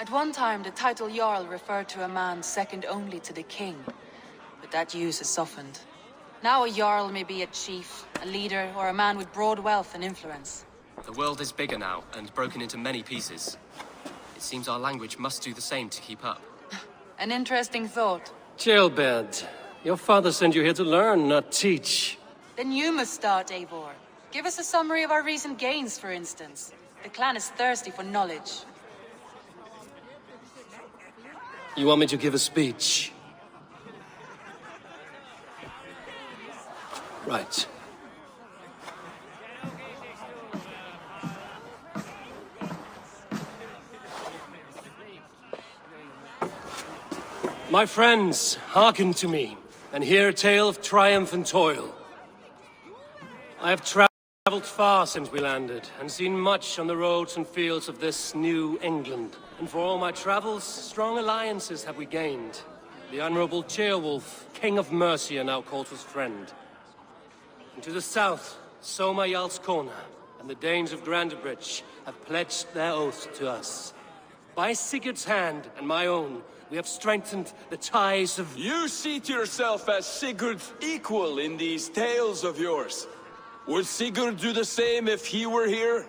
At one time, the title Jarl referred to a man second only to the king. But that use has softened. Now a Jarl may be a chief, a leader, or a man with broad wealth and influence. The world is bigger now, and broken into many pieces. It seems our language must do the same to keep up. An interesting thought. Jailbird, your father sent you here to learn, not teach. Then you must start, Eivor. Give us a summary of our recent gains, for instance. The clan is thirsty for knowledge. You want me to give a speech? Right. My friends, hearken to me, and hear a tale of triumph and toil. I have traveled far since we landed, and seen much on the roads and fields of this new England. And for all my travels, strong alliances have we gained. The Honorable Ceolwulf, King of Mercia, now calls his friend. And to the south, Soma Jarl's Corner, and the Danes of Grandebridge have pledged their oath to us. By Sigurd's hand, and my own, we have strengthened the ties of... You see to yourself as Sigurd's equal in these tales of yours. Would Sigurd do the same if he were here?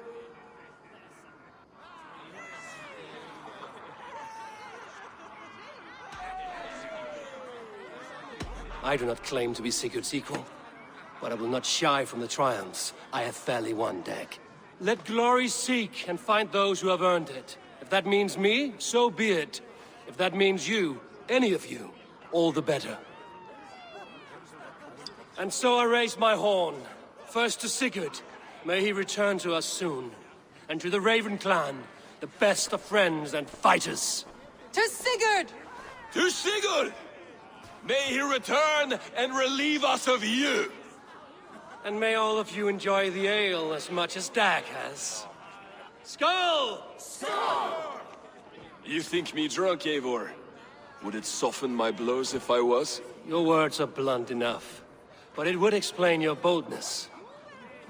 I do not claim to be Sigurd's equal, but I will not shy from the triumphs I have fairly won, Dag. Let glory seek and find those who have earned it. If that means me, so be it. If that means you, any of you, all the better. And so I raise my horn. First to Sigurd, may he return to us soon. And to the Raven clan, the best of friends and fighters. To Sigurd! To Sigurd! May he return and relieve us of you! And may all of you enjoy the ale as much as Dag has. Skull! Skull! You think me drunk, Eivor? Would it soften my blows if I was? Your words are blunt enough, but it would explain your boldness.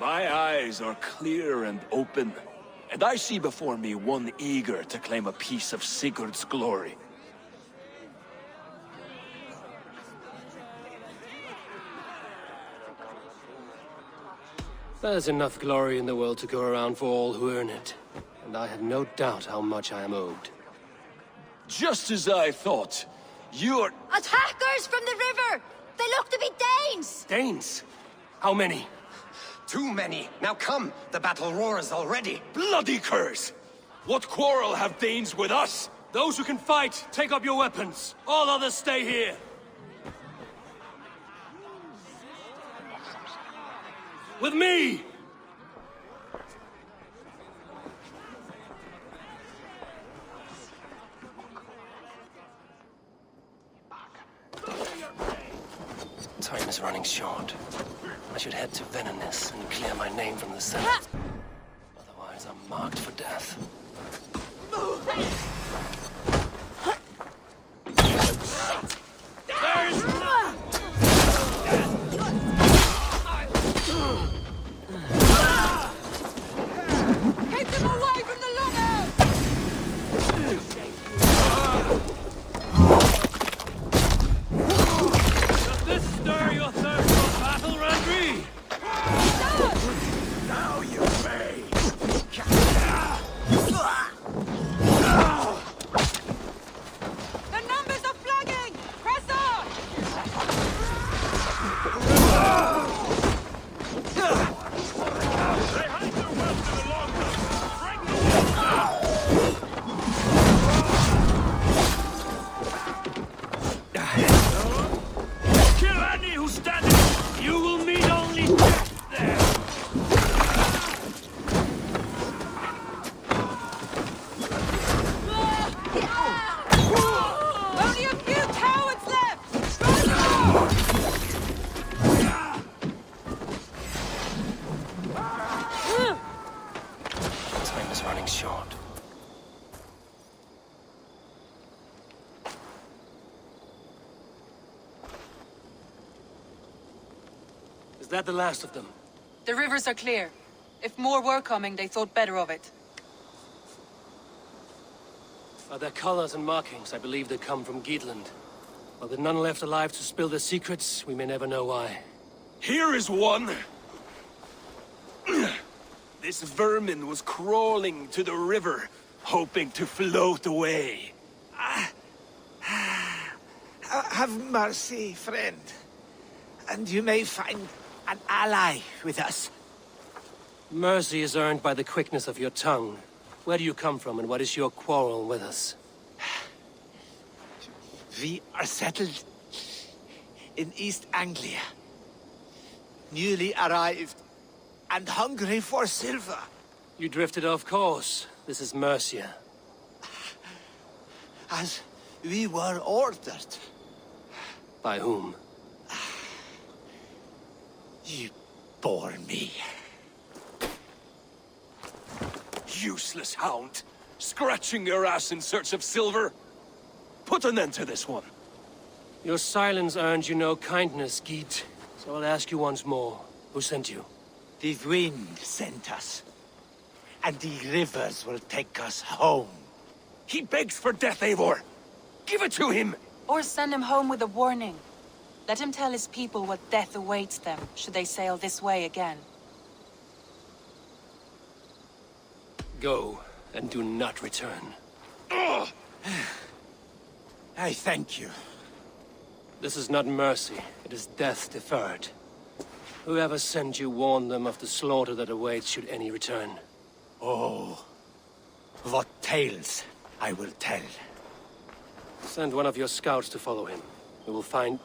My eyes are clear and open, and I see before me one eager to claim a piece of Sigurd's glory. There's enough glory in the world to go around for all who earn it, and I have no doubt how much I am owed. Just as I thought. You're... Attackers from the river! They look to be Danes! Danes? How many? Too many. Now come, the battle roars already. Bloody curse! What quarrel have Danes with us? Those who can fight, take up your weapons. All others stay here. With me! Time is running short. I should head to Veninus and clear my name from the Senate. Otherwise, I'm marked for death. Keep them away from the longhouse! Does this stir your thirst for battle, Randri? Now you may! The numbers are flagging! Press on! They hide their wealth in the longhouse! Break the Kill any who stands! You will meet only death there! Only a few cowards left! Strike more! Time is running short. Is that the last of them? The rivers are clear. If more were coming, they thought better of it. By their colors and markings, I believe they come from Geatland. While there are none left alive to spill their secrets, we may never know why. Here is one! This vermin was crawling to the river, hoping to float away. Have mercy, friend. And you may find an ally with us. Mercy is earned by the quickness of your tongue. Where do you come from, and what is your quarrel with us? We are settled in East Anglia. Newly arrived and hungry for silver. You drifted off course. This is Mercia. As we were ordered. By whom? You bore me. Useless hound! Scratching your ass in search of silver! Put an end to this one! Your silence earned you no kindness, Geet. So I'll ask you once more. Who sent you? The wind sent us. And the rivers will take us home. He begs for death, Eivor! Give it to him! Or send him home with a warning. Let him tell his people what death awaits them, should they sail this way again. Go, and do not return. Ugh. I thank you. This is not mercy, it is death deferred. Whoever sent you warned them of the slaughter that awaits should any return. Oh, what tales I will tell. Send one of your scouts to follow him. We will find...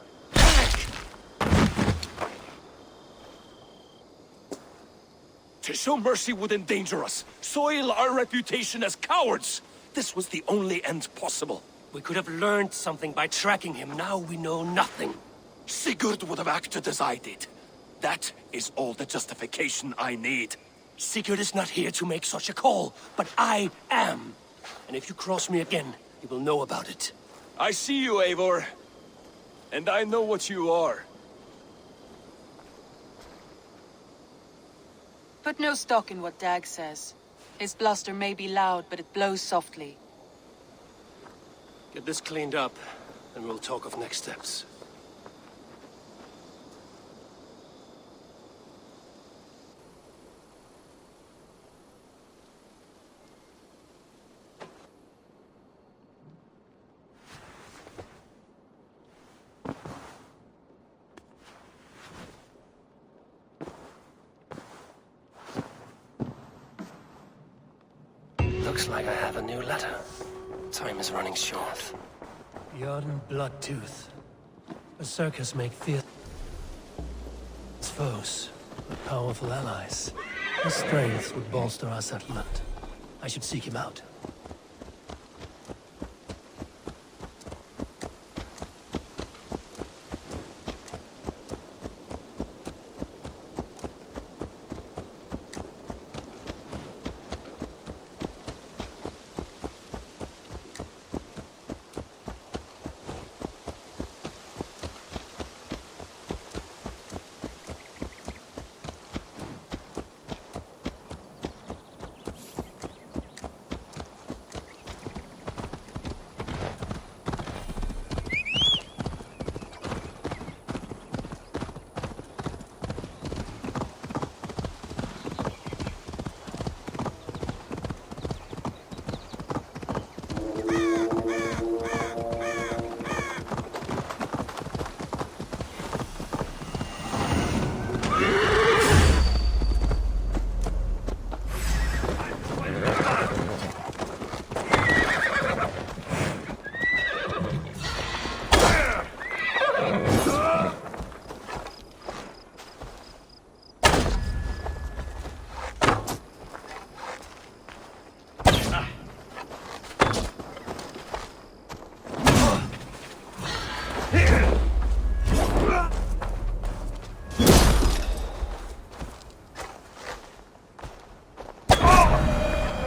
To show mercy would endanger us, soil our reputation as cowards. This was the only end possible. We could have learned something by tracking him. Now we know nothing. Sigurd would have acted as I did. That is all the justification I need. Sigurd is not here to make such a call, but I am. And if you cross me again, you will know about it. I see you, Eivor. And I know what you are. Put no stock in what Dag says. His bluster may be loud, but it blows softly. Get this cleaned up, and we'll talk of next steps. Looks like I have a new letter. Time is running short. Bjorn Bloodtooth. A circus make fierce foes, but powerful allies. His strength would bolster our settlement. I should seek him out.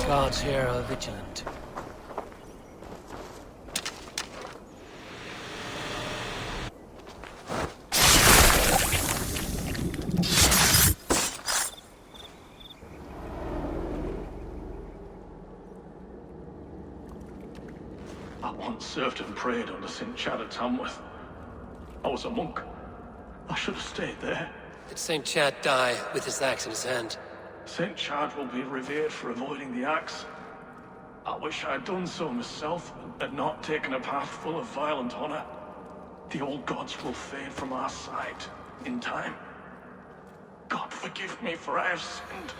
Guards here are vigilant. served and prayed under St. Chad at Tamworth. I was a monk. I should have stayed there. Did St. Chad die with his axe in his hand? St. Chad will be revered for avoiding the axe. I wish I'd done so myself, and not taken a path full of violent honor. The old gods will fade from our sight in time. God forgive me, for I have sinned.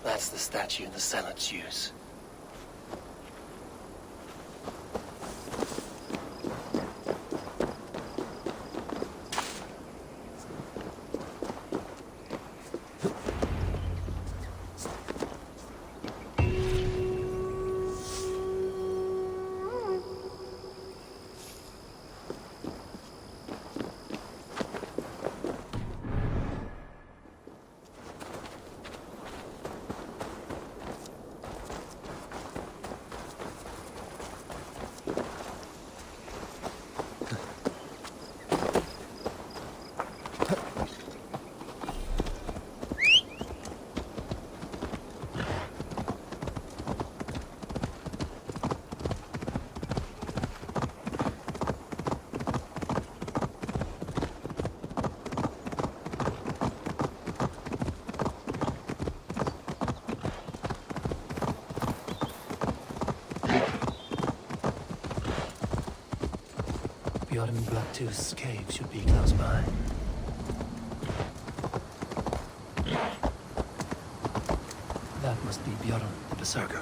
That's the statue the Zealots use. Bjorn Bloodtooth's cave should be close by. That must be Bjorn the Berserker.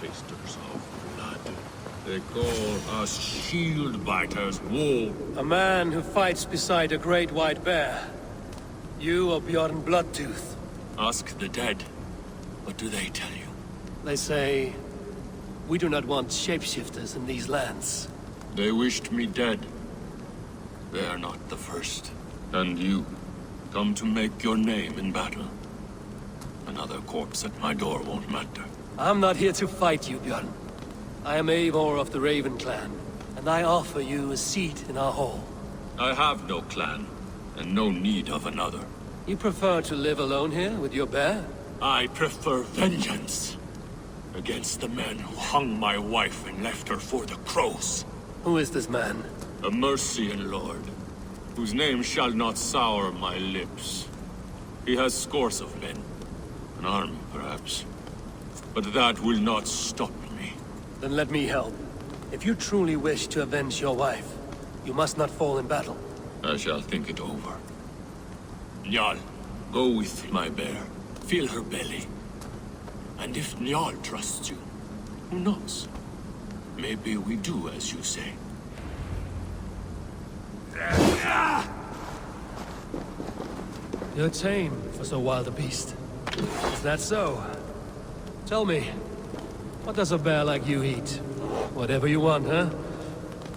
Tasters of blood. They call us shield biters, woe. A man who fights beside a great white bear. You are Bjorn Bloodtooth. Ask the dead. What do they tell you? They say, we do not want shapeshifters in these lands. They wished me dead. They are not the first. And you, come to make your name in battle. Another corpse at my door won't matter. I'm not here to fight you, Bjorn. I am Eivor of the Raven clan, and I offer you a seat in our hall. I have no clan, and no need of another. You prefer to live alone here with your bear? I prefer vengeance against the men who hung my wife and left her for the crows. Who is this man? A Mercian lord, whose name shall not sour my lips. He has scores of men. An army, perhaps. But that will not stop me. Then let me help. If you truly wish to avenge your wife, you must not fall in battle. I shall think it over. Njal, go with my bear. Feel her belly. And if Njal trusts you, who knows? Maybe we do as you say. You're tame for so wild a beast. Is that so? Tell me, what does a bear like you eat? Whatever you want, huh?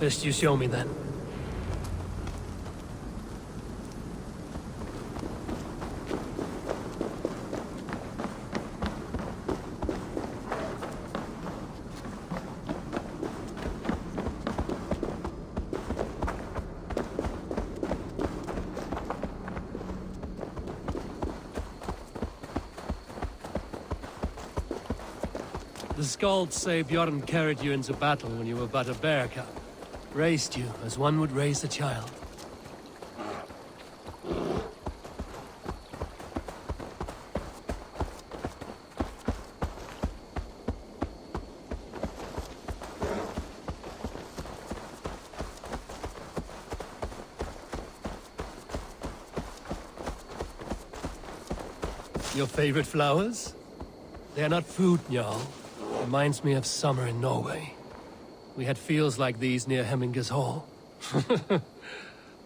Best you show me then. The Skalds say Bjorn carried you into battle when you were but a bear cub. Raised you as one would raise a child. Your favorite flowers? They're not food, Jarl. Reminds me of summer in Norway. We had fields like these near Hemminger's Hall.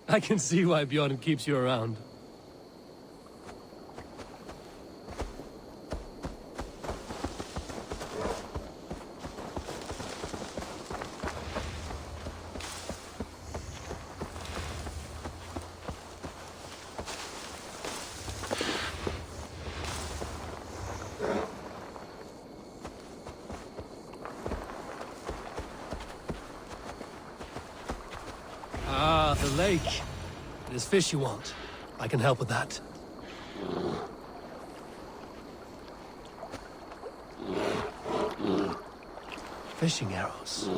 I can see why Bjorn keeps you around. Ah, the lake. It is fish you want. I can help with that. Fishing arrows.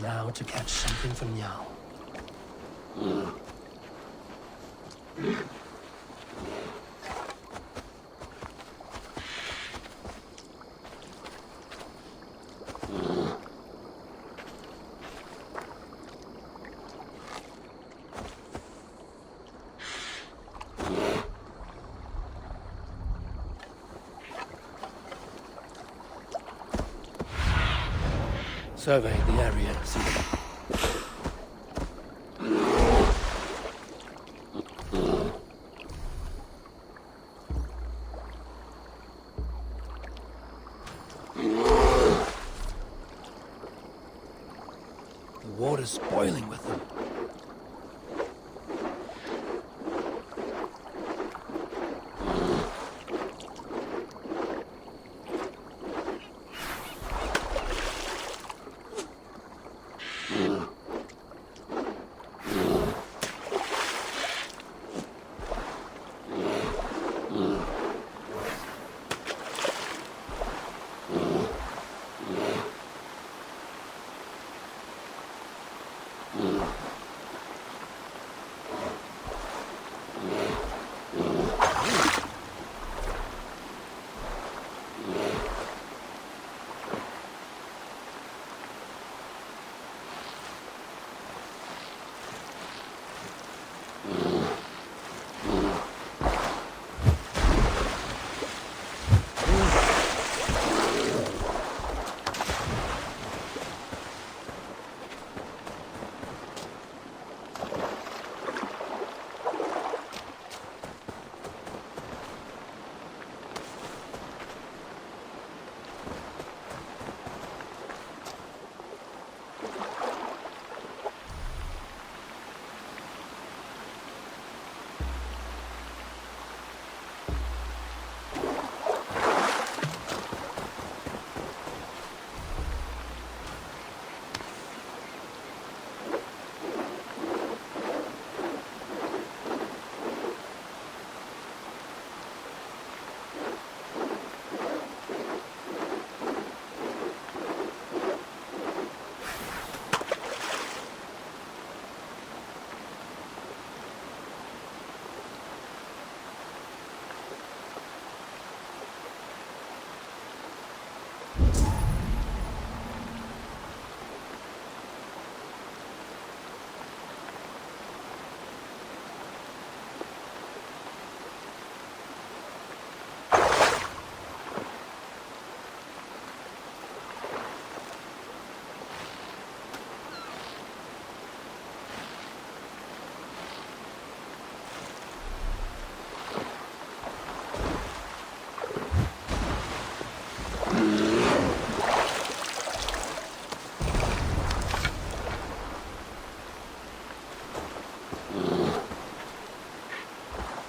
Now to catch something for Njal. Survey the area. The water's boiling with them.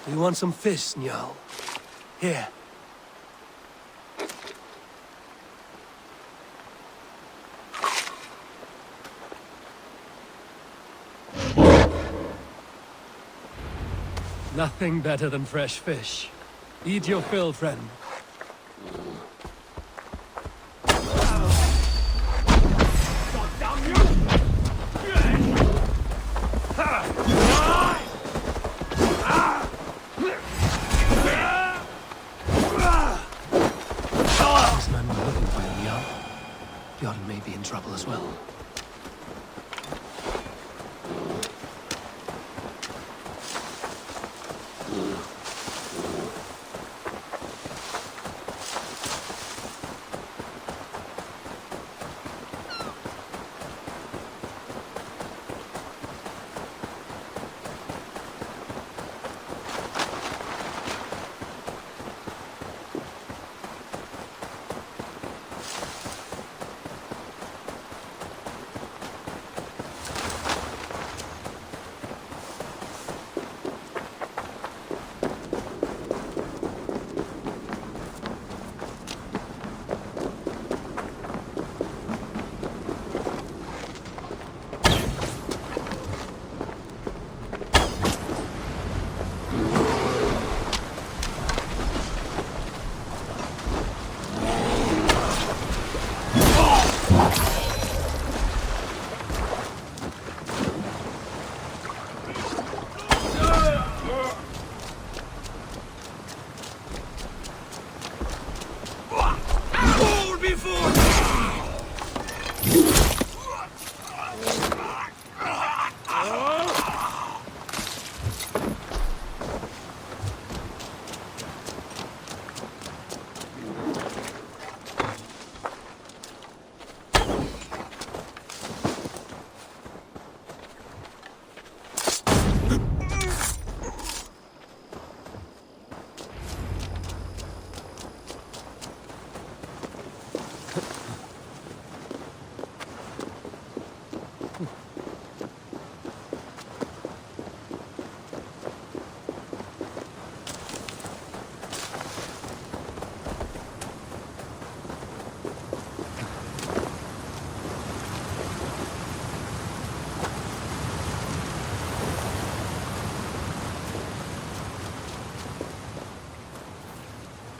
You want some fish, Njal? Here. Nothing better than fresh fish. Eat your fill, friend. These men were looking for you, Jarl. Bjorn may be in trouble as well.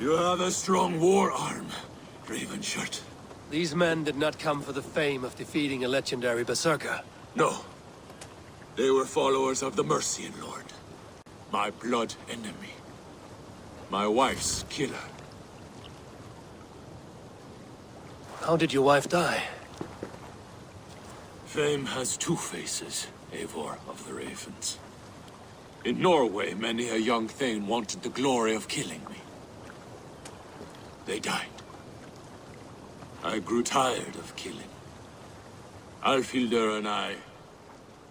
You have a strong war arm, Ravenshirt. These men did not come for the fame of defeating a legendary berserker. No. They were followers of the Mercian Lord. My blood enemy. My wife's killer. How did your wife die? Fame has two faces, Eivor of the Ravens. In Norway, many a young thane wanted the glory of killing me. They died. I grew tired of killing. Alfhildr and I,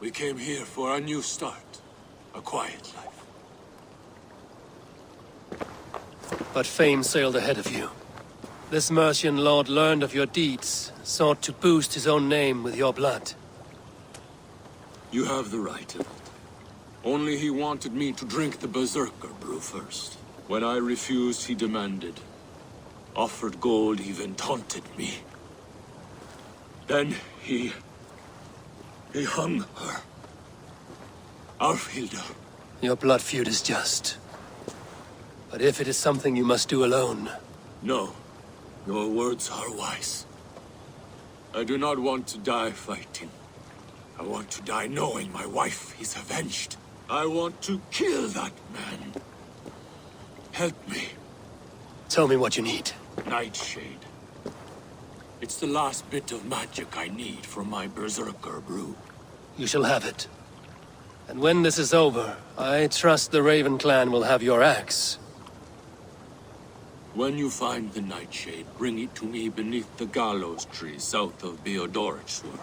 we came here for a new start. A quiet life. But fame sailed ahead of you. This Mercian lord learned of your deeds, sought to boost his own name with your blood. You have the right of it. Only he wanted me to drink the Berserker brew first. When I refused, he demanded. Offered gold, even taunted me. Then he hung her. Alfhildr. Your blood feud is just. But if it is something you must do alone... No. Your words are wise. I do not want to die fighting. I want to die knowing my wife is avenged. I want to kill that man. Help me. Tell me what you need. Nightshade. It's the last bit of magic I need for my Berserker brew. You shall have it. And when this is over, I trust the Raven clan will have your axe. When you find the Nightshade, bring it to me beneath the gallows tree south of Beodorichtswar.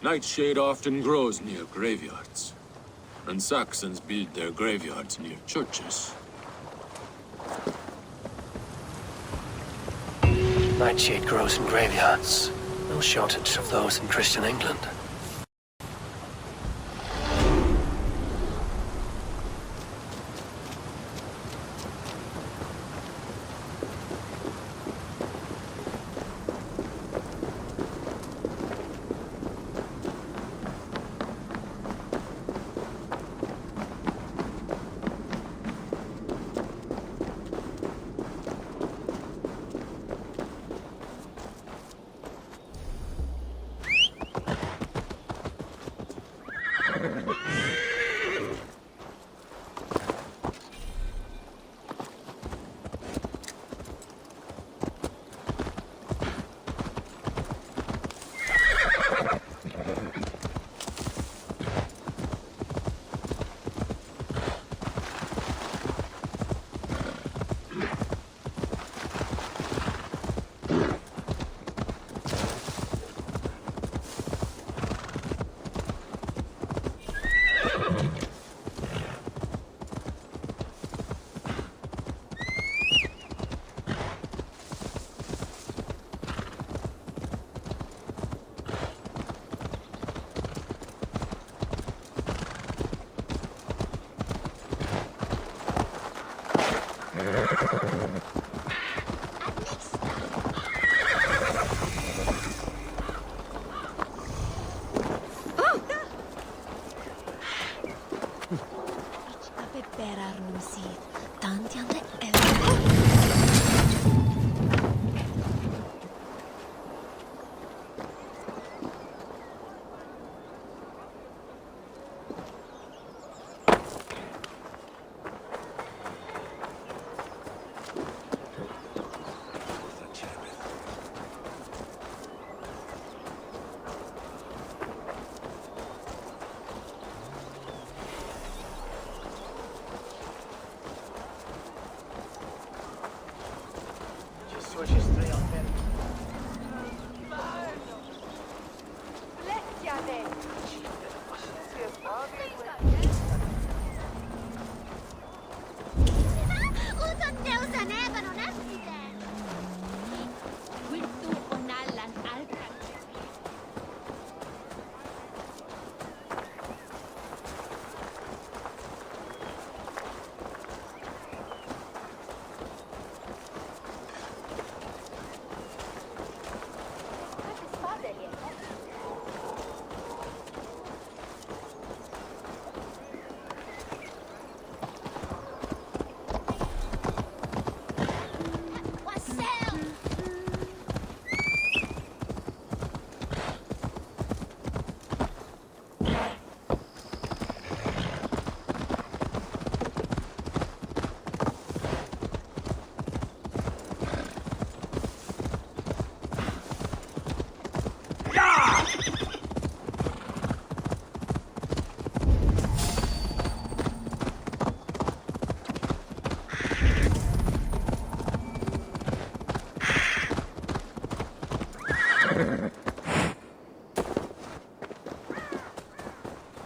Nightshade often grows near graveyards. And Saxons build their graveyards near churches. Nightshade grows in graveyards. No shortage of those in Christian England.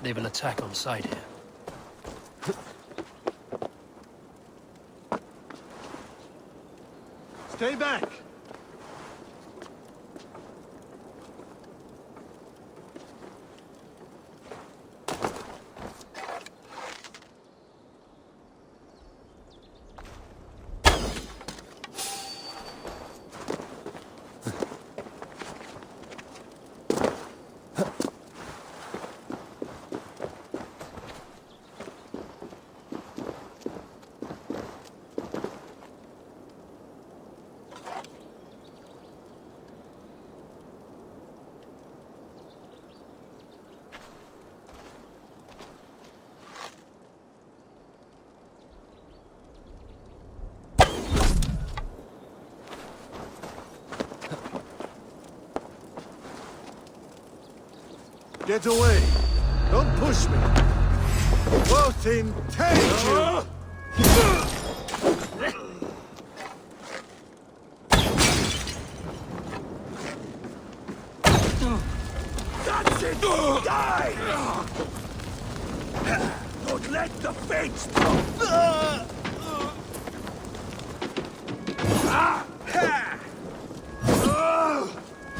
They will attack on sight here. Stay back! Get away! Don't push me! Votin, take you! That's it! Die! Don't let the fates come!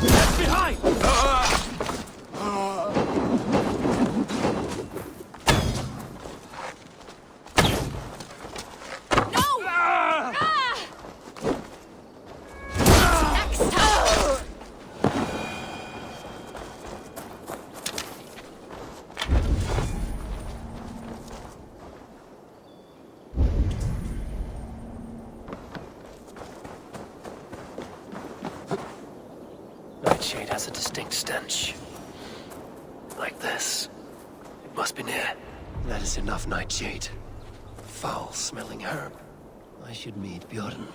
Get behind! Nightshade has a distinct stench. Like this. It must be near. That is enough, Nightshade. Foul-smelling herb. I should meet Bjorn.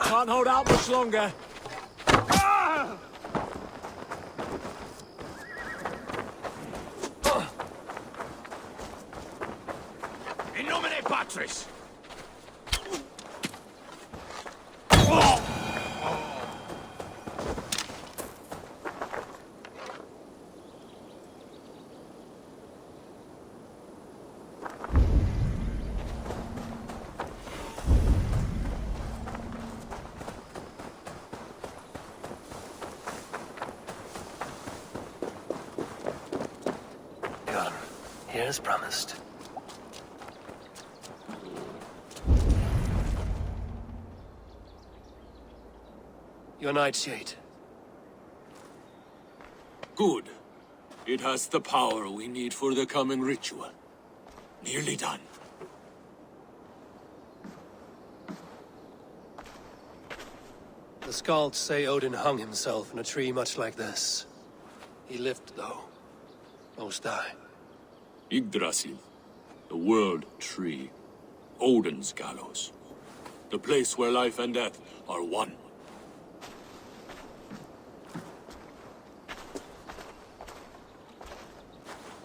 Can't hold out much longer. In nomine Patris! Jarl. Here as promised. Your nightshade. Good. It has the power we need for the coming ritual. Nearly done. The Skalds say Odin hung himself in a tree much like this. He lived, though. Most die. Yggdrasil. The world tree. Odin's gallows. The place where life and death are one.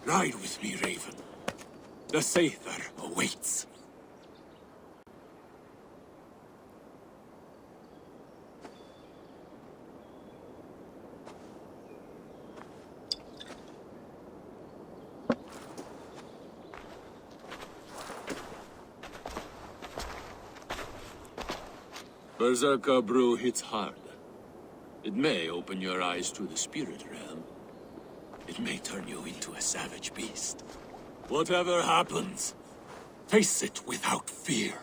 Ride with me, Raven. The Sather awaits. Berserker brew hits hard. It may open your eyes to the spirit realm. It may turn you into a savage beast. Whatever happens, face it without fear.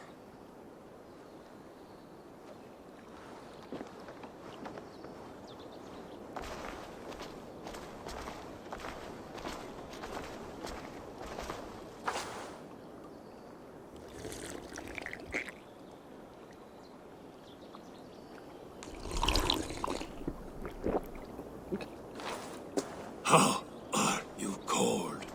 How are you cold?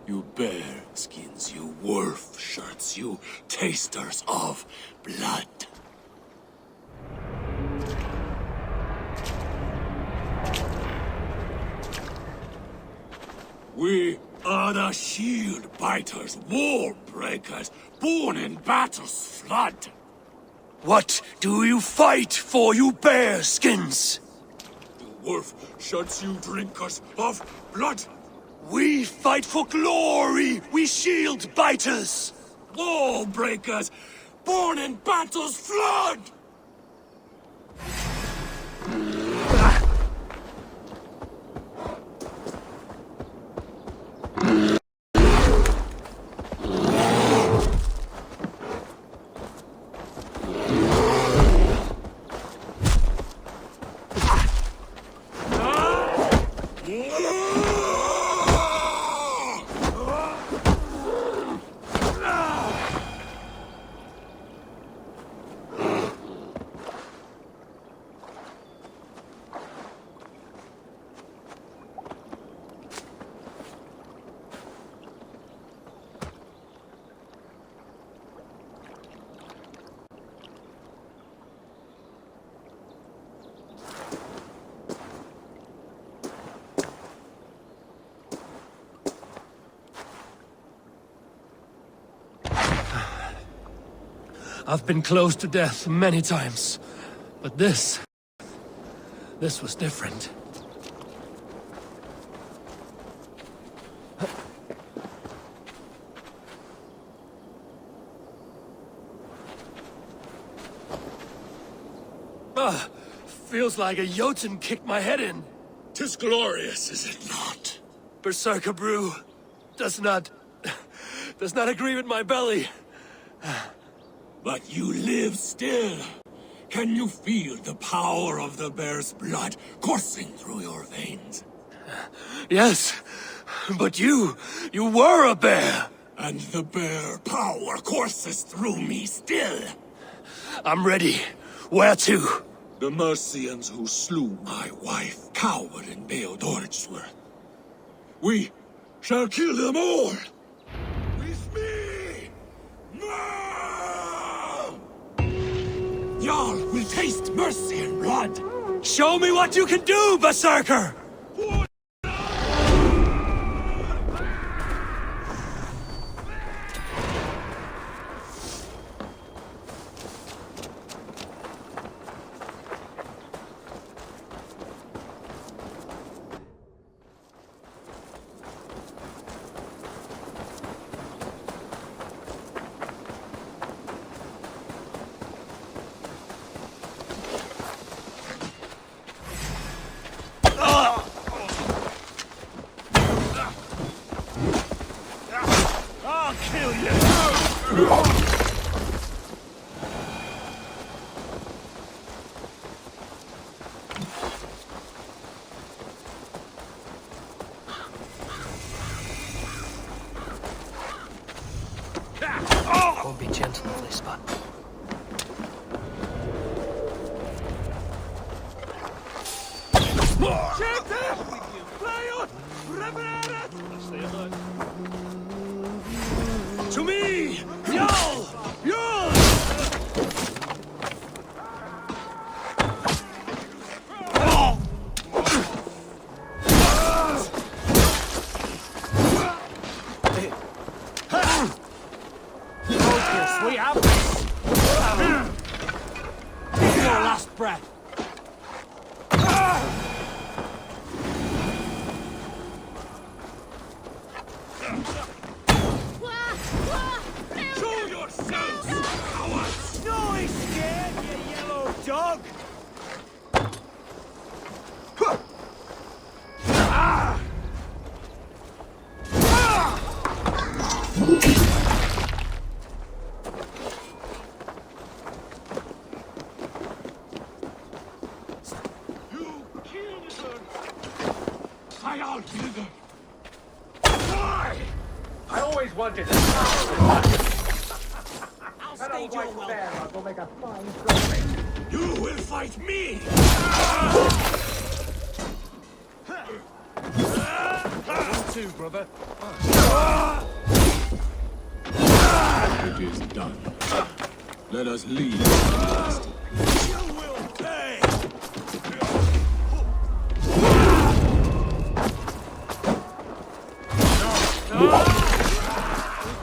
You bear skins, you wolf shirts, you tasters of blood. We are the shield biters, war breakers, born in battle's flood. What do you fight for, you bear skins? Wolf shirts, you drinkers of blood. We fight for glory, we shield biters! Wall breakers, born in battle's flood! I've been close to death many times, but this was different. Feels like a Jotun kicked my head in. 'Tis glorious, is it not? Berserker brew does not agree with my belly. But you live still. Can you feel the power of the bear's blood coursing through your veins? Yes, but you were a bear. And the bear power courses through me still. I'm ready. Where to? The Mercians who slew my wife cowered in Beodoritsworth. We shall kill them all. With me! No! Jarl will taste mercy and blood. Show me what you can do, Berserker! Won't be gentle if they spot. To me! Jarl! Jarl! Focus, we have this! Take your last breath! Show yourselves, cowards! No, he's scared, you yellow dog! I always wanted to I'll stage your welcome. Will make a fine story. You will fight me! One, two, brother. It is done. Let us leave. You will pay!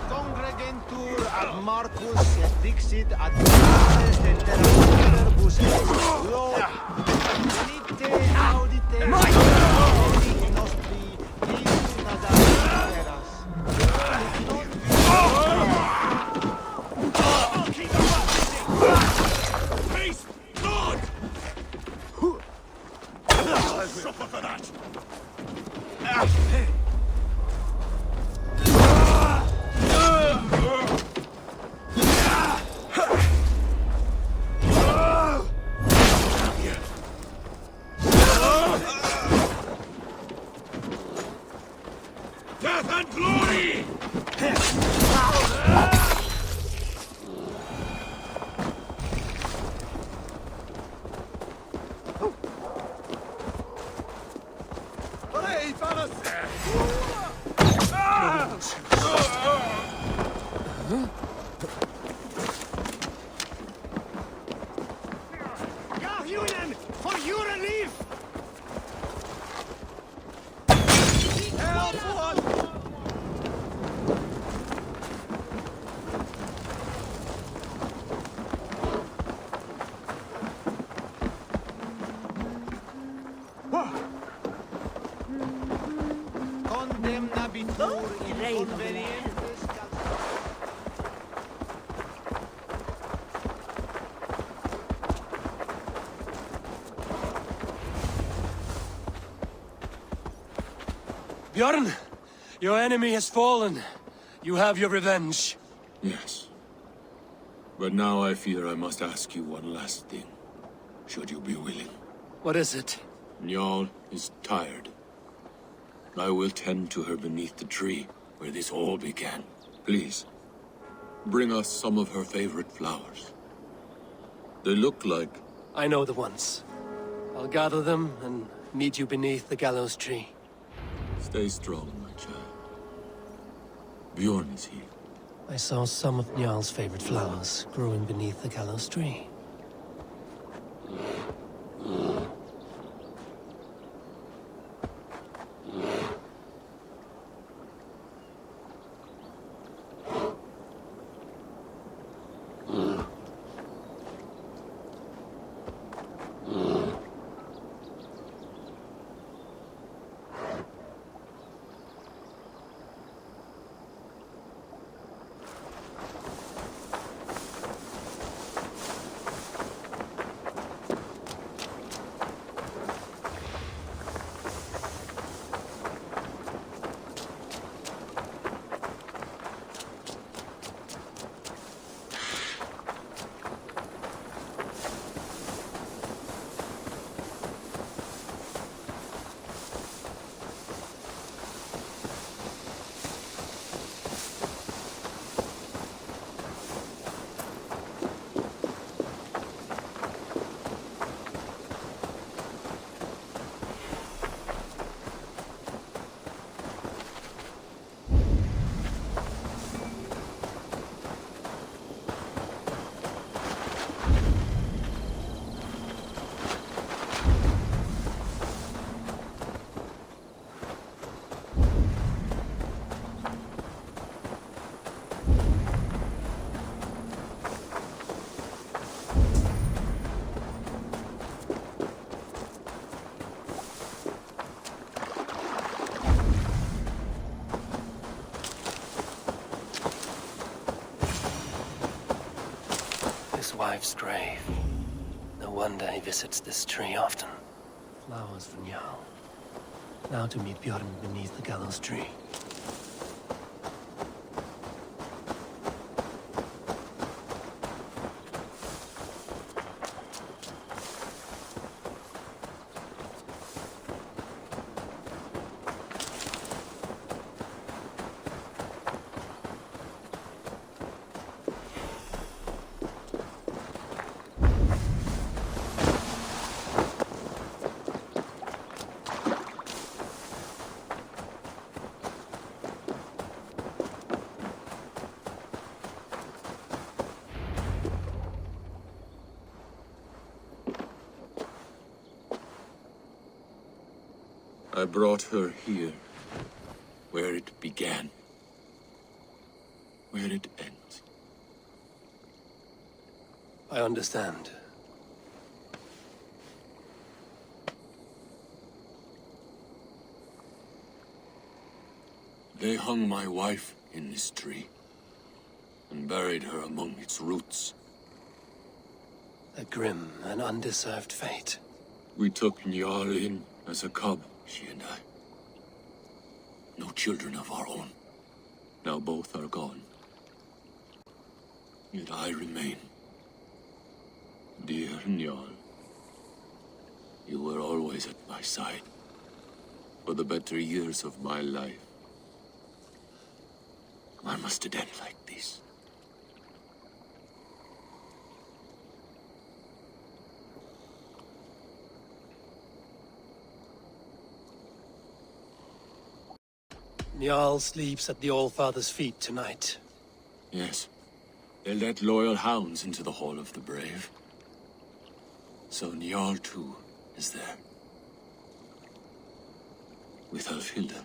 Congregentur ad Marcus et dixit ad Marcus de Terraburbus Lord venite audite nostri dignitatis terras. Face Lord! Suffer for that! Death and glory! Hey, fellas! Union, for your relief! Help one! Condemnabitur in convenientis. Bjorn, your enemy has fallen. You have your revenge. Yes. But now I fear I must ask you one last thing. Should you be willing? What is it? Njal is tired. I will tend to her beneath the tree where this all began. Please, bring us some of her favorite flowers. They look like... I know the ones. I'll gather them and meet you beneath the gallows tree. Stay strong, my child. Bjorn is here. I saw some of Njal's favorite flowers growing beneath the gallows tree. Jarl's wife's grave. No wonder he visits this tree often. Flowers for Jarl. Now to meet Bjorn beneath the gallows tree. I brought her here, where it began, where it ends. I understand. They hung my wife in this tree, and buried her among its roots. A grim and undeserved fate. We took Njal in as a cub, she and I. No children of our own. Now both are gone. Yet I remain. Dear Njal, you were always at my side. For the better years of my life. Why must it end like this? Njal sleeps at the Allfather's feet tonight. Yes. They let loyal hounds into the Hall of the Brave. So Njal too is there. With Elfhilda.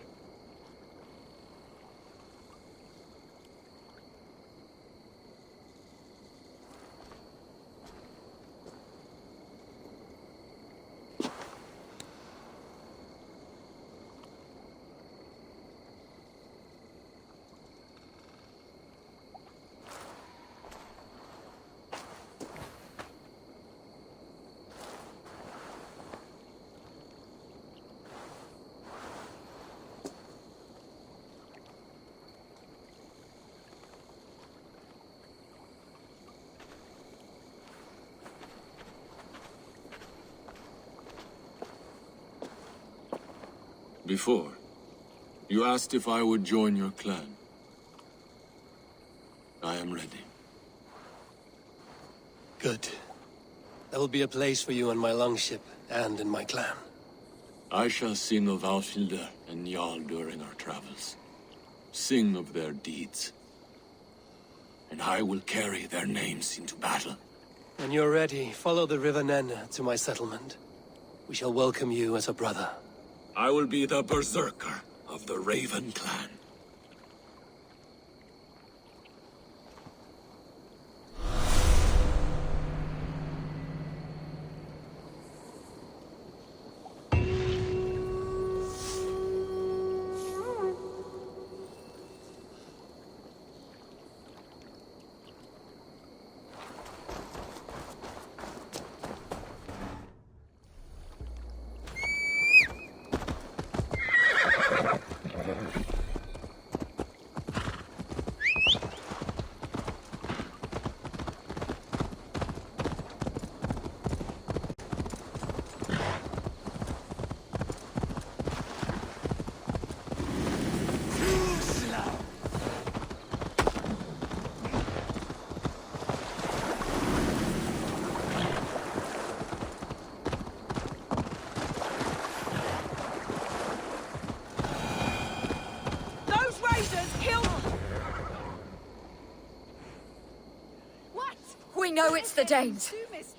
Before, you asked if I would join your clan. I am ready. Good. There will be a place for you on my longship and in my clan. I shall sing of Alfhilda and Njal during our travels. Sing of their deeds. And I will carry their names into battle. When you're ready, follow the River Nene to my settlement. We shall welcome you as a brother. I will be the berserker of the Raven clan. We know it's the Danes.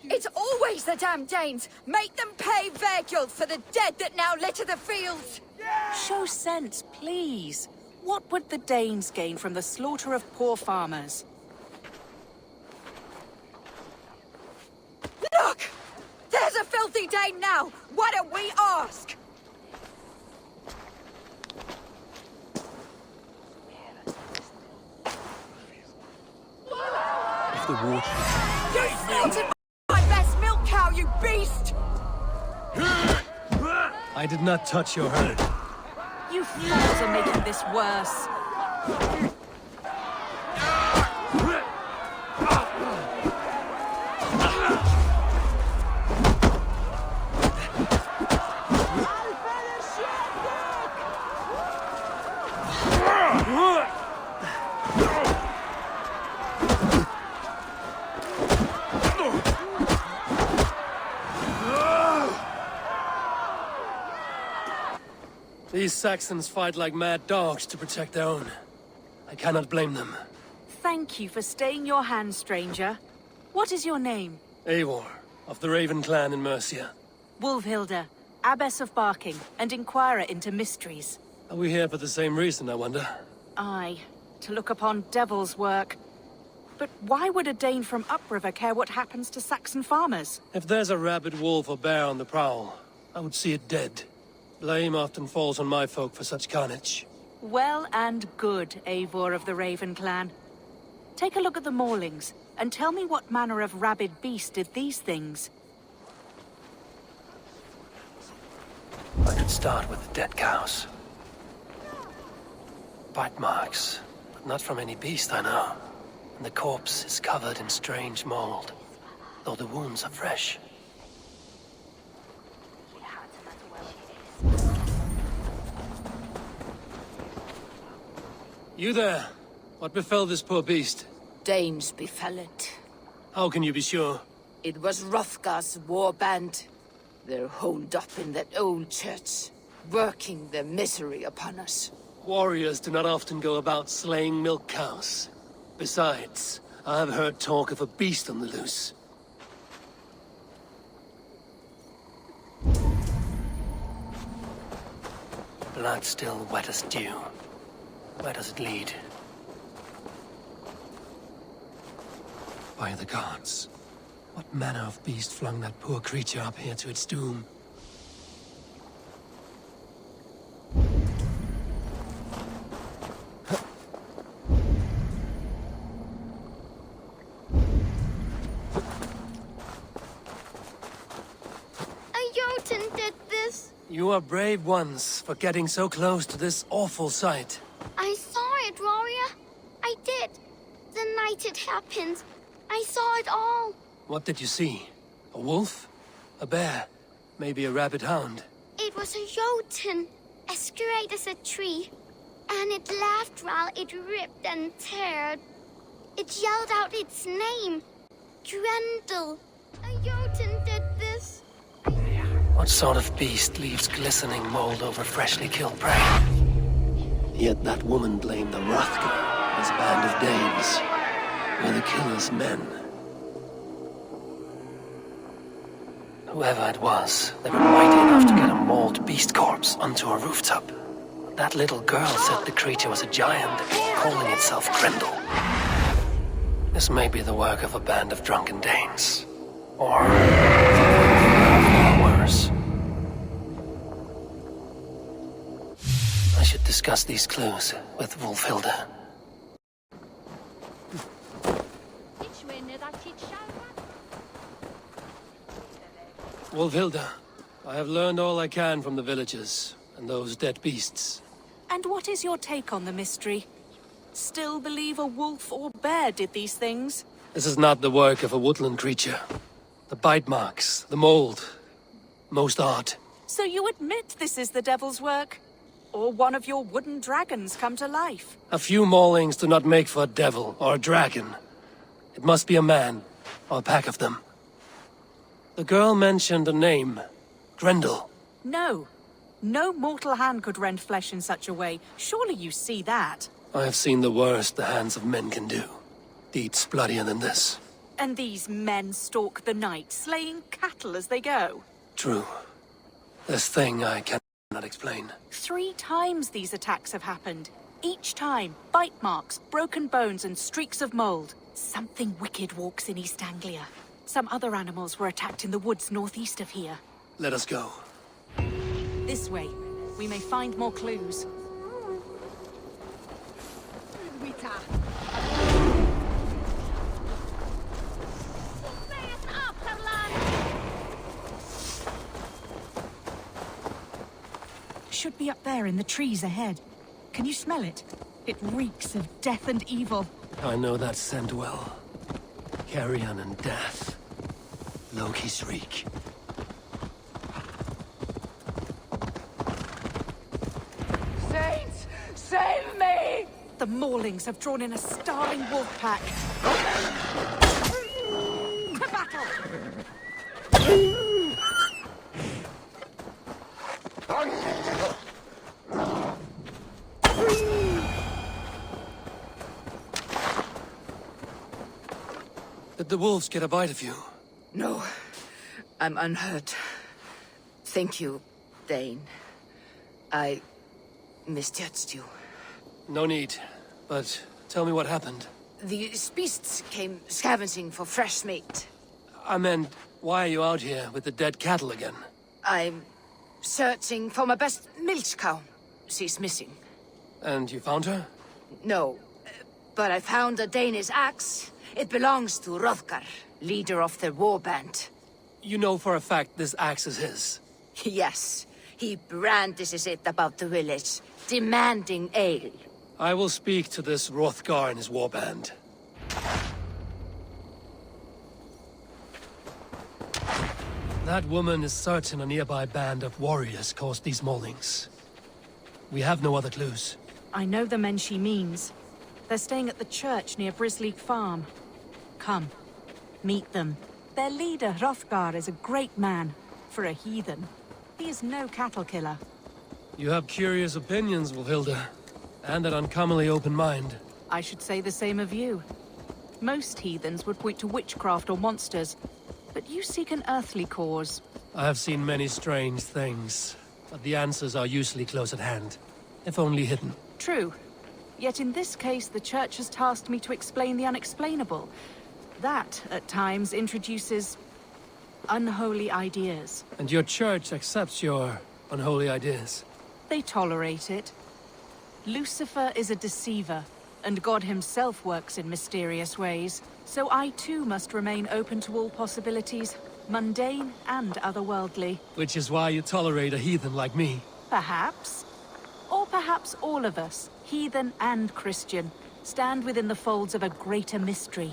It's always the damn Danes. Make them pay their guilt for the dead that now litter the fields. Show sense, please. What would the Danes gain from the slaughter of poor farmers? Look! There's a filthy Dane now! Why don't we ask? If the water. You slaughtered my best milk cow, you beast! I did not touch your herd. You fools are making this worse. These Saxons fight like mad dogs to protect their own. I cannot blame them. Thank you for staying your hand, stranger. What is your name? Eivor, of the Raven clan in Mercia. Wolfhilda, Abbess of Barking, and Inquirer into mysteries. Are we here for the same reason, I wonder? Aye, to look upon devil's work. But why would a Dane from upriver care what happens to Saxon farmers? If there's a rabid wolf or bear on the prowl, I would see it dead. Blame often falls on my folk for such carnage. Well and good, Eivor of the Raven clan. Take a look at the maulings, and tell me what manner of rabid beast did these things. I could start with the dead cows. Bite marks, but not from any beast I know. And the corpse is covered in strange mold, though the wounds are fresh. You there? What befell this poor beast? Danes befell it. How can you be sure? It was Hrothgar's war band. They're holed up in that old church, working their misery upon us. Warriors do not often go about slaying milk cows. Besides, I have heard talk of a beast on the loose. Blood still wet as dew. Where does it lead? By the gods. What manner of beast flung that poor creature up here to its doom? Jotun did this. You are brave ones for getting so close to this awful sight. I saw it, warrior. I did. The night it happened. I saw it all. What did you see? A wolf? A bear? Maybe a rabid hound? It was a Jotun, as straight as a tree. And it laughed while it ripped and teared. It yelled out its name. Grendel. A Jotun did this. What sort of beast leaves glistening mold over freshly killed prey? Yet that woman blamed the Hrothgar, his band of Danes. Were the killer's men. Whoever it was, they were mighty enough to get a mauled beast corpse onto a rooftop. That little girl said the creature was a giant, calling itself Grendel. This may be the work of a band of drunken Danes. Or worse. I should discuss these clues with Wolfhilda. Wolfhilda, I have learned all I can from the villagers and those dead beasts. And what is your take on the mystery? Still believe a wolf or bear did these things? This is not the work of a woodland creature. The bite marks, the mold, most odd. So you admit this is the devil's work? Or one of your wooden dragons come to life? A few maulings do not make for a devil or a dragon. It must be a man, or a pack of them. The girl mentioned a name, Grendel. No. No mortal hand could rend flesh in such a way. Surely you see that. I have seen the worst the hands of men can do. Deeds bloodier than this. And these men stalk the night, slaying cattle as they go. True. This thing I cannot explain. 3 times these attacks have happened. Each time, bite marks, broken bones, and streaks of mold. Something wicked walks in East Anglia. Some other animals were attacked in the woods northeast of here. Let us go. This way. We may find more clues. should be up there in the trees ahead. Can you smell it? It reeks of death and evil. I know that scent well. Carrion and death. Loki's reek. Saints, save me! The Maulings have drawn in a starving wolf pack. To battle! Did the wolves get a bite of you? No, I'm unhurt. Thank you, Dane. I misjudged you. No need. But tell me what happened. These beasts came scavenging for fresh meat. I meant, why are you out here with the dead cattle again? I'm searching for my best milch cow. She's missing. And you found her? No, but I found a Danish axe. It belongs to Hrothgar, leader of the warband. You know for a fact this axe is his? Yes, he brandishes it about the village, demanding ale. I will speak to this Hrothgar and his warband. That woman is certain a nearby band of warriors caused these maulings. We have no other clues. I know the men she means. They're staying at the church near Brisleek Farm. Come, meet them. Their leader, Hrothgar, is a great man. For a heathen. He is no cattle killer. You have curious opinions, Wolfhilda. And an uncommonly open mind. I should say the same of you. Most heathens would point to witchcraft or monsters, but you seek an earthly cause. I have seen many strange things, but the answers are usually close at hand, if only hidden. True. Yet in this case, the Church has tasked me to explain the unexplainable. That, at times, introduces unholy ideas. And your Church accepts your unholy ideas? They tolerate it. Lucifer is a deceiver, and God himself works in mysterious ways. So I too must remain open to all possibilities, mundane and otherworldly. Which is why you tolerate a heathen like me. Perhaps. Or perhaps all of us, heathen and Christian, stand within the folds of a greater mystery.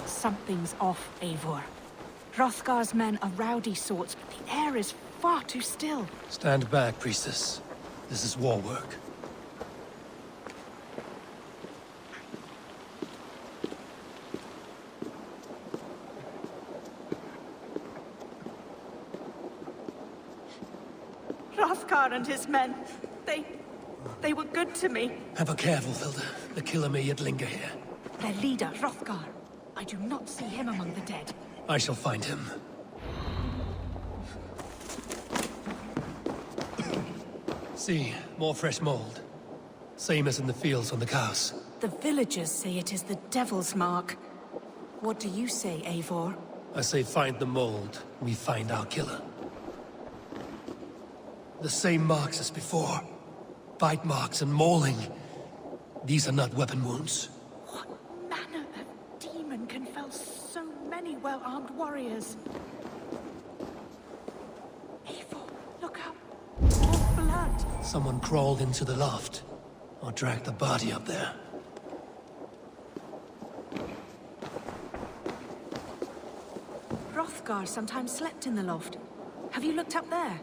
Something's off, Eivor. Hrothgar's men are rowdy sorts, but the air is far too still. Stand back, priestess. This is war work. Hrothgar and his men, they were good to me. Have a care, Wolfhilda. The killer may yet linger here. Their leader, Hrothgar. I do not see him among the dead. I shall find him. See, more fresh mold. Same as in the fields on the cows. The villagers say it is the Devil's Mark. What do you say, Eivor? I say find the mold, we find our killer. The same marks as before. Bite marks and mauling. These are not weapon wounds. What manner of demon can fell so many well-armed warriors? Eivor, look up. More blood. Someone crawled into the loft. Or dragged the body up there. Hrothgar sometimes slept in the loft. Have you looked up there?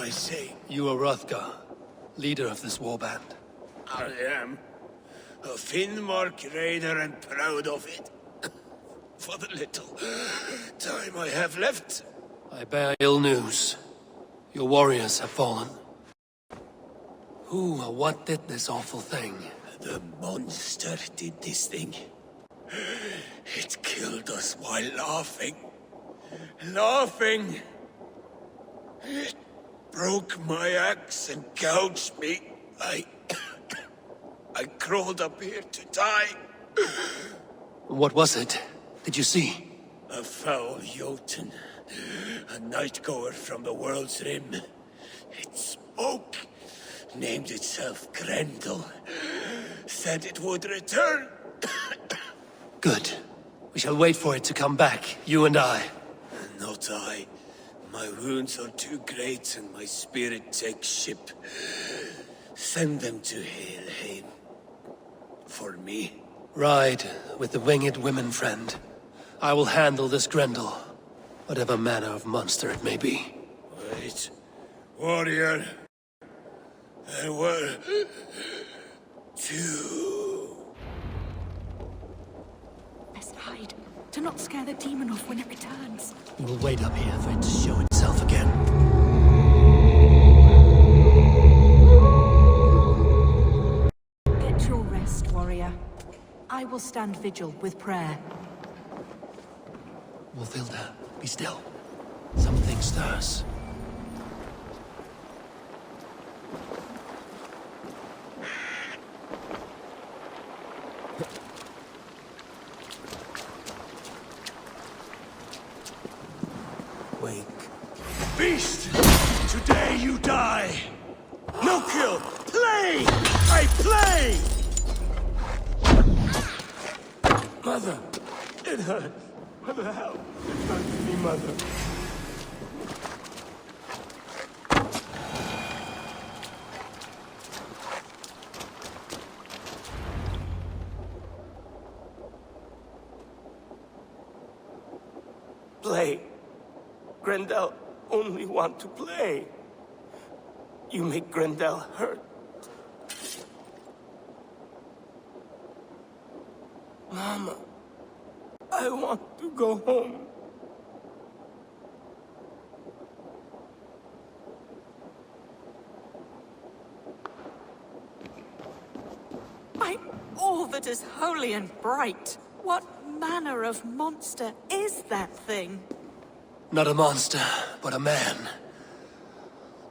I say? You are Hrothgar, leader of this warband. I am. A Finnmark raider and proud of it. For the little time I have left. I bear ill news. Your warriors have fallen. Who or what did this awful thing? The monster did this thing. It killed us while laughing. Laughing! It broke my axe and gouged me. I crawled up here to die. What was it? Did you see? A foul Jotun. A nightgoer from the world's rim. It spoke. Named itself Grendel. Said it would return. Good. We shall wait for it to come back, you and I. Not I. My wounds are too great and my spirit takes ship. Send them to Helheim. For me. Ride with the winged women, friend. I will handle this Grendel, whatever manner of monster it may be. Wait. Warrior. There were... two. Best hide. Do not scare the demon off when it returns. We will wait up here for it to show itself again. Get your rest, warrior. I will stand vigil with prayer. Wolfhilda, be still. Something stirs. Wake. Beast! Today you die! No kill! Play! I play! Mother! It hurts. What the hell? It hurts me, Mother. Play. Grendel only want to play. You make Grendel hurt. Mama, I want to go home. By all that is holy and bright, what manner of monster is that thing? Not a monster, but a man.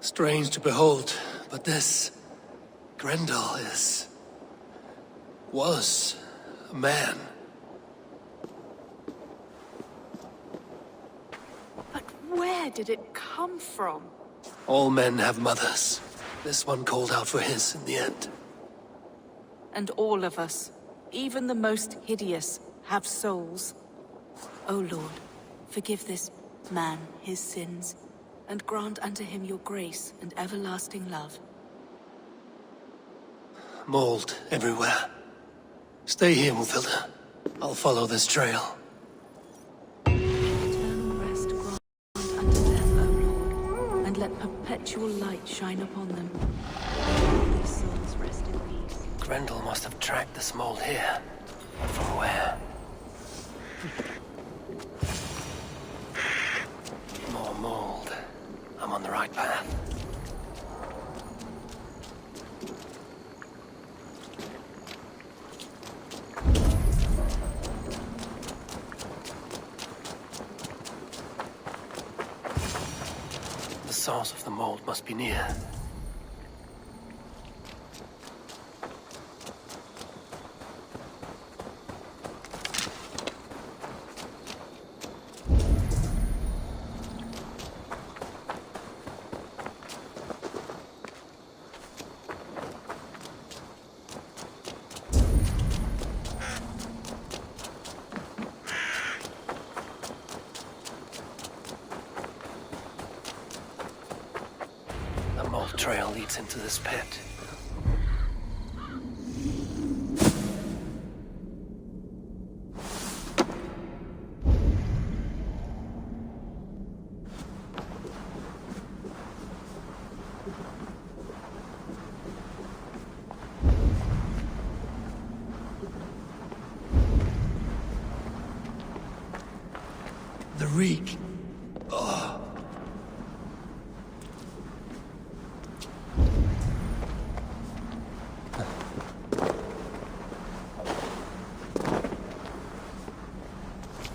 Strange to behold, but this... Grendel was a man. But where did it come from? All men have mothers. This one called out for his in the end. And all of us, even the most hideous, have souls. O Lord, forgive this man his sins, and grant unto him your grace and everlasting love. Mold everywhere. Stay here, Wolfhilda. I'll follow this trail. Eternal rest grant unto them, O Lord, and let perpetual light shine upon them. May their souls rest in peace. Grendel must have tracked this mold here. But from where? More mold. I'm on the right path. The source of the mold must be near. The mold trail leads into this pit. reek. Oh.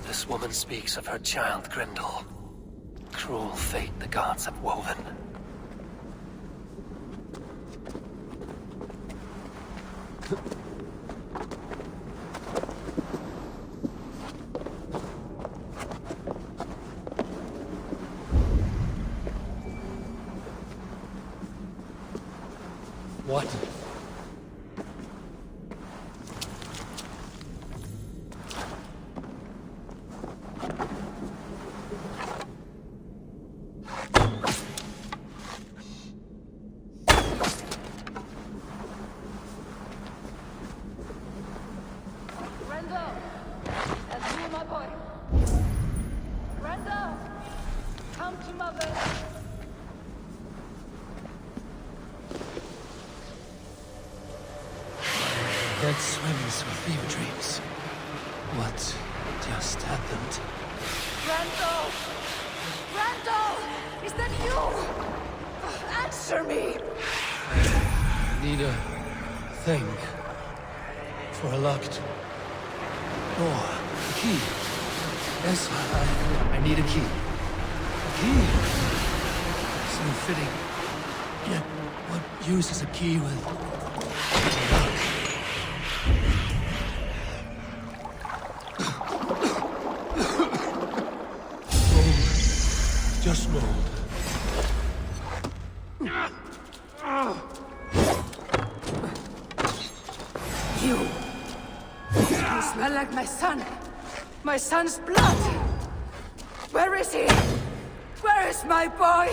This woman speaks of her child, Grendel. Cruel fate the gods have woven. What? Dead swims with fever dreams. What just happened? Randall! Randall! Is that you? Answer me! I need a thing for a locked door. A key. Yes, I need a key. A key. So fitting. Yet, what use is a key with a lock? Just mold. You smell like my son. My son's blood. Where is he? Where is my boy?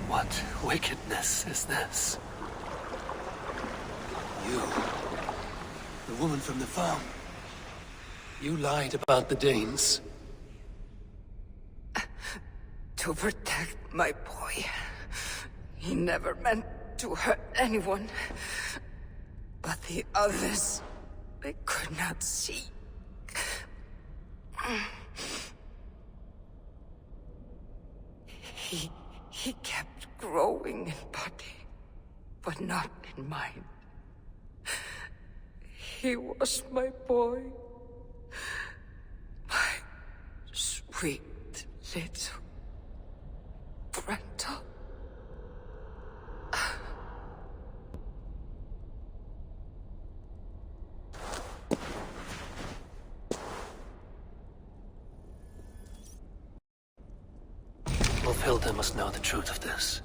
What wickedness is this? You, the woman from the farm. You lied about the Danes. To protect my boy. He never meant to hurt anyone. But the others, they could not see. He kept growing in body, but not in mind. He was my boy. My sweet little Grendel. Wolfhilda must know the truth of this.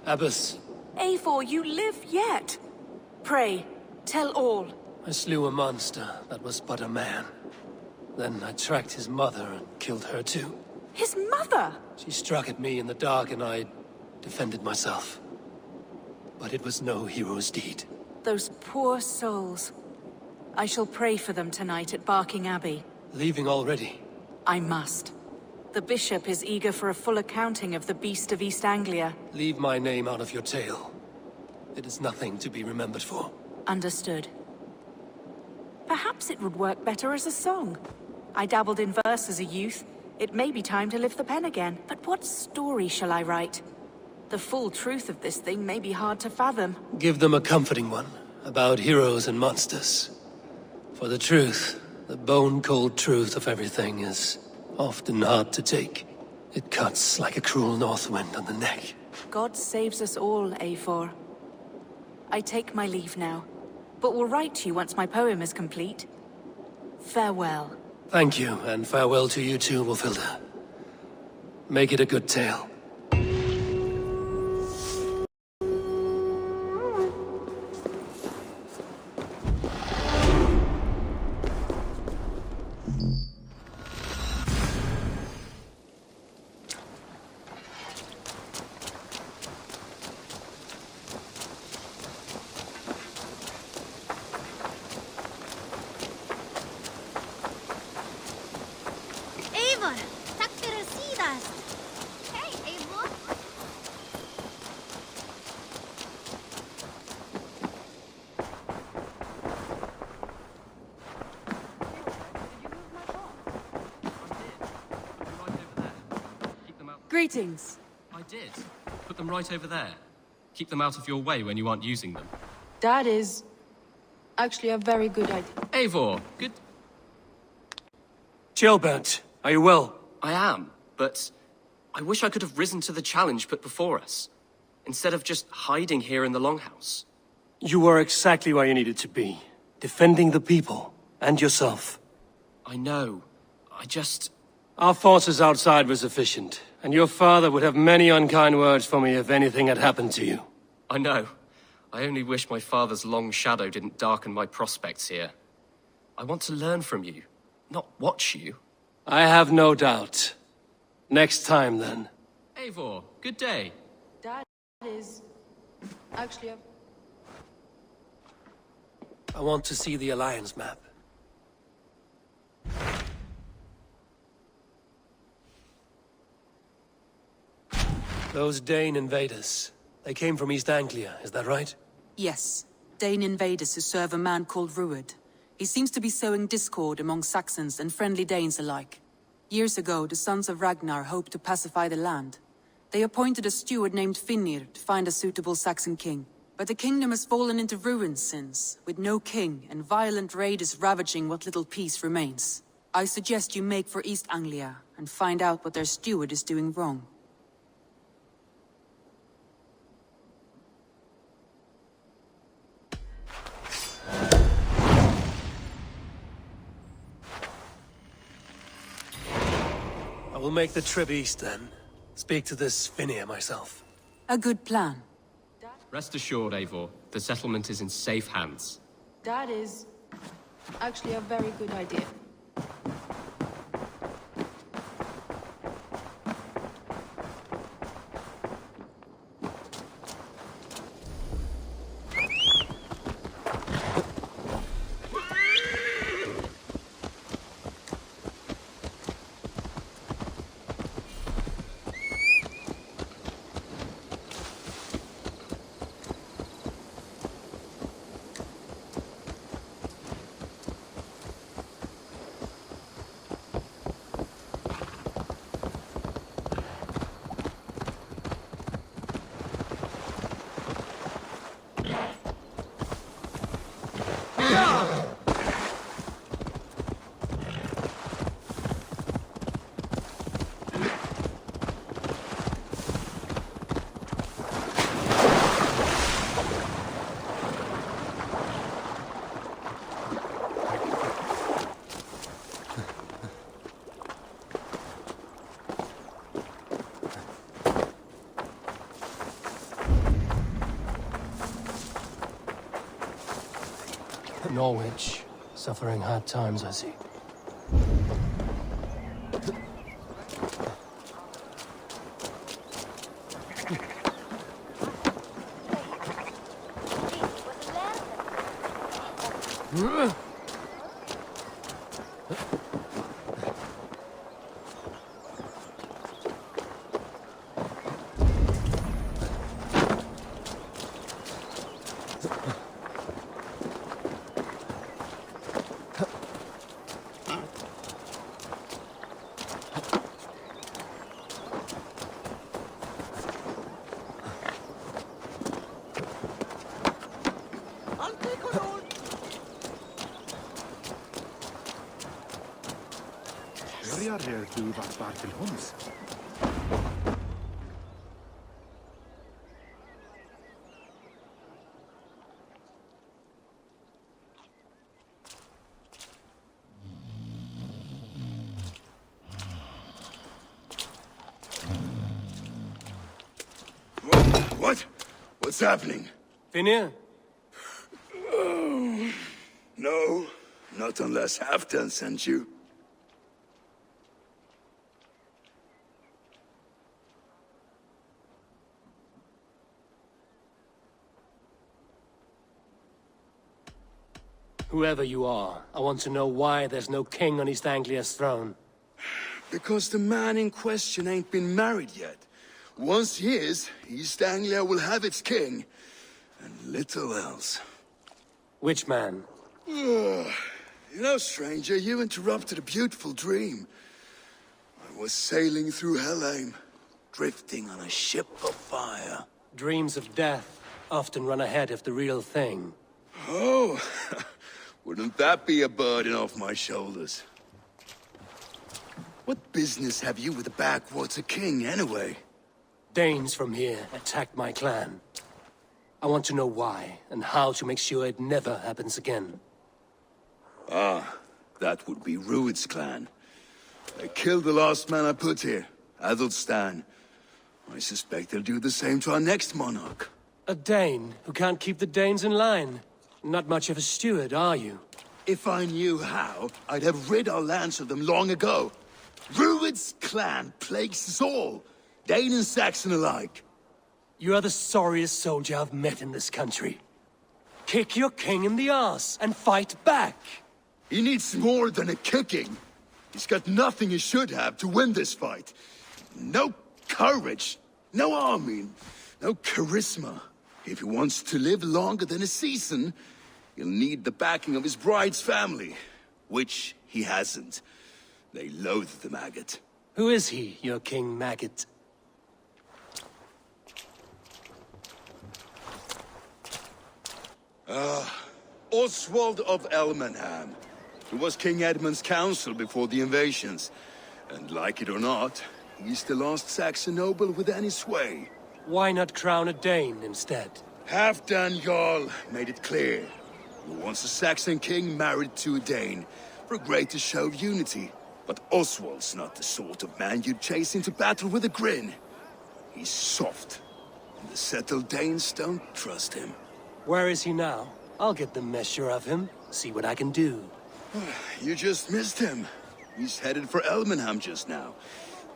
Abbess, Eivor, you live yet. Pray, tell all. I slew a monster that was but a man. Then I tracked his mother and killed her too. His mother? She struck at me in the dark and I defended myself. But it was no hero's deed. Those poor souls. I shall pray for them tonight at Barking Abbey. Leaving already? I must. The bishop is eager for a full accounting of the Beast of East Anglia. Leave my name out of your tale. It is nothing to be remembered for. Understood. Perhaps it would work better as a song. I dabbled in verse as a youth. It may be time to lift the pen again. But what story shall I write? The full truth of this thing may be hard to fathom. Give them a comforting one, about heroes and monsters. For the truth, the bone-cold truth of everything is often hard to take. It cuts like a cruel north wind on the neck. God saves us all, Eivor. I take my leave now, but will write to you once my poem is complete. Farewell. Thank you, and farewell to you too, Wolfilda. Make it a good tale. Eivor, tack för att sidast. Hej, Eivor. Greetings. I did. Put them right over there. Keep them out of your way when you aren't using them. That is actually a very good idea. Eivor, good... Gilbert, are you well? I am, but I wish I could have risen to the challenge put before us, instead of just hiding here in the Longhouse. You were exactly where you needed to be. Defending the people, and yourself. I know. I just... Our forces outside were sufficient, and your father would have many unkind words for me if anything had happened to you. I know. I only wish my father's long shadow didn't darken my prospects here. I want to learn from you, not watch you. I have no doubt. Next time, then. Eivor, good day. That is actually a... I want to see the Alliance map. Those Dane invaders, they came from East Anglia, is that right? Yes. Dane invaders who serve a man called Ruud. He seems to be sowing discord among Saxons and friendly Danes alike. Years ago, the sons of Ragnar hoped to pacify the land. They appointed a steward named Finnir to find a suitable Saxon king. But the kingdom has fallen into ruins since, with no king and violent raiders ravaging what little peace remains. I suggest you make for East Anglia and find out what their steward is doing wrong. I will make the trip east then. Speak to this Finnir myself. A good plan. Rest assured, Eivor, the settlement is in safe hands. That is actually a very good idea. Norwich. Suffering hard times, I see. What? What's happening? Finir? Oh, no, not unless Halfdan sent you. Whoever you are, I want to know why there's no king on East Anglia's throne. Because the man in question ain't been married yet. Once he is, East Anglia will have its king, and little else. Which man? You know, stranger, you interrupted a beautiful dream. I was sailing through Helheim, drifting on a ship of fire. Dreams of death often run ahead of the real thing. Oh, wouldn't that be a burden off my shoulders? What business have you with the backwater king, anyway? Danes from here attacked my clan. I want to know why, and how to make sure it never happens again. Ah, that would be Rued's clan. They killed the last man I put here, Adelstan. I suspect they'll do the same to our next monarch. A Dane who can't keep the Danes in line. Not much of a steward, are you? If I knew how, I'd have rid our lands of them long ago. Rued's clan plagues us all, Dane and Saxon alike. You are the sorriest soldier I've met in this country. Kick your king in the arse and fight back! He needs more than a kicking. He's got nothing he should have to win this fight. No courage, no army, no charisma. If he wants to live longer than a season, he'll need the backing of his bride's family, which he hasn't. They loathe the maggot. Who is he, your king maggot? Oswald of Elmenham. He was King Edmund's counsel before the invasions. And like it or not, he's the last Saxon noble with any sway. Why not crown a Dane instead? Halfdan Jarl made it clear. He wants a Saxon king married to a Dane, for a greater show of unity. But Oswald's not the sort of man you'd chase into battle with a grin. He's soft, and the settled Danes don't trust him. Where is he now? I'll get the measure of him, see what I can do. You just missed him. He's headed for Elmenham just now,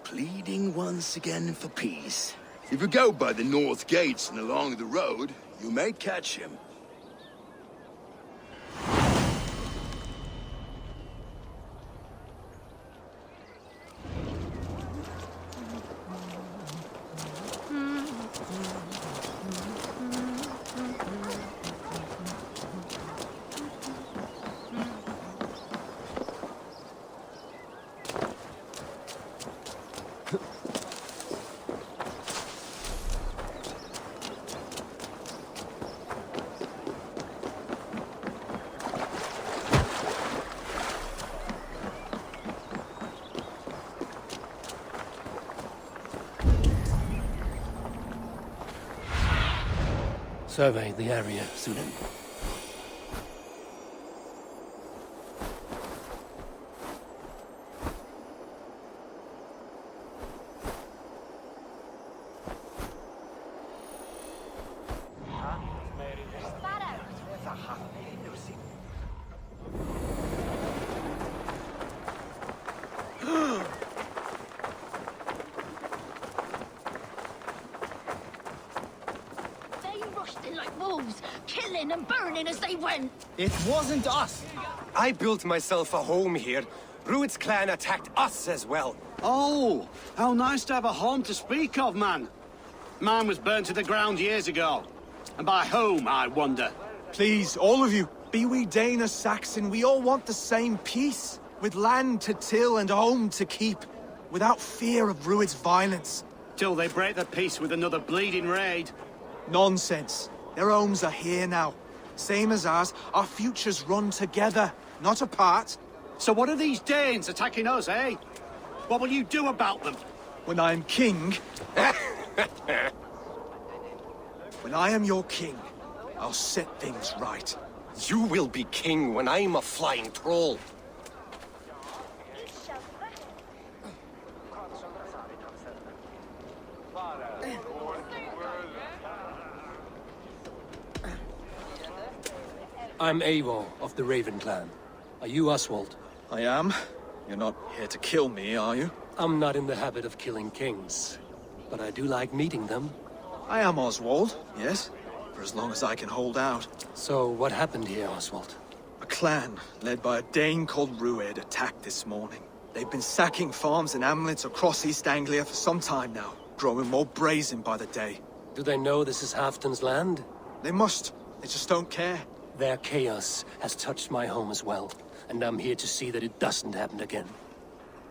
pleading once again for peace. If you go by the north gates and along the road, you may catch him. Survey the area, Sudan. killing and burning as they went. It wasn't us. I built myself a home here. Rued's clan attacked us as well. Oh, how nice to have a home to speak of, man. Mine was burnt to the ground years ago. And by whom, I wonder? Please, all of you, be we Dane or Saxon, we all want the same peace. With land to till and home to keep. Without fear of Rued's violence. Till they break the peace with another bleeding raid. Nonsense. Their homes are here now. Same as ours, our futures run together, not apart. So what are these Danes attacking us, eh? What will you do about them? When I am king... When I am your king, I'll set things right. You will be king when I'm a flying troll. I'm Eivor of the Raven clan. Are you Oswald? I am. You're not here to kill me, are you? I'm not in the habit of killing kings, but I do like meeting them. I am Oswald, yes. For as long as I can hold out. So, what happened here, Oswald? A clan, led by a Dane called Rued, attacked this morning. They've been sacking farms and hamlets across East Anglia for some time now, growing more brazen by the day. Do they know this is Halfton's land? They must. They just don't care. Their chaos has touched my home as well, and I'm here to see that it doesn't happen again.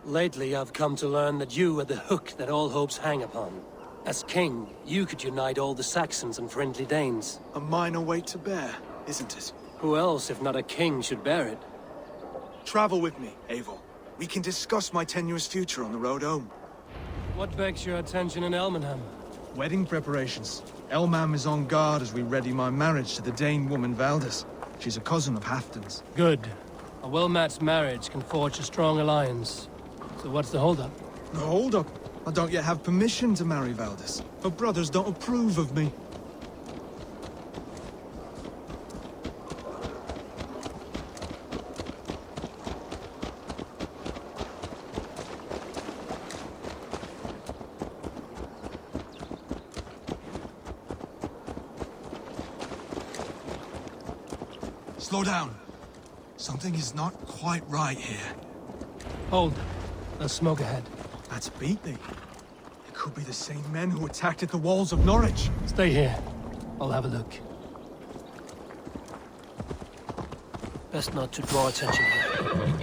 Lately, I've come to learn that you are the hook that all hopes hang upon. As king, you could unite all the Saxons and friendly Danes. A minor weight to bear, isn't it? Who else, if not a king, should bear it? Travel with me, Eivor. We can discuss my tenuous future on the road home. What begs your attention in Elmenham? Wedding preparations. Elmam is on guard as we ready my marriage to the Dane woman Valdis. She's a cousin of Halfton's. Good. A well-matched marriage can forge a strong alliance. So what's the holdup? No holdup. I don't yet have permission to marry Valdis. Her brothers don't approve of me. Slow down. Something is not quite right here. Hold. There's smoke ahead. That's Beatley. It could be the same men who attacked at the walls of Norwich. Stay here. I'll have a look. Best not to draw attention here.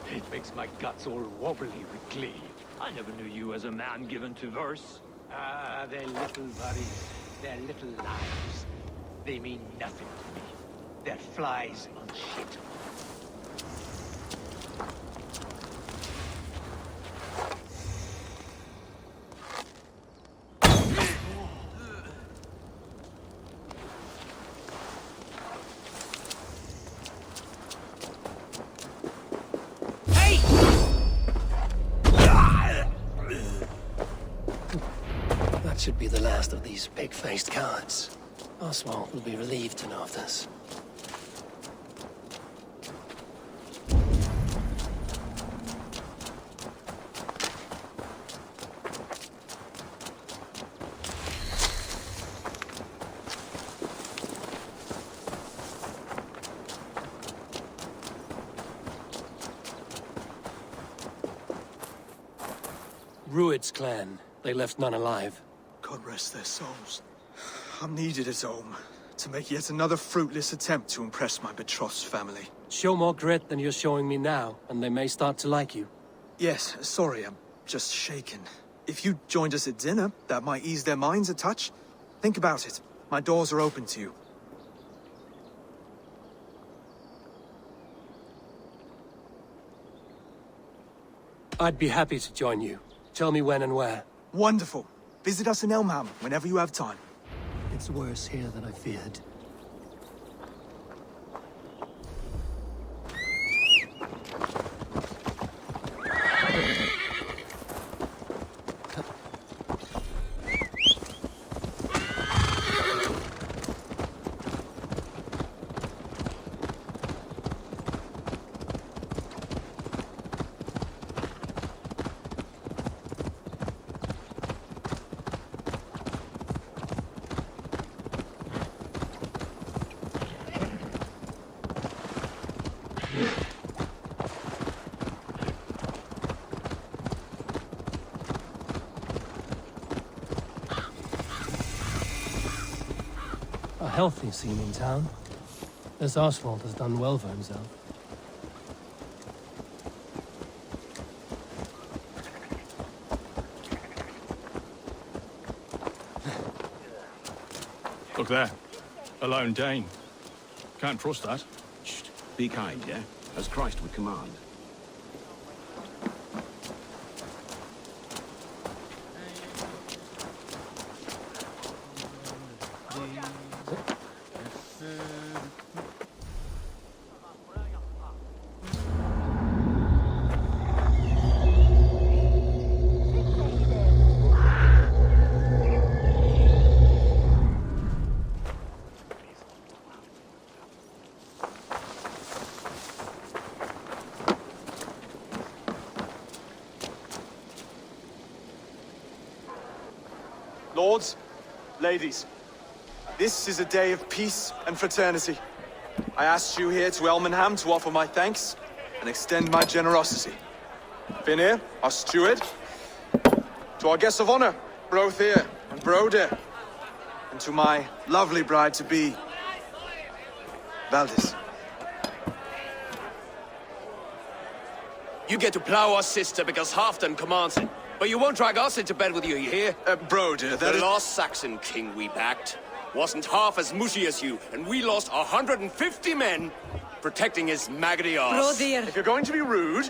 It makes my guts all wobbly with glee. I never knew you as a man given to verse. Ah, their little worries, their little lives. They mean nothing to me. They're flies in shit. Should be the last of these pig-faced cowards. Oswald will be relieved to know of this. Rued's clan. They left none alive. God rest their souls. I'm needed at home to make yet another fruitless attempt to impress my betrothed's family. Show more grit than you're showing me now, and they may start to like you. Yes, sorry, I'm just shaken. If you joined us at dinner, that might ease their minds a touch. Think about it. My doors are open to you. I'd be happy to join you. Tell me when and where. Wonderful. Visit us in Elmham whenever you have time. It's worse here than I feared. A healthy scene in town. This asphalt has done well for himself. Look there. A lone Dane. Can't trust that. Shh. Be kind, yeah? As Christ would command. Lords, ladies, this is a day of peace and fraternity. I asked you here to Elmenham to offer my thanks and extend my generosity. Finir, our steward, to our guests of honor, Brothir and Broder, and to my lovely bride-to-be, Valdis. You get to plow our sister because Halfdan commands it. But you won't drag us into bed with you, you hear? Broder, that The is... last Saxon king we backed wasn't half as mushy as you, and we lost 150 men protecting his maggoty arse. If you're going to be rude,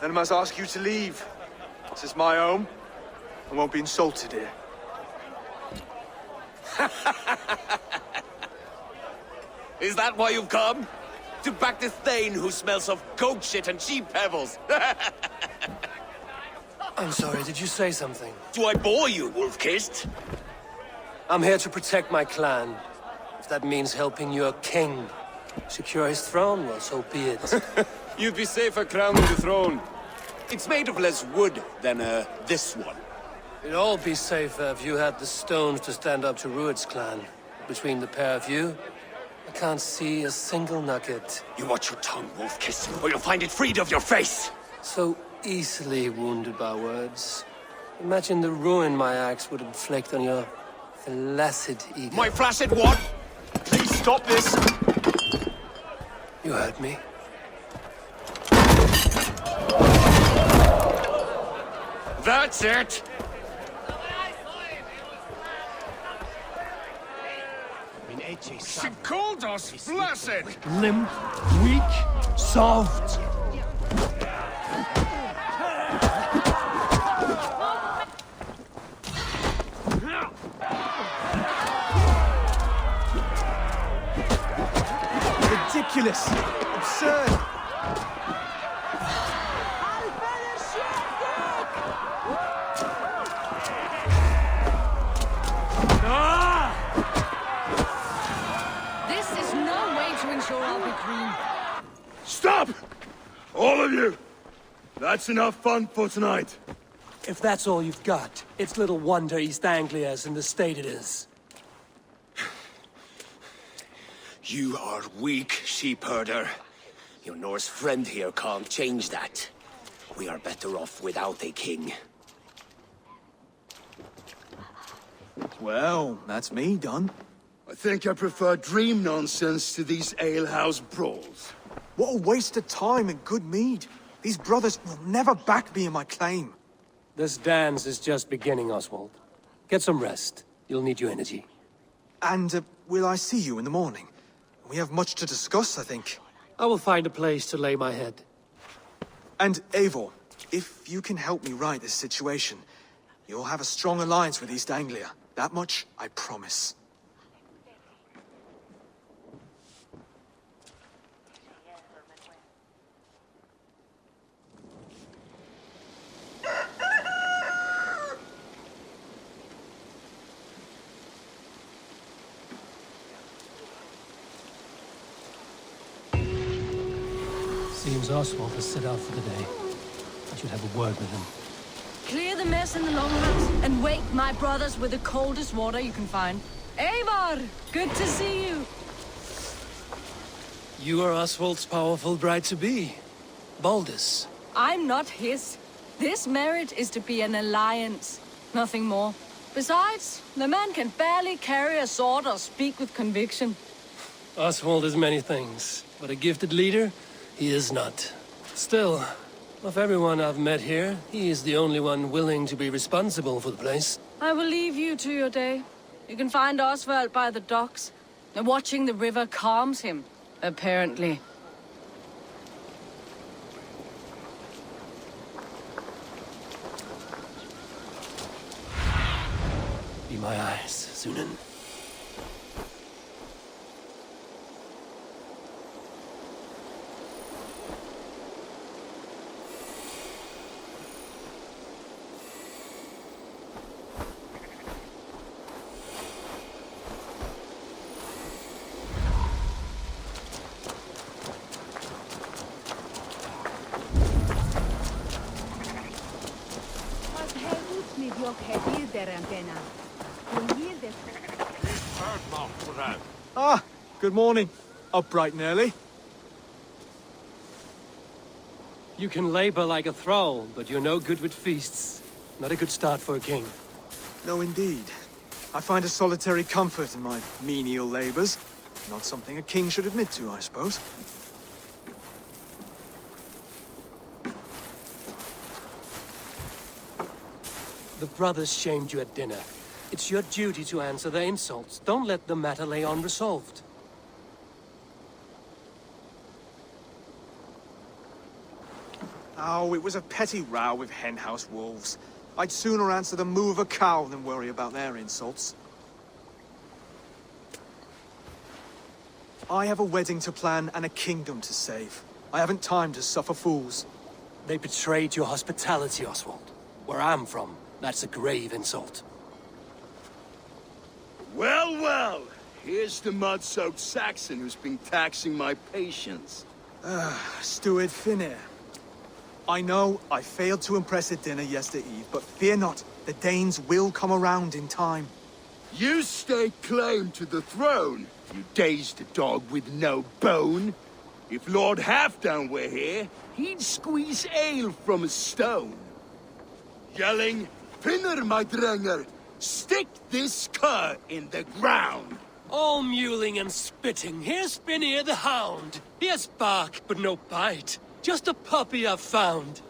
then I must ask you to leave. This is my home. I won't be insulted here. Is that why you've come? To back this Thane who smells of goat shit and sheep pebbles? I'm sorry, did you say something? Do I bore you, wolf-kissed? I'm here to protect my clan. If that means helping your king secure his throne, well, so be it. You'd be safer crowning the throne. It's made of less wood than, this one. It'd all be safer if you had the stones to stand up to Rued's clan. Between the pair of you, I can't see a single nugget. You watch your tongue, wolf-kissed, or you'll find it freed of your face! So easily wounded by words. Imagine the ruin my axe would inflict on your flaccid ego. My flaccid what? Please stop this! You heard me. That's it! She called us blessed! Limp, weak, soft. Ridiculous! Absurd! This is no way to ensure I'll be clean. Stop! All of you! That's enough fun for tonight. If that's all you've got, it's little wonder East Anglia's in the state it is. You are weak, sheep herder. Your Norse friend here can't change that. We are better off without a king. Well, that's me done. I think I prefer dream nonsense to these alehouse brawls. What a waste of time and good mead. These brothers will never back me in my claim. This dance is just beginning, Oswald. Get some rest. You'll need your energy. And will I see you in the morning? We have much to discuss, I think. I will find a place to lay my head. And Eivor, if you can help me right this situation, you'll have a strong alliance with East Anglia. That much, I promise. Seems Oswald has set out for the day. I should have a word with him. Clear the mess in the longhouses and wake my brothers with the coldest water you can find. Eivor! Good to see you! You are Oswald's powerful bride-to-be. Baldus. I'm not his. This marriage is to be an alliance, nothing more. Besides, the man can barely carry a sword or speak with conviction. Oswald is many things, but a gifted leader, he is not. Still, of everyone I've met here, he is the only one willing to be responsible for the place. I will leave you to your day. You can find Oswald by the docks. And watching the river calms him, apparently. Be my eyes, Sunan. Ah, good morning. Up bright and early. You can labor like a thrall, but you're no good with feasts. Not a good start for a king. No, indeed. I find a solitary comfort in my menial labors. Not something a king should admit to, I suppose. The brothers shamed you at dinner. It's your duty to answer their insults. Don't let the matter lay unresolved. Oh, it was a petty row with henhouse wolves. I'd sooner answer the moo of a cow than worry about their insults. I have a wedding to plan and a kingdom to save. I haven't time to suffer fools. They betrayed your hospitality, Oswald. Where I'm from, that's a grave insult. Well, well. Here's the mud-soaked Saxon who's been taxing my patience. Steward Finir. I know I failed to impress at dinner yesterday eve, but fear not, the Danes will come around in time. You stake claim to the throne, you dazed dog with no bone. If Lord Halfdan were here, he'd squeeze ale from a stone. Yelling, Finner, my drenger, stick this cur in the ground. All mewling and spitting. Here's Finir the hound. He has bark, but no bite. Just a puppy I've found.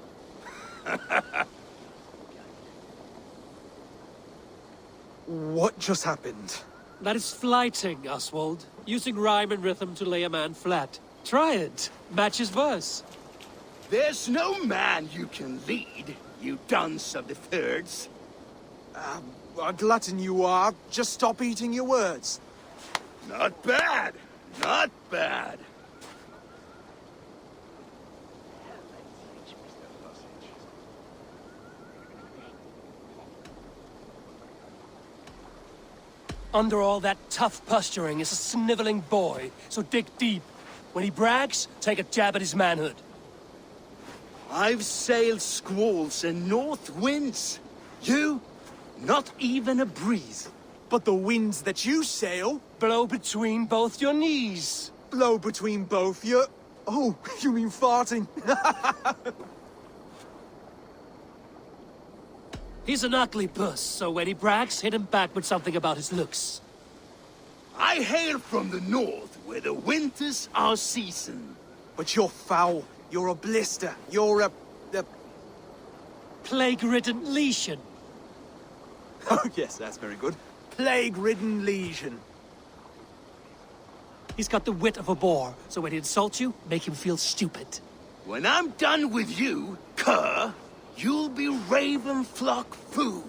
What just happened? That is flighting, Oswald. Using rhyme and rhythm to lay a man flat. Try it. Match his verse. There's no man you can lead, you dunce of the thirds. A glutton you are. Just stop eating your words. Not bad. Not bad. Under all that tough posturing is a sniveling boy, so dig deep. When he brags, take a jab at his manhood. I've sailed squalls and north winds. You, not even a breeze. But the winds that you sail... Blow between both your knees. Blow between both your... Oh, you mean farting. He's an ugly puss, so when he brags, hit him back with something about his looks. I hail from the north, where the winters are season. But you're foul. You're a blister. You're a plague-ridden lesion. Oh, yes, that's very good. Plague-ridden lesion. He's got the wit of a boar, so when he insults you, make him feel stupid. When I'm done with you, cur, you'll be raven flock food.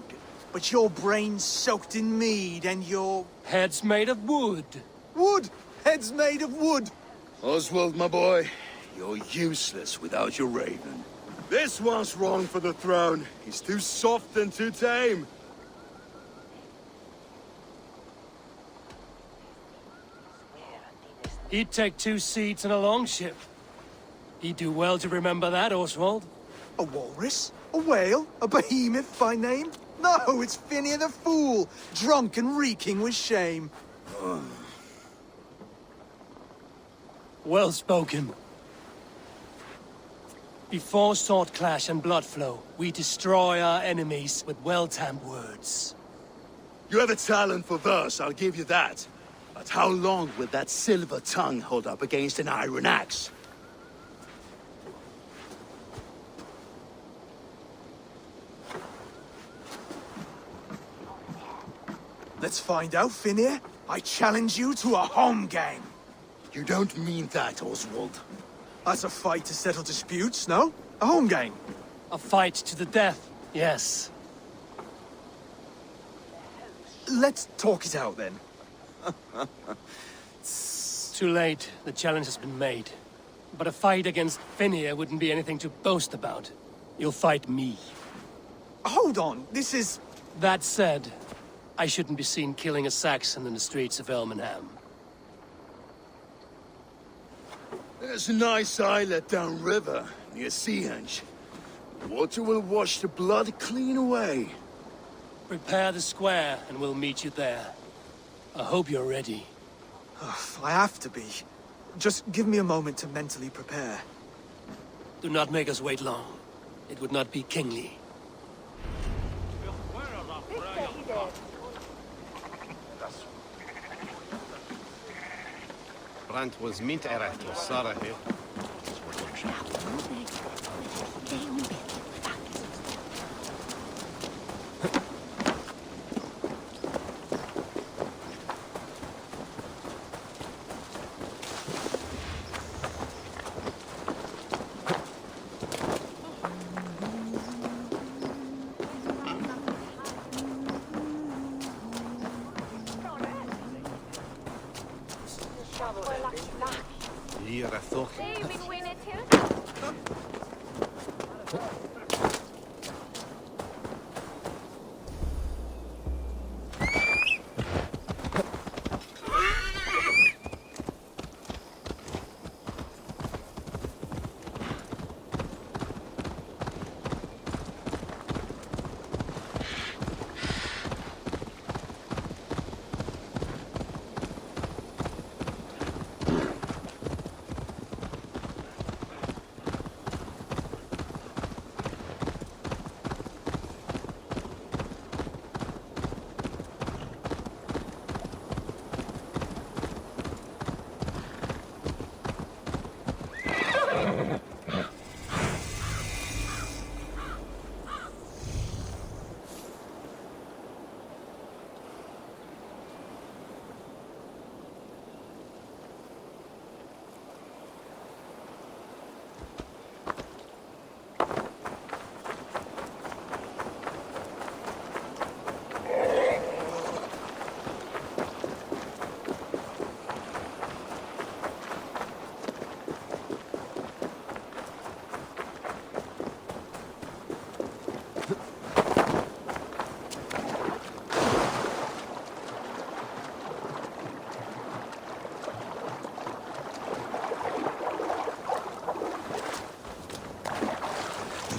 But your brain's soaked in mead and your... Head's made of wood. Wood! Head's made of wood! Oswald, my boy, you're useless without your raven. This one's wrong for the throne. He's too soft and too tame. He'd take 2 seats in a longship. He'd do well to remember that, Oswald. A walrus? A whale? A behemoth by name? No, it's Phineas the Fool, drunk and reeking with shame. Well spoken. Before sword clash and blood flow, we destroy our enemies with well-timed words. You have a talent for verse, I'll give you that. But how long will that silver tongue hold up against an iron axe? Let's find out, Phineas. I challenge you to a home game. You don't mean that, Oswald. That's a fight to settle disputes, no? A home game. A fight to the death, yes. Let's talk it out, then. Too late. The challenge has been made. But a fight against Phineas wouldn't be anything to boast about. You'll fight me. Hold on, this is... That said, I shouldn't be seen killing a Saxon in the streets of Elmenham. There's a nice islet downriver, near Seahenge. Water will wash the blood clean away. Prepare the square, and we'll meet you there. I hope you're ready. I have to be. Just give me a moment to mentally prepare. Do not make us wait long. It would not be kingly. Brant was mint erect or Sarah here. Hier, I thought.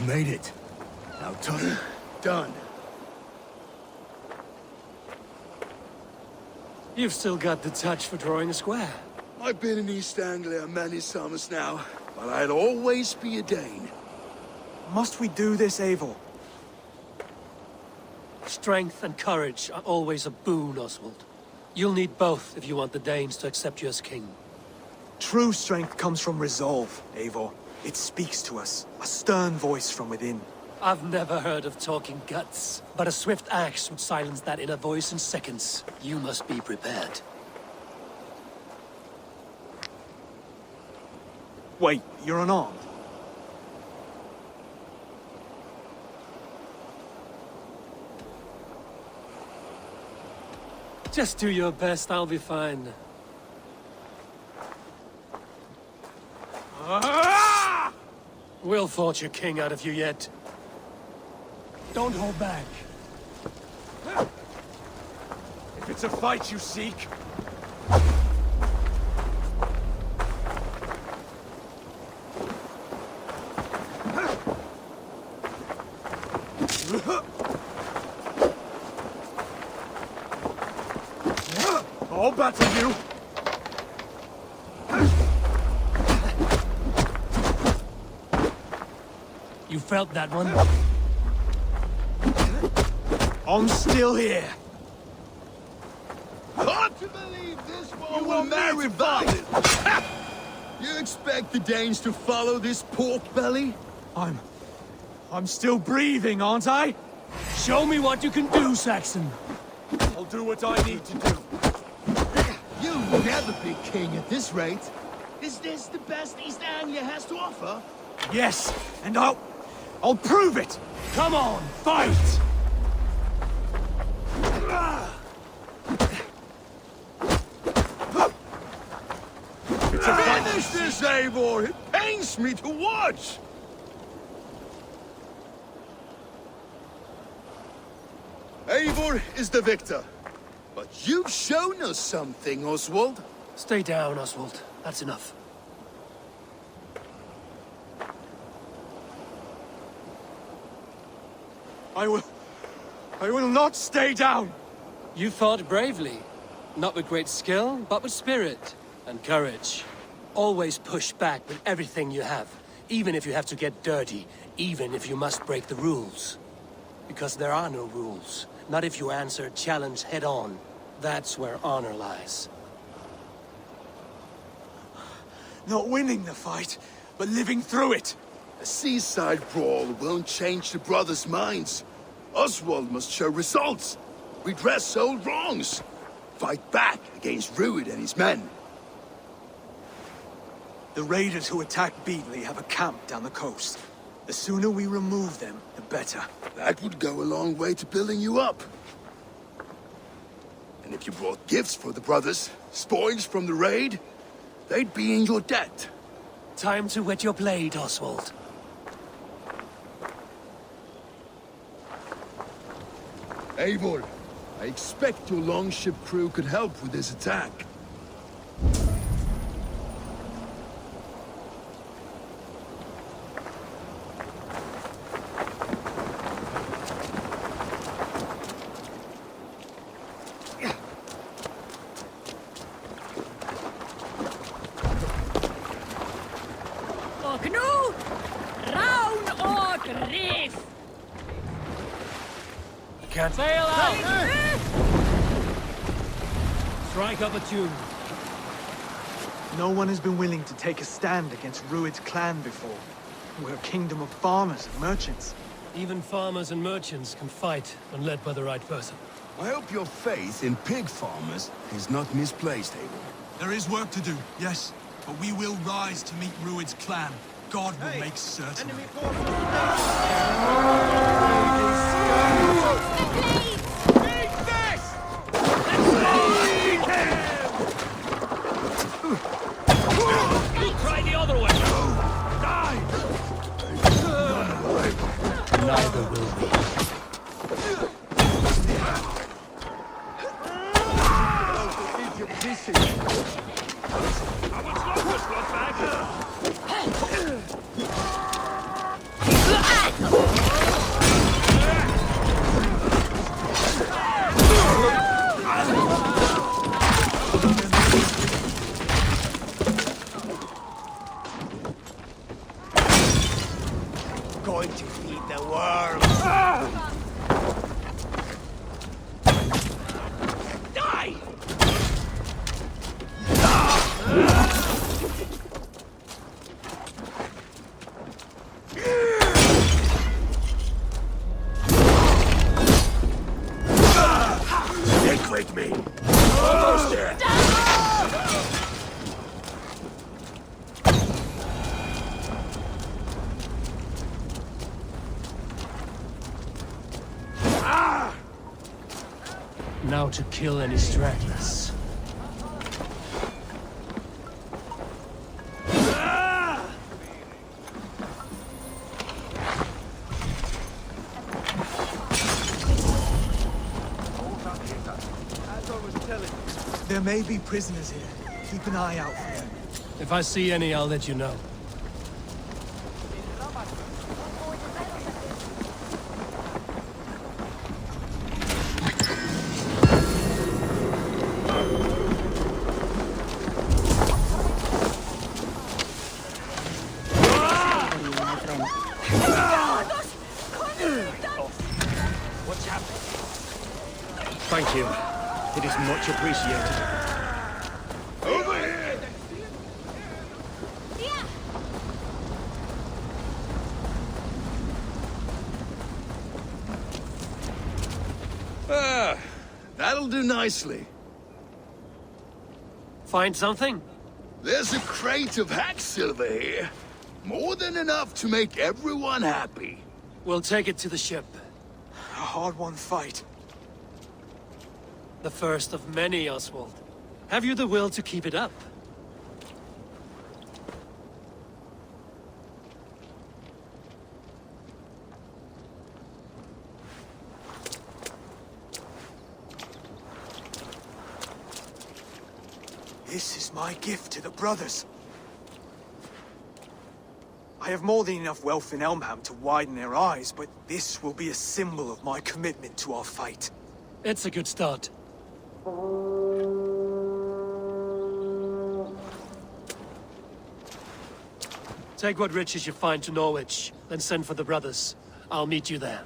Made it. Now, Tony, done. You've still got the touch for drawing a square. I've been in East Anglia many summers now, but I'll always be a Dane. Must we do this, Eivor? Strength and courage are always a boon, Oswald. You'll need both if you want the Danes to accept you as king. True strength comes from resolve, Eivor. It speaks to us, a stern voice from within. I've never heard of talking guts, but a swift axe would silence that inner voice in seconds. You must be prepared. Wait, you're unarmed? Just do your best, I'll be fine. We'll forge a king out of you yet. Don't hold back. If it's a fight you seek... I'll battle you! You felt that one? I'm still here! Hard to believe this one will marry violence! You expect the Danes to follow this pork belly? I'm still breathing, aren't I? Show me what you can do, Saxon. I'll do what I need to do. You'll never be king at this rate. Is this the best East Anglia has to offer? Yes, and I'll prove it! Come on, fight! Finish this, Eivor! It pains me to watch! Eivor is the victor. But you've shown us something, Oswald. Stay down, Oswald. That's enough. I will not stay down! You fought bravely. Not with great skill, but with spirit and courage. Always push back with everything you have. Even if you have to get dirty. Even if you must break the rules. Because there are no rules. Not if you answer a challenge head on. That's where honor lies. Not winning the fight, but living through it. A seaside brawl won't change the brothers' minds. Oswald must show results. Redress old wrongs. Fight back against Rued and his men. The raiders who attacked Beatley have a camp down the coast. The sooner we remove them, the better. That would go a long way to building you up. And if you brought gifts for the brothers, spoils from the raid, they'd be in your debt. Time to wet your blade, Oswald. Eivor, I expect your longship crew could help with this attack. Can't sail out! Strike up a tune. No one has been willing to take a stand against Rued's clan before. We're a kingdom of farmers and merchants. Even farmers and merchants can fight when led by the right person. I hope your faith in pig farmers is not misplaced, Eivor. There is work to do, yes. But we will rise to meet Rued's clan. God will make certain. Try the other way! Die! Neither will we. How much longer, Bloodbag? Going to feed the world. Now to kill any stragglers. There may be prisoners here. Keep an eye out for them. If I see any, I'll let you know. What's happening? Thank you. It is much appreciated. Over here! That'll do nicely. Find something? There's a crate of hack silver here. More than enough to make everyone happy. We'll take it to the ship. A hard-won fight. The first of many, Oswald. Have you the will to keep it up? This is my gift to the brothers. I have more than enough wealth in Elmham to widen their eyes, but this will be a symbol of my commitment to our fight. It's a good start. Take what riches you find to Norwich, then send for the brothers. I'll meet you there.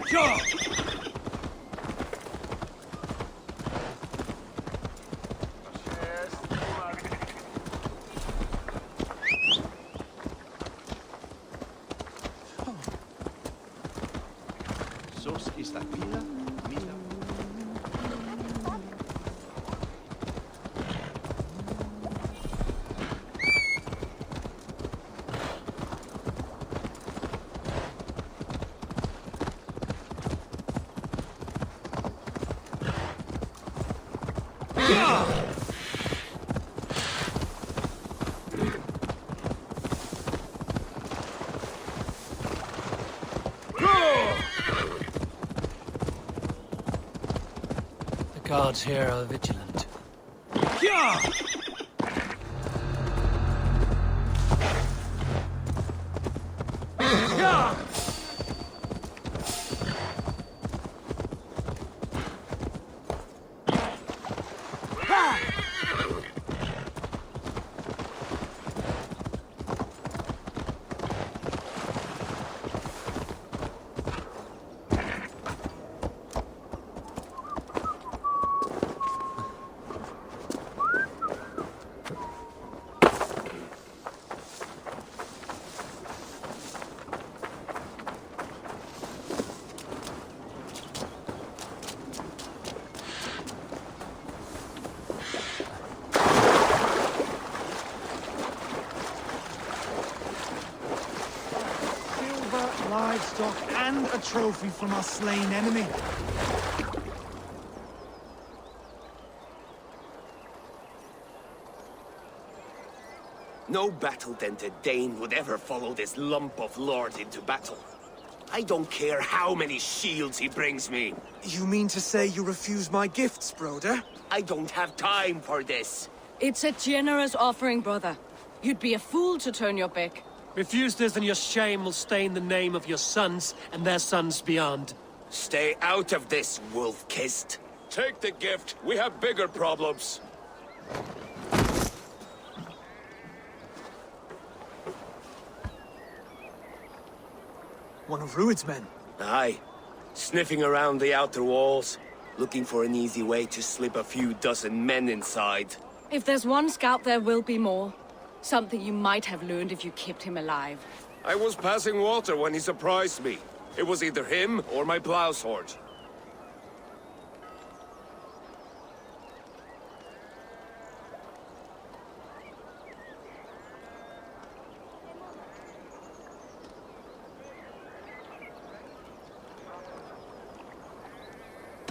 Go! Sos esta pila, mila. Guards here are vigilant. Yeah! Yeah! Livestock and a trophy from our slain enemy. No battle-dented Dane would ever follow this lump of lord into battle. I don't care how many shields he brings me. You mean to say you refuse my gifts, brother? I don't have time for this. It's a generous offering, brother. You'd be a fool to turn your back. Refuse this and your shame will stain the name of your sons and their sons beyond. Stay out of this, wolf-kissed. Take the gift. We have bigger problems. One of Rued's men. Aye. Sniffing around the outer walls, looking for an easy way to slip a few dozen men inside. If there's one scout, there will be more. Something you might have learned if you kept him alive. I was passing water when he surprised me. It was either him or my plow sword.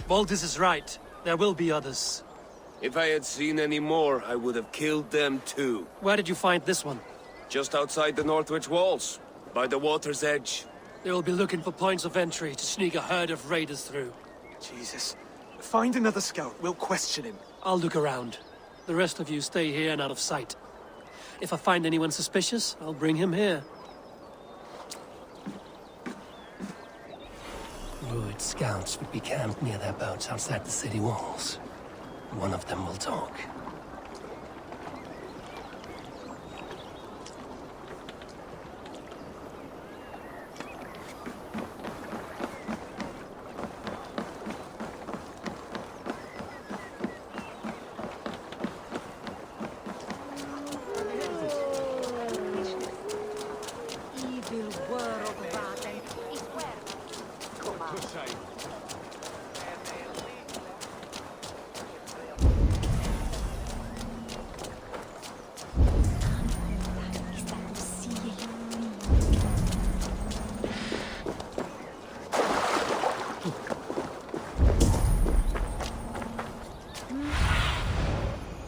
Valdis is right. There will be others. If I had seen any more, I would have killed them too. Where did you find this one? Just outside the Northwich walls, by the water's edge. They will be looking for points of entry to sneak a herd of raiders through. Jesus. Find another scout. We'll question him. I'll look around. The rest of you stay here and out of sight. If I find anyone suspicious, I'll bring him here. Rued scouts would be camped near their boats outside the city walls. One of them will talk.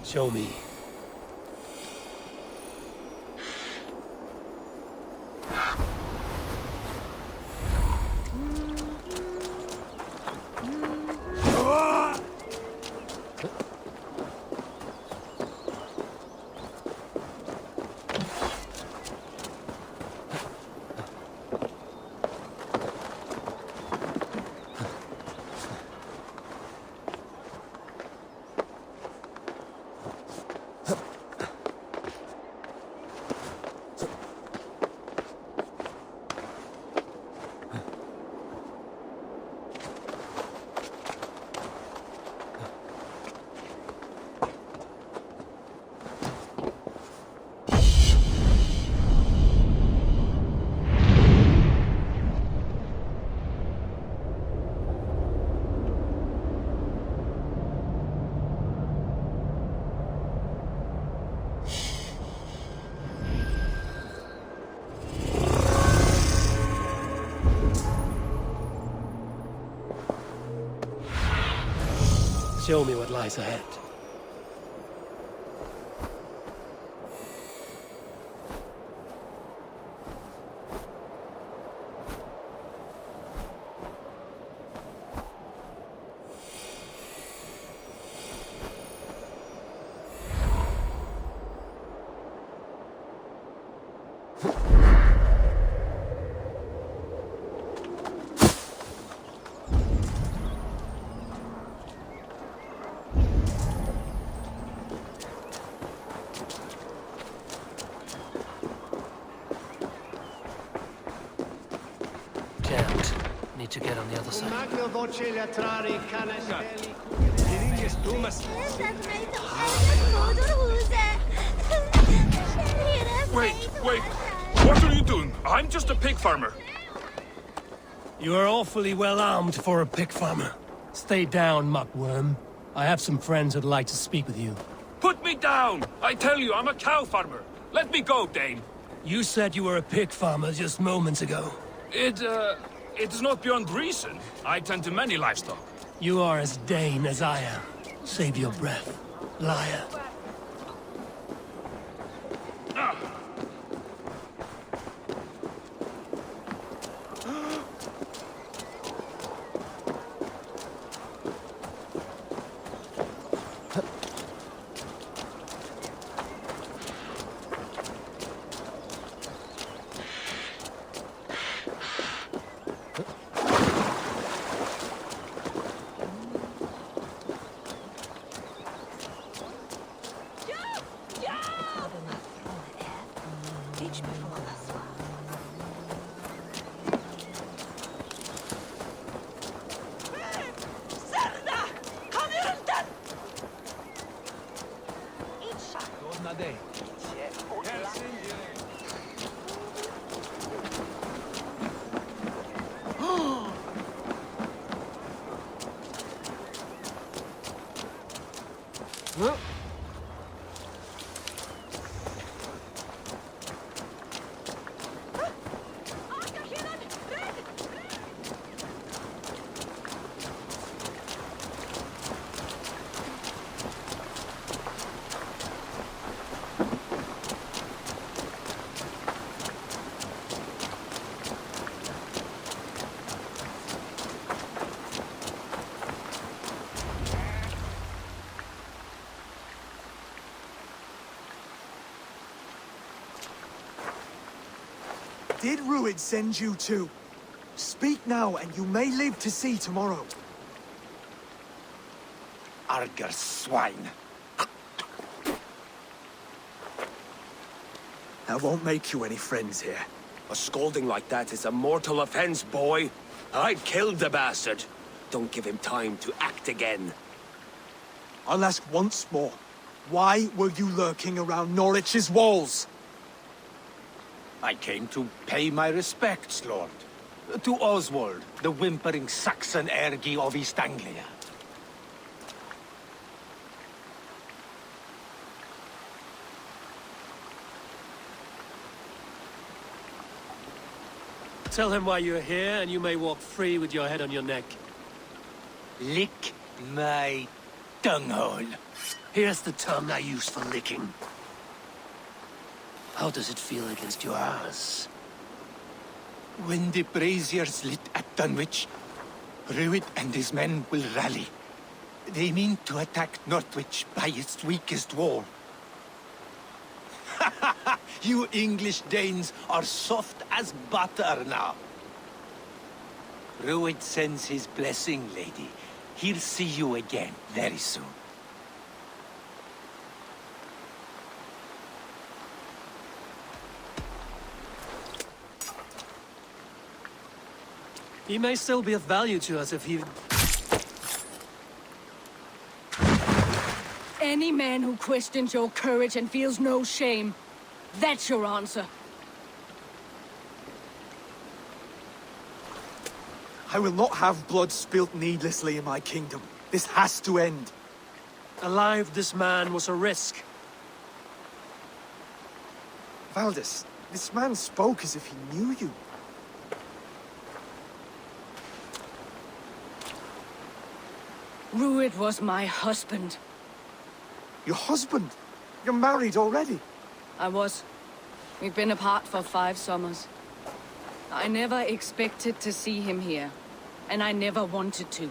Show me. Show me what lies ahead. jammed. Need to get on the other side. Wait. What are you doing? I'm just a pig farmer. You are awfully well armed for a pig farmer. Stay down, muckworm. I have some friends who'd like to speak with you. Put me down! I tell you, I'm a cow farmer. Let me go, Dane. You said you were a pig farmer just moments ago. It's not beyond reason. I tend to many livestock. You are as Dane as I am. Save your breath, liar. Did Ruid send you too? Speak now, and you may live to see tomorrow. Arger swine. That won't make you any friends here. A scolding like that is a mortal offense, boy. I'd kill the bastard. Don't give him time to act again. I'll ask once more. Why were you lurking around Norwich's walls? I came to pay my respects, Lord. To Oswald, the whimpering Saxon ergi of East Anglia. Tell him why you're here, and you may walk free with your head on your neck. Lick my dunghole. Here's the tongue I use for licking. How does it feel against your ass? When the braziers lit at Dunwich, Ruid and his men will rally. They mean to attack Northwich by its weakest wall. You English Danes are soft as butter now. Ruid sends his blessing, lady. He'll see you again very soon. He may still be of value to us if he... Any man who questions your courage and feels no shame, that's your answer. I will not have blood spilt needlessly in my kingdom. This has to end. Alive, this man was a risk. Valdis, this man spoke as if he knew you. Ruid was my husband. Your husband? You're married already? I was. We've been apart for 5 summers. I never expected to see him here, and I never wanted to.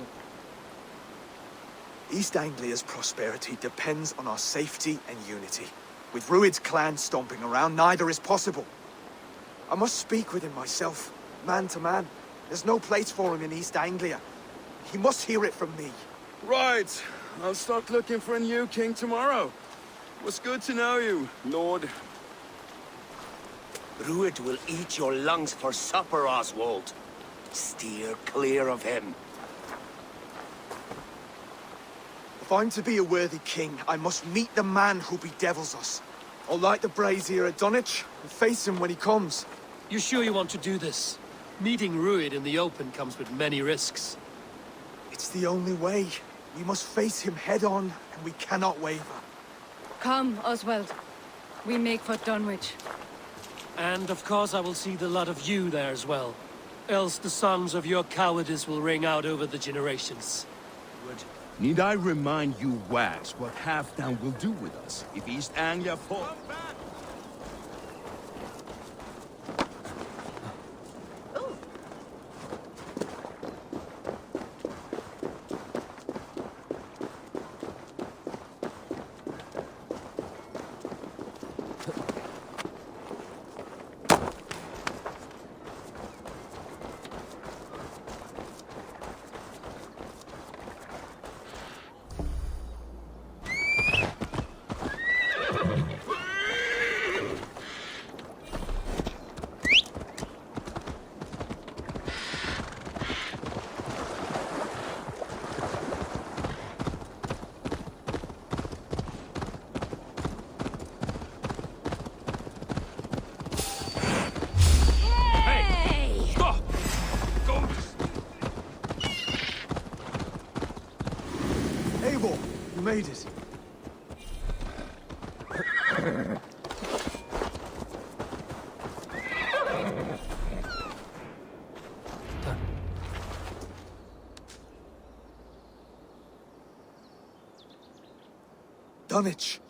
East Anglia's prosperity depends on our safety and unity. With Ruid's clan stomping around, neither is possible. I must speak with him myself, man to man. There's no place for him in East Anglia. He must hear it from me. Right. I'll start looking for a new king tomorrow. It was good to know you, Lord. Ruid will eat your lungs for supper, Oswald. Steer clear of him. If I'm to be a worthy king, I must meet the man who bedevils us. I'll light the brazier at Dunwich and face him when he comes. You sure you want to do this? Meeting Ruid in the open comes with many risks. It's the only way. We must face him head on, and we cannot waver. Come, Oswald. We make for Dunwich. And of course I will see the lot of you there as well. Else the sons of your cowardice will ring out over the generations. Need I remind you, Wags, what Halfdan will do with us if East Anglia falls? Eivor, you made it. Dunwich.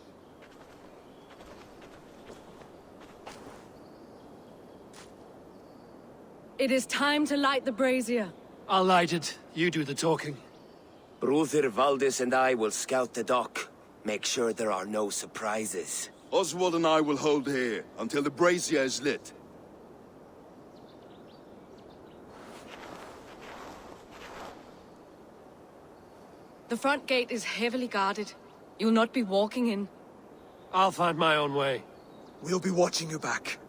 It is time to light the brazier. I'll light it. You do the talking. Brother Valdis and I will scout the dock. Make sure there are no surprises. Oswald and I will hold here until the brazier is lit. The front gate is heavily guarded. You'll not be walking in. I'll find my own way. We'll be watching you back.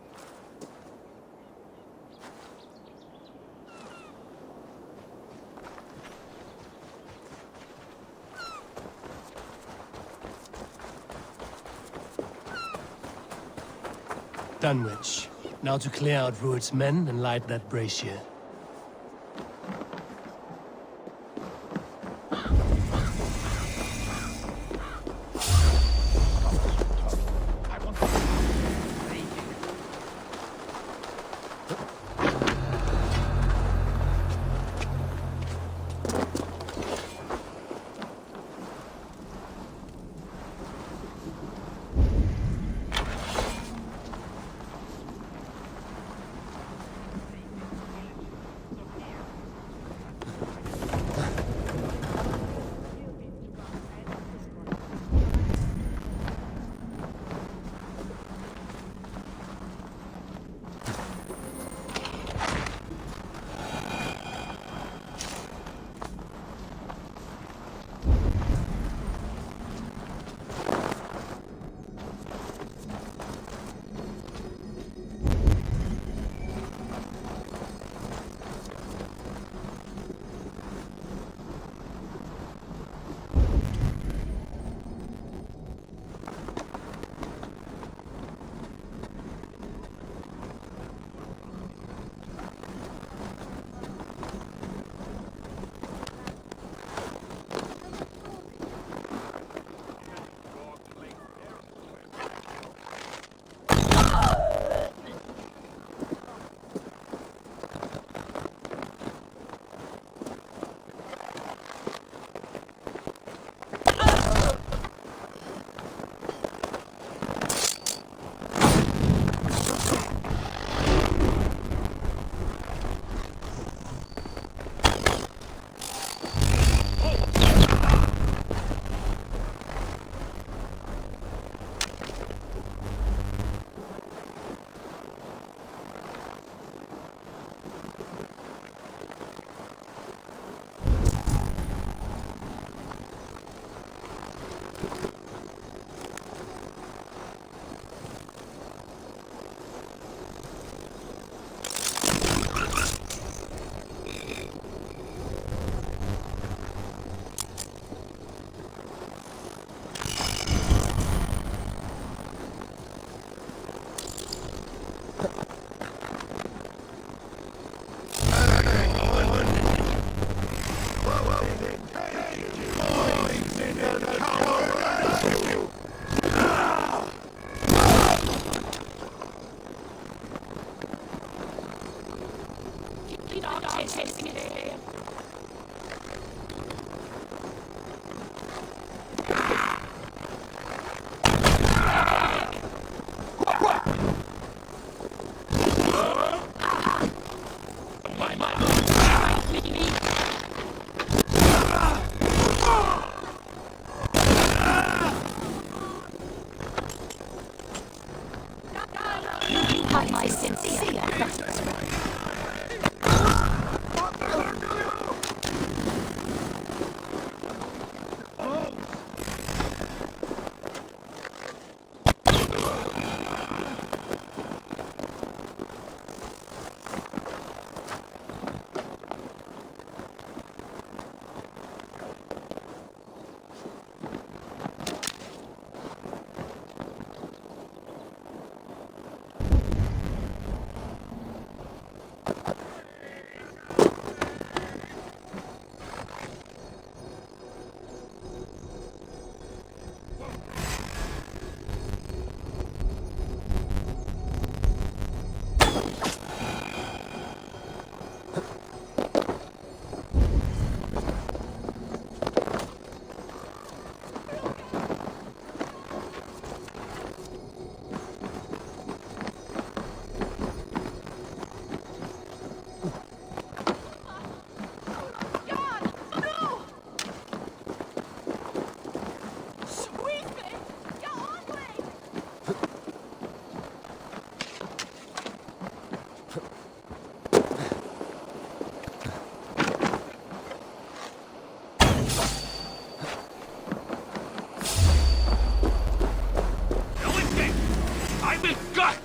Dunwich. Now to clear out Rued's men and light that brazier.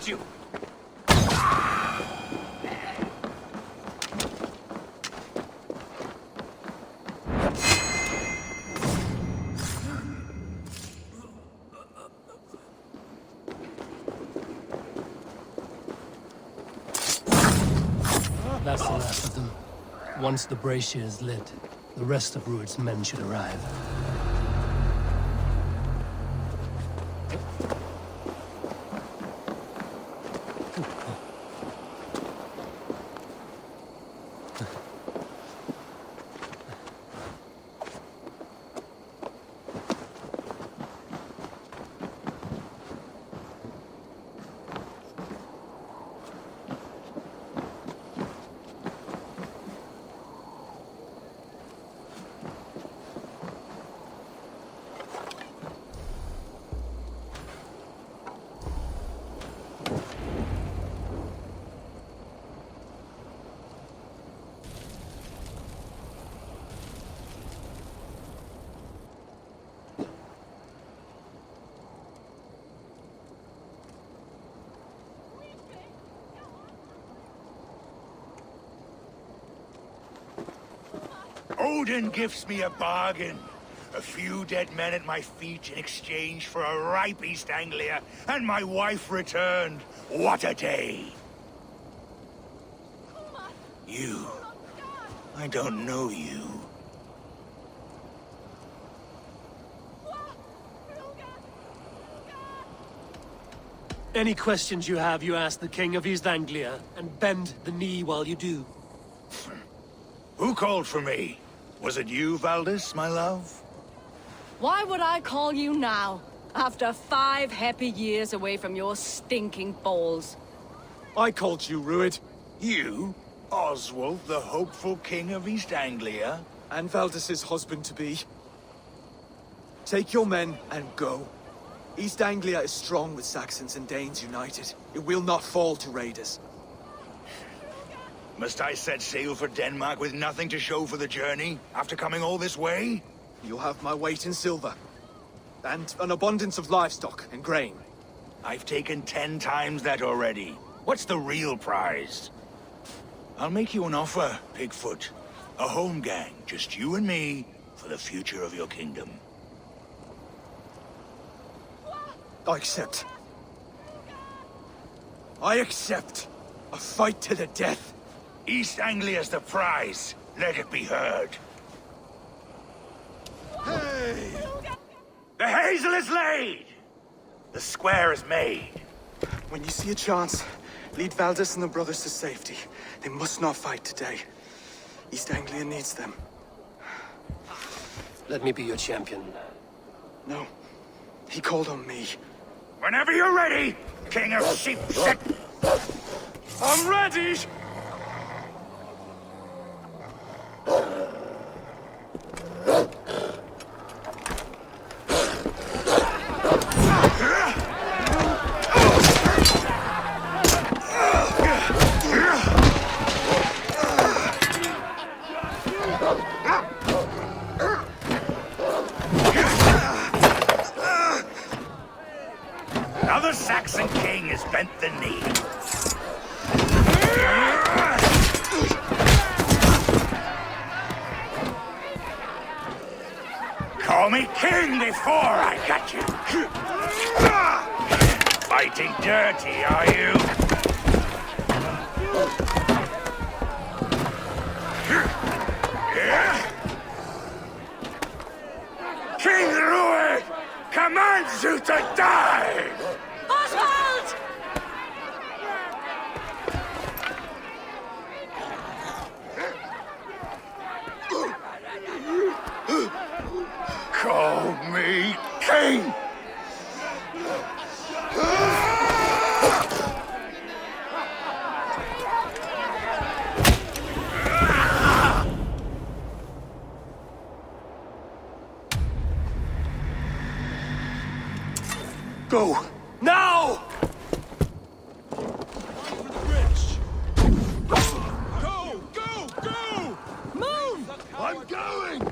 You! That's the last of them. Once the brazier is lit, the rest of Rued's men should arrive. Odin gives me a bargain. A few dead men at my feet in exchange for a ripe East Anglia, and my wife returned. What a day! You. I don't know you. Any questions you have, you ask the King of East Anglia, and bend the knee while you do. Who called for me? Was it you, Valdis, my love? Why would I call you now, after 5 happy years away from your stinking balls? I called you, Rued. You? Oswald, the hopeful king of East Anglia? And Valdis's husband-to-be. Take your men and go. East Anglia is strong with Saxons and Danes united. It will not fall to raiders. Must I set sail for Denmark with nothing to show for the journey, after coming all this way? You'll have my weight in silver. And an abundance of livestock and grain. I've taken 10 times that already. What's the real prize? I'll make you an offer, Pigfoot. A home gang, just you and me, for the future of your kingdom. I accept. I accept. A fight to the death. East Anglia's the prize. Let it be heard. The hazel is laid! The square is made. When you see a chance, lead Valdis and the brothers to safety. They must not fight today. East Anglia needs them. Let me be your champion. No. He called on me. Whenever you're ready, King of Sheepshit! I'm ready! Now the Saxon king has bent the knee. Call me king before I got you. Fighting dirty, are you? King Rued commands you to die! Oswald! Call me king! Go! Now! Go! Go! Go! Move! I'm going!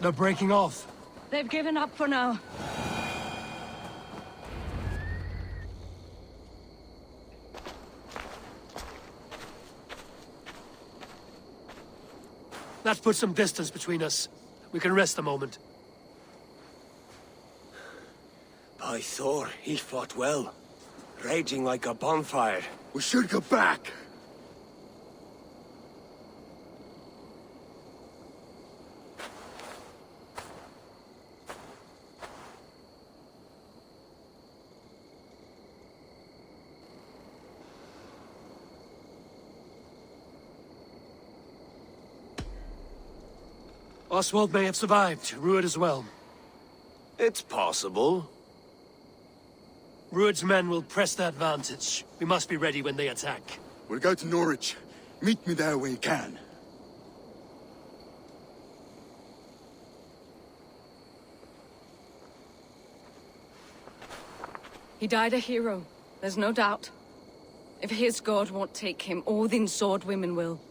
They're breaking off. They've given up for now. That puts some distance between us. We can rest a moment. By Thor, he fought well. Raging like a bonfire. We should go back. Oswald may have survived. Rued as well. It's possible. Rued's men will press the advantage. We must be ready when they attack. We'll go to Norwich. Meet me there when you can. He died a hero, there's no doubt. If his god won't take him, Odin's sword women will.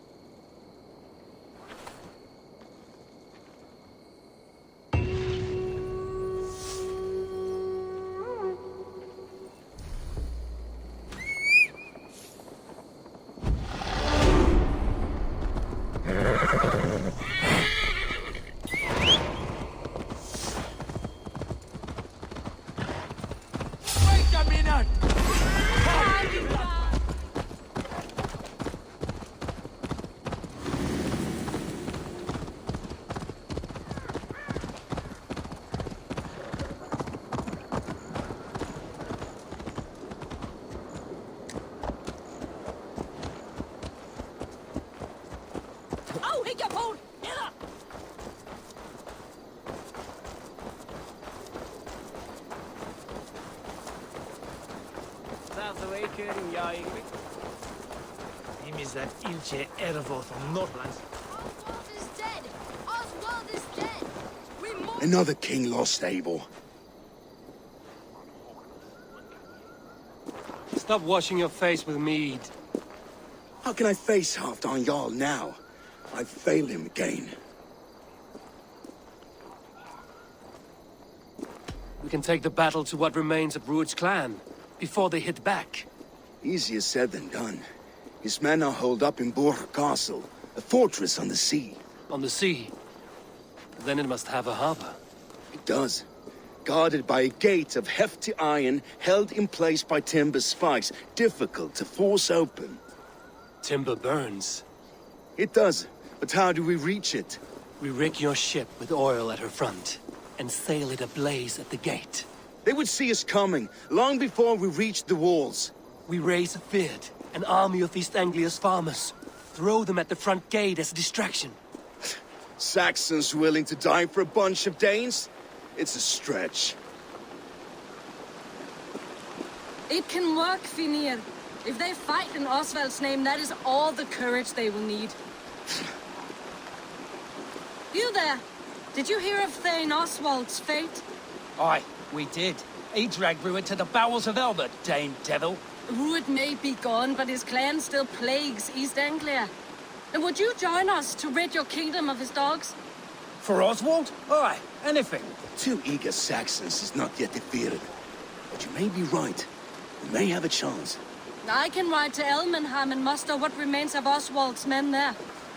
Him is that Ilche Eivor from Northlands. Oswald is dead! Oswald is dead! We must... Another king lost, Eivor. Stop washing your face with mead. How can I face Halfdan Jarl now? I've failed him again. We can take the battle to what remains of Rued's clan, before they hit back. Easier said than done. His men are holed up in Borg Castle, a fortress on the sea. On the sea? Then it must have a harbor. It does. Guarded by a gate of hefty iron, held in place by timber spikes, difficult to force open. Timber burns. It does, but how do we reach it? We rig your ship with oil at her front, and sail it ablaze at the gate. They would see us coming, long before we reached the walls. We raise a beard, an army of East Anglia's farmers. Throw them at the front gate as a distraction. Saxons willing to die for a bunch of Danes? It's a stretch. It can work, Finir. If they fight in Oswald's name, that is all the courage they will need. You there! Did you hear of Thane Oswald's fate? Aye, we did. He dragged Rued to the bowels of Elbert, Dane devil. Rued may be gone, but his clan still plagues East Anglia. And would you join us to rid your kingdom of his dogs? For Oswald? Aye, anything. 2 eager Saxons is not yet defeated. But you may be right. We may have a chance. I can ride to Elmenham and muster what remains of Oswald's men there.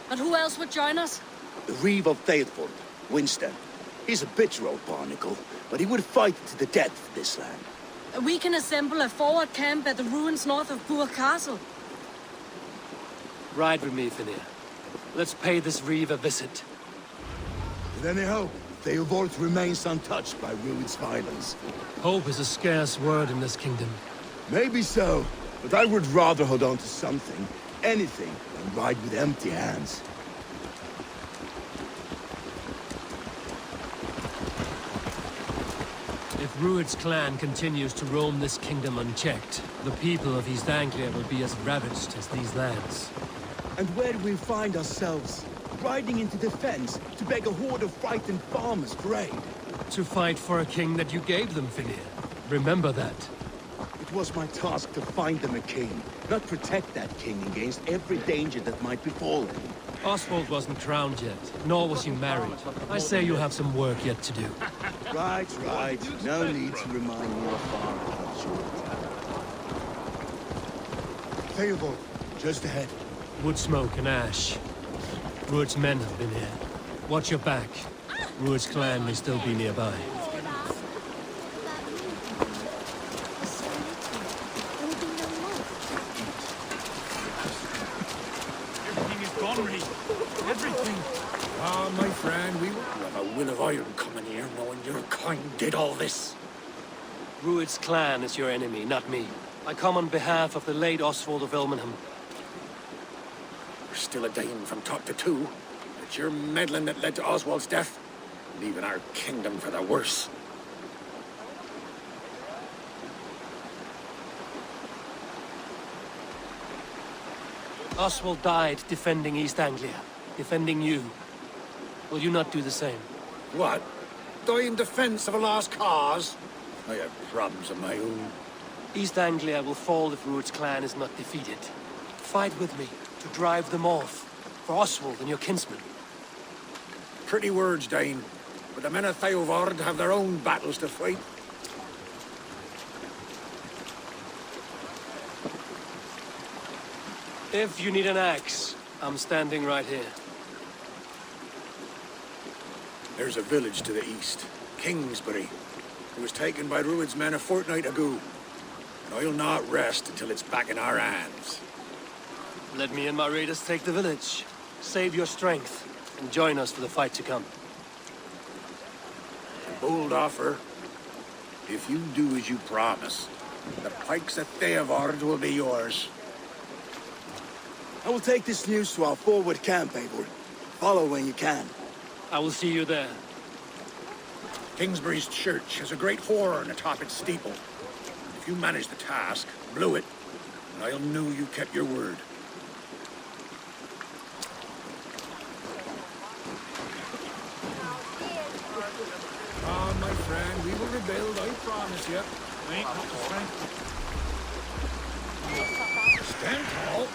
But who else would join us? The Reeve of Thetford, Winston. He's a bitter old barnacle, but he would fight to the death for this land. We can assemble a forward camp at the ruins north of Burg Castle. Ride with me, Finir. Let's pay this Reeve a visit. With any hope, Theobald remains untouched by Rued's violence. Hope is a scarce word in this kingdom. Maybe so, but I would rather hold on to something, anything, than ride with empty hands. If Rued's clan continues to roam this kingdom unchecked, the people of East Anglia will be as ravaged as these lands. And where do we find ourselves? Riding into defense to beg a horde of frightened farmers for aid. To fight for a king that you gave them, Finir. Remember that. It was my task to find them a king, not protect that king against every danger that might befall him. Oswald wasn't crowned yet, nor was he married. I say you have some work yet to do. Right. No need to remind me of far. Theobald, just ahead. Wood smoke and ash. Rued's men have been here. Watch your back. Rued's clan may still be nearby. Everything is gone, Reeve. Everything. Ah, my friend, we wouldn't have a will of iron coming here knowing your kind did all this. Rued's clan is your enemy, not me. I come on behalf of the late Oswald of Elmenham. We're still a Dane from top to two. It's your meddling that led to Oswald's death, leaving our kingdom for the worse. Oswald died defending East Anglia, defending you. Will you not do the same? What? Die in defense of a lost cause? I have problems of my own. East Anglia will fall if Rued's clan is not defeated. Fight with me to drive them off, for Oswald and your kinsmen. Pretty words, Dane, but the men of Theovard have their own battles to fight. If you need an axe, I'm standing right here. There's a village to the east, Kingsbury. It was taken by Rued's men a fortnight ago. And I'll not rest until it's back in our hands. Let me and my raiders take the village. Save your strength, and join us for the fight to come. A bold offer. If you do as you promise, the pikes at Theovard will be yours. I will take this news to our forward camp, Eivor. Follow when you can. I will see you there. Kingsbury's church has a great horn atop its steeple. If You managed the task, blew it, and I'll know you kept your word. Ah, my friend, we will rebuild, I promise you. Ain't not the strength. Stand tall.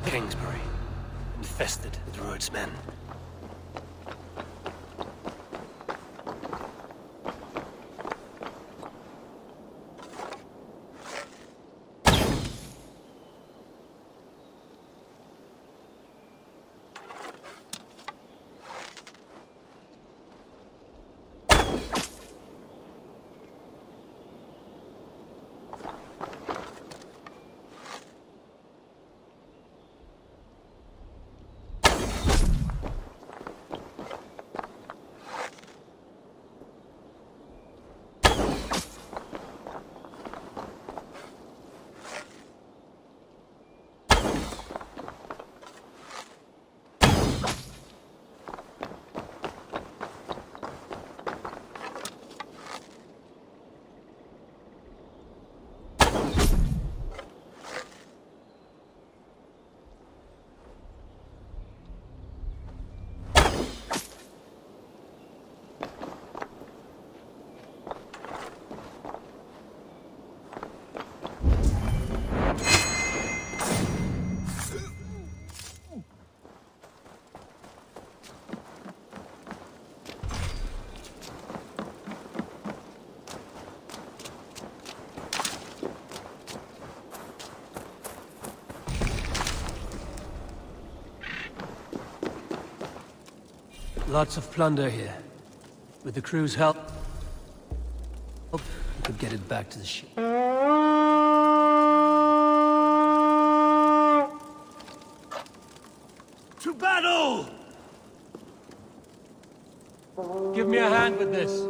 Kingsbury, infested with Rued's men. Lots of plunder here. With the crew's help, we could get it back to the ship. To battle! Give me a hand with this.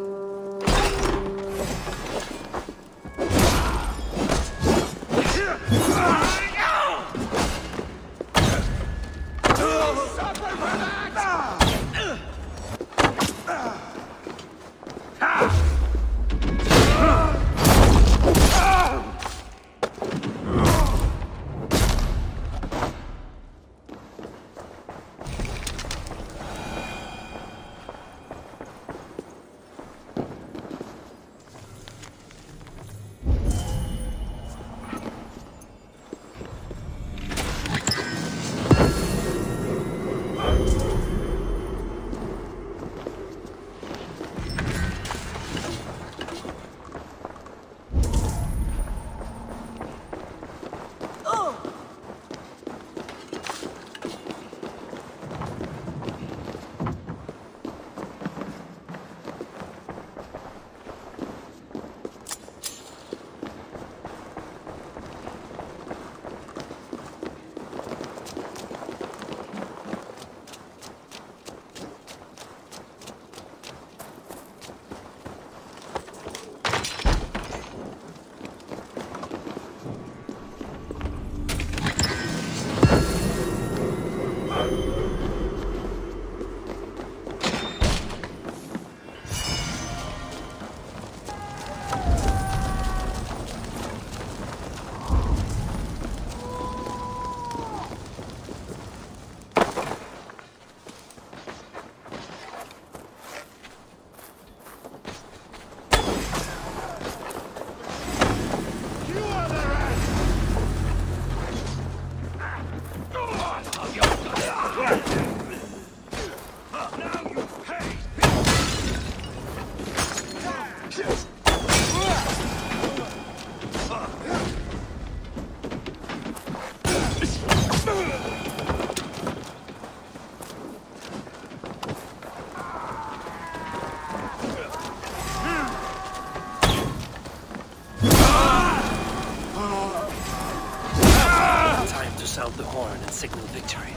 sound the horn and signal victory.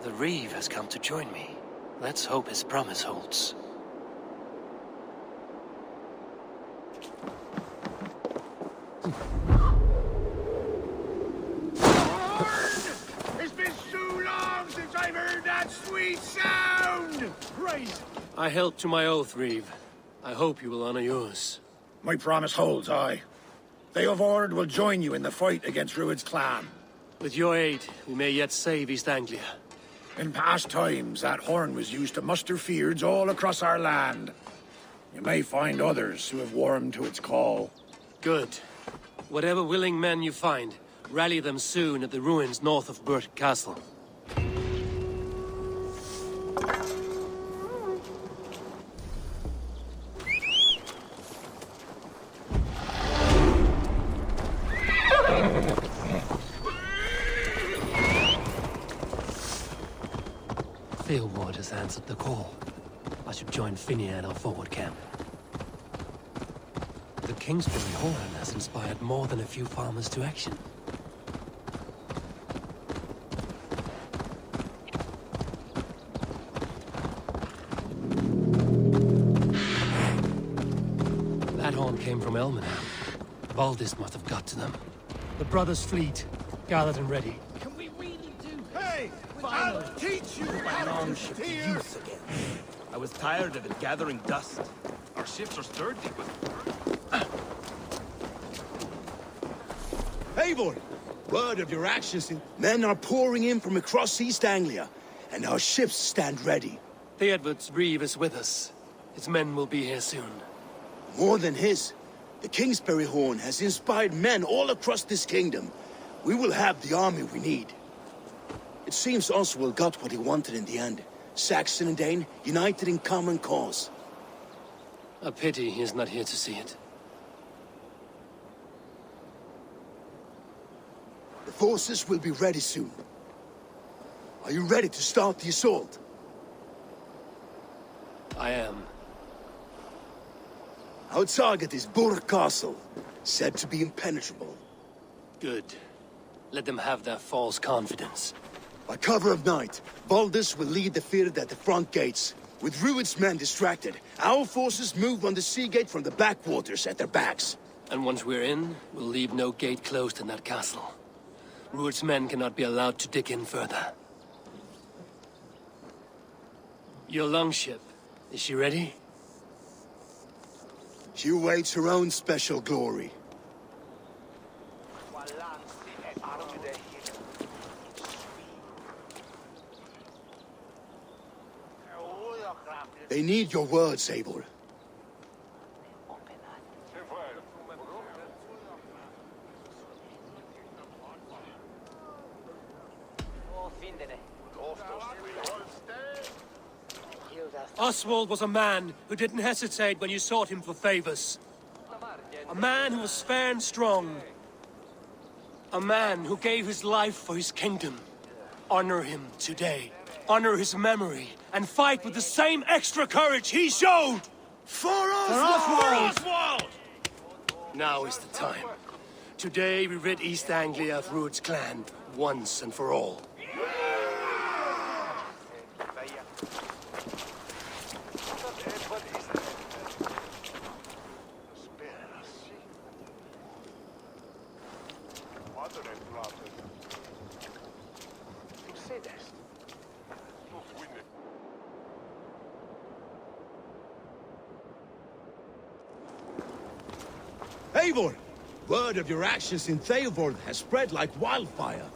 The Reeve has come to join me. Let's hope his promise holds. It's been so long since I've heard that sweet sound! Praise! I held to my oath, Reeve. I hope you will honor yours. My promise holds, aye. Eivor will join you in the fight against Rued's clan. With your aid, we may yet save East Anglia. In past times, that horn was used to muster feards all across our land. You may find others who have warmed to its call. Good. Whatever willing men you find, rally them soon at the ruins north of Burt Castle. Eivor has answered the call. I should join Finnia at our forward camp. The Kingsbury horn has inspired more than a few farmers to action. That horn came from Elmenham. Valdis must have got to them. The brothers' fleet, gathered and ready. Can we really do? Hey! I'll teach you how to steer! Use again. I was tired of it gathering dust. Our ships are sturdy, but... Eivor! Word of your actions. Men are pouring in from across East Anglia, and our ships stand ready. Theodward's Reeve is with us. His men will be here soon. More than his. The Kingsbury horn has inspired men all across this kingdom. We will have the army we need. It seems Oswald got what he wanted in the end. Saxon and Dane, united in common cause. A pity he is not here to see it. The forces will be ready soon. Are you ready to start the assault? I am. Our target is Burt Castle, said to be impenetrable. Good. Let them have their false confidence. By cover of night, Valdis will lead the field at the front gates. With Rued's men distracted, our forces move on the sea gate from the backwaters at their backs. And once we're in, we'll leave no gate closed in that castle. Rued's men cannot be allowed to dig in further. Your longship, is she ready? She awaits her own special glory. They need your words, Eivor. Oswald was a man who didn't hesitate when you sought him for favors. A man who was fair and strong. A man who gave his life for his kingdom. Honor him today. Honor his memory. And fight with the same extra courage he showed! For Oswald! For Oswald! Now is the time. Today we rid East Anglia of Rued's clan, once and for all. Eivor! Word of your actions in Theilvord has spread like wildfire.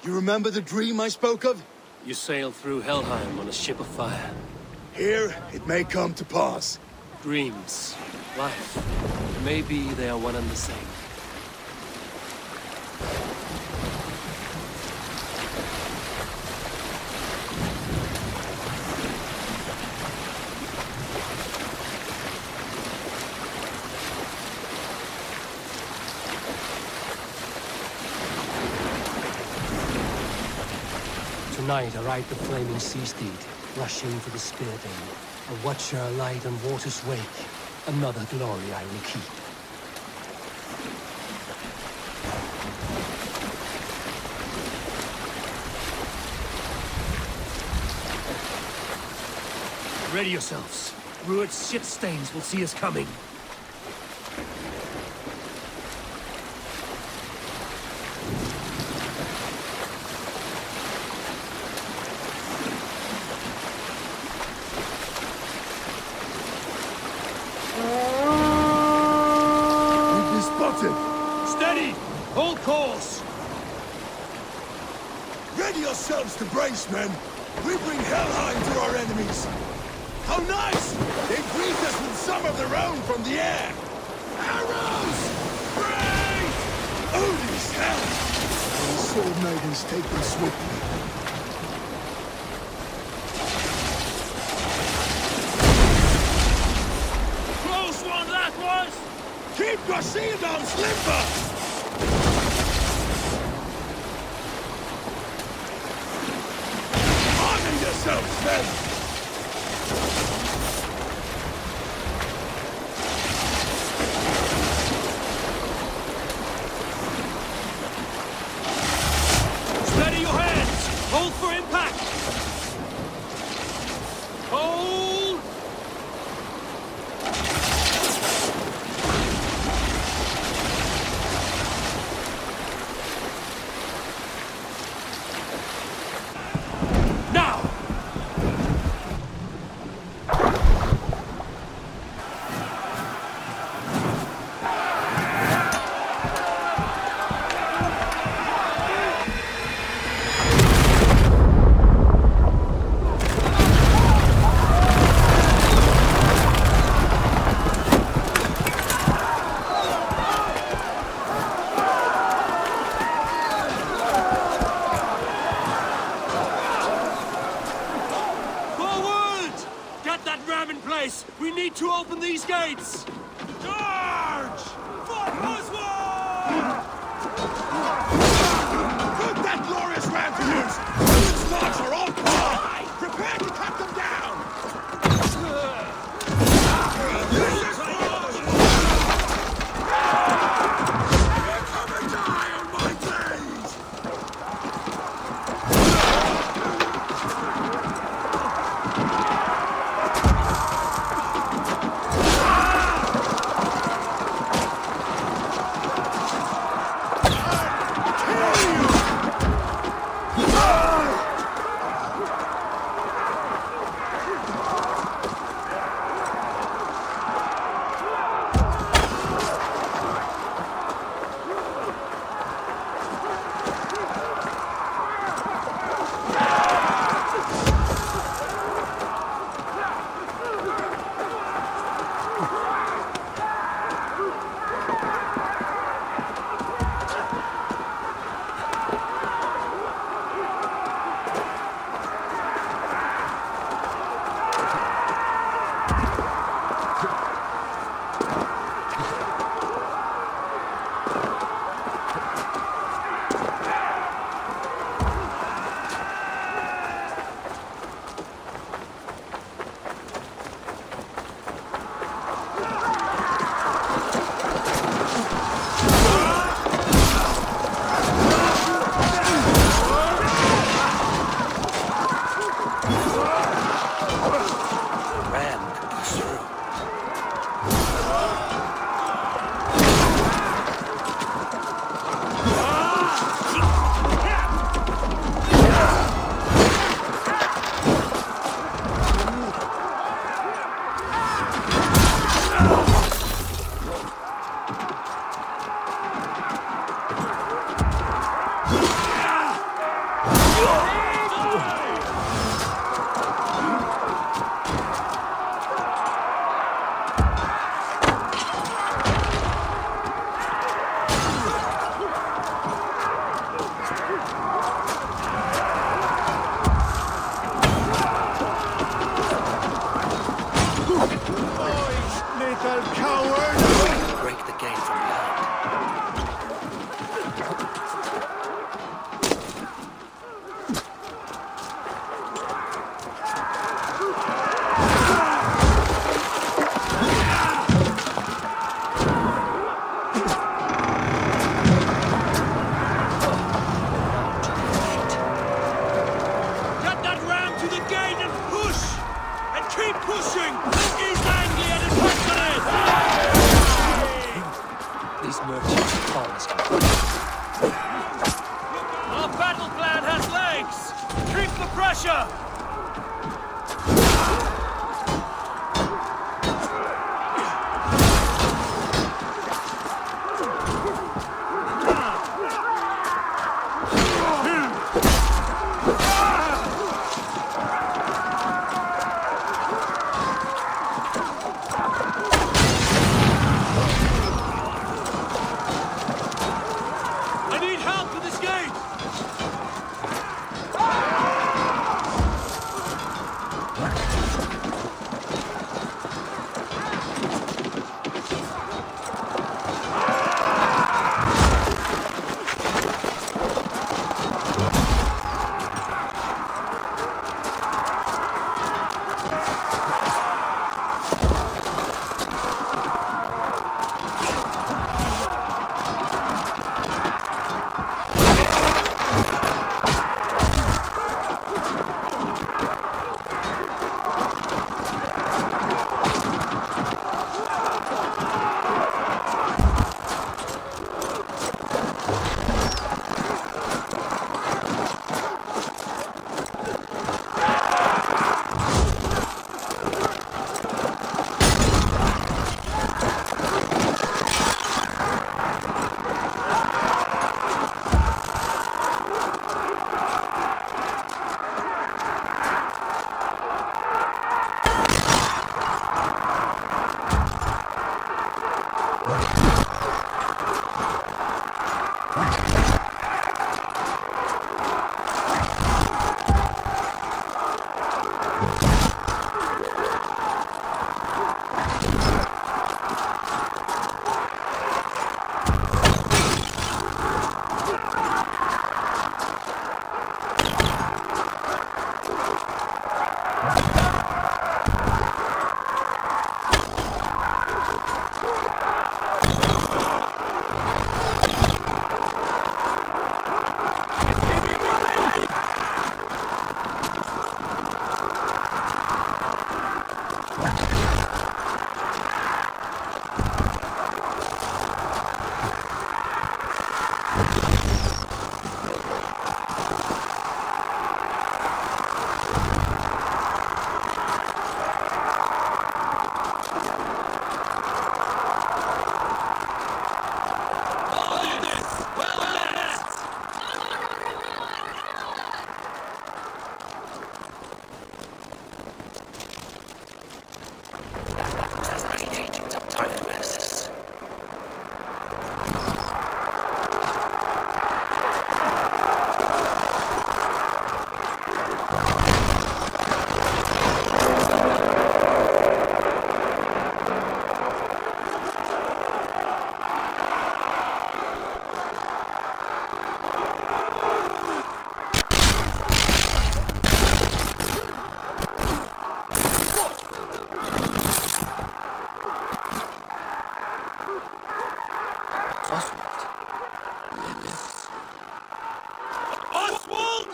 You remember the dream I spoke of? You sailed through Helheim on a ship of fire. Here, it may come to pass. Dreams, life, maybe they are one and the same. Tonight I ride the flaming sea steed, rushing for the spear dame. A watcher alight on water's wake, another glory I will keep. Ready yourselves. Rued's ship stains will see us coming. Steady! Hold course! Ready yourselves to brace, men! We bring Helheim to our enemies! How nice! They greet us with some of their own from the air! Arrows! Great! Odin's hell! The sword maidens take them swiftly. Close one, that was! Keep your shield arms limber! Arming yourselves, men! Steady your hands! Hold for impact! Hold! Now! We need to open these gates! Charge! For Oswald! Put that glorious ram to use! Ruin's marks are on par! Prepare to cut them down! Come and die on my days! fell coward! Break the gate from behind. Get that ram to the gate and push! And keep pushing! He's angry and passionate! These merchants are honest. Our battle plan has legs! Keep the pressure! I need help with this gate! Oswald!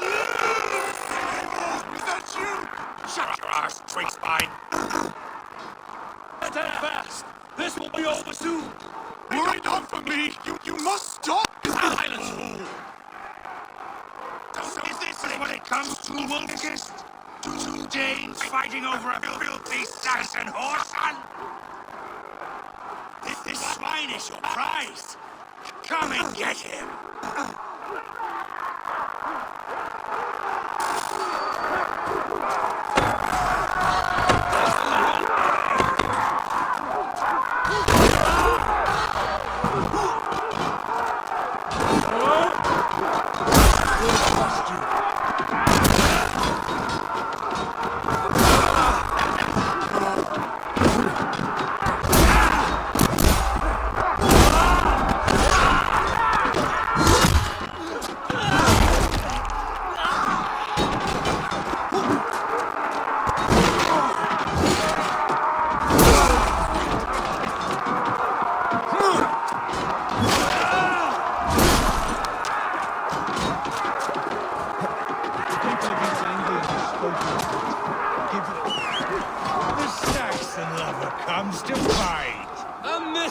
Is that you? Shut your arse, twig spine! Stand fast! This will be over soon! Wait on for me! You must stop! Silence, fool! Is this what it comes to, Wolfkist? Two Danes fighting over a filthy Saxon horse? This swine is your prize! Come and get him!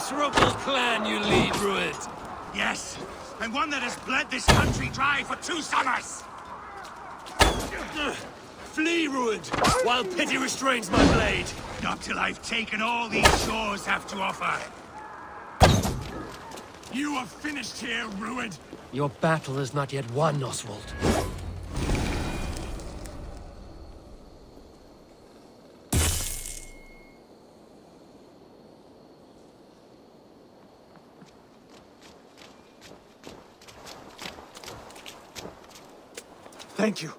miserable clan you lead, Rued. Yes, and one that has bled this country dry for 2 summers! Flee, Rued, while pity restrains my blade. Not till I've taken all these shores have to offer. You are finished here, Rued. Your battle is not yet won, Oswald. Thank you.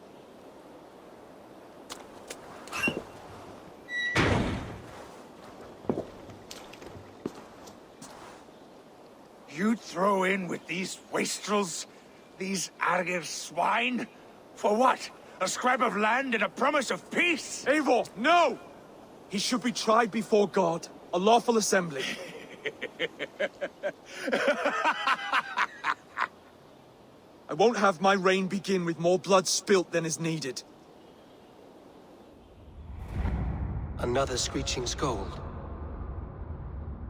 You'd throw in with these wastrels? These Argir swine? For what? A scrap of land and a promise of peace? Eivor, no! He should be tried before God, a lawful assembly. I won't have my reign begin with more blood spilt than is needed. Another screeching scold.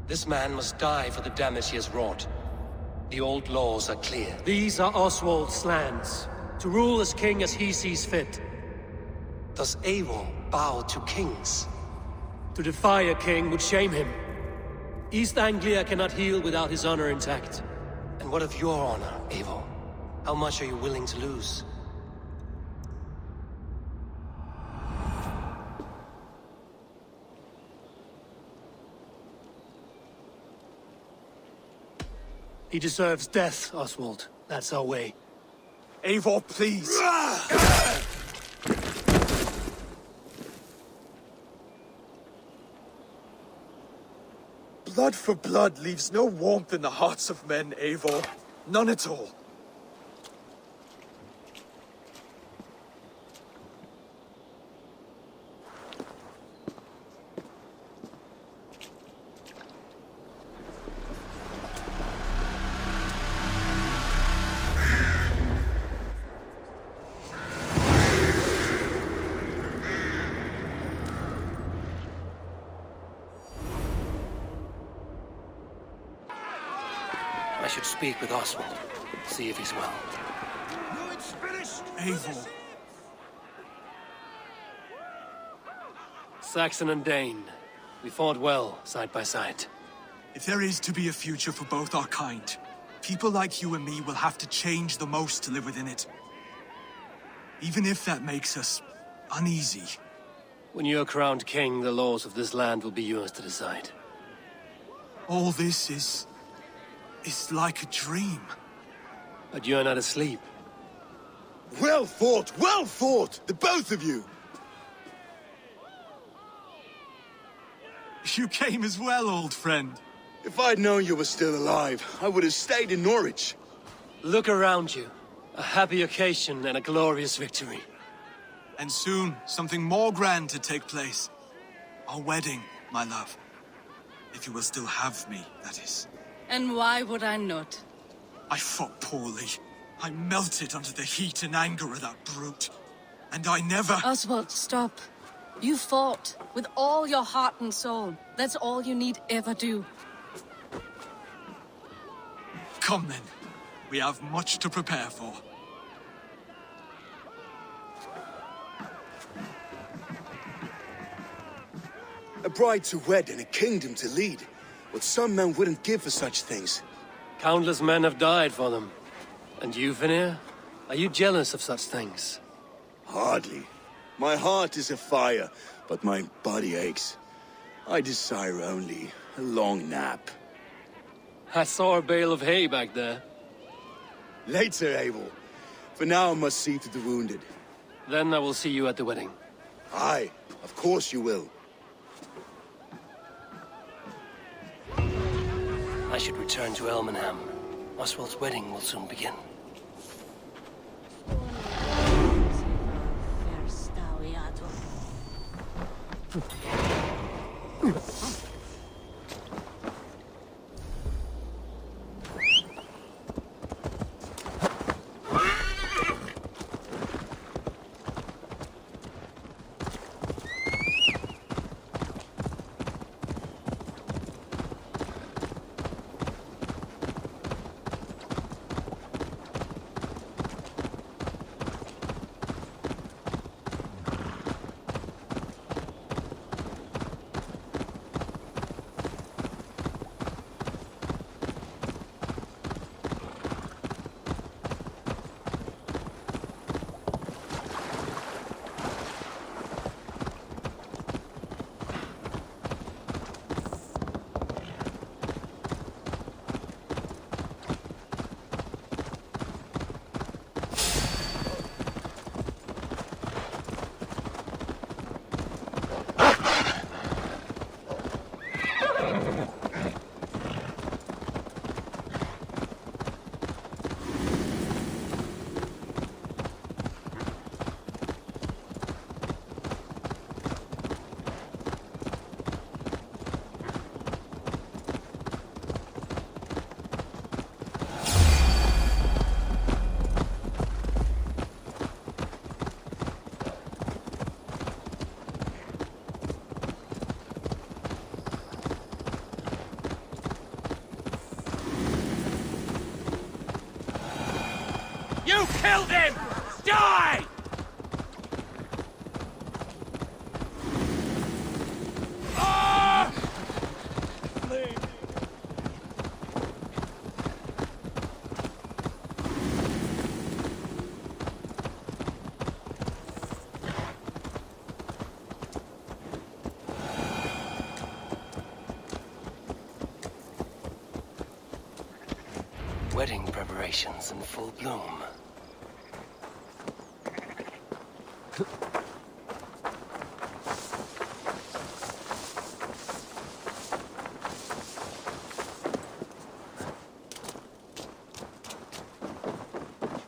This man must die for the damage he has wrought. The old laws are clear. These are Oswald's lands, to rule as king as he sees fit. Does Eivor bow to kings? To defy a king would shame him. East Anglia cannot heal without his honor intact. And what of your honor, Eivor? How much are you willing to lose? He deserves death, Oswald. That's our way. Eivor, please. Blood for blood leaves no warmth in the hearts of men, Eivor. None at all. I should speak with Oswald, see if he's well. It's finished! Eivor. Saxon and Dane, we fought well, side by side. If there is to be a future for both our kind, people like you and me will have to change the most to live within it. Even if that makes us uneasy. When you're crowned king, the laws of this land will be yours to decide. All this is like a dream. But you're not asleep. Well fought, the both of you! You came as well, old friend. If I'd known you were still alive, I would have stayed in Norwich. Look around you. A happy occasion and a glorious victory. And soon, something more grand to take place. Our wedding, my love. If you will still have me, that is. And why would I not? I fought poorly. I melted under the heat and anger of that brute. And I never... Oswald, stop. You fought with all your heart and soul. That's all you need ever do. Come then. We have much to prepare for. A bride to wed and a kingdom to lead. What some men wouldn't give for such things. Countless men have died for them. And you, Vanir? Are you jealous of such things? Hardly. My heart is afire, but my body aches. I desire only a long nap. I saw a bale of hay back there. Later, Abel. For now, I must see to the wounded. Then I will see you at the wedding. Aye, of course you will. I should return to Elmenham. Oswald's wedding will soon begin. killed him! Die! Wedding preparations in full bloom.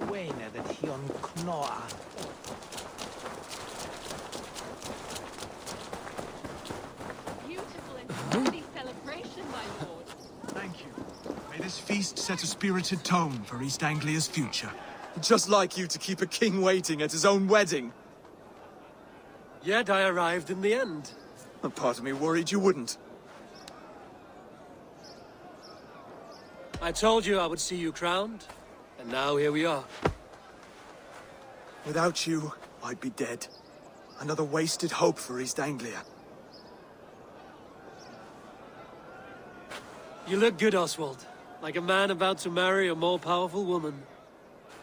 Wayne that he on Knoa. Beautiful and holy celebration, my lord. Thank you. May this feast set a spirited tone for East Anglia's future. Just like you to keep a king waiting at his own wedding. Yet I arrived in the end. A part of me worried you wouldn't. I told you I would see you crowned, and now here we are. Without you, I'd be dead. Another wasted hope for East Anglia. You look good, Oswald. Like a man about to marry a more powerful woman.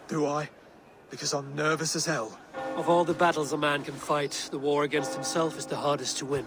Do I? Because I'm nervous as hell. Of all the battles a man can fight, the war against himself is the hardest to win.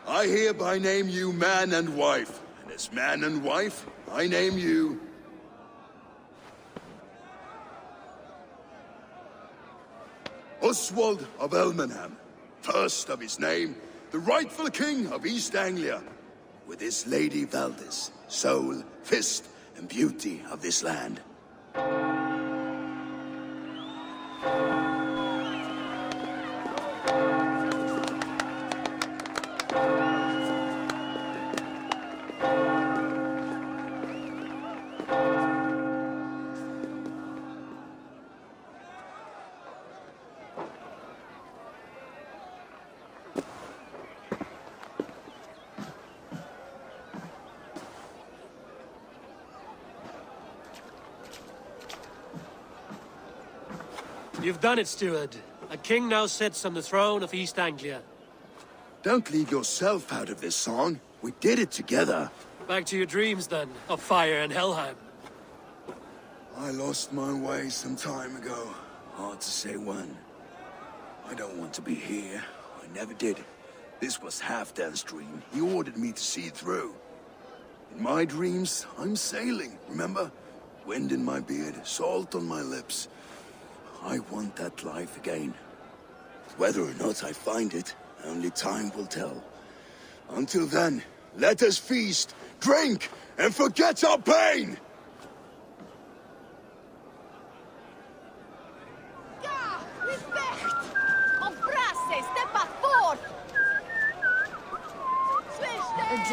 I hereby name you man and wife, and as man and wife, I name you... Oswald of Elmenham, first of his name, the rightful king of East Anglia, with his lady Valdis, soul, fist, and beauty of this land. You've done it, steward. A king now sits on the throne of East Anglia. Don't leave yourself out of this song. We did it together. Back to your dreams, then, of fire and Helheim. I lost my way some time ago. Hard to say when. I don't want to be here. I never did. This was Halfdan's dream. He ordered me to see it through. In my dreams, I'm sailing, remember? Wind in my beard, salt on my lips. I want that life again. Whether or not I find it, only time will tell. Until then, let us feast, drink, and forget our pain!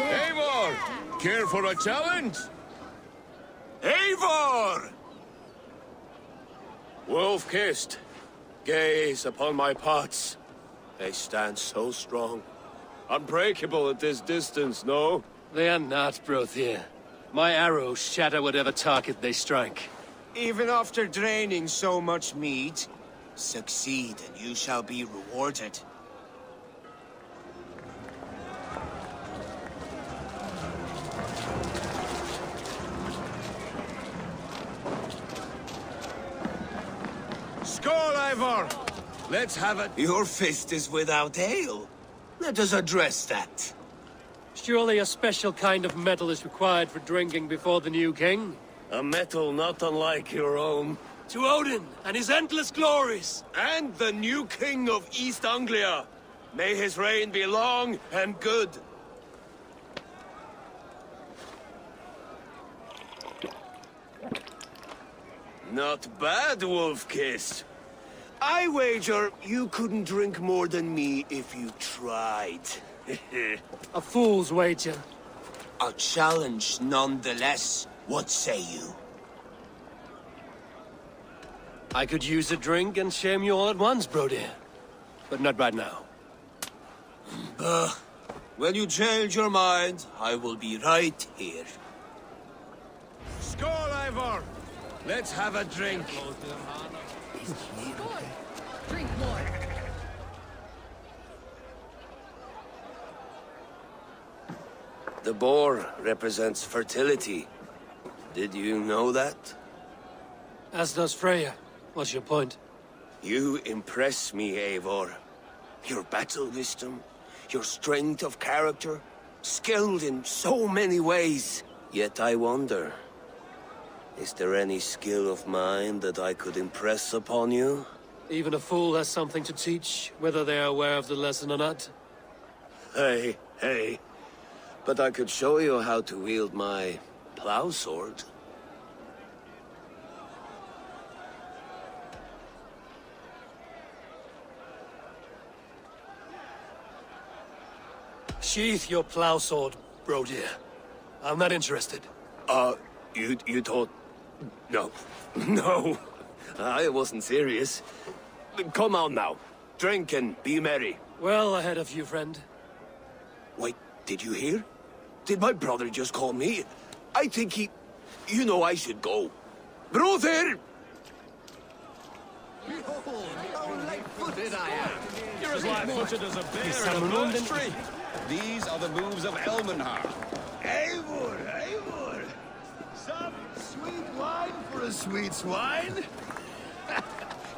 Eivor! Care for a challenge? Eivor! Wolf-kissed, gaze upon my pots. They stand so strong. Unbreakable at this distance, no? They are not, Brother. My arrows shatter whatever target they strike. Even after draining so much meat, succeed and you shall be rewarded. Skål, Eivor! Let's have it. Your fist is without ale. Let us address that. Surely a special kind of metal is required for drinking before the new king? A metal not unlike your own. To Odin and his endless glories! And the new king of East Anglia. May his reign be long and good. Not bad, Wolf-kissed. I wager you couldn't drink more than me if you tried. A fool's wager. A challenge nonetheless. What say you? I could use a drink and shame you all at once, Brody. But not right now. When you change your mind, I will be right here. Skål, Eivor! Let's have a drink. Drink more. The boar represents fertility. Did you know that? As does Freya. What's your point? You impress me, Eivor. Your battle wisdom, your strength of character, skilled in so many ways. Yet I wonder, is there any skill of mine that I could impress upon you? Even a fool has something to teach, whether they are aware of the lesson or not. Hey. But I could show you how to wield my plow sword. Sheath your plow sword, Brody. I'm not interested. You thought... No. No. I wasn't serious. Come on now. Drink and be merry. Well ahead of you, friend. Wait, did you hear? Did my brother just call me? I think he... You know I should go. Brother! Behold, how light-footed I am. You're as light-footed as a bear in a birch tree. These are the moves of Elmenhar. Eivor! Some sweet wine for a sweet swine?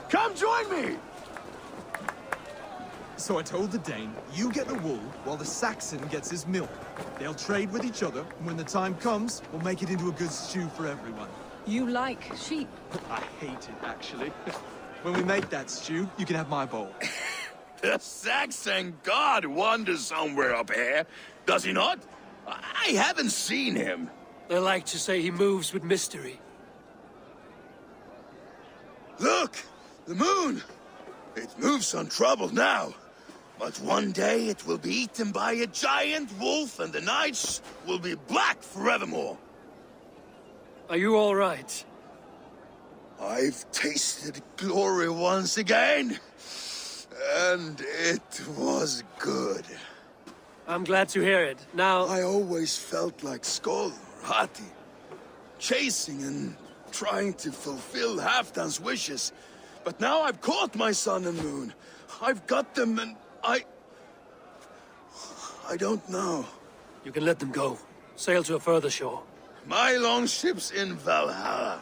Come join me! So I told the Dane, you get the wool, while the Saxon gets his milk. They'll trade with each other, and when the time comes, we'll make it into a good stew for everyone. You like sheep? I hate it, actually. When we make that stew, you can have my bowl. The Saxon god wanders somewhere up here, does he not? I haven't seen him. They like to say he moves with mystery. Look! The moon! It moves untroubled now. But one day it will be eaten by a giant wolf and the nights will be black forevermore. Are you all right? I've tasted glory once again. And it was good. I'm glad to hear it. Now... I always felt like Skoll or Hati. Chasing and trying to fulfill Halfdan's wishes. But now I've caught my sun and moon. I've got them and I don't know. You can let them go. Sail to a further shore. My longship's in Valhalla.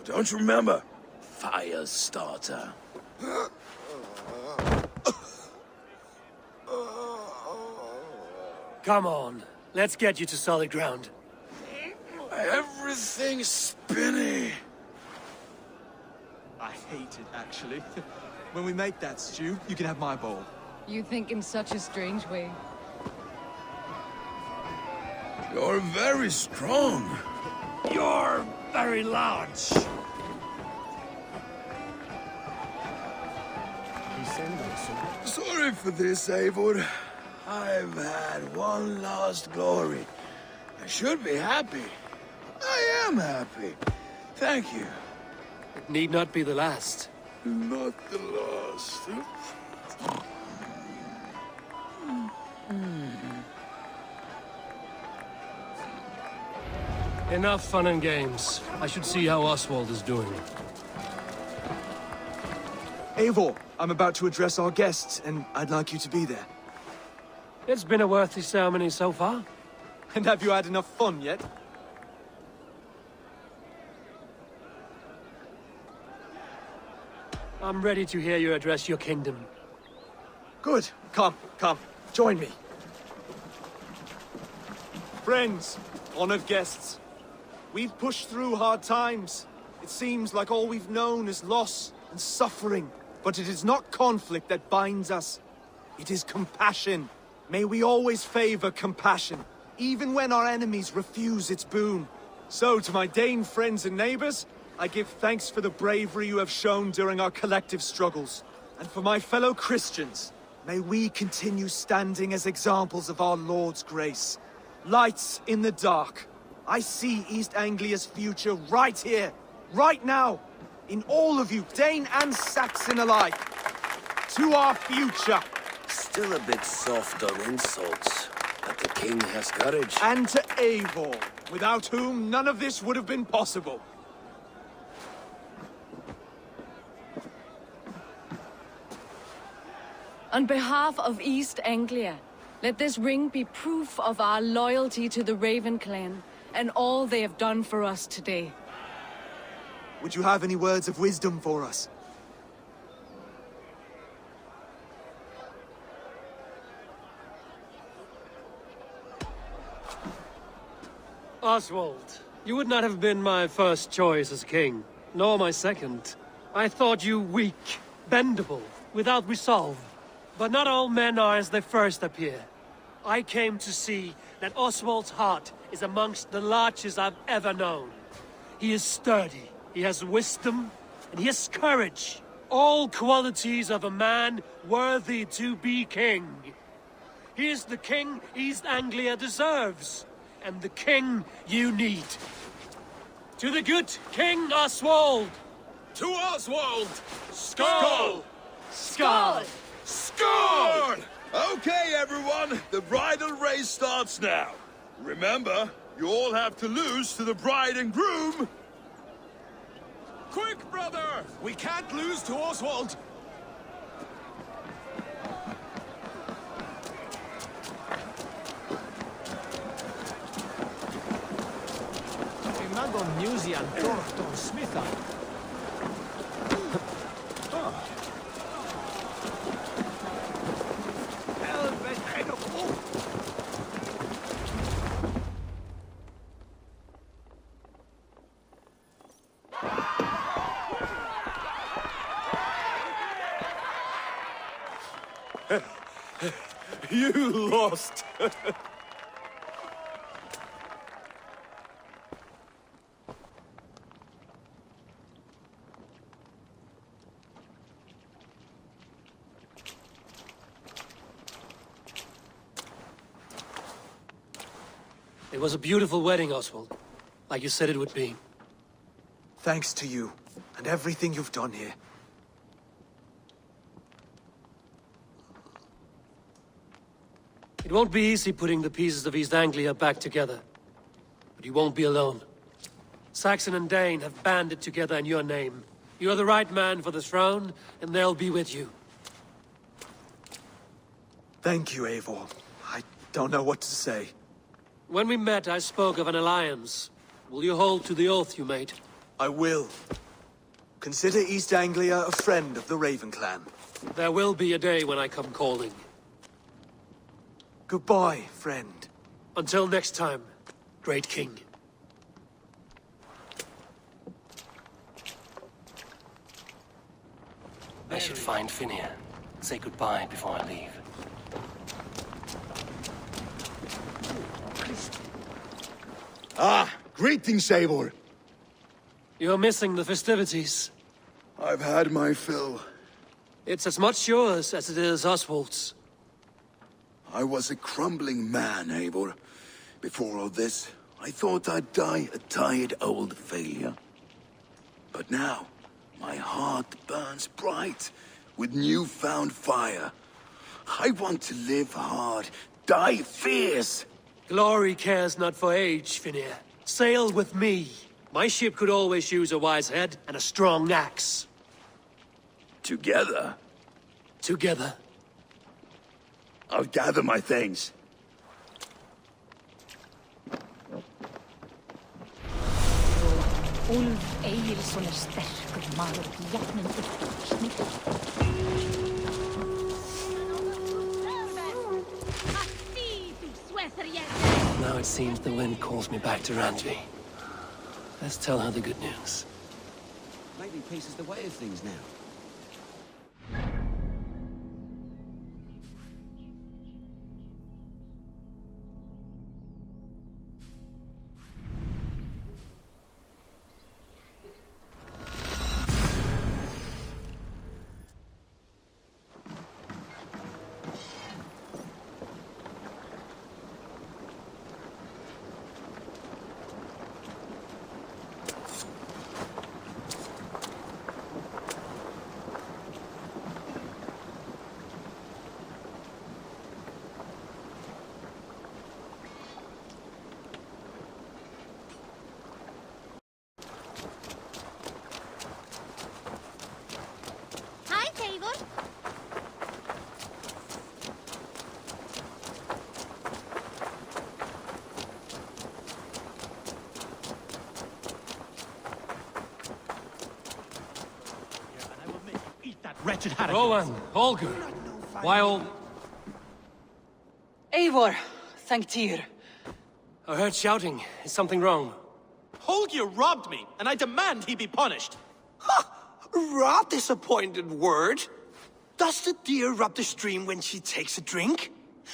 Don't you remember? Fire starter. Come on. Let's get you to solid ground. Everything's spinny. I hate it, actually. When we make that stew, you can have my bowl. You think in such a strange way. You're very strong. You're very large. Sorry for this, Eivor. I've had one last glory. I should be happy. I am happy. Thank you. It need not be the last. Not the last. Enough fun and games. I should see how Oswald is doing. Eivor, I'm about to address our guests, and I'd like you to be there. It's been a worthy ceremony so far. And have you had enough fun yet? I'm ready to hear you address your kingdom. Good. Come, join me. Friends, honored guests, we've pushed through hard times. It seems like all we've known is loss and suffering. But it is not conflict that binds us. It is compassion. May we always favor compassion, even when our enemies refuse its boon. So, to my Dane friends and neighbors, I give thanks for the bravery you have shown during our collective struggles. And for my fellow Christians, may we continue standing as examples of our Lord's grace. Lights in the dark. I see East Anglia's future right here, right now. In all of you, Dane and Saxon alike. To our future. Still a bit soft on insults, but the king has courage. And to Eivor, without whom none of this would have been possible. On behalf of East Anglia, let this ring be proof of our loyalty to the Raven clan and all they have done for us today. Would you have any words of wisdom for us? Oswald, you would not have been my first choice as king, nor my second. I thought you weak, bendable, without resolve. But not all men are as they first appear. I came to see that Oswald's heart is amongst the largest I've ever known. He is sturdy, he has wisdom, and he has courage. All qualities of a man worthy to be king. He is the king East Anglia deserves, and the king you need. To the good King Oswald! To Oswald! Skull! Skull! Skull! Okay, everyone, the bridal race starts now. Remember, you all have to lose to the bride and groom. Quick, brother! We can't lose to Oswald! Imagon Museum Thornton Smith. You lost! It was a beautiful wedding, Oswald. Like you said it would be. Thanks to you, and everything you've done here. It won't be easy putting the pieces of East Anglia back together. But you won't be alone. Saxon and Dane have banded together in your name. You're the right man for the throne, and they'll be with you. Thank you, Eivor. I don't know what to say. When we met, I spoke of an alliance. Will you hold to the oath you made? I will. Consider East Anglia a friend of the Raven clan. There will be a day when I come calling. Goodbye, friend. Until next time, great king. I should find Finnear. Say goodbye before I leave. Ah, greetings, Eivor. You're missing the festivities. I've had my fill. It's as much yours as it is Oswald's. I was a crumbling man, Eivor. Before all this, I thought I'd die a tired old failure. But now, my heart burns bright with newfound fire. I want to live hard, die fierce. Glory cares not for age, Finnir. Sail with me. My ship could always use a wise head and a strong axe. Together? Together. I'll gather my things. Ulf Egilson sterkur maður jafnin uppsnitt. Now it seems the wind calls me back to Randvi. Let's tell her the good news. Maybe peace is the way of things now. Wretched Rowan, Holger, while... Eivor, thank Tyr. I heard shouting. Is something wrong? Holger robbed me, and I demand he be punished. Rot disappointed word. Does the deer rub the stream when she takes a drink?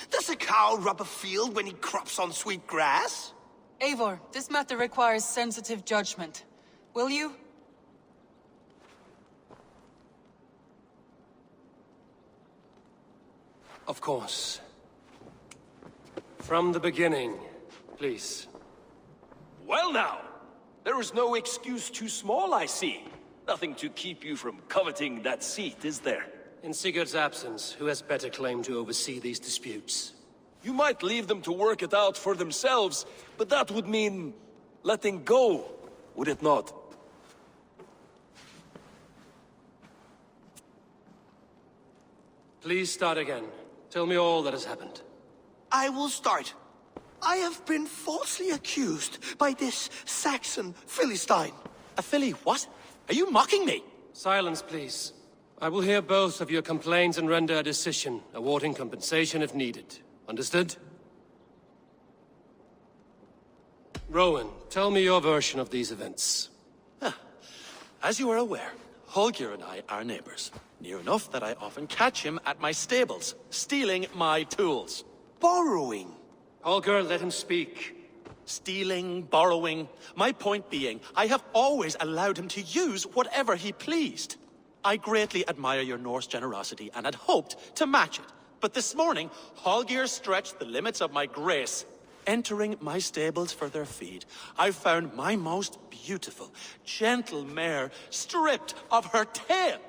Does a cow rub a field when he crops on sweet grass? Eivor, this matter requires sensitive judgment. Will you? Of course. From the beginning, please. Well now, there is no excuse too small, I see. Nothing to keep you from coveting that seat, is there? In Sigurd's absence, who has better claim to oversee these disputes? You might leave them to work it out for themselves, but that would mean letting go, would it not? Please start again. Tell me all that has happened. I will start. I have been falsely accused by this Saxon Philistine. A Philly what? Are you mocking me? Silence, please. I will hear both of your complaints and render a decision, awarding compensation if needed. Understood? Rowan, tell me your version of these events. As you are aware, Holger and I are neighbors. Near enough that I often catch him at my stables, stealing my tools. Borrowing. Holger, let him speak. Stealing, borrowing. My point being, I have always allowed him to use whatever he pleased. I greatly admire your Norse generosity and had hoped to match it. But this morning, Holger stretched the limits of my grace. Entering my stables for their feed, I found my most beautiful, gentle mare stripped of her tail.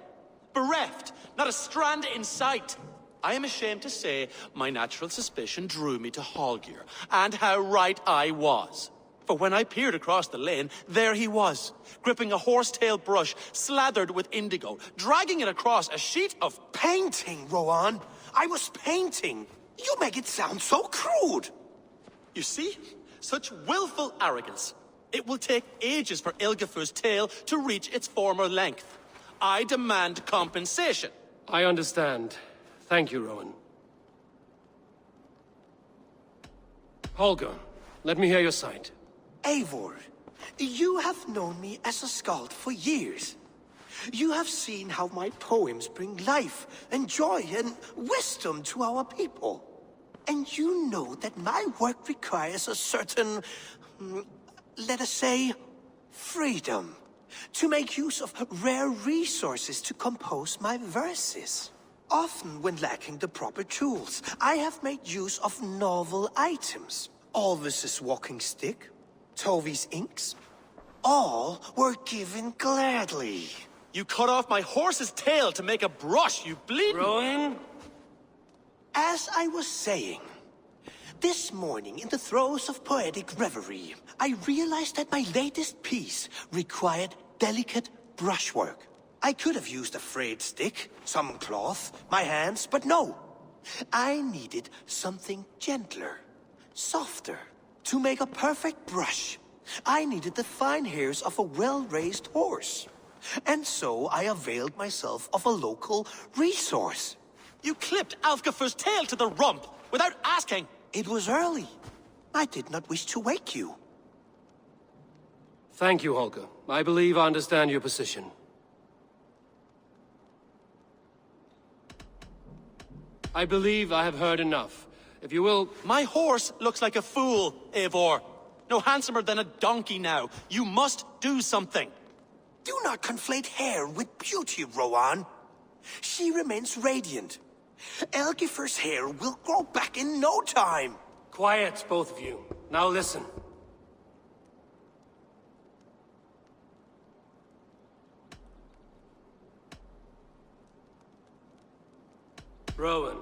Bereft, not a strand in sight. I am ashamed to say my natural suspicion drew me to Holger, and how right I was. For when I peered across the lane, there he was, gripping a horsetail brush slathered with indigo, dragging it across a sheet of painting, Rowan. I was painting. You make it sound so crude. You see? Such willful arrogance. It will take ages for Ilgafur's tail to reach its former length. I demand compensation. I understand. Thank you, Rowan. Holger, let me hear your side. Eivor, you have known me as a skald for years. You have seen how my poems bring life and joy and wisdom to our people. And you know that my work requires a certain let us say, freedom. To make use of rare resources to compose my verses. Often when lacking the proper tools, I have made use of novel items. Alvis's walking stick, Tovi's inks. All were given gladly. You cut off my horse's tail to make a brush, you bleeding... Rowan? As I was saying, this morning in the throes of poetic reverie, I realized that my latest piece required delicate brushwork. I could have used a frayed stick, some cloth, my hands, but no. I needed something gentler, softer. To make a perfect brush, I needed the fine hairs of a well-raised horse. And so I availed myself of a local resource. You clipped Alfgafur's tail to the rump, without asking. It was early. I did not wish to wake you. Thank you, Holger. I believe I understand your position. I believe I have heard enough. If you will... My horse looks like a fool, Eivor. No handsomer than a donkey now. You must do something. Do not conflate hair with beauty, Rowan. She remains radiant. Elgifer's hair will grow back in no time. Quiet, both of you. Now listen. Rowan,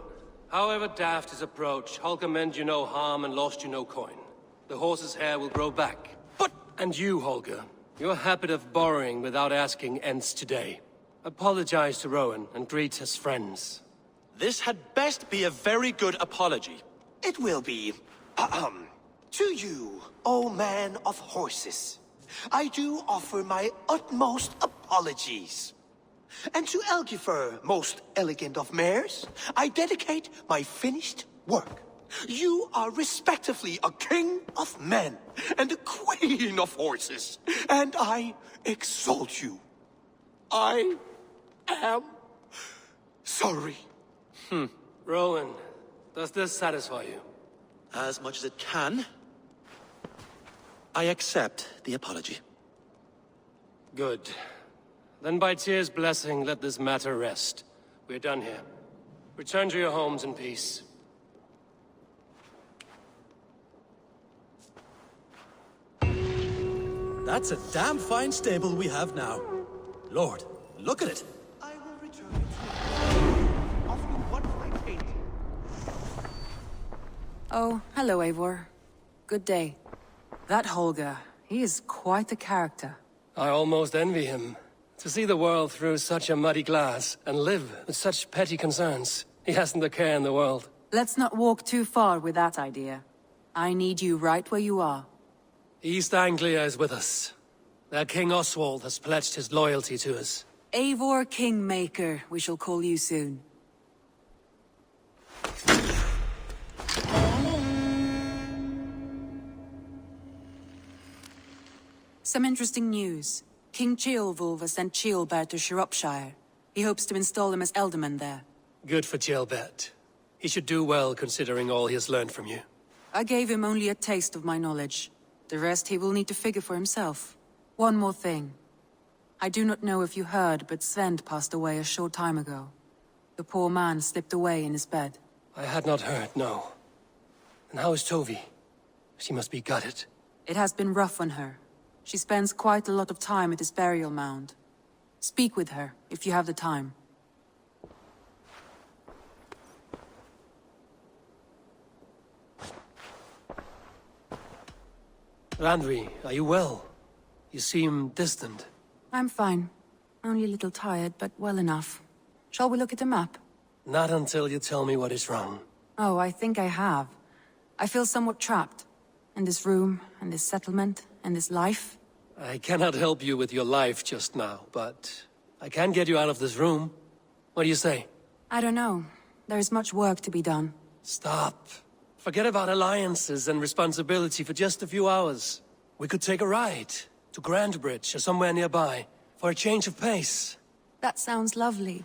however daft his approach, Holger meant you no harm and lost you no coin. The horse's hair will grow back. But... And you, Holger, your habit of borrowing without asking ends today. Apologize to Rowan and greet his friends. This had best be a very good apology. It will be. To you, O man of horses, I do offer my utmost apologies. And to Elgifer, most elegant of mares, I dedicate my finished work. You are respectively a king of men and a queen of horses, and I exalt you. I am sorry. Rowan, does this satisfy you? As much as it can. I accept the apology. Good. Then by Tyr's blessing, let this matter rest. We're done here. Return to your homes in peace. That's a damn fine stable we have now. Lord, look at it. I will return it to you. Offer you one fine painting. Oh, hello, Eivor. Good day. That Holger, he is quite the character. I almost envy him. To see the world through such a muddy glass, and live with such petty concerns. He hasn't a care in the world. Let's not walk too far with that idea. I need you right where you are. East Anglia is with us. Their King Oswald has pledged his loyalty to us. Eivor Kingmaker, we shall call you soon. Some interesting news. King Ceolwulf has sent Ceolbert to Shropshire. He hopes to install him as Elderman there. Good for Ceolbert. He should do well considering all he has learned from you. I gave him only a taste of my knowledge. The rest he will need to figure for himself. One more thing. I do not know if you heard, but Svend passed away a short time ago. The poor man slipped away in his bed. I had not heard, no. And how is Tovi? She must be gutted. It has been rough on her. She spends quite a lot of time at his burial mound. Speak with her, if you have the time. Randvi, are you well? You seem distant. I'm fine. Only a little tired, but well enough. Shall we look at the map? Not until you tell me what is wrong. Oh, I think I have. I feel somewhat trapped. In this room, and this settlement, and this life. I cannot help you with your life just now, but I can get you out of this room. What do you say? I don't know. There is much work to be done. Stop. Forget about alliances and responsibility for just a few hours. We could take a ride to Grandbridge or somewhere nearby for a change of pace. That sounds lovely.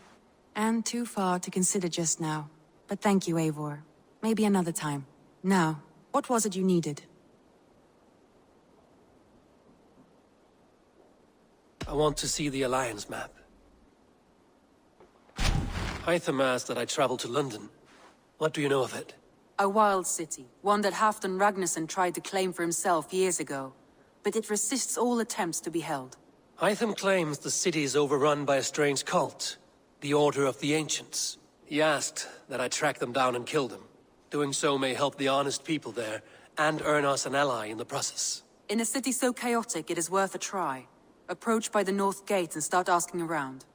And too far to consider just now. But thank you, Eivor. Maybe another time. Now, what was it you needed? I want to see the Alliance map. Hytham asked that I travel to London. What do you know of it? A wild city, one that Halfdan Ragnarsson tried to claim for himself years ago. But it resists all attempts to be held. Hytham claims the city is overrun by a strange cult, the Order of the Ancients. He asked that I track them down and kill them. Doing so may help the honest people there, and earn us an ally in the process. In a city so chaotic, it is worth a try. Approach by the North Gate and start asking around.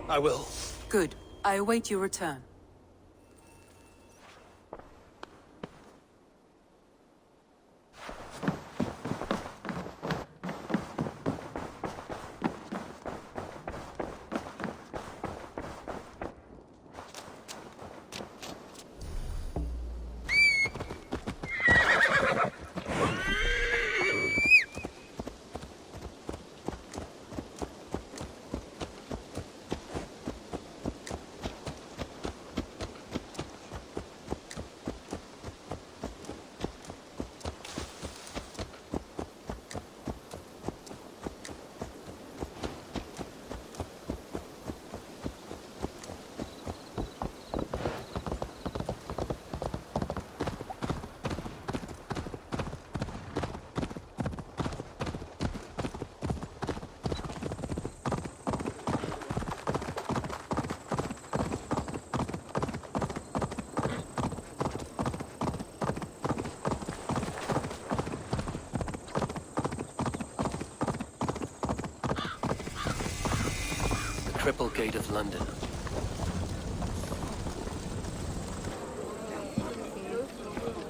I will. Good. I await your return. Triple Gate of London.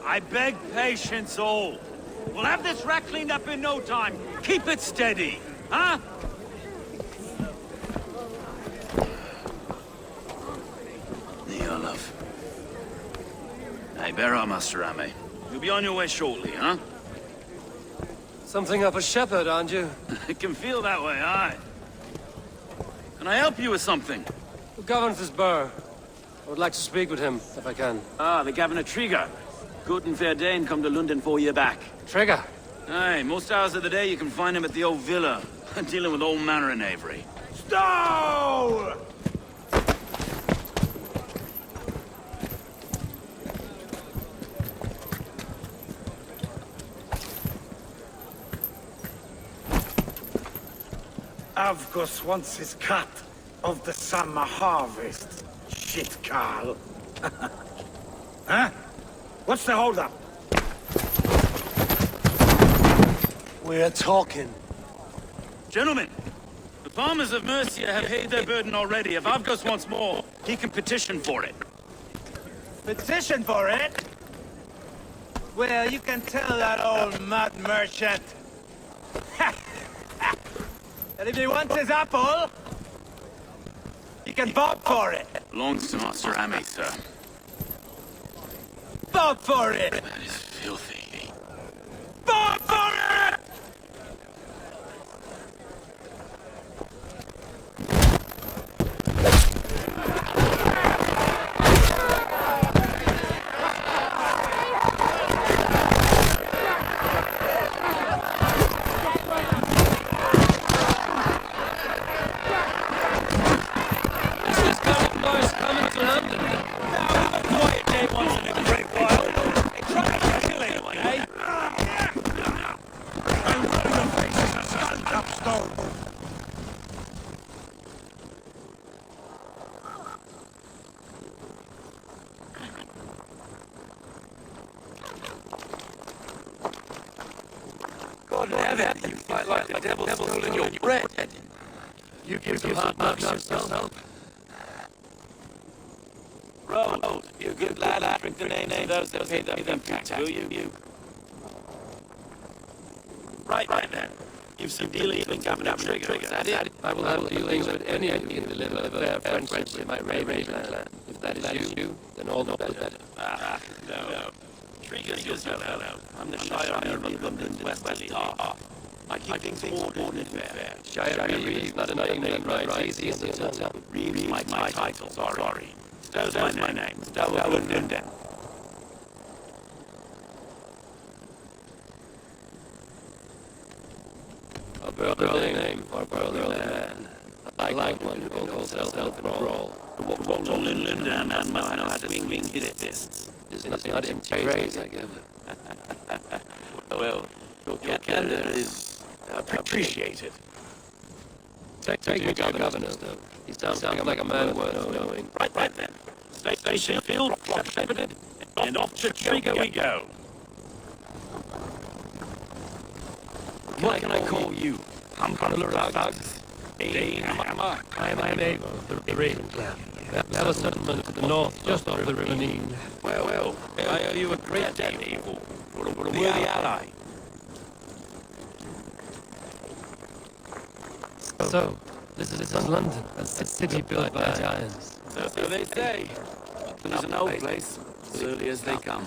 I beg patience, all. We'll have this wreck cleaned up in no time. Keep it steady, huh? Neolov. Hey, bear up, Master Ame. You'll be on your way shortly, huh? Something of a shepherd, aren't you? It can feel that way, aye. Can I help you with something? Who governs this burr? I would like to speak with him, if I can. Ah, the Governor Trigger. Good and fair Dane come to London for you back. Trigger? Aye, most hours of the day you can find him at the old villa, dealing with all manner in Avery. Stow! Avgos wants his cut of the summer harvest. Shit, Carl. Huh? What's the holdup? We're talking. Gentlemen, the farmers of Mercia have paid their burden already. If Avgos wants more, he can petition for it. Petition for it? Well, you can tell that old mud merchant. And if he wants his apple, he can bob for it. Belongs to Master Ame, sir. Bob for it! That is filthy. Bob for it! You fight like the devil stealing your bread. You give hard knocks yourself. Road, you a good lad. Drink the names of those that paid them tax, will you? Right then. You've some dealings with Governor Trigger, is that it? I will have dealings with any who can deliver a fair friendship with my raven clan. If that is you, then all the better. No. Trigger's no help. I'm the Shire of London's westerly half. I keep things ordered fair. Shire is not another name right easy in the town. Read my title, sorry. Stowe's my name. Stowe of London. A burly name for a burly man. I like one who can hold himself in brawl. What all in London and must know how to swing his fists. There's nothing to praise, I give. Well, your candor is appreciated. Take me to the governor, though. He sounds like a man worth knowing. Right then. Station field, plot shepherded, and off to Trigger we go. What can I call you? Humbler of thugs? Hammer? I'm Eivor, the Raven clan. We have a settlement to the north, just off the River Neen. Well, I owe you a great debt, Eivor. What a worthy ally. So, this is London, a city built by giants. So they say. It's an old place, as early as they come.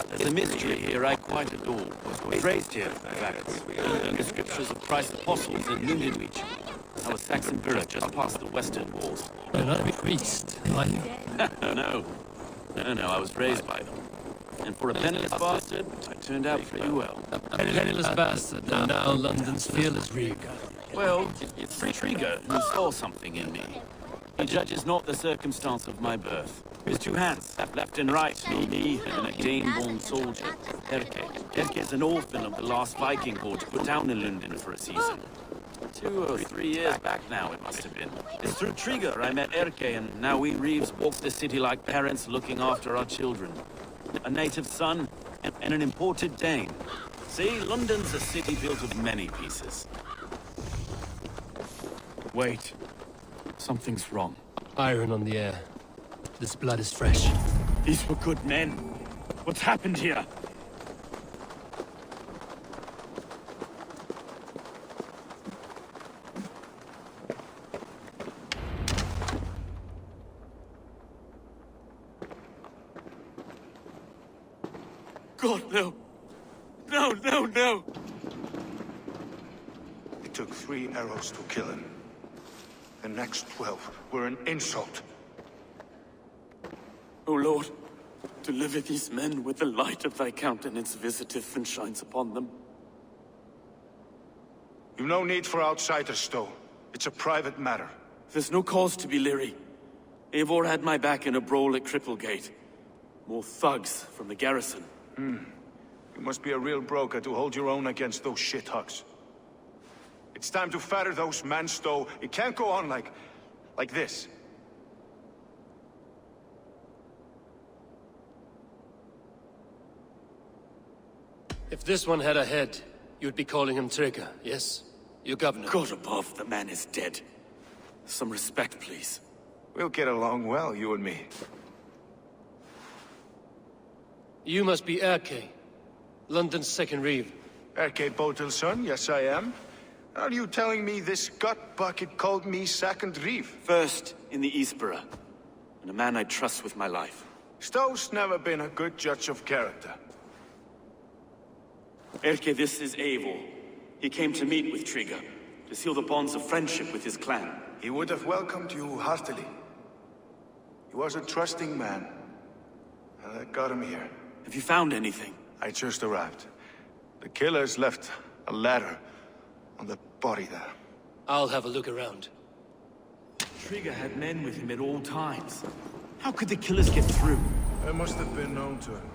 There's a mystery here I quite adore. I was raised here, in fact. And the scriptures of Christ's apostles in Lundenwich. I was Assassin Brotherhood just past the western walls. You're not a priest, are you? No, I was raised by them. And for a penniless bastard, I turned out pretty well. A penniless bastard, and now London's fearless reader. Well, it's Trigger who saw something in me. He judges not the circumstance of my birth. His two hands, left and right, me and a Dane-born soldier, Erke. Erke is an orphan of the last Viking horde put down in London for a season. 2 or 3 years back now, it must have been. It's through Trigger I met Erke, and now we Reeves walk the city like parents looking after our children. A native son and an imported Dane. See, London's a city built of many pieces. Wait. Something's wrong. Iron on the air. This blood is fresh. These were good men. What's happened here? God, no. No. It took 3 arrows to kill him. The next 12 were an insult. O Lord, deliver these men with the light of thy countenance visiteth and shines upon them. You've no need for outsiders, Stowe. It's a private matter. There's no cause to be leery. Eivor had my back in a brawl at Cripplegate. More thugs from the garrison. You must be a real broker to hold your own against those shithugs. It's time to fetter those men, Stowe. It can't go on like this. If this one had a head, you'd be calling him Trigger, yes? Your governor. God above, the man is dead. Some respect, please. We'll get along well, you and me. You must be Erke, London's second reeve. Erke Botel's son, yes I am. Are you telling me this gut bucket called me second reeve? First in the Eastborough, and a man I trust with my life. Stowe's never been a good judge of character. Erke, this is Eivor. He came to meet with Trigger, to seal the bonds of friendship with his clan. He would have welcomed you heartily. He was a trusting man, and I got him here. Have you found anything? I just arrived. The killers left a ladder on the body there. I'll have a look around. Trigger had men with him at all times. How could the killers get through? They must have been known to him.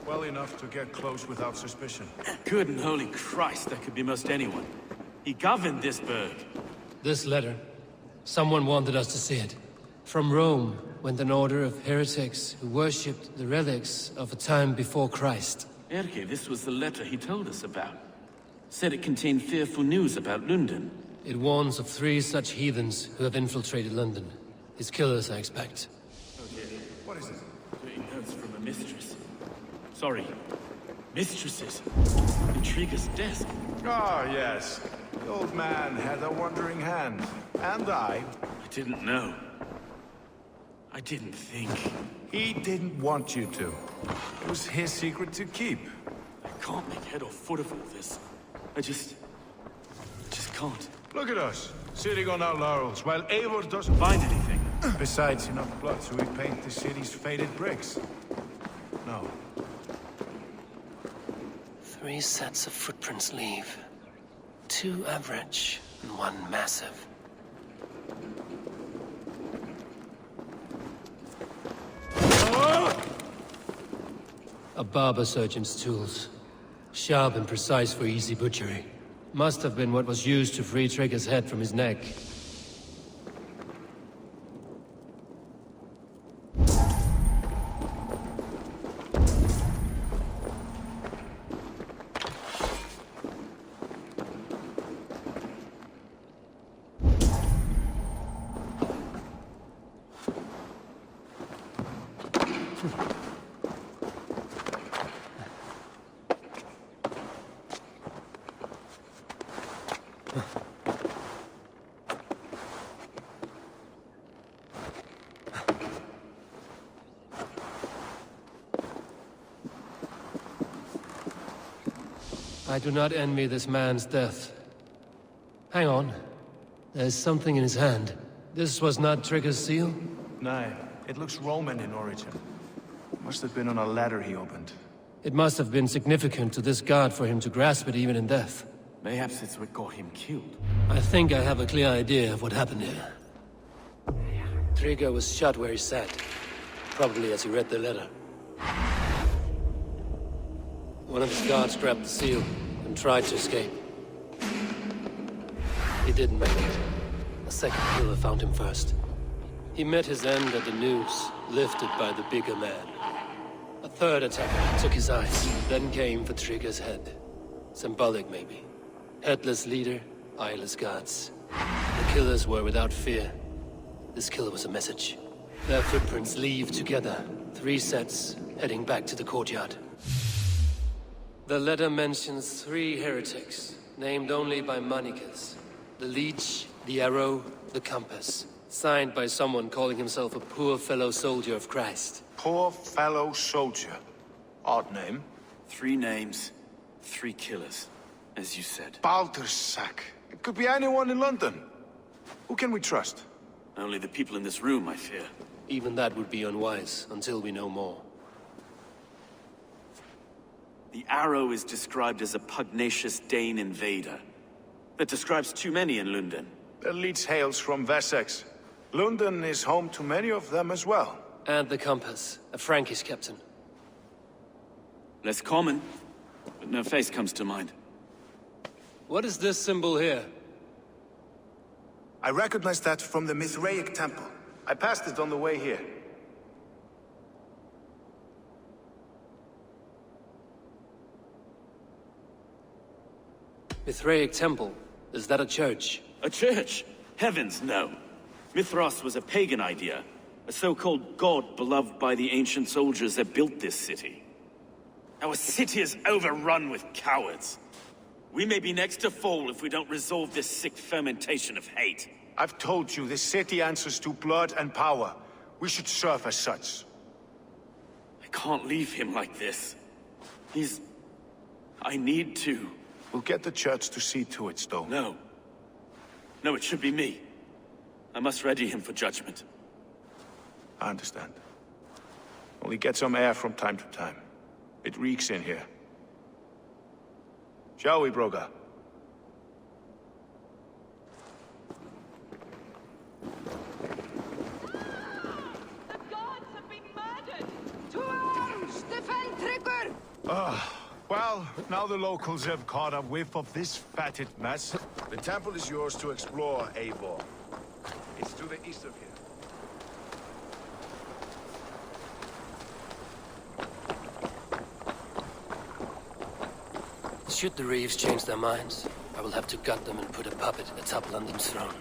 Well enough to get close without suspicion. Good and holy Christ, that could be most anyone. He governed this burg. This letter. Someone wanted us to see it. From Rome went an order of heretics who worshipped the relics of a time before Christ. Erke, this was the letter he told us about. Said it contained fearful news about London. It warns of 3 such heathens who have infiltrated London. His killers, I expect. What is it? Taking notes from a mistress. Sorry. Mistresses. In Trigger's desk. Ah, yes. The old man had a wandering hand. And I didn't know. I didn't think. He didn't want you to. It was his secret to keep. I can't make head or foot of all this. I just can't. Look at us, sitting on our laurels, while Eivor doesn't find anything. Besides, enough blood to repaint the city's faded bricks. No. 3 sets of footprints leave. 2 average and 1 massive. A barber surgeon's tools. Sharp and precise for easy butchery. Must have been what was used to free Trigger's head from his neck. I do not envy this man's death. Hang on. There's something in his hand. This was not Trigger's seal? No, it looks Roman in origin. Must have been on a ladder he opened. It must have been significant to this god for him to grasp it even in death. Mayhaps it's what got him killed. I think I have a clear idea of what happened here. Trigger was shot where he sat. Probably as he read the letter. One of his guards grabbed the seal and tried to escape. He didn't make it. A second killer found him first. He met his end at the noose, lifted by the bigger man. A third attacker took his eyes, then came for Trigger's head. Symbolic, maybe. Headless leader, eyeless guards. The killers were without fear. This kill was a message. Their footprints leave together. 3 sets, heading back to the courtyard. The letter mentions 3 heretics, named only by monikers. The Leech, the Arrow, the Compass. Signed by someone calling himself a poor fellow soldier of Christ. Poor fellow soldier. Odd name. 3 names, 3 killers, as you said. Baldersack. It could be anyone in London. Who can we trust? Only the people in this room, I fear. Even that would be unwise, until we know more. The Arrow is described as a pugnacious Dane invader. That describes too many in London. The Leech hails from Wessex. London is home to many of them as well. And the Compass, a Frankish captain. Less common, but no face comes to mind. What is this symbol here? I recognize that from the Mithraic temple. I passed it on the way here. Mithraic temple? Is that a church? A church? Heavens, no. Mithras was a pagan idea. A so-called god beloved by the ancient soldiers that built this city. Our city is overrun with cowards. We may be next to fall if we don't resolve this sick fermentation of hate. I've told you, this city answers to blood and power. We should serve as such. I can't leave him like this. I need to. We'll get the church to see to it, Stone. No. No, it should be me. I must ready him for judgment. I understand. Only get some air from time to time. It reeks in here. Shall we, Broga? Well, now the locals have caught a whiff of this fatted mess. The temple is yours to explore, Eivor. It's to the east of here. Should the Reeves change their minds, I will have to gut them and put a puppet atop London's throne.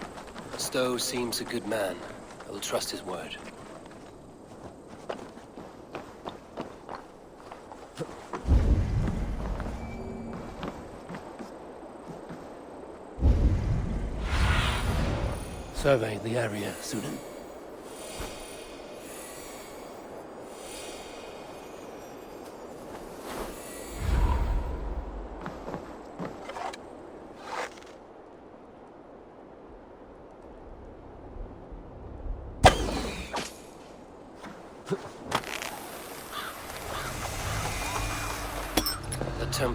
Stowe seems a good man. I will trust his word. Survey the area, Sudan.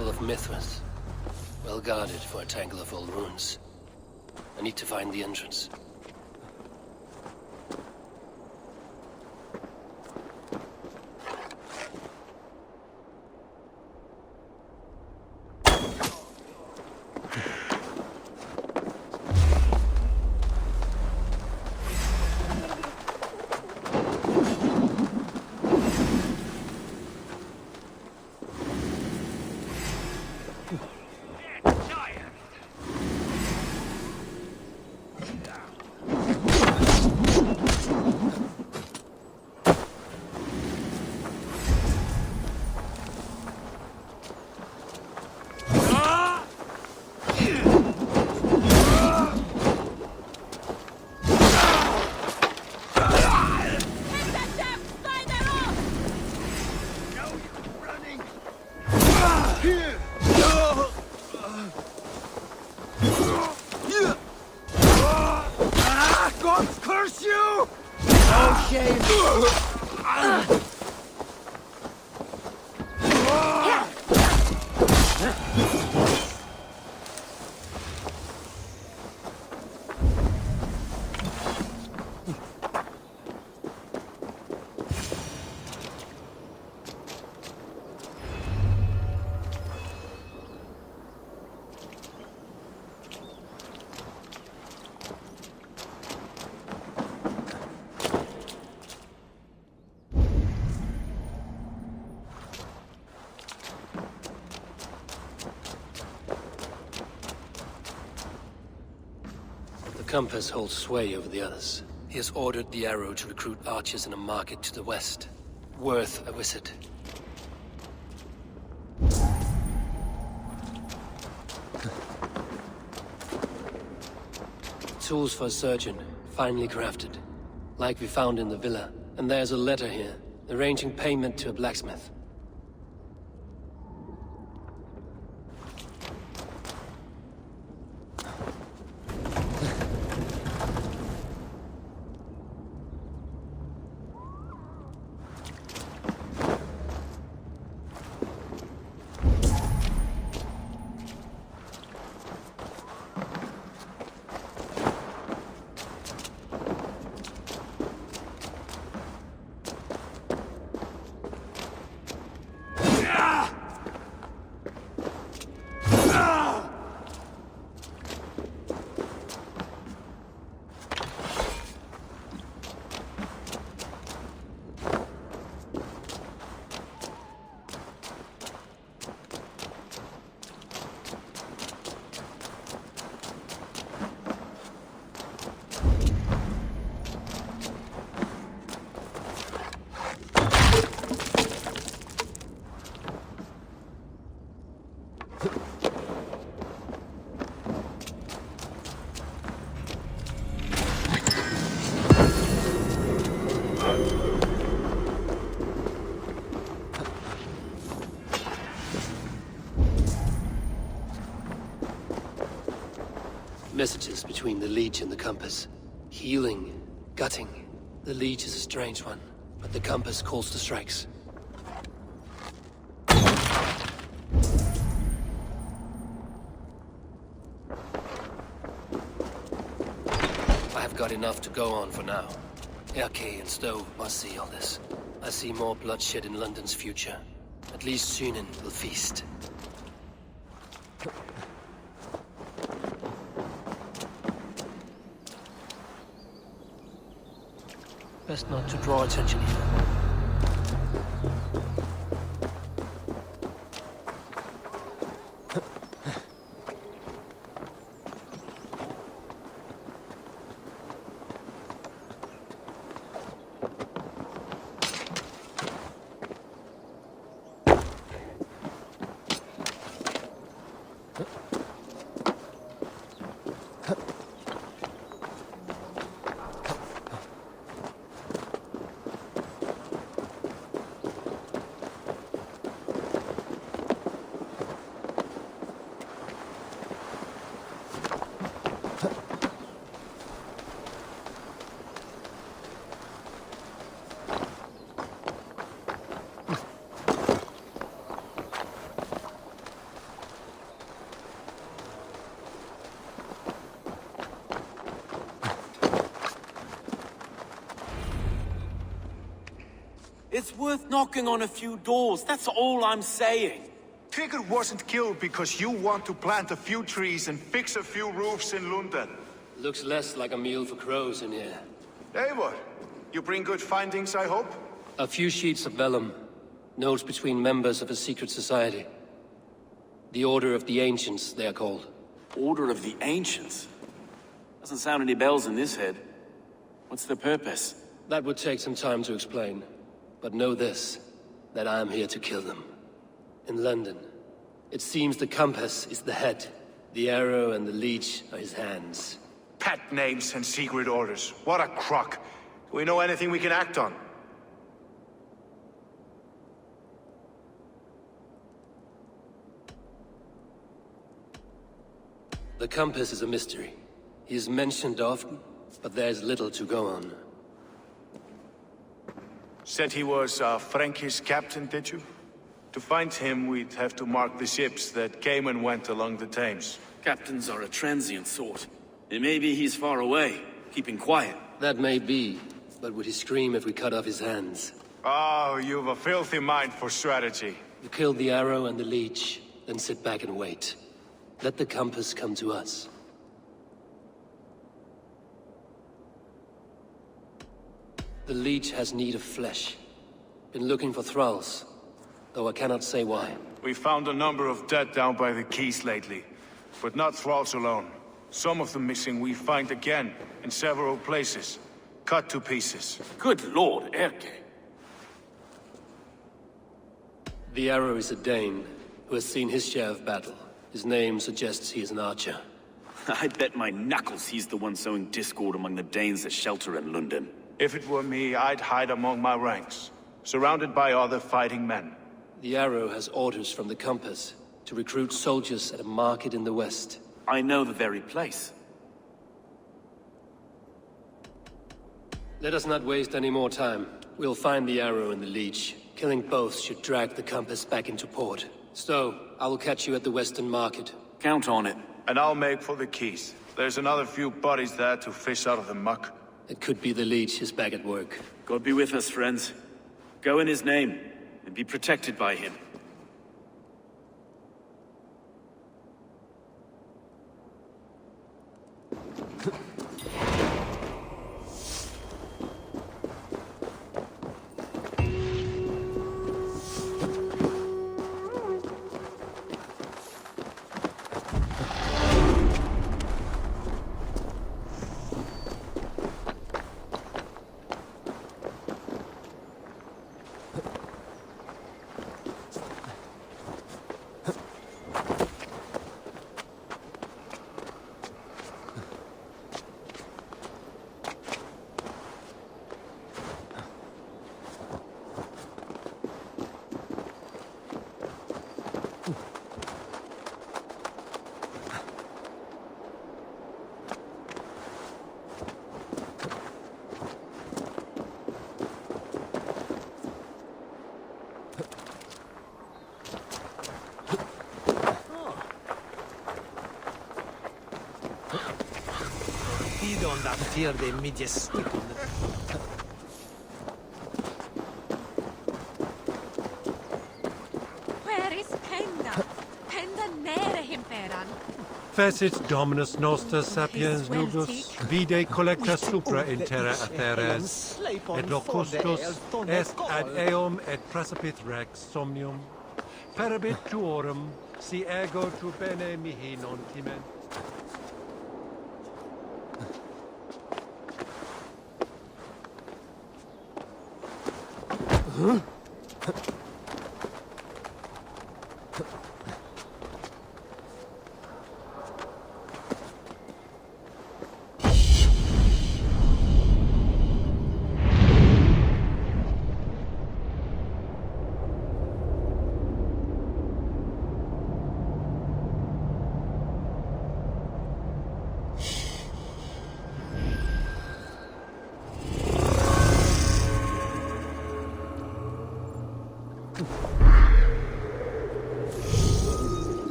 Temple of Mithras. Well guarded for a tangle of old ruins. I need to find the entrance. The compass holds sway over the others. He has ordered the arrow to recruit archers in a market to the west. Worth a visit. Tools for a surgeon, finely crafted. Like we found in the villa. And there's a letter here, arranging payment to a blacksmith. Messages between the Leech and the compass. Healing, gutting. The Leech is a strange one, but the compass calls to strikes. I have got enough to go on for now. Erke and Stowe must see all this. I see more bloodshed in London's future. At least Sunan will feast. Best not to draw attention here. It's worth knocking on a few doors, that's all I'm saying. Tigger wasn't killed because you want to plant a few trees and fix a few roofs in London. Looks less like a meal for crows in here. Eivor, you bring good findings, I hope? A few sheets of vellum. Notes between members of a secret society. The Order of the Ancients, they are called. Order of the Ancients? Doesn't sound any bells in this head. What's the purpose? That would take some time to explain. But know this, that I am here to kill them. In London, it seems the compass is the head. The arrow and the leech are his hands. Pet names and secret orders. What a crock. Do we know anything we can act on? The compass is a mystery. He is mentioned often, but there's little to go on. Said he was a Frankish captain, did you? To find him, we'd have to mark the ships that came and went along the Thames. Captains are a transient sort. It may be he's far away, keeping quiet. That may be, but would he scream if we cut off his hands? Oh, you've a filthy mind for strategy. You kill the arrow and the leech, then sit back and wait. Let the compass come to us. The leech has need of flesh. Been looking for thralls, though I cannot say why. We found a number of dead down by the quays lately, but not thralls alone. Some of the missing we find again, in several places. Cut to pieces. Good lord, Erke. The arrow is a Dane, who has seen his share of battle. His name suggests he is an archer. I bet my knuckles he's the one sowing discord among the Danes that shelter in London. If it were me, I'd hide among my ranks, surrounded by other fighting men. The arrow has orders from the compass to recruit soldiers at a market in the west. I know the very place. Let us not waste any more time. We'll find the arrow and the leech. Killing both should drag the compass back into port. So, I will catch you at the western market. Count on it. And I'll make for the quays. There's another few bodies there to fish out of the muck. It could be the leech is back at work. God be with us, friends. Go in his name, and be protected by him. Where is Penda? Penda nere himperan. Facit Dominus Noster Sapiens Nugus, vide collecta supra in terra atheres, et locustus est ad eum et prasapit rex somnium, parabit tuorum, si ego tu bene mihi non timent.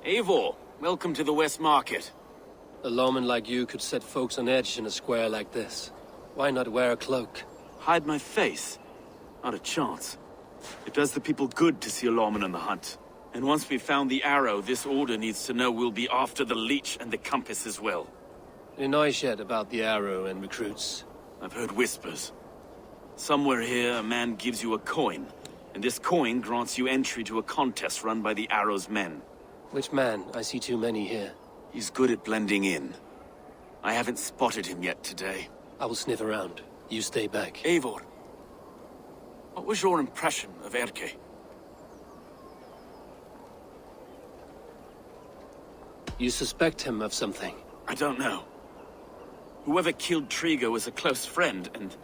Eivor, welcome to the West Market. A lawman like you could set folks on edge in a square like this. Why not wear a cloak? Hide my face? Not a chance. It does the people good to see a lawman on the hunt. And once we've found the arrow, this order needs to know we'll be after the leech and the compass as well. You know yet about the arrow and recruits? I've heard whispers. Somewhere here, a man gives you a coin, and this coin grants you entry to a contest run by the arrow's men. Which man? I see too many here. He's good at blending in. I haven't spotted him yet today. I will sniff around. You stay back. Eivor, what was your impression of Erke? You suspect him of something? I don't know. Whoever killed Trigo was a close friend, and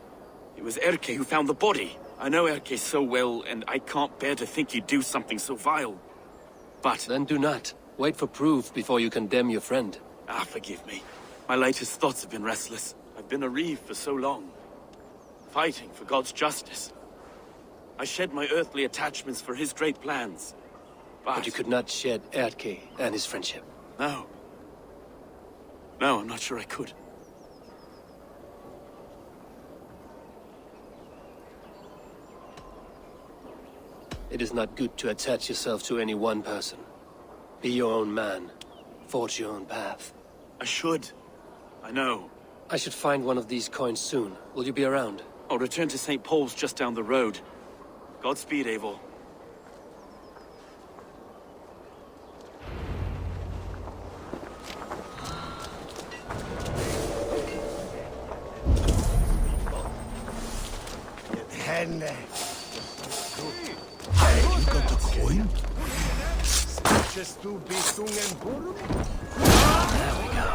it was Erke who found the body. I know Erke so well, and I can't bear to think he'd do something so vile. But... Then do not. Wait for proof before you condemn your friend. Forgive me. My latest thoughts have been restless. I've been a reeve for so long. Fighting for God's justice. I shed my earthly attachments for his great plans. But you could not shed Erke and his friendship. No. No, I'm not sure I could. It is not good to attach yourself to any one person. Be your own man. Forge your own path. I should. I know. I should find one of these coins soon. Will you be around? I'll return to St. Paul's just down the road. Godspeed, Eivor. You got the coin? There we go.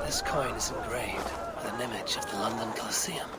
This coin is engraved with an image of the London Colosseum.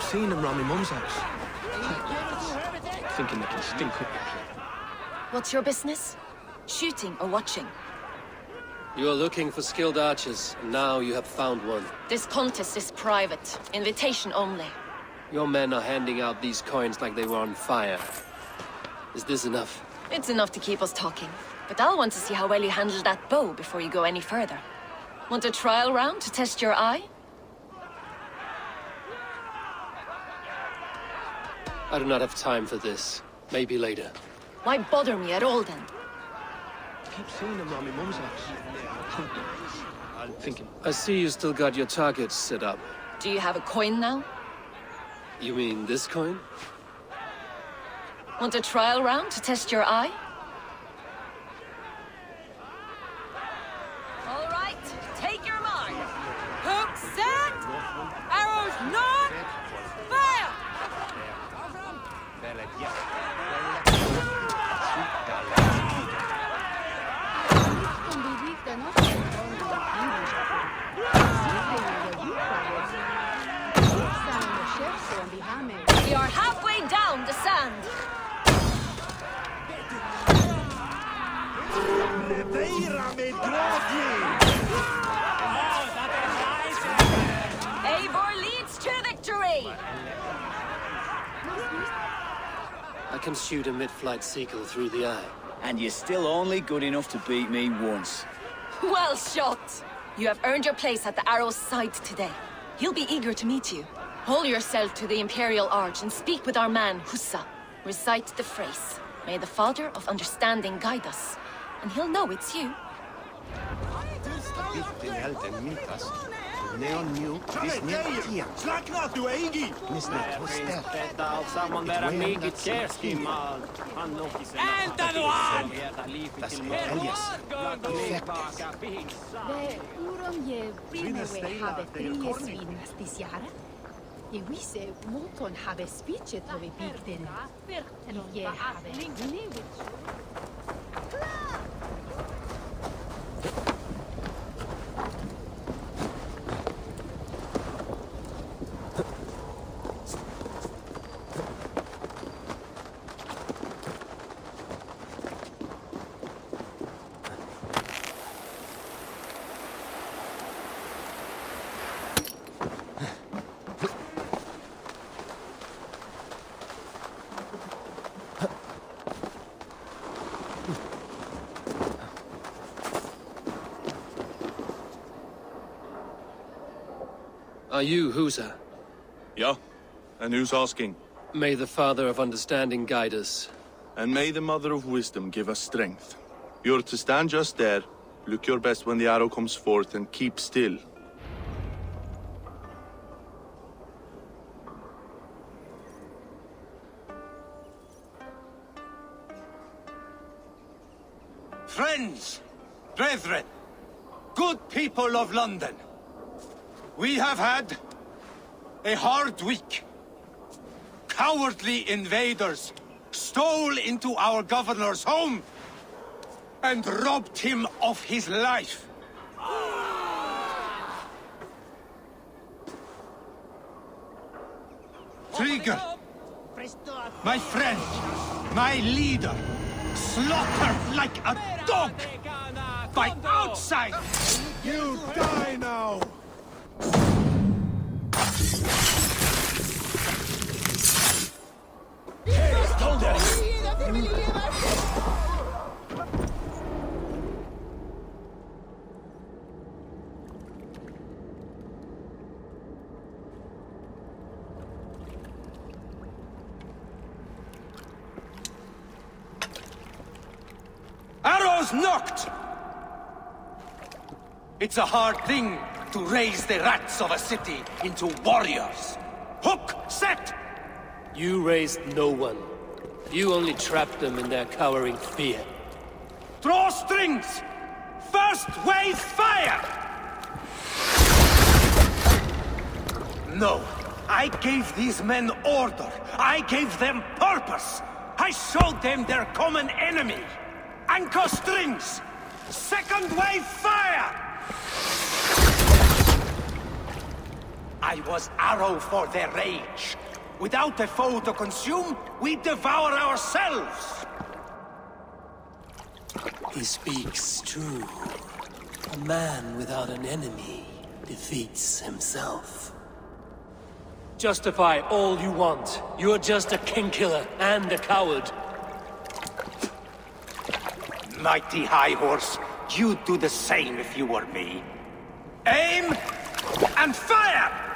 Seeing them round my mum's house. Thinking they can stink up. What's your business? Shooting or watching? You are looking for skilled archers, and now you have found one. This contest is private. Invitation only. Your men are handing out these coins like they were on fire. Is this enough? It's enough to keep us talking. But I'll want to see how well you handle that bow before you go any further. Want a trial round to test your eye? I do not have time for this. Maybe later. Why bother me at all, then? Keep seeing them around my mum's house. I'm thinking. I see you still got your targets set up. Do you have a coin now? You mean this coin? Want a trial round to test your eye? All right, take your mark. Hook set! Arrows not! Fire! We are halfway down the sand. Eivor leads to victory! I can shoot a mid-flight seagull through the eye. And you're still only good enough to beat me once. Well shot! You have earned your place at the Arrow's side today. He'll be eager to meet you. Hold yourself to the Imperial Arch and speak with our man, Hussa. Recite the phrase. May the Father of Understanding guide us. And he'll know it's you. Je wisse moton have speechet of a big din. Je have Are you Husa? Yeah? And who's asking? May the Father of Understanding guide us. And may the Mother of Wisdom give us strength. You're to stand just there, look your best when the arrow comes forth, and keep still. Friends, brethren, good people of London, we have had a hard week. Cowardly invaders stole into our governor's home and robbed him of his life. Trigger, my friend, my leader, slaughtered like a dog by outside. You die now! Arrows knocked! It's a hard thing to raise the rats of a city into warriors. Hook, set! You raised no one. You only trapped them in their cowering fear. Draw strings! First wave fire! No, I gave these men order. I gave them purpose. I showed them their common enemy. Anchor strings! Second wave fire! I was arrow for their rage. Without a foe to consume, we devour ourselves! He speaks true. A man without an enemy defeats himself. Justify all you want. You're just a king-killer and a coward. Mighty High Horse, you'd do the same if you were me. Aim and fire!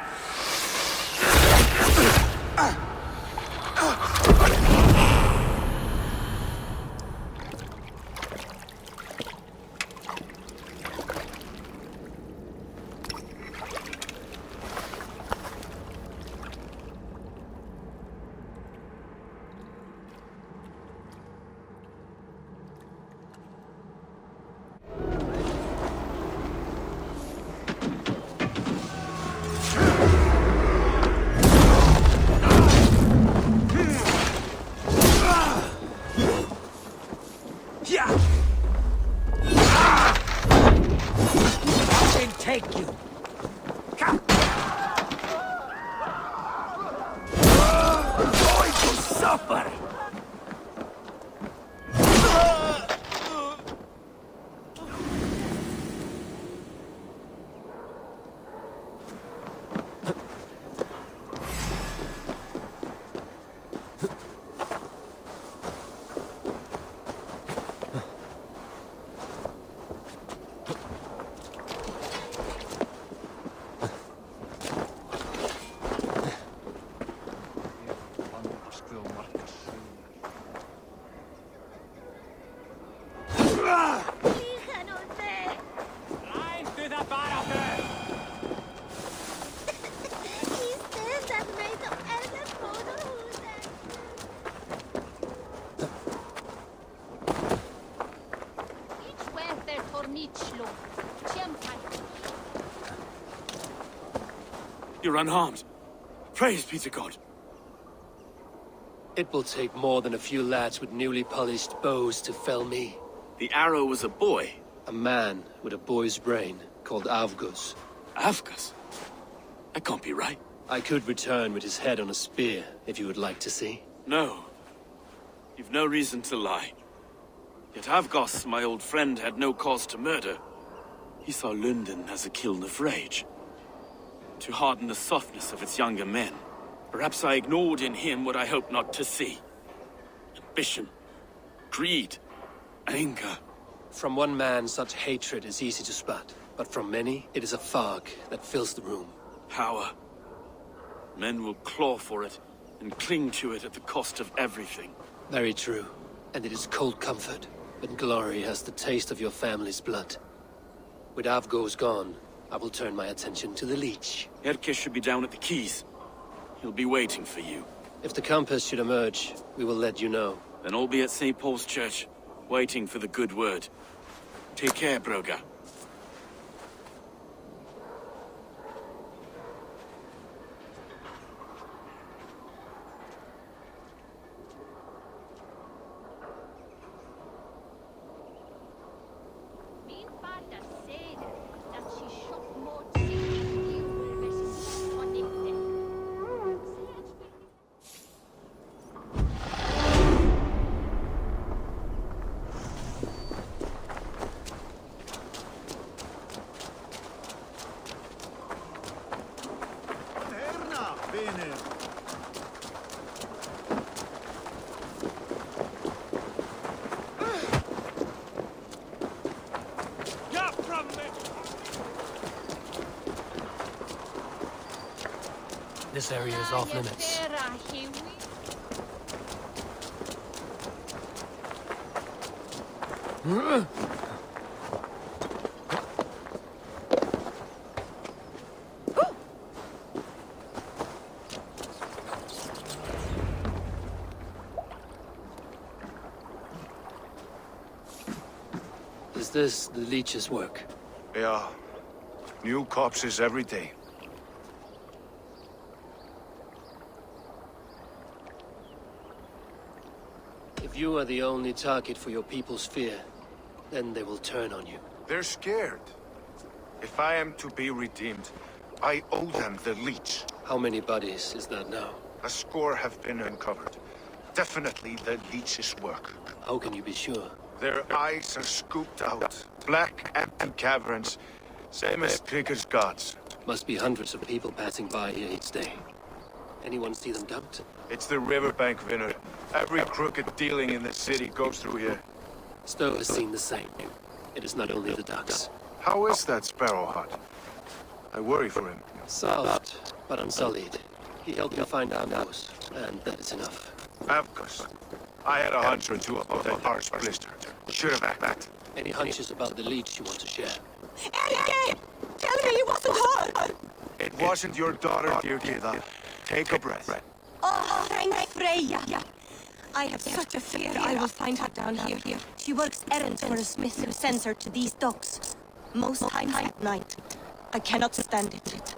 You're unharmed. Praise be to God. It will take more than a few lads with newly polished bows to fell me. The arrow was a boy. A man with a boy's brain, called Avgus. Avgus? That can't be right. I could return with his head on a spear, if you would like to see. No. You've no reason to lie. Yet Avgos, my old friend, had no cause to murder. He saw London as a kiln of rage. To harden the softness of its younger men. Perhaps I ignored in him what I hoped not to see. Ambition. Greed. Anger. From one man, such hatred is easy to spot. But from many, it is a fog that fills the room. Power. Men will claw for it, and cling to it at the cost of everything. Very true. And it is cold comfort. But glory has the taste of your family's blood. With Avgos gone, I will turn my attention to the Leech. Erke should be down at the quays. He'll be waiting for you. If the compass should emerge, we will let you know. Then I'll be at St. Paul's Church, waiting for the good word. Take care, Broga. This area is off limits. Is this the Leech's work? Yeah. New corpses every day. If you are the only target for your people's fear, then they will turn on you. They're scared. If I am to be redeemed, I owe them the Leech. How many bodies is that now? A score have been uncovered. Definitely the Leech's work. How can you be sure? Their eyes are scooped out. Black, empty caverns. Same as Trigger's gods. Must be hundreds of people passing by here each day. Anyone see them dumped? It's the riverbank, Vinner. Every crooked dealing in the city goes through here. Stowe has seen the same. It is not only the docks. How is that Sparrow hut? I worry for him. Soft, but unsullied. He helped me find Avgos, and that is enough. Avgos. I had a hunch or two about that harsh blister. Should have acted. Any hunches about the Leech you want to share? Erke! Tell me it wasn't her! It wasn't your daughter, dear Githa. Take a breath. Oh, thanks, Freya. I have such a fear I will find her down here. She works errands for a smith who sends her to these docks. Most times at night. I cannot stand it.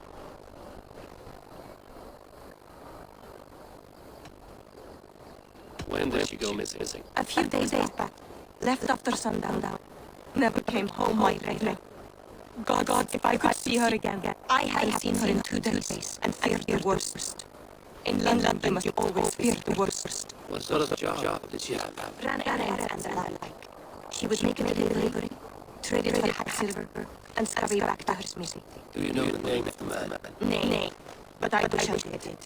When did she go missing? A few days back. Left after sundown. Never came home, my Ray. God, if I could see her again. I haven't seen her in 2 days, and feared the worst. In London, you must always fear the worst. What sort of job did she have? Ran errands and like. She would make a delivery, traded for hot silver, and scurry back to her smithy. Do you know the name of the man? Nay, but I wish I did.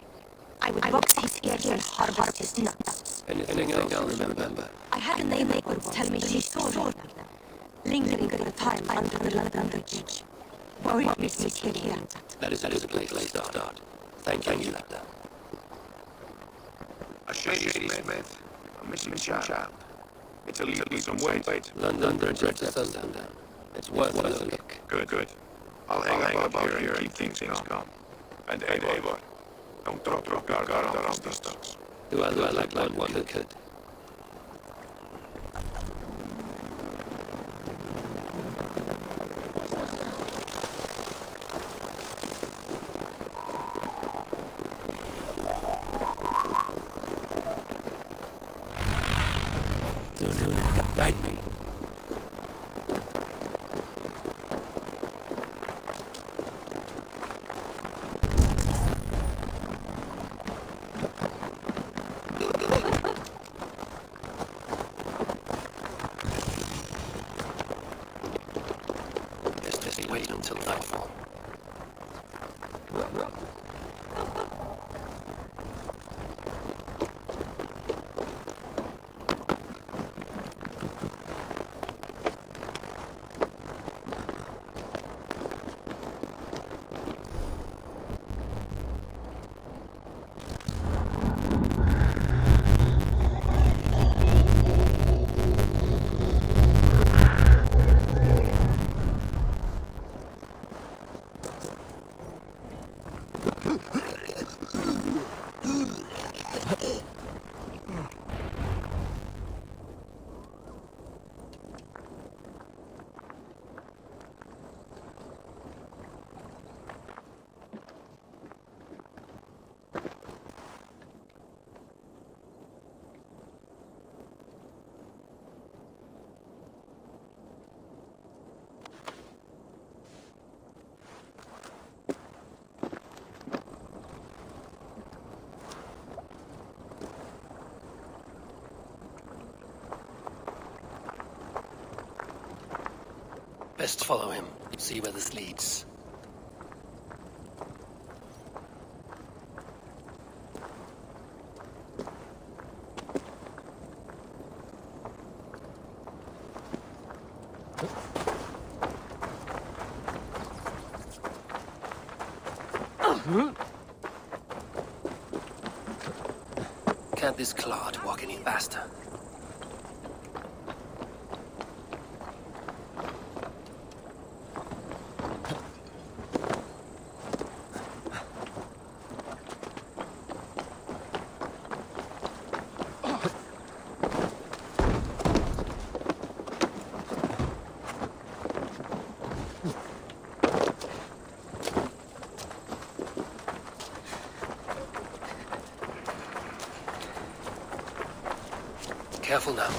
I would box his ears and harvest his nuts. Anything else I'll remember? I had a name that would tell me she saw her, lingering at the time under the London Bridge. Worried me here. That is a place to start. Thank you. A shady smith. A missing child. It's a lead me some weight. London Bridge at sundown. It's worth a look. Good. I'll hang up here and keep things calm. And Eivor, don't drop your guard on these stocks. Do I look like one who could? wait until nightfall. Best follow him, see where this leads. Can't this clod walk any faster? Careful now.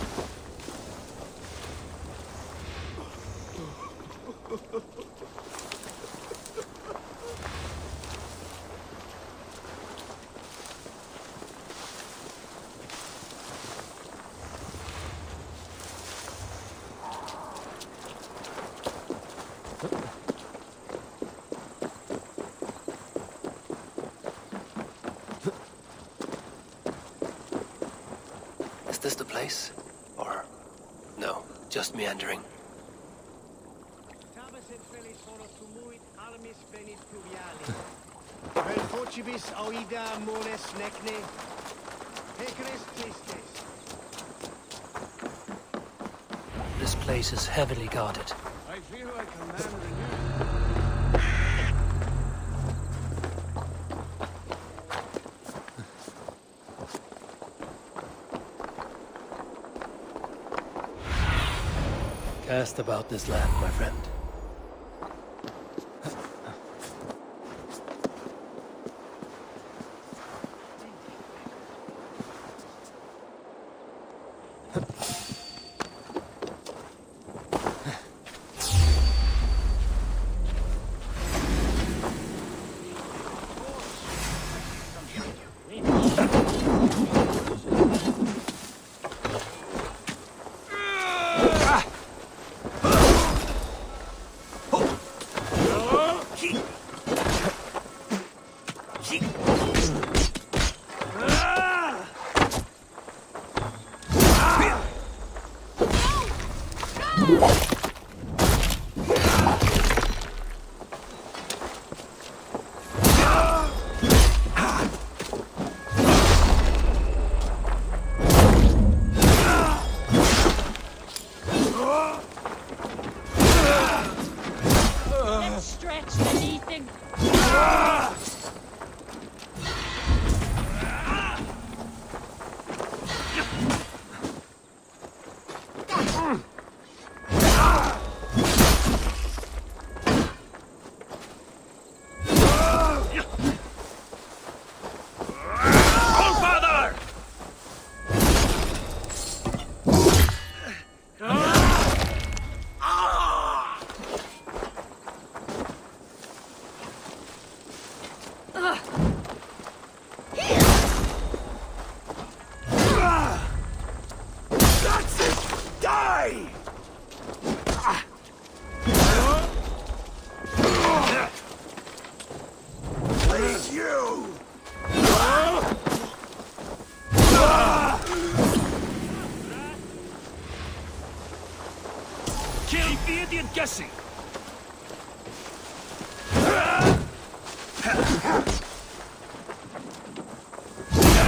Is this the place? Or no, just meandering? This place is heavily guarded. I feel like a man renewed. Cast about this land, my friend. idiot guessing?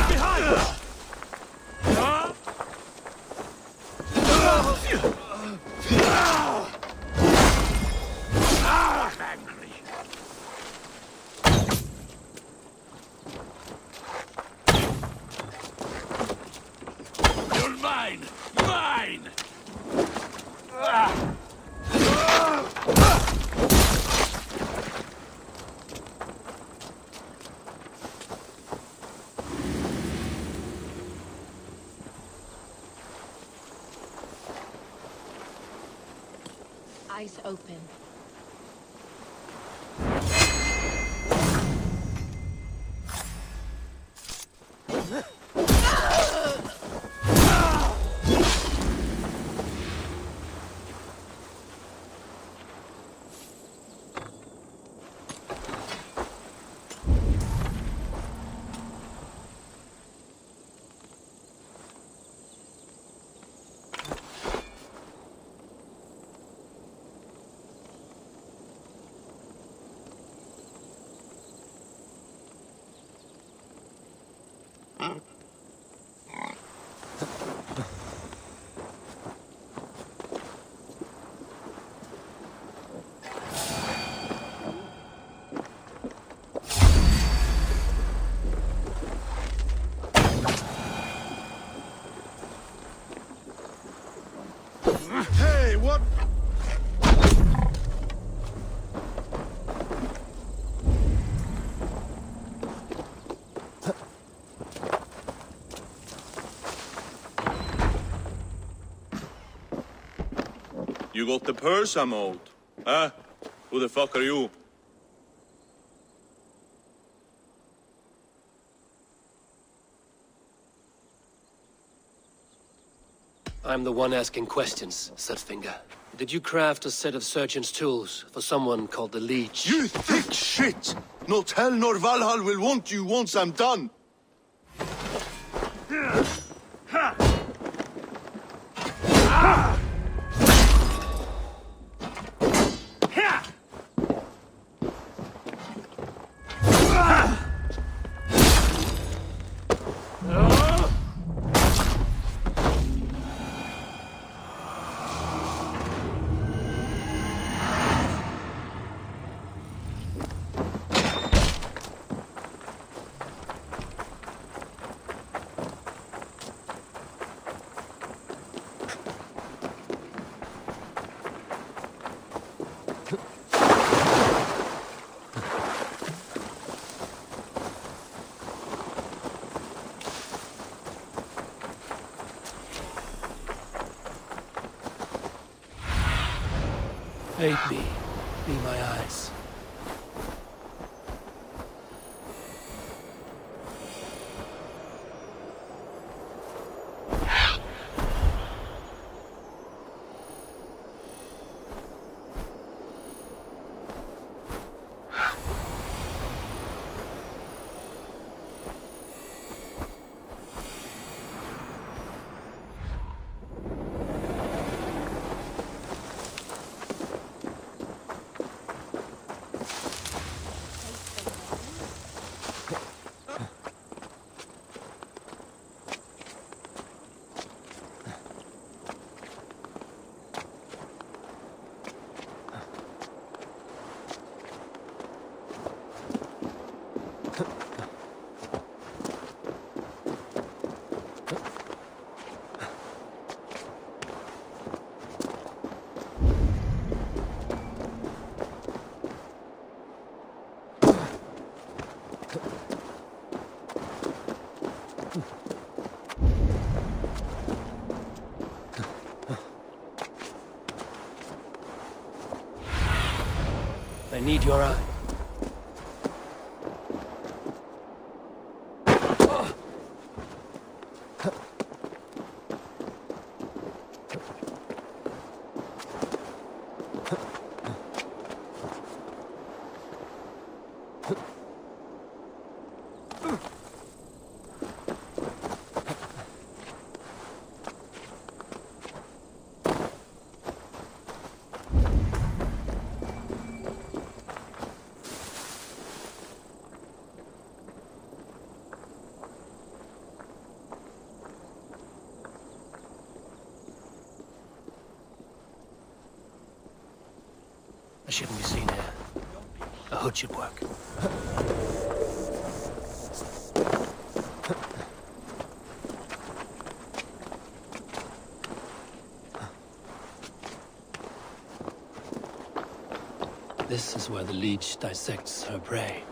Behind! You're mine! Mine! Eyes open. Hey, what? You got the purse I'm owed? Huh? Who the fuck are you? I'm the one asking questions, Sutfinger. Did you craft a set of surgeon's tools for someone called the Leech? You thick shit! Not hell nor Valhalla will want you once I'm done! Aid me. Be my eyes. I need your eye. I shouldn't be seen here. A hood should work. This is where the leech dissects her prey.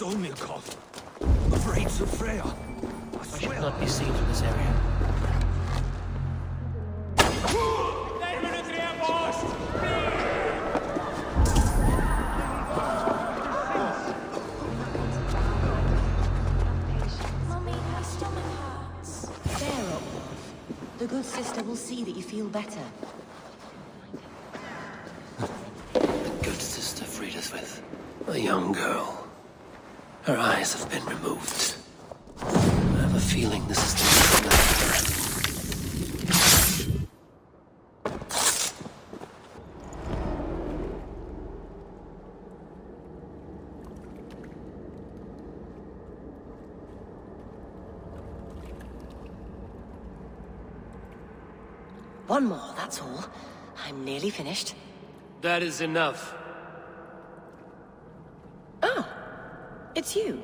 Only a cough. Afraid of Freya. I should not be seen from this area. Mummy, my stomach hurts. Bear up, Wolf. The good sister will see that you feel better. The good sister freed us with a young girl. Her eyes have been removed. I have a feeling this is the one left. One more, that's all. I'm nearly finished. That is enough. Oh, it's you.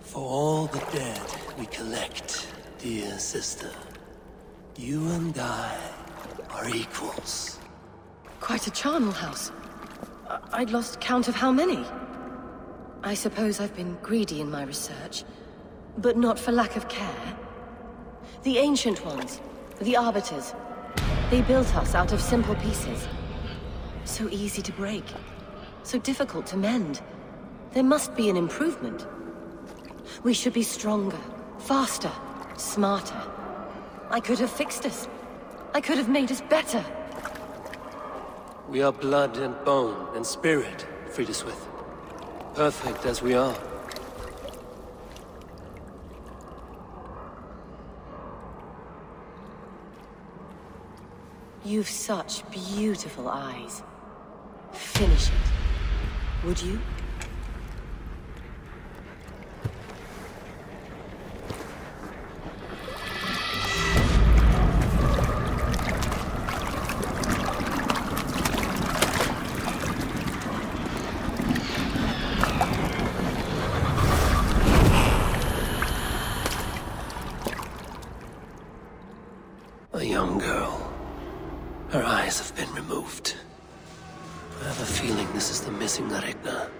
For all the dead we collect, dear sister, you and I are equals. Quite a charnel house. I'd lost count of how many. I suppose I've been greedy in my research, but not for lack of care. The Ancient Ones, the Arbiters, they built us out of simple pieces. So easy to break, so difficult to mend. There must be an improvement. We should be stronger, faster, smarter. I could have fixed us. I could have made us better. We are blood and bone and spirit, Friediswith. Perfect as we are. You've such beautiful eyes. Finish it. Would you? removed. I have a feeling this is the missing Regna.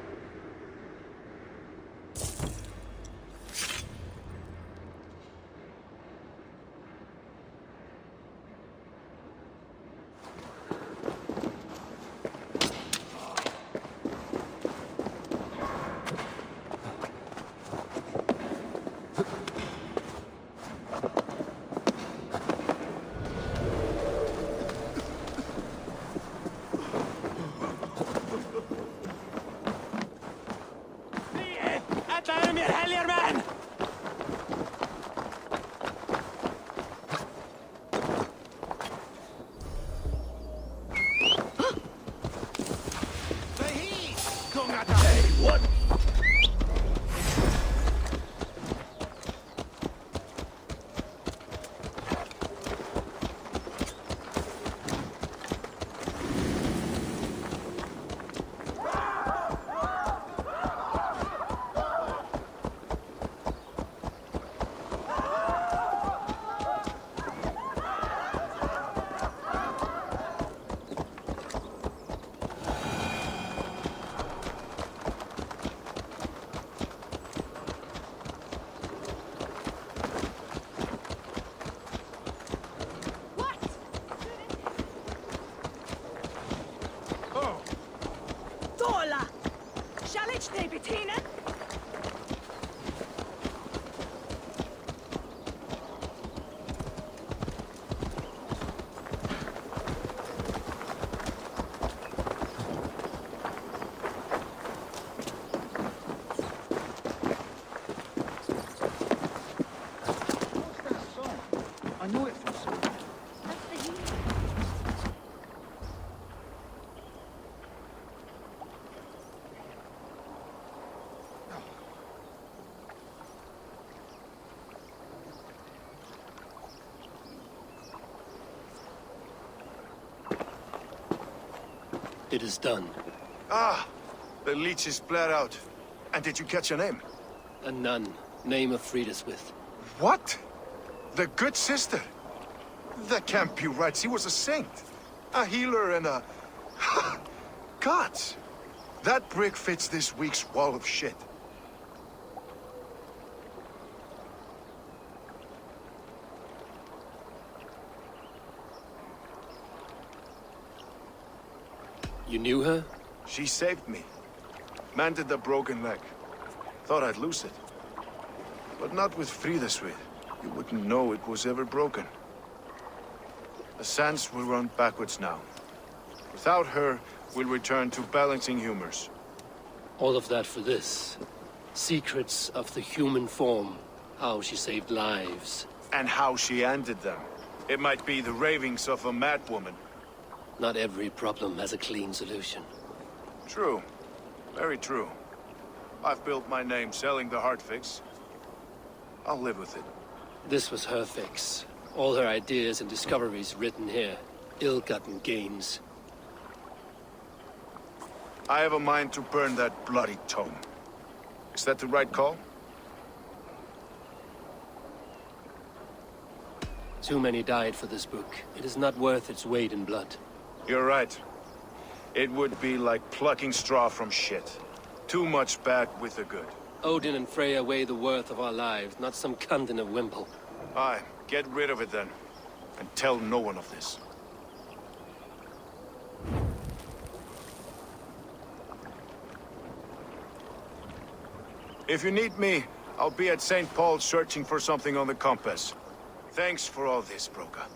It is done. Ah! The leech is bled out. And did you catch a name? A nun. Name of Friedeswith. What? The good sister? That can't be right. She was a saint. A healer and a... Gods! That brick fits this week's wall of shit. You knew her? She saved me. Mended the broken leg. Thought I'd lose it. But not with Friedeswith. You wouldn't know it was ever broken. The sands will run backwards now. Without her, we'll return to balancing humors. All of that for this. Secrets of the human form. How she saved lives. And how she ended them. It might be the ravings of a madwoman. Not every problem has a clean solution. True. Very true. I've built my name selling the heart fix. I'll live with it. This was her fix. All her ideas and discoveries written here. Ill-gotten gains. I have a mind to burn that bloody tome. Is that the right call? Too many died for this book. It is not worth its weight in blood. You're right. It would be like plucking straw from shit. Too much bad with the good. Odin and Freya weigh the worth of our lives, not some cunt in a wimple. Aye, get rid of it then. And tell no one of this. If you need me, I'll be at St. Paul's searching for something on the compass. Thanks for all this, Broka.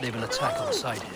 They will attack on sight here.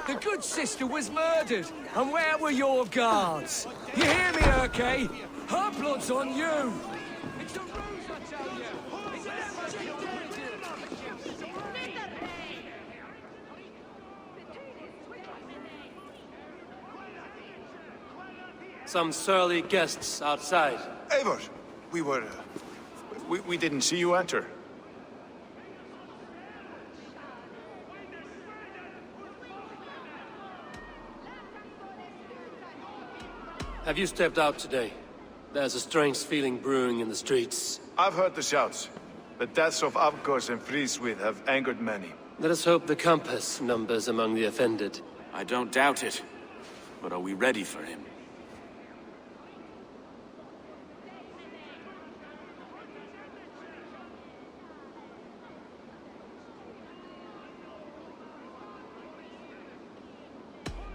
The good sister was murdered, and where were your guards? You hear me, Urke? Her blood's on you! It's a ruse, I tell you! Some surly guests outside. Eivor, we didn't see you enter. Have you stepped out today? There's a strange feeling brewing in the streets. I've heard the shouts. The deaths of Avgos and Frieswith have angered many. Let us hope the compass numbers among the offended. I don't doubt it. But are we ready for him?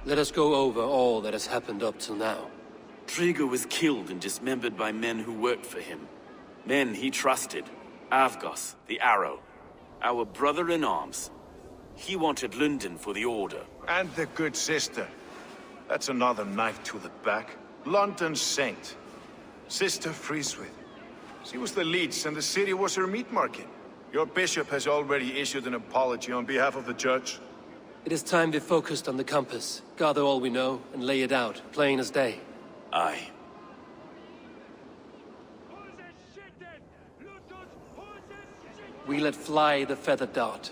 Let us go over all that has happened up till now. Trigo was killed and dismembered by men who worked for him. Men he trusted. Avgos, the Arrow. Our brother-in-arms. He wanted London for the Order. And the good sister. That's another knife to the back. London's saint. Sister Frieswith. She was the leech and the city was her meat market. Your bishop has already issued an apology on behalf of the church. It is time we focused on the compass, gather all we know, and lay it out, plain as day. Aye. We let fly the feather dart,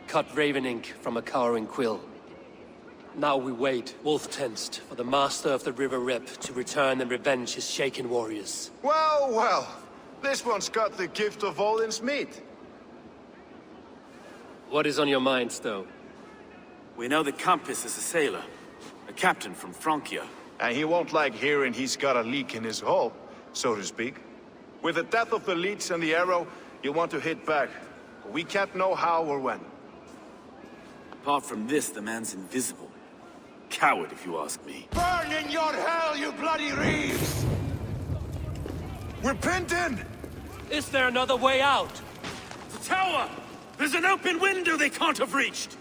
cut raven ink from a cowering quill. Now we wait, wolf-tensed, for the master of the River Rip to return and revenge his shaken warriors. Well, well. This one's got the gift of Odin's meat. What is on your minds, though? We know that Compass is a sailor. A captain from Francia. And he won't like hearing he's got a leak in his hull, so to speak. With the death of the leech and the Arrow, you want to hit back. But we can't know how or when. Apart from this, the man's invisible. Coward, if you ask me. Burn in your hell, you bloody reeves! We're pinned in! Is there another way out? The tower! There's an open window they can't have reached!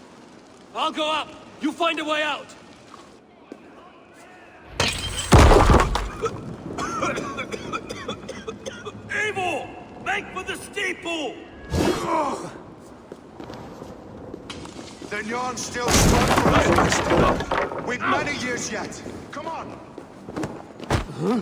I'll go up! You find a way out! Eivor! Make for the steeple! Then you're still strong for us, Master. We've many years yet. Come on! Huh?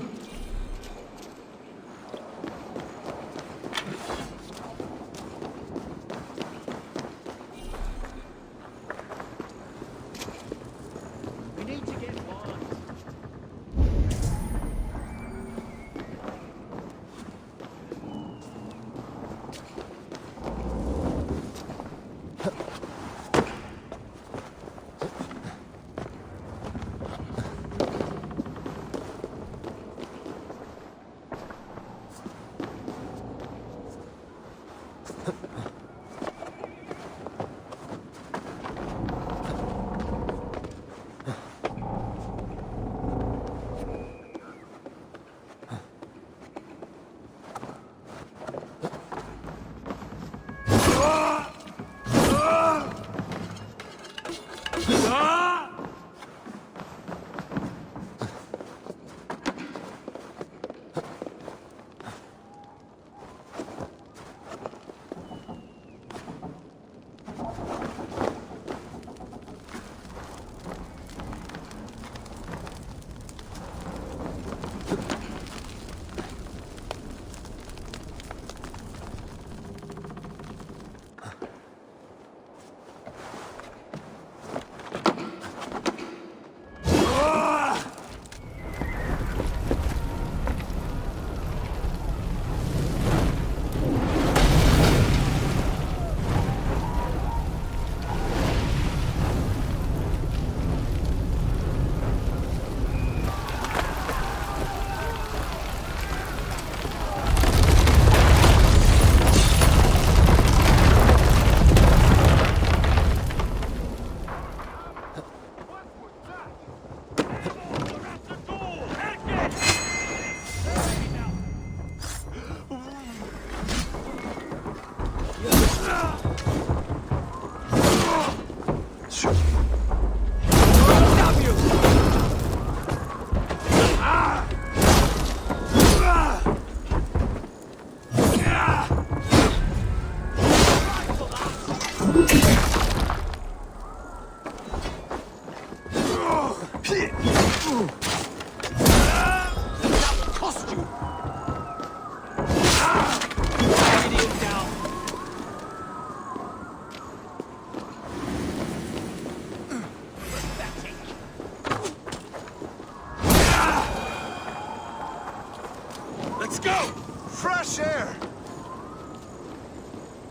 share!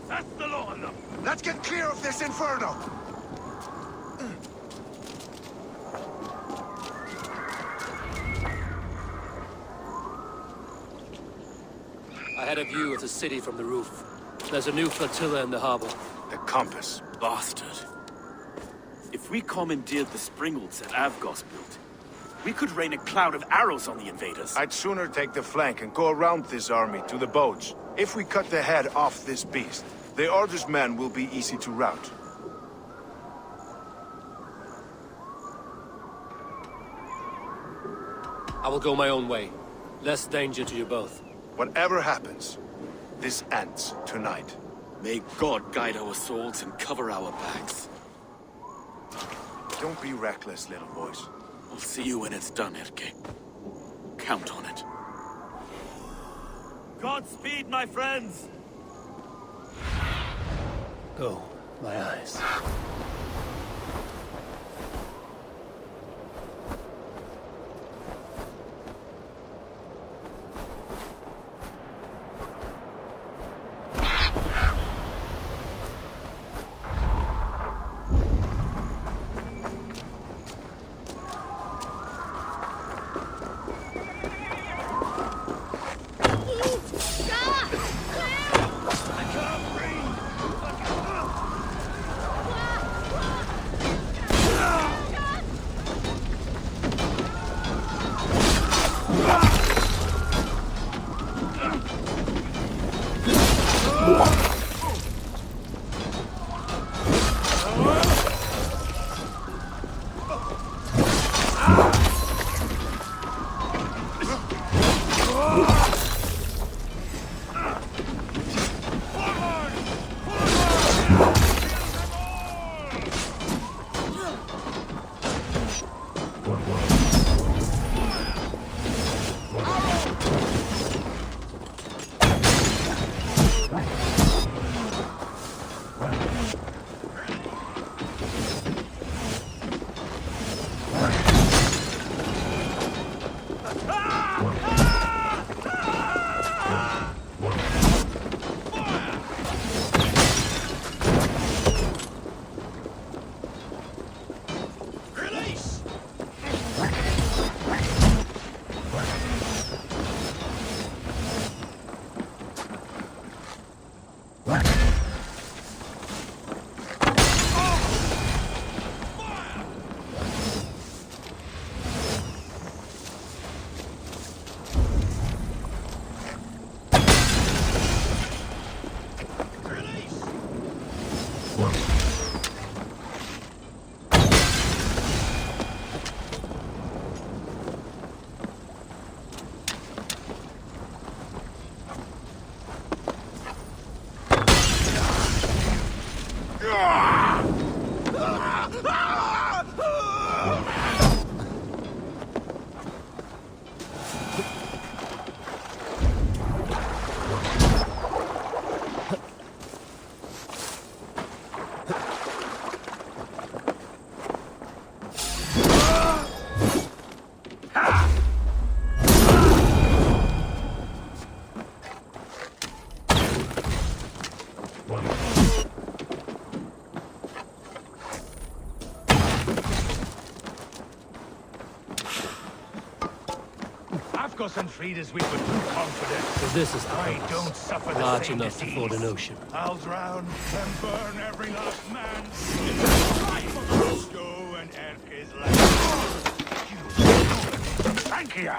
That's the law of them! Let's get clear of this inferno! I had a view of the city from the roof. There's a new flotilla in the harbor. The compass. Bastard. If we commandeered the springholds that Avgos built, we could rain a cloud of arrows on the invaders. I'd sooner take the flank and go around this army to the boats. If we cut the head off this beast, the Order's men will be easy to rout. I will go my own way. Less danger to you both. Whatever happens, this ends tonight. May God guide our swords and cover our backs. Don't be reckless, little boys. I'll see you when it's done, Erke. Count on it. Godspeed, my friends! Oh, my eyes. And freed as we were too confident. So this is the I compass. don't suffer the Large same enough to disease. float an ocean. I'll drown and burn every last man. Go and Erke's land. Thank you.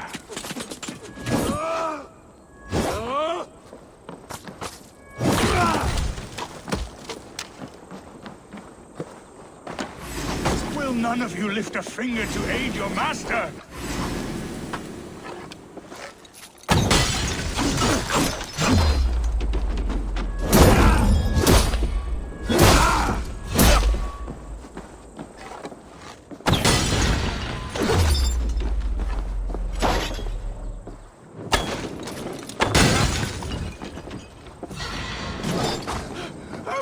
Will none of you lift a finger to aid your master?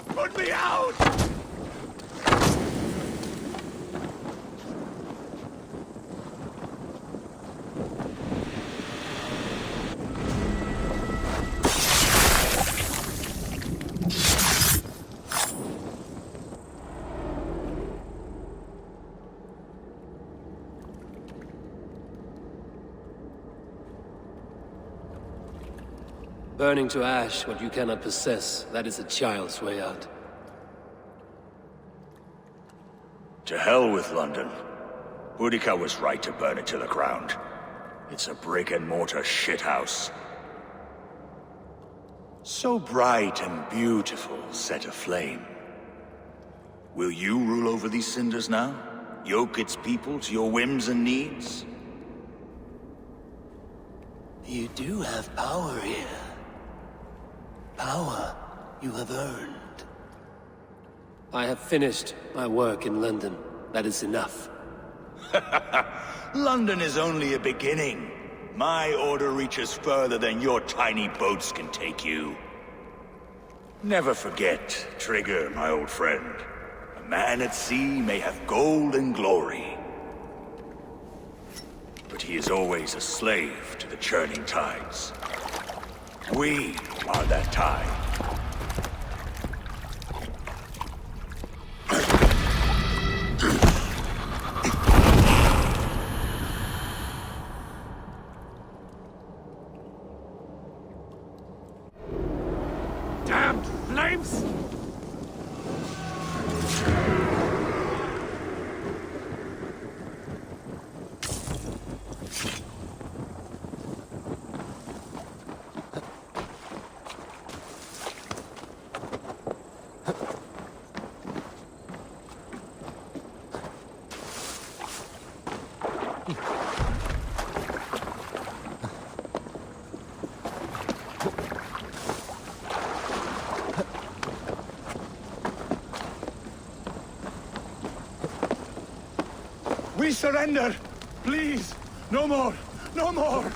Put me out! Burning to ash what you cannot possess, that is a child's way out. To hell with London. Boudica was right to burn it to the ground. It's a brick-and-mortar shithouse. So bright and beautiful, set aflame. Will you rule over these cinders now? Yoke its people to your whims and needs? You do have power here. Power you have earned. I have finished my work in London. That is enough. London is only a beginning. My order reaches further than your tiny boats can take you. Never forget, Trigger, my old friend. A man at sea may have gold and glory, but he is always a slave to the churning tides. We are that tide. Damned flames! We surrender! Please! No more! No more!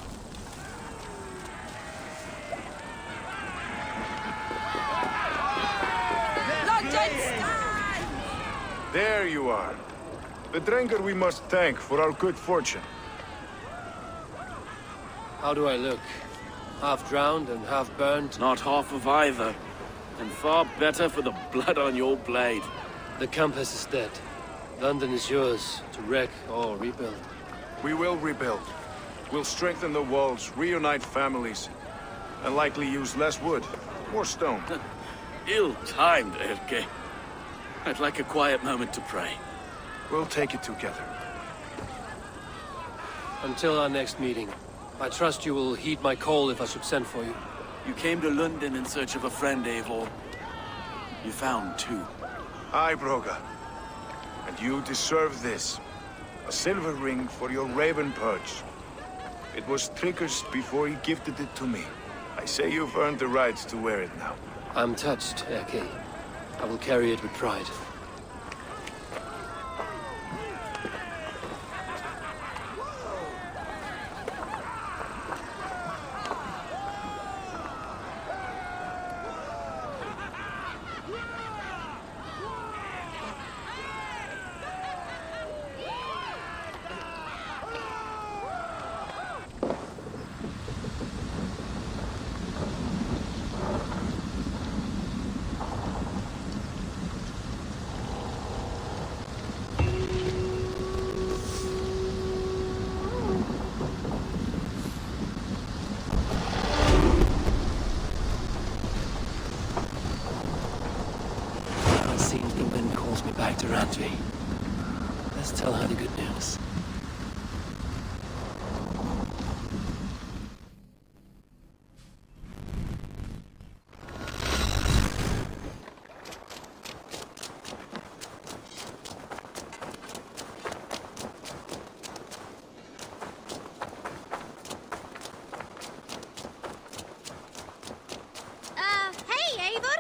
There you are. The drinker we must thank for our good fortune. How do I look? Half drowned and half burned? Not half of either. And far better for the blood on your blade. The Compass is dead. London is yours, to wreck or rebuild. We will rebuild. We'll strengthen the walls, reunite families, and likely use less wood, more stone. Ill-timed, Erke. I'd like a quiet moment to pray. We'll take it together. Until our next meeting, I trust you will heed my call if I should send for you. You came to London in search of a friend, Eivor. You found two. Aye, Broga. And you deserve this. A silver ring for your raven perch. It was Trigger's before he gifted it to me. I say you've earned the right to wear it now. I'm touched, Erke. I will carry it with pride. Let's tell her the good news. Hey, Eivor!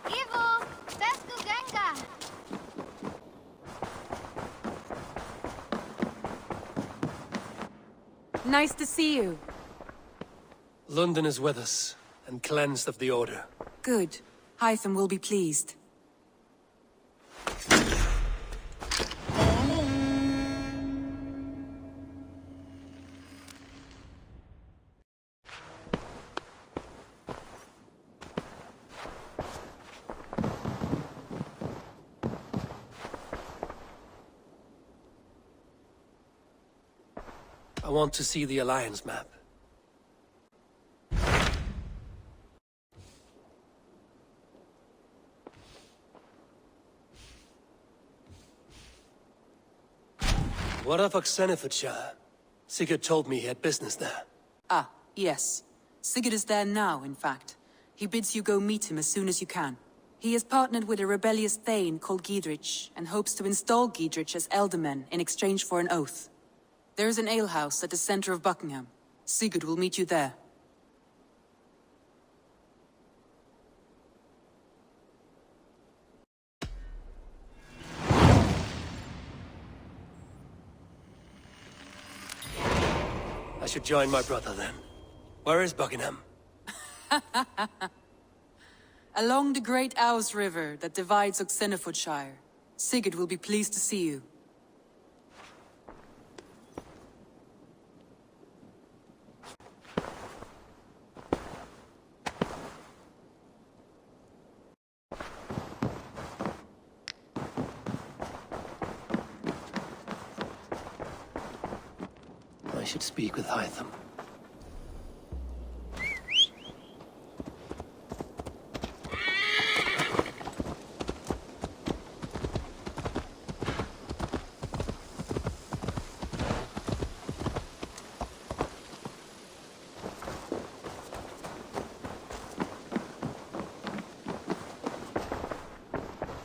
Eivor! Vesku Ganga! Nice to see you. London is with us, and cleansed of the Order. Good. Hytham will be pleased. I want to see the Alliance map. What of Oxenfordshire? Sigurd told me he had business there. Ah, yes. Sigurd is there now, in fact. He bids you go meet him as soon as you can. He has partnered with a rebellious thane called Giedrich, and hopes to install Giedrich as elderman in exchange for an oath. There is an alehouse at the center of Buckingham. Sigurd will meet you there. I should join my brother then. Where is Buckingham? Along the great Ouse River that divides Oxenfordshire. Sigurd will be pleased to see you. I should speak with Hytham.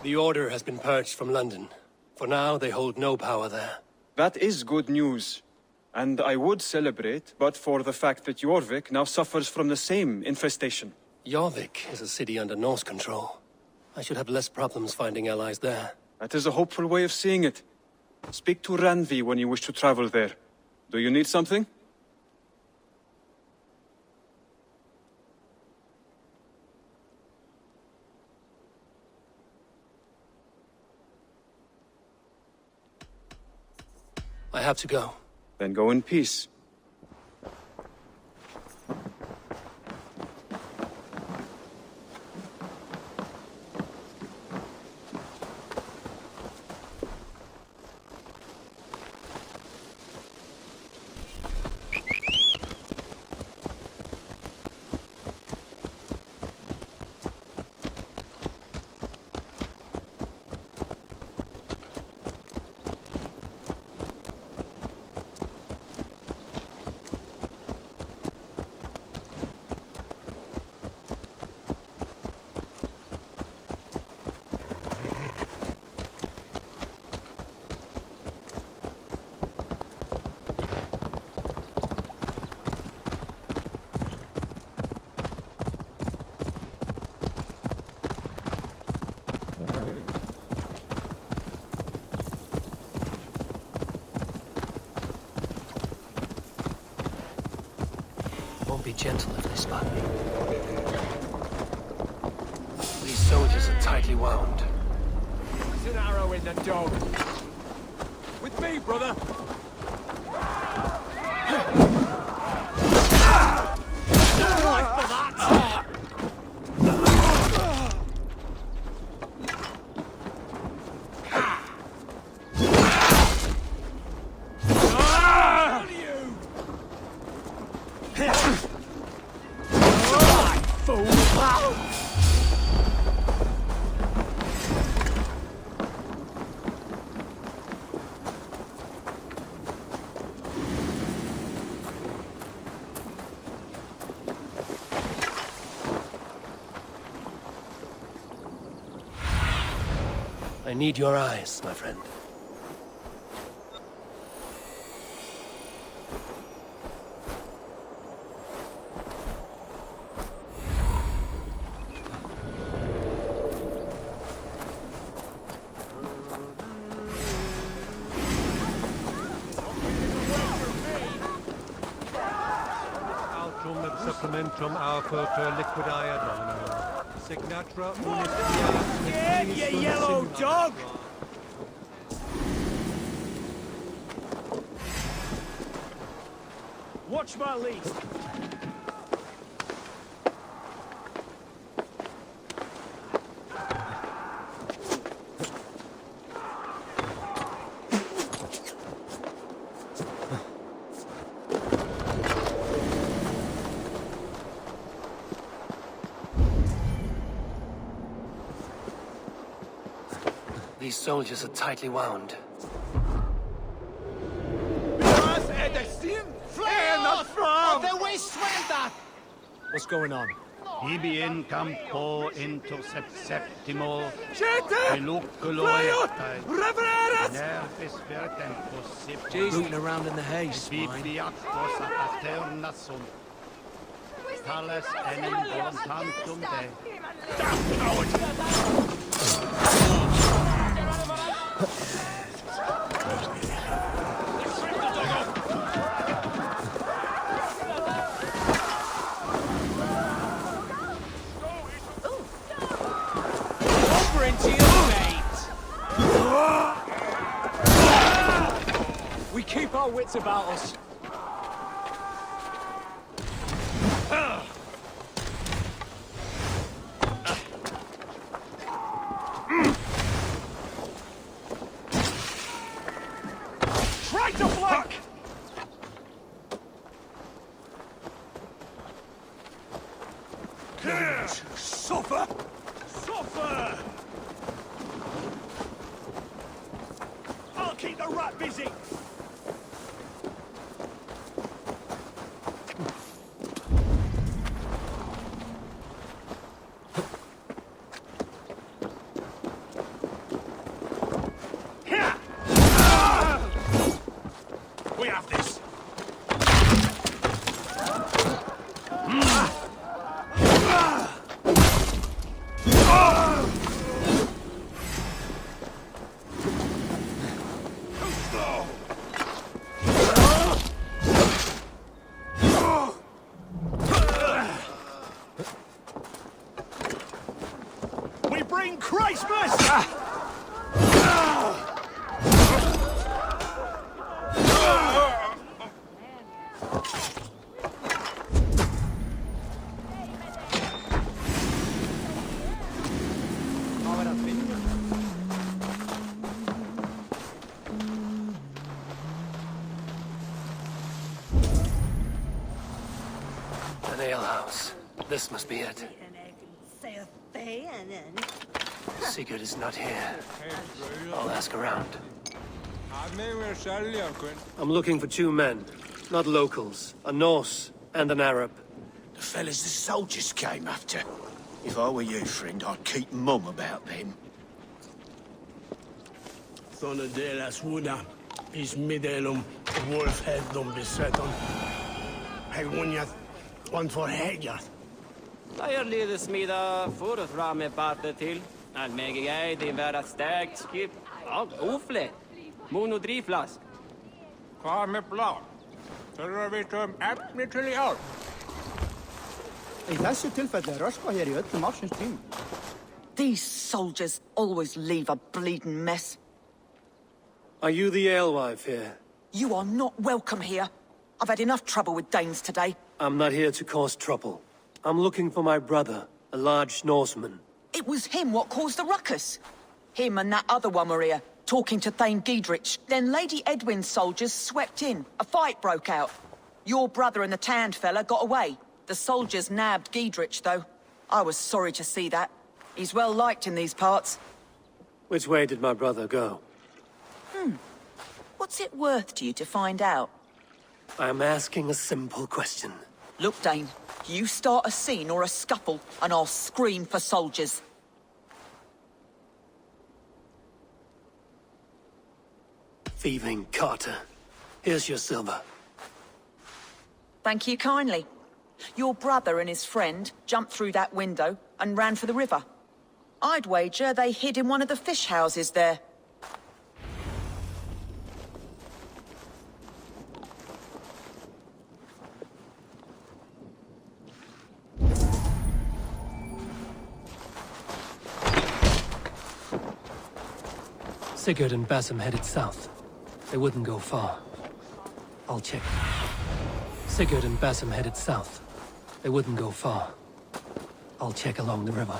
The Order has been purged from London. For now, they hold no power there. That is good news. And I would celebrate, but for the fact that Jorvik now suffers from the same infestation. Jorvik is a city under Norse control. I should have less problems finding allies there. That is a hopeful way of seeing it. Speak to Randvi when you wish to travel there. Do you need something? I have to go. Then go in peace. Be gentle if they spot me. These soldiers are tightly wound. There's an arrow in the dog. With me, brother. I need your eyes, my friend. Autum et supplementum aufertur liquidae domino. Signatra unis Yeah, you yellow dog! Watch my lead. These soldiers are tightly wound. The West Wind! What's going on? Ibi in campo into septimo. Rooting around in the hay, swine. Tales enim voluntantum de. Over into your mate! We keep our wits about us. Try to flank! Suffer! Suffer! I'll keep the rat busy! We have this! We bring Christmas! An alehouse. This must be it. Sigurd is not here. I'll ask around. I'm looking for two men. Not locals. A Norse and an Arab. The fellas the soldiers came after. If I were you, friend, I'd keep mum about them. Sånne delas woda. Is middelum wolf head dom beseton. Hei wunjat. One for hegjat. Der lyder smida forfra med barte til. Meg jeg de være stegt skip. Ja, ofle. Monodriflask. Hva med blad? Så vi til æpne til I år. I disse tilfellet røsker her I øde marsjens tid. These soldiers always leave a bleeding mess. Are you the alewife here? You are not welcome here. I've had enough trouble with Danes today. I'm not here to cause trouble. I'm looking for my brother, a large Norseman. It was him what caused the ruckus. Him and that other one were here, talking to Thane Giedrich. Then Lady Edwin's soldiers swept in. A fight broke out. Your brother and the tanned fella got away. The soldiers nabbed Giedrich, though. I was sorry to see that. He's well liked in these parts. Which way did my brother go? What's it worth to you to find out? I'm asking a simple question. Look, Dane, you start a scene or a scuffle, and I'll scream for soldiers. Thieving Carter. Here's your silver. Thank you kindly. Your brother and his friend jumped through that window and ran for the river. I'd wager they hid in one of the fish houses there. Sigurd and Basim headed south. They wouldn't go far. I'll check. Sigurd and Basim headed south. They wouldn't go far. I'll check along the river.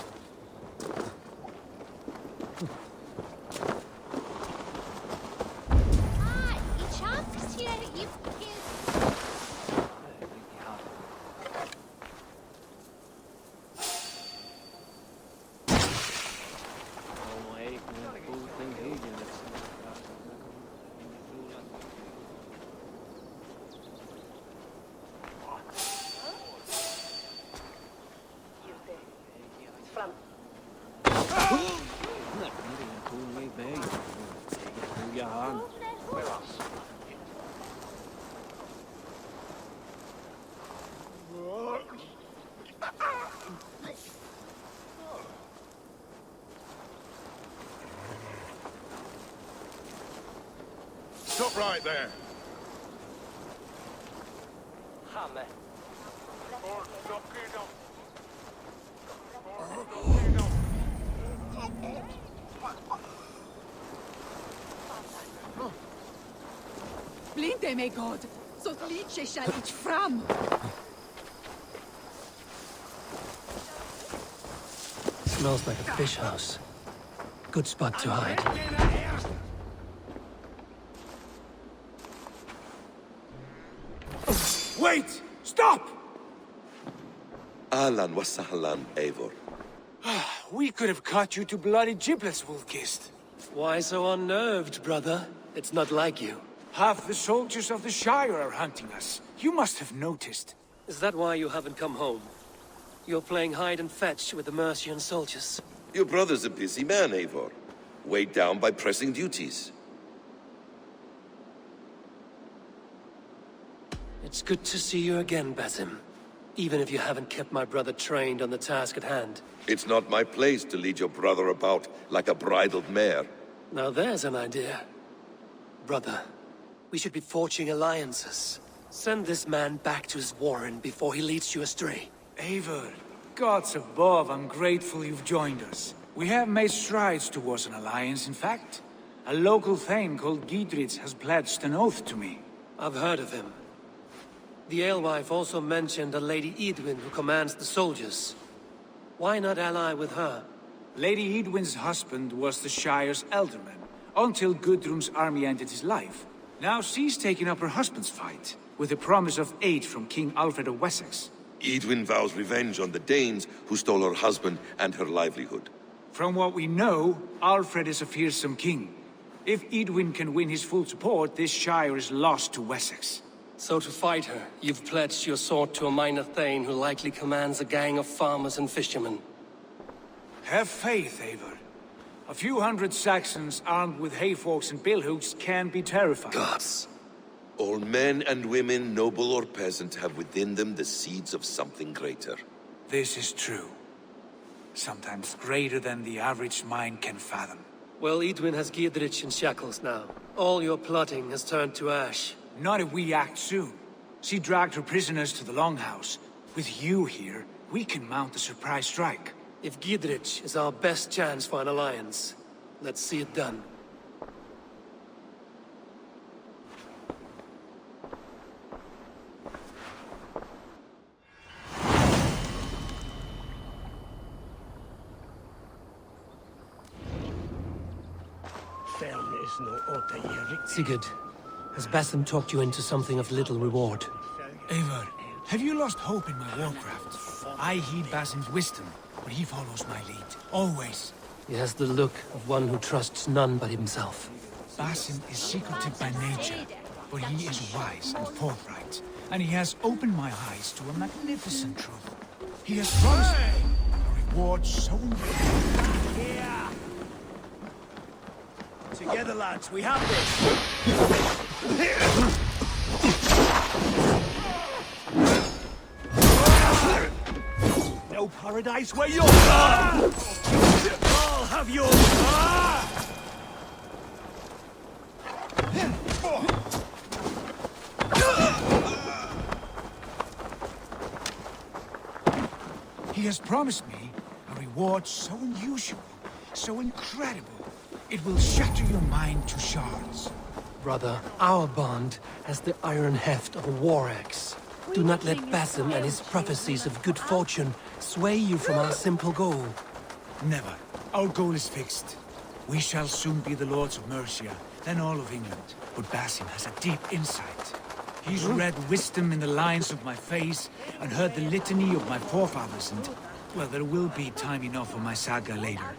upright there. Blinde mig God, så lyset skall inte fram. Smells like a fish house. Good spot to hide. Wait! Stop! Ahlan wa sahlan, Eivor. We could have cut you to bloody giblets, Wolf-Kissed. Why so unnerved, brother? It's not like you. Half the soldiers of the Shire are hunting us. You must have noticed. Is that why you haven't come home? You're playing hide and fetch with the Mercian soldiers. Your brother's a busy man, Eivor. Weighed down by pressing duties. It's good to see you again, Basim. Even if you haven't kept my brother trained on the task at hand. It's not my place to lead your brother about like a bridled mare. Now there's an idea. Brother, we should be forging alliances. Send this man back to his warren before he leads you astray. Eivor, gods above, I'm grateful you've joined us. We have made strides towards an alliance, in fact. A local thane called Giedrich has pledged an oath to me. I've heard of him. The alewife also mentioned a Lady Edwin who commands the soldiers. Why not ally with her? Lady Edwin's husband was the Shire's elderman, until Gudrun's army ended his life. Now she's taken up her husband's fight, with the promise of aid from King Alfred of Wessex. Edwin vows revenge on the Danes who stole her husband and her livelihood. From what we know, Alfred is a fearsome king. If Edwin can win his full support, this Shire is lost to Wessex. So to fight her, you've pledged your sword to a minor thane who likely commands a gang of farmers and fishermen. Have faith, Eivor. A few hundred Saxons armed with hayforks and billhooks can be terrifying. Gods. All men and women, noble or peasant, have within them the seeds of something greater. This is true. Sometimes greater than the average mind can fathom. Well, Edwin has Giedrich in shackles now. All your plotting has turned to ash. Not if we act soon. She dragged her prisoners to the Longhouse. With you here, we can mount a surprise strike. If Giedrich is our best chance for an alliance, let's see it done. Sigurd, has Basim talked you into something of little reward? Eivor, have you lost hope in my warcraft? I heed Basim's wisdom, but he follows my lead. Always. He has the look of one who trusts none but himself. Basim is secretive by nature, but he is wise and forthright, and he has opened my eyes to a magnificent truth. He has promised me a reward so great. Together, lads, we have this! No paradise where you're from! I'll have yours! He has promised me a reward so unusual, so incredible. It will shatter your mind to shards. Brother, our bond has the iron heft of a war axe. Do not let Basim and his prophecies of good fortune sway you from our simple goal. Never. Our goal is fixed. We shall soon be the lords of Mercia, then all of England. But Basim has a deep insight. He's read wisdom in the lines of my face and heard the litany of my forefathers, and, well, there will be time enough for my saga later.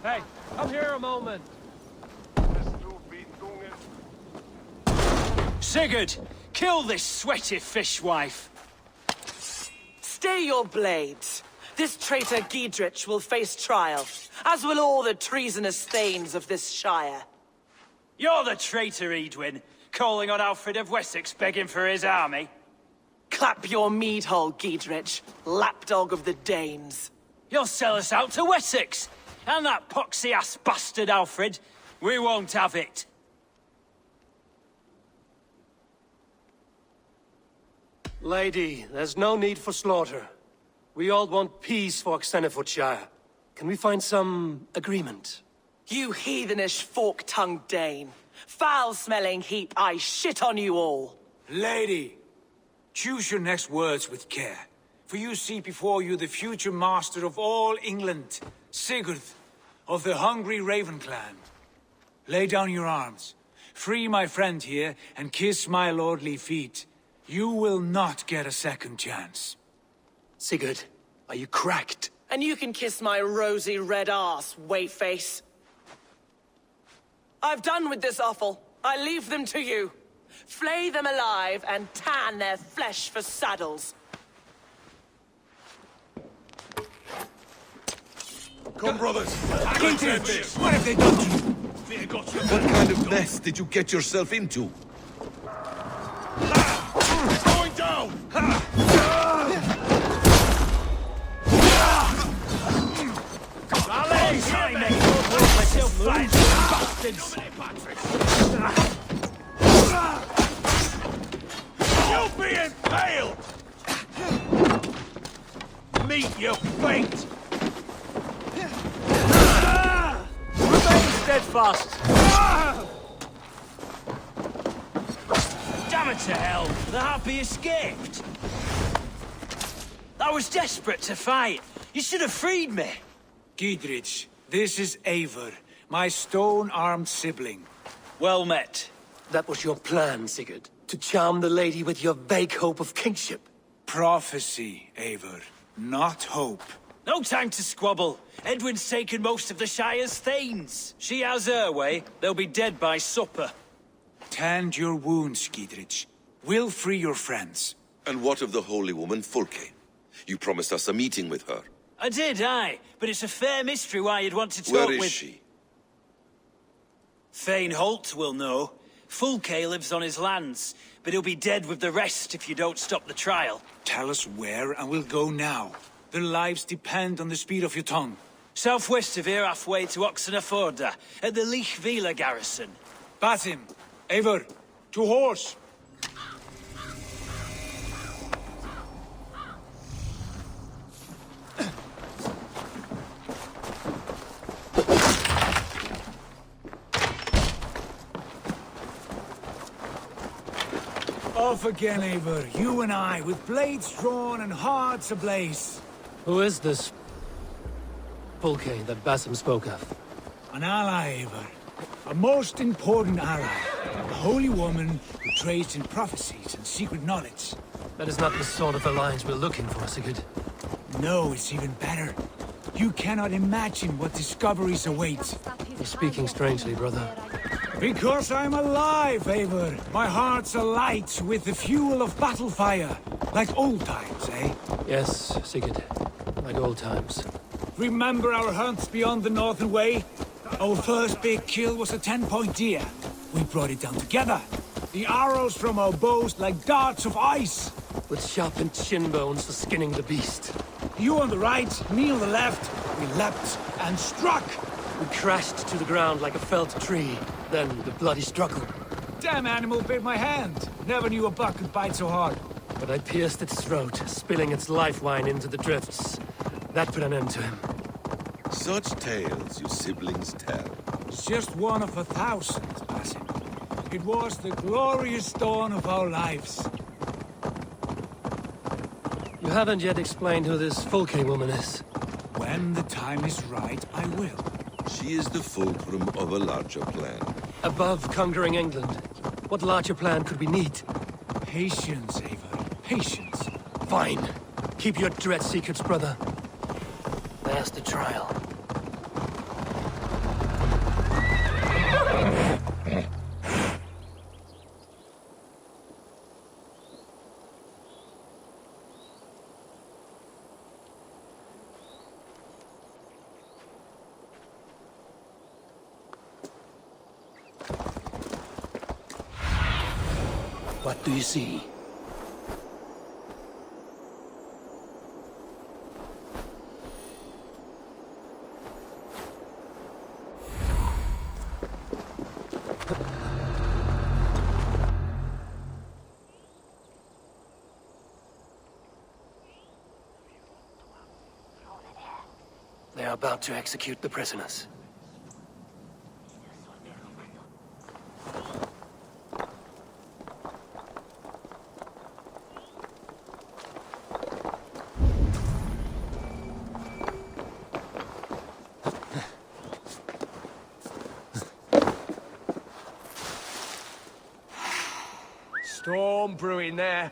Hey, come here a moment. Sigurd, kill this sweaty fishwife. Stay your blades. This traitor Giedrich will face trial, as will all the treasonous thanes of this shire. You're the traitor, Edwin, calling on Alfred of Wessex begging for his army. Clap your mead hole, Giedrich, lapdog of the Danes. You'll sell us out to Wessex, and that poxy-ass bastard Alfred. We won't have it. Lady, there's no need for slaughter. We all want peace for Xenofordshire. Can we find some agreement? You heathenish fork-tongued Dane. Foul-smelling heap, I shit on you all. Lady, choose your next words with care. For you see before you the future master of all England, Sigurd, of the hungry Raven clan. Lay down your arms. Free my friend here, and kiss my lordly feet. You will not get a second chance. Sigurd, are you cracked? And you can kiss my rosy red arse, wayface. I've done with this offal. I leave them to you. Flay them alive and tan their flesh for saddles. Come, brothers. What have they done to you? What kind of mess did you get yourself into? Going down! You'll be impaled! Meet your fate! Remain steadfast! Damn it to hell! The Harpy escaped! I was desperate to fight. You should have freed me. Giedrich, this is Eivor, my stone-armed sibling. Well met. That was your plan, Sigurd. To charm the lady with your vague hope of kingship. Prophecy, Eivor, not hope. No time to squabble. Edwin's taken most of the Shire's thanes. She has her way. They'll be dead by supper. Tend your wounds, Giedrich. We'll free your friends. And what of the holy woman Fulke? You promised us a meeting with her. I did, aye. But it's a fair mystery why you'd want to talk Where is with... she? Thane Holt will know. Fulke lives on his lands, but he'll be dead with the rest if you don't stop the trial. Tell us where, and we'll go now. Their lives depend on the speed of your tongue. Southwest of here, halfway to Oxenafordra, at the Lichvila garrison. Basim, Eivor, to horse! Off again, Eivor, you and I, with blades drawn and hearts ablaze. Who is this Fulke that Basim spoke of? An ally, Eivor. A most important ally. A holy woman who trades in prophecies and secret knowledge. That is not the sort of alliance we're looking for, Sigurd. No, it's even better. You cannot imagine what discoveries await. You're speaking strangely, brother. Because I'm alive, Eivor. My heart's alight with the fuel of battle fire. Like old times, eh? Yes, Sigurd. Like old times. Remember our hunts beyond the Northern Way? Our first big kill was a 10-point deer. We brought it down together. The arrows from our bows like darts of ice. With sharpened shin bones for skinning the beast. You on the right, me on the left. We leapt and struck. We crashed to the ground like a felled tree. Then the bloody struggle. Damn animal bit my hand. Never knew a buck could bite so hard. But I pierced its throat, spilling its life wine into the drifts. That put an end to him. Such tales you siblings tell. It's just one of 1,000, Basim. It was the glorious dawn of our lives. You haven't yet explained who this Fulke woman is. When the time is right, I will. She is the fulcrum of a larger plan. Above conquering England, what larger plan could we need? Patience, Eivor. Patience. Fine. Keep your dread secrets, brother. There's the trial. What do you see? They are about to execute the prisoners. Storm brewing there.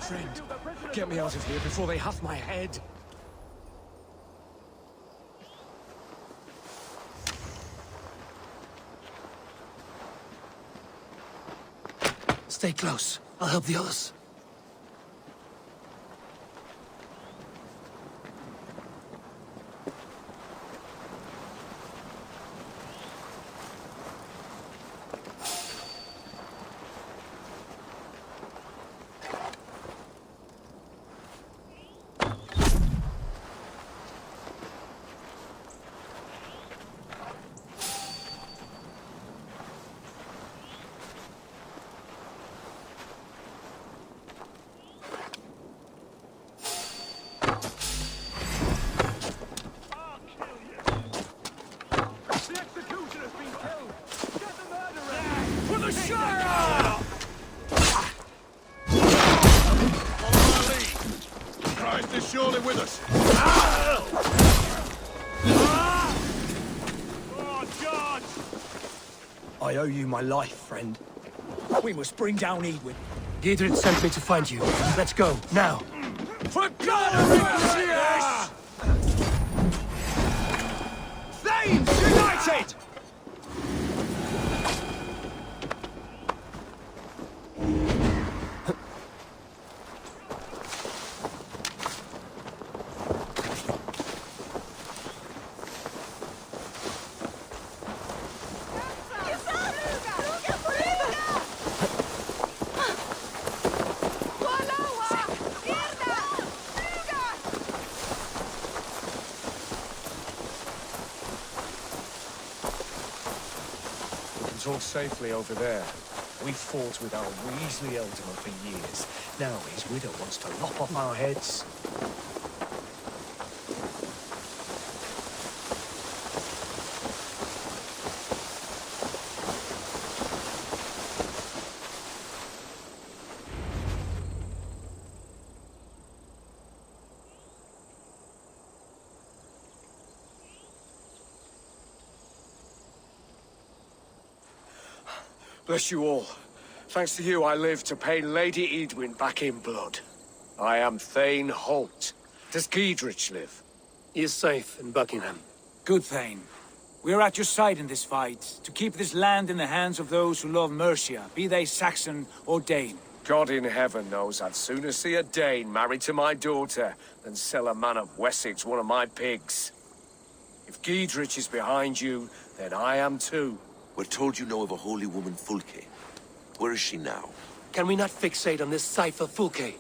Friend, get me out of here before they huff my head. Stay close. I'll help the others. Christ is surely with us. I owe you my life, friend. We must bring down Edwin. Giedrich sent me to find you. Let's go, now. For God! Thanes united! Talk safely over there. We fought with our Weasley Elderman for years. Now his widow wants to lop off our heads. Bless you all. Thanks to you, I live to pay Lady Eadwyn back in blood. I am Thane Holt. Does Giedrich live? He is safe in Buckingham. Good, Thane. We are at your side in this fight, to keep this land in the hands of those who love Mercia, be they Saxon or Dane. God in heaven knows I'd sooner see a Dane married to my daughter than sell a man of Wessex one of my pigs. If Giedrich is behind you, then I am too. We're told you know of a holy woman, Fulke. Where is she now? Can we not fixate on this cipher, Fulke?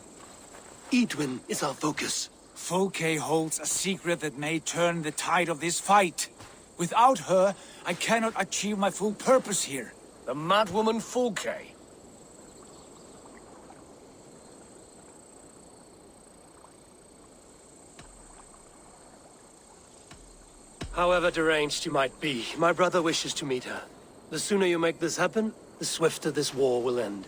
Eadwyn is our focus. Fulke holds a secret that may turn the tide of this fight. Without her, I cannot achieve my full purpose here. The madwoman Fulke? However deranged you might be, my brother wishes to meet her. The sooner you make this happen, the swifter this war will end.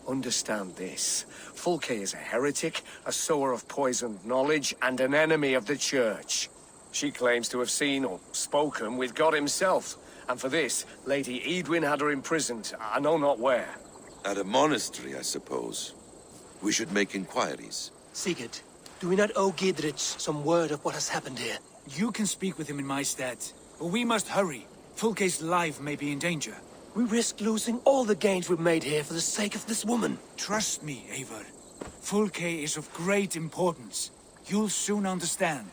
Understand this. Fulke is a heretic, a sower of poisoned knowledge, and an enemy of the Church. She claims to have seen or spoken with God himself, and for this, Lady Eadwyn had her imprisoned, I know not where. At a monastery, I suppose. We should make inquiries. Sigurd, do we not owe Giedrich some word of what has happened here? You can speak with him in my stead, but we must hurry. Fulke's life may be in danger. We risk losing all the gains we've made here for the sake of this woman. Trust me, Eivor. Fulke is of great importance. You'll soon understand.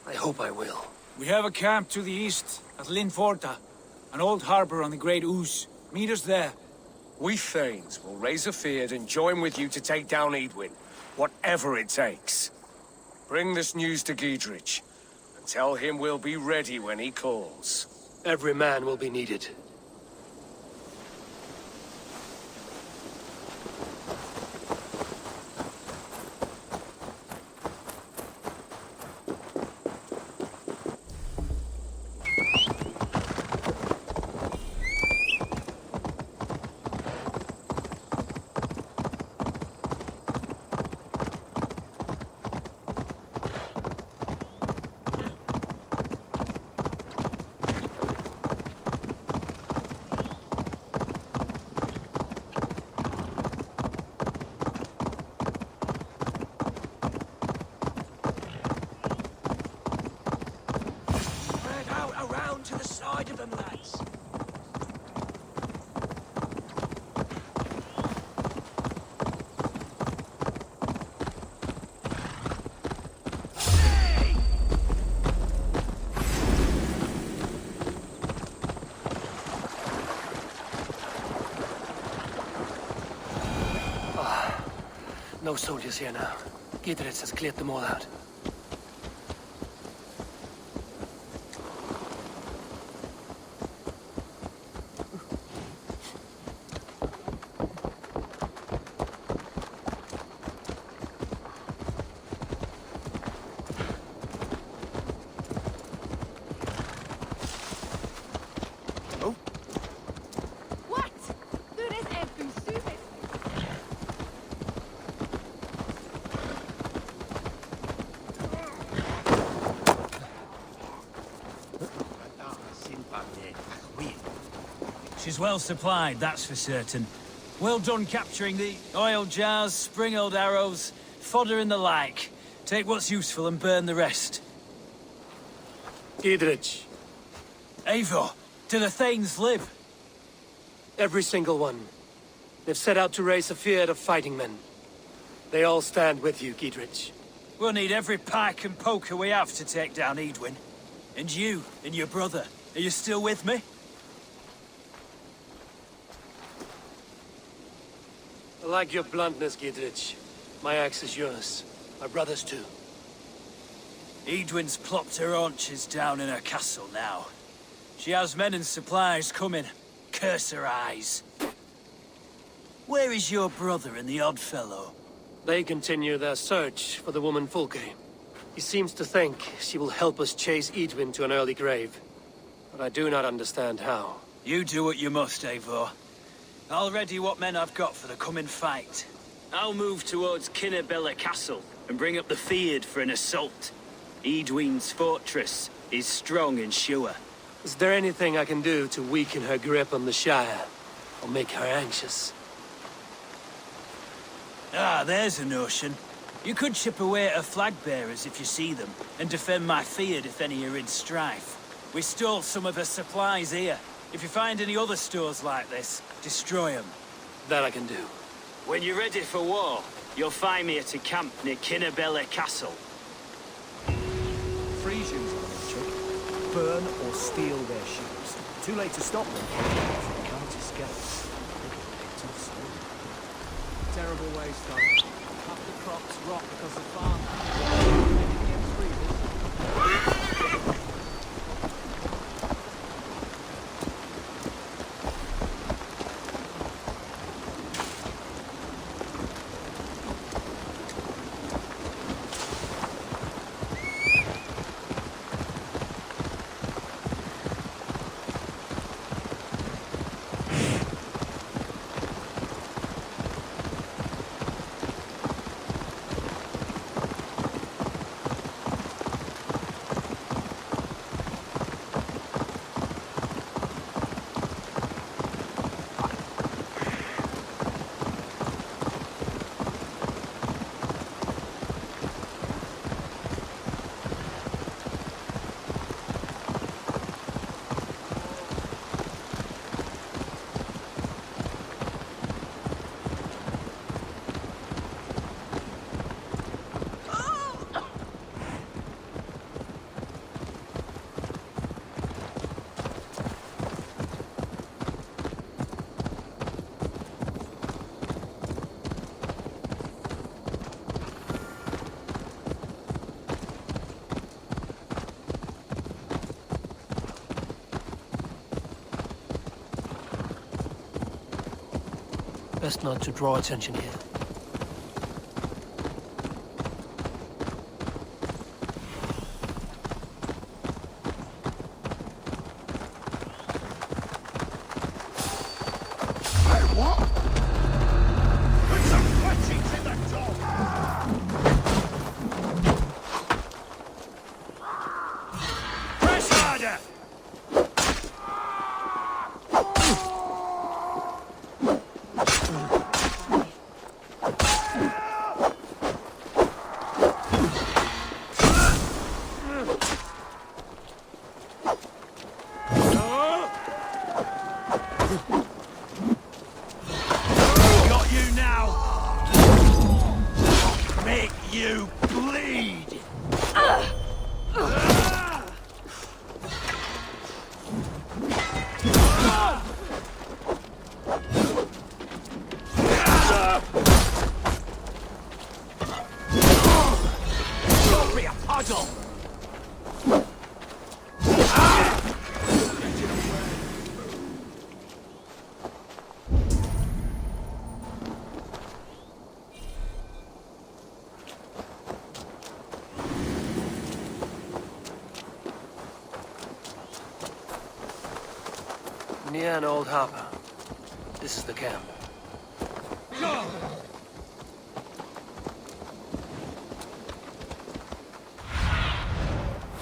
I hope I will. We have a camp to the east, at Linforta. An old harbor on the Great Ouse. Meet us there. We Thanes will raise a feard and join with you to take down Eadwyn, whatever it takes. Bring this news to Giedrich, and tell him we'll be ready when he calls. Every man will be needed. To the side of them, lads. No soldiers here now. Giedrich has cleared them all out. She's well supplied, that's for certain. Well done capturing the oil jars, spring-oiled arrows, fodder and the like. Take what's useful and burn the rest. Giedrich. Eivor, do the Thanes live? Every single one. They've set out to raise a fear of fighting men. They all stand with you, Giedrich. We'll need every pike and poker we have to take down Eadwyn. And you, and your brother, are you still with me? I like your bluntness, Giedrich. My axe is yours. My brother's too. Eadwyn's plopped her haunches down in her castle now. She has men and supplies coming. Curse her eyes. Where is your brother and the odd fellow? They continue their search for the woman Fulke. He seems to think she will help us chase Eadwyn to an early grave. But I do not understand how. You do what you must, Eivor. I'll ready what men I've got for the coming fight. I'll move towards Kinnabella Castle and bring up the feared for an assault. Eadwyn's fortress is strong and sure. Is there anything I can do to weaken her grip on the Shire? or make her anxious. Ah, there's a notion. You could chip away at her flag bearers if you see them, and defend my field if any are in strife. We stole some of her supplies here. If you find any other stores like this, destroy them. That I can do. When you're ready for war, you'll find me at a camp near Kinnabella Castle. Frisians, Chuck. Burn or steal their ships. Too late to stop them. They can't escape. Terrible waste of. Half the crops rot because the farm. Best not to draw attention here. Near an old harbor. This is the camp.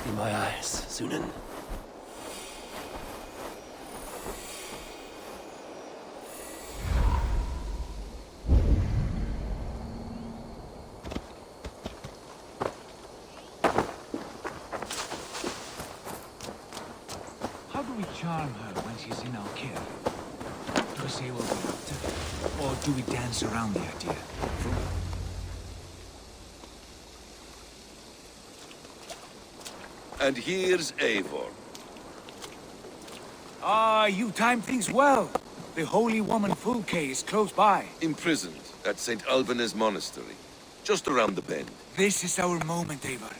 In my eyes, Sunan. How do we charm her when she's in our care? Do we say what we're up to? Or do we dance around the idea? And here's Eivor. Ah, you time things well. The holy woman Fulke is close by. Imprisoned at St. Alban's Monastery, just around the bend. This is our moment, Eivor.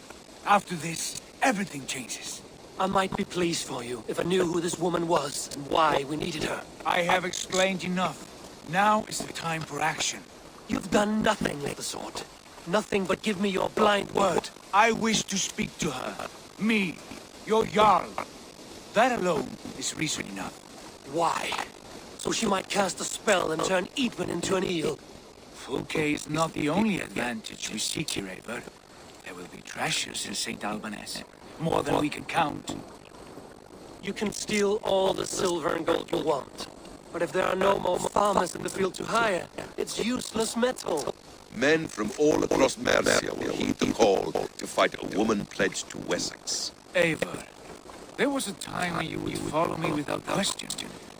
After this, everything changes. I might be pleased for you if I knew who this woman was and why we needed her. I have explained enough. Now is the time for action. You've done nothing of the sort. Nothing but give me your blind word. I wish to speak to her. Me, your Jarl. That alone is reason enough. Why? So she might cast a spell and turn Eatman into an eel. Fulke is not the only advantage we seek here, Eivor. There will be treasures in St. Alban's. More than we can count. You can steal all the silver and gold you want. But if there are no more farmers in the field to hire, it's useless metal. Men from all across Mercia will heed the call to fight a woman pledged to Wessex. Eivor, there was a time when you would follow me without question,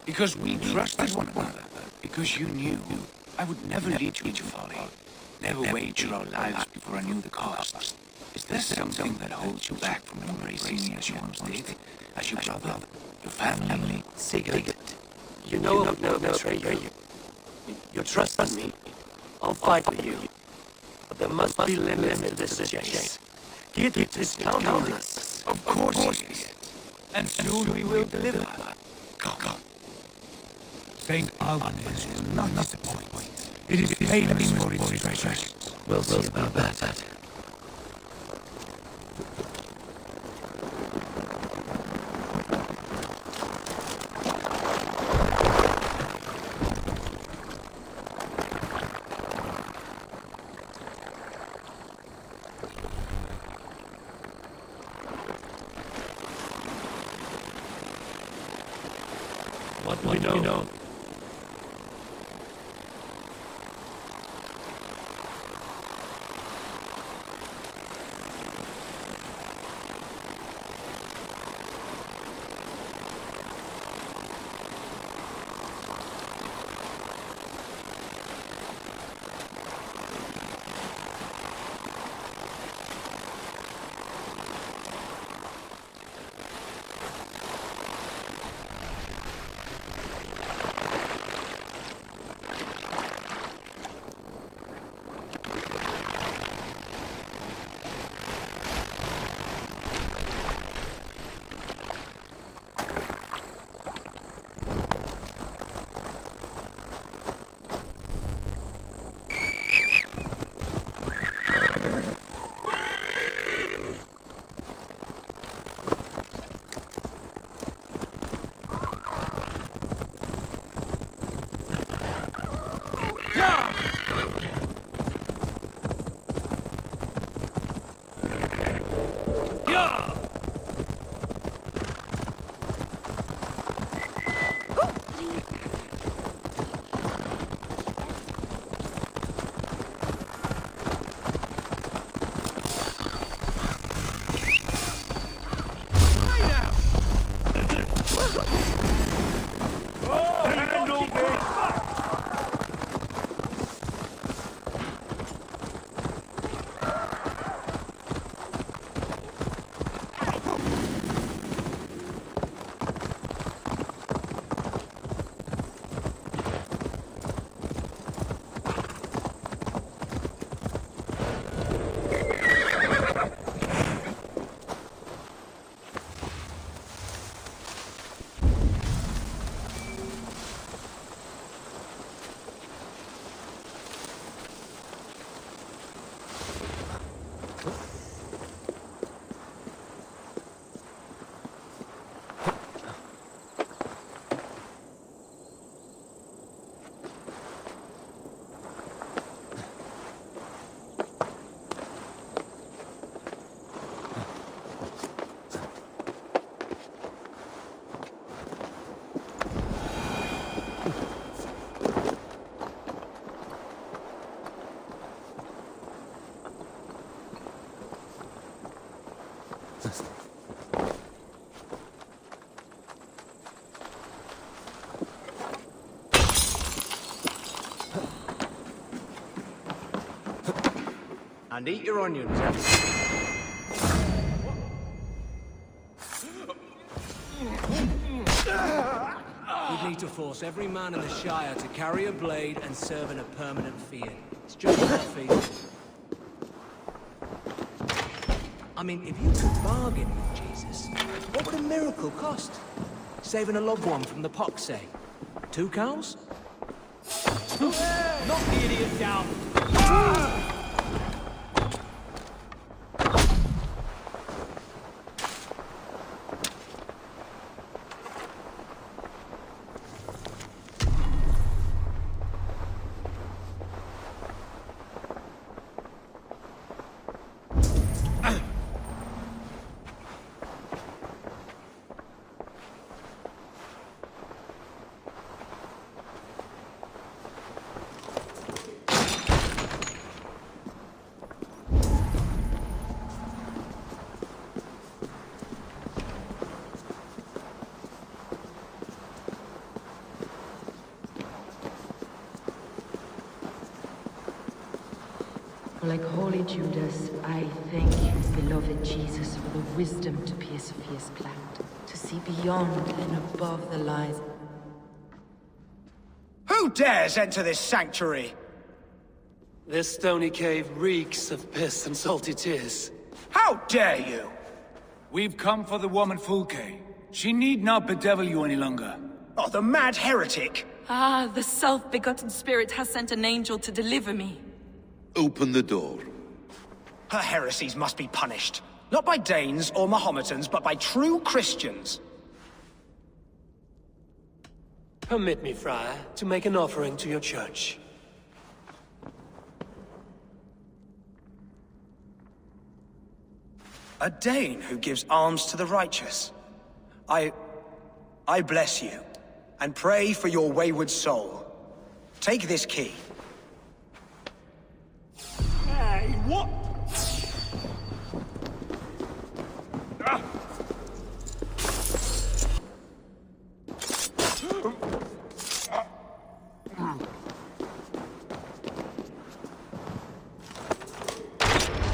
because we trusted one another, because you knew I would never lead you into folly, never wager our lives before I knew the cost. Is there something that holds you back from embracing me as you once did? As your brother, your family, Sigurd? You know I would never betray you. You trust in me. I'll fight for you. But there must be limits to this chase. Dietrich is counting on us. Of course he is. And soon we will deliver. Come. St. Albans will not disappoint. It is famous for its treasures. We'll see about that. What do you know? And eat your onions. We'd need to force every man in the Shire to carry a blade and serve in a permanent field. It's just not feasible. I mean, if you could bargain with Jesus, what would a miracle cost? Saving a loved one from the pox, say? 2 cows? Knock the idiot down! Like holy Judas, I thank you, beloved Jesus, for the wisdom to pierce a fierce cloud, to see beyond and above the lies. Who dares enter this sanctuary? This stony cave reeks of piss and salty tears. How dare you? We've come for the woman Fulke. She need not bedevil you any longer. Oh, the mad heretic! Ah, the self-begotten spirit has sent an angel to deliver me. Open the door. Her heresies must be punished. Not by Danes or Mohammedans, but by true Christians. Permit me, friar, to make an offering to your church. A Dane who gives alms to the righteous. I bless you, and pray for your wayward soul. Take this key. Hey, what?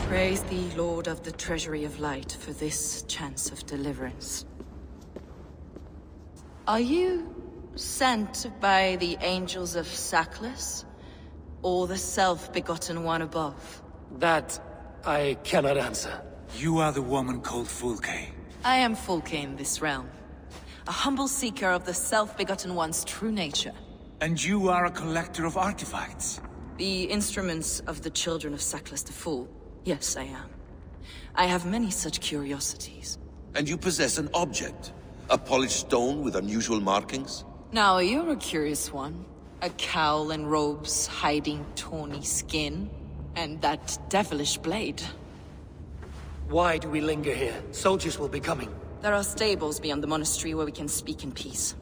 Praise thee, Lord of the Treasury of Light, for this chance of deliverance. Are you sent by the angels of Sackless, or the self-begotten one above? That I cannot answer. You are the woman called Fulke. I am Fulke in this realm, a humble seeker of the self-begotten one's true nature. And you are a collector of artifacts? The instruments of the children of Sackless the Fool. Yes, I am. I have many such curiosities. And you possess an object? A polished stone with unusual markings? Now, you're a curious one. A cowl and robes hiding tawny skin. And that devilish blade. Why do we linger here? Soldiers will be coming. There are stables beyond the monastery where we can speak in peace.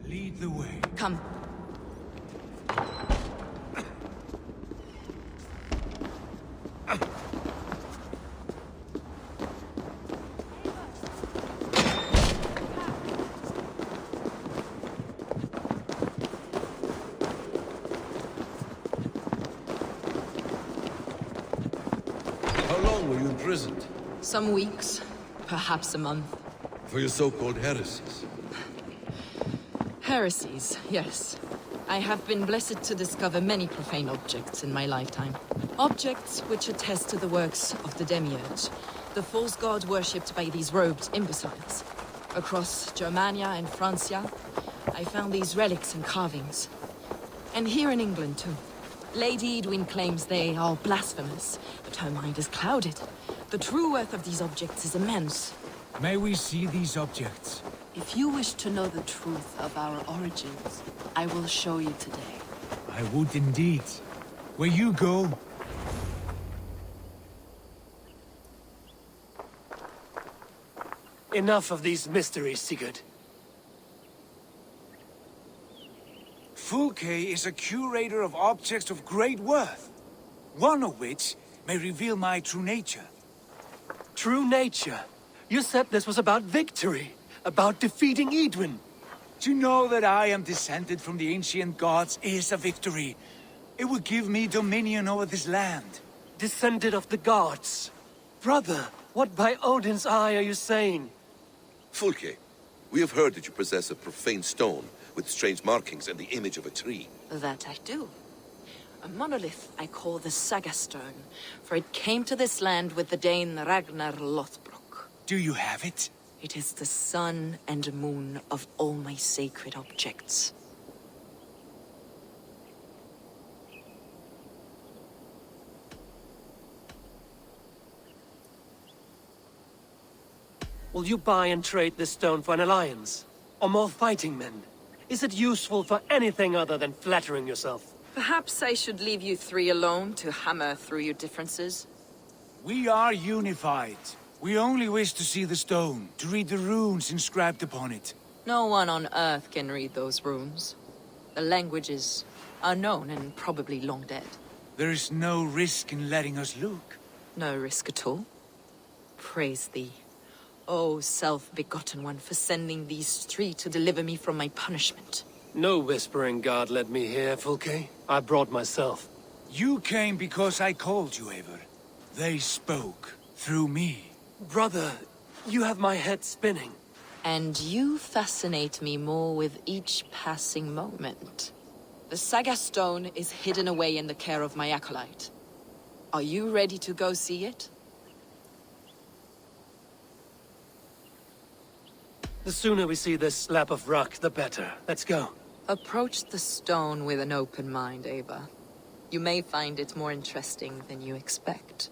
Lead the way. Come. How long were you imprisoned? Some weeks, perhaps a month. For your so-called heresies? Heresies, yes. I have been blessed to discover many profane objects in my lifetime. Objects which attest to the works of the Demiurge, the false god worshipped by these robed imbeciles. Across Germania and Francia, I found these relics and carvings. And here in England, too. Lady Edwin claims they are blasphemous, but her mind is clouded. The true worth of these objects is immense. May we see these objects? If you wish to know the truth of our origins, I will show you today. I would indeed. Where you go, Enough of these mysteries, Sigurd. Fulke is a curator of objects of great worth, one of which may reveal my true nature. True nature? You said this was about victory, about defeating Edwin. To know that I am descended from the ancient gods is a victory. It would give me dominion over this land. Descended of the gods? Brother, what by Odin's eye are you saying? Fulke, we have heard that you possess a profane stone with strange markings and the image of a tree. That I do. A monolith I call the Saga Stone, for it came to this land with the Dane Ragnar Lothbrok. Do you have it? It is the sun and moon of all my sacred objects. Will you buy and trade this stone for an alliance? Or more fighting men? Is it useful for anything other than flattering yourself? Perhaps I should leave you three alone to hammer through your differences. We are unified. We only wish to see the stone, to read the runes inscribed upon it. No one on Earth can read those runes. The language is unknown and probably long dead. There is no risk in letting us look. No risk at all. Praise thee, O self-begotten one, for sending these three to deliver me from my punishment. No whispering god led me here, Fulke. I brought myself. You came because I called you, Eivor. They spoke through me. Brother, you have my head spinning. And you fascinate me more with each passing moment. The Saga Stone is hidden away in the care of my acolyte. Are you ready to go see it? The sooner we see this slab of rock, the better. Let's go. Approach the stone with an open mind, Eivor. You may find it more interesting than you expect.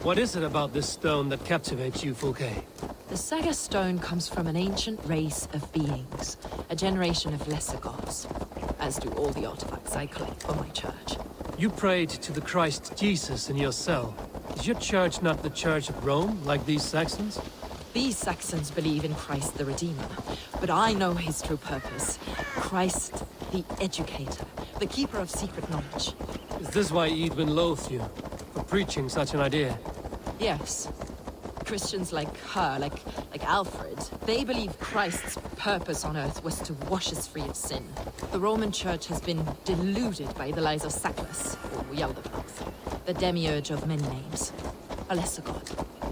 What is it about this stone that captivates you, Fulke? The Saga Stone comes from an ancient race of beings, a generation of lesser gods, as do all the artifacts I collect for my church. You prayed to the Christ Jesus in your cell. Is your church not the Church of Rome, like these Saxons? These Saxons believe in Christ the Redeemer, but I know his true purpose. Christ the Educator, the keeper of secret knowledge. Is this why Eidwin loathed you? For preaching such an idea? Yes. Christians like her, like Alfred, they believe Christ's purpose on Earth was to wash us free of sin. The Roman Church has been deluded by the lies of Saklas, or Yaldabaoth, the demiurge of many names. A lesser god.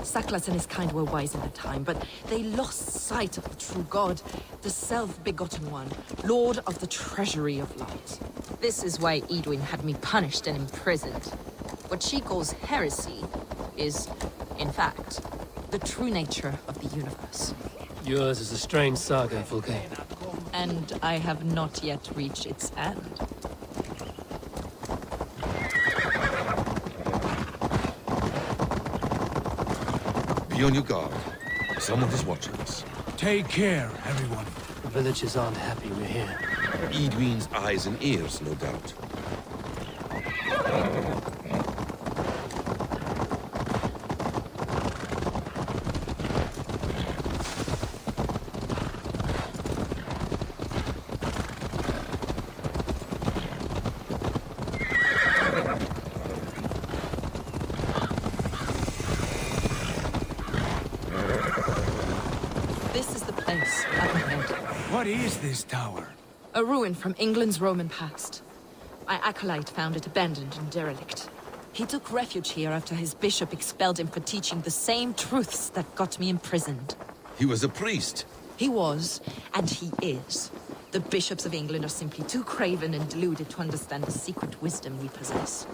Saklas and his kind were wise in their time, but they lost sight of the true god, the self-begotten one, lord of the treasury of light. This is why Eidwin had me punished and imprisoned. What she calls heresy is, in fact, the true nature of the universe. Yours is a strange saga, Fulke. And I have not yet reached its end. Be on your guard. Someone is watching us. Take care, everyone. The villagers aren't happy we're here. Eidwin's eyes and ears, no doubt. What is this tower? A ruin from England's Roman past. My acolyte found it abandoned and derelict. He took refuge here after his bishop expelled him for teaching the same truths that got me imprisoned. He was a priest. He was, and he is. The bishops of England are simply too craven and deluded to understand the secret wisdom we possess.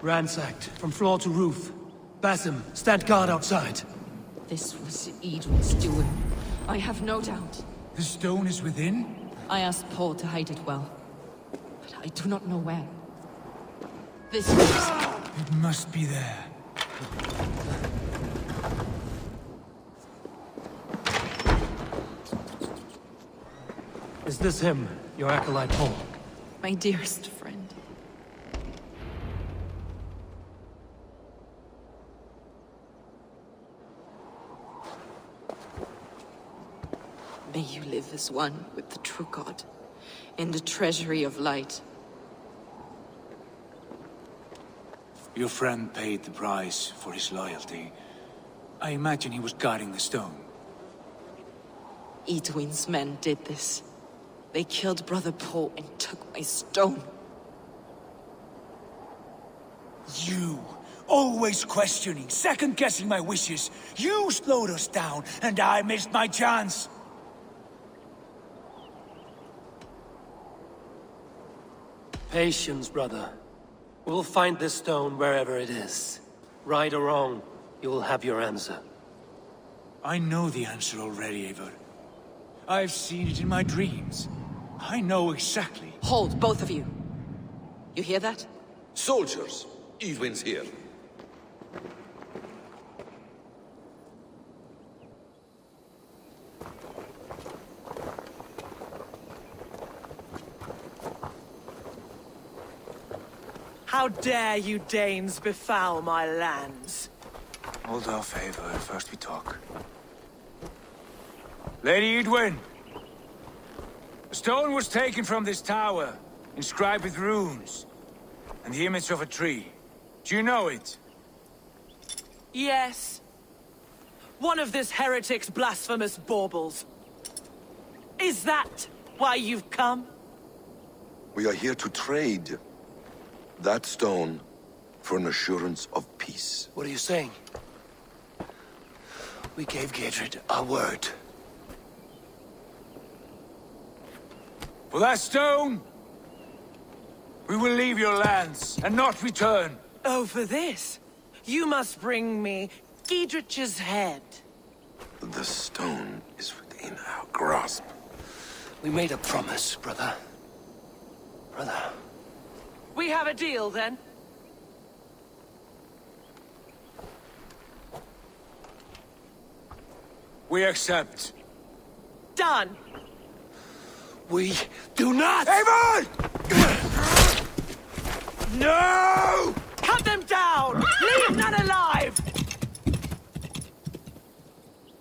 Ransacked, from floor to roof. Basim, stand guard outside. This was Eidwin's doing. I have no doubt. The stone is within? I asked Paul to hide it well, but I do not know where. This is... It must be there. Is this him, your acolyte Paul? My dearest friend. May you live as one with the true God, in the treasury of light. Your friend paid the price for his loyalty. I imagine he was guarding the stone. Eidwin's men did this. They killed Brother Paul and took my stone. You! Always questioning, second-guessing my wishes. You slowed us down, and I missed my chance. Patience, brother. We'll find this stone wherever it is. Right or wrong, you will have your answer. I know the answer already, Eivor. I've seen it in my dreams. I know exactly. Hold, both of you. You hear that? Soldiers! Eivind's here. How dare you Danes befoul my lands? Hold off, Eivor. First we talk. Lady Edwin! A stone was taken from this tower, inscribed with runes, and the image of a tree. Do you know it? Yes. One of this heretic's blasphemous baubles. Is that why you've come? We are here to trade that stone for an assurance of peace. What are you saying? We gave Gedrid our word. For that stone, we will leave your lands and not return. Oh, for this? You must bring me Gedrich's head. The stone is within our grasp. We made a promise, brother. Brother. We have a deal, then? We accept. Done. We do not! Eivor! No! Cut them down! Leave none alive!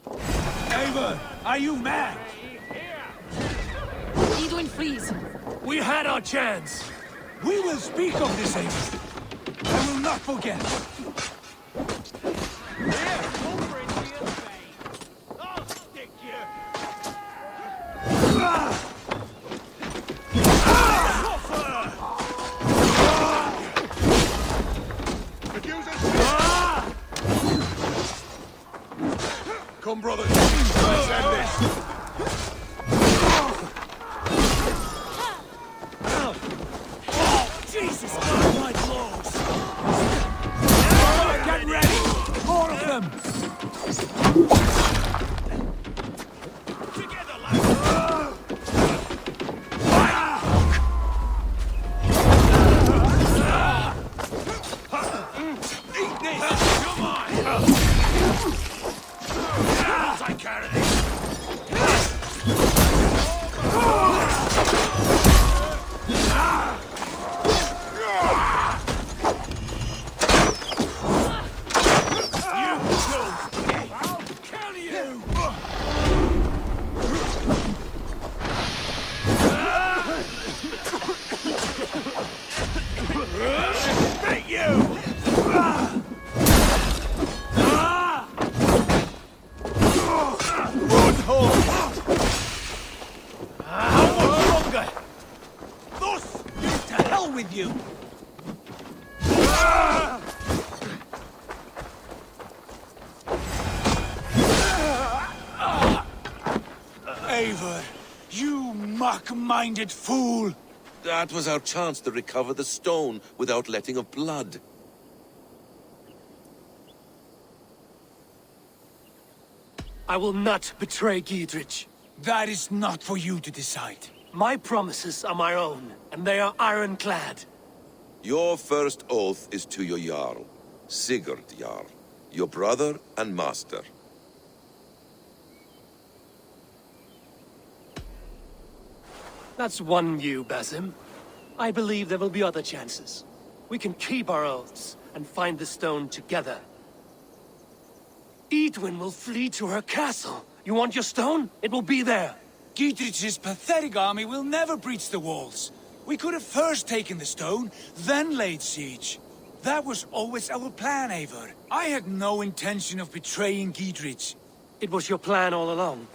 Eivor, are you mad? Edwin, freeze! We had our chance! We will speak of this, Eivor. I will not forget. Come, brothers. Let's end this. Jesus, my blows! Get ready! More of them! Together, lads! Eat this! Come on! I carry this! Eivor, you mock-minded fool! That was our chance to recover the stone without letting of blood. I will not betray Gedrich. That is not for you to decide. My promises are my own, and they are ironclad. Your first oath is to your Jarl, Sigurd Jarl, your brother and master. That's one view, Basim. I believe there will be other chances. We can keep our oaths and find the stone together. Edwin will flee to her castle. You want your stone? It will be there. Gedrich's pathetic army will never breach the walls. We could have first taken the stone, then laid siege. That was always our plan, Eivor. I had no intention of betraying Gedrich. It was your plan all along.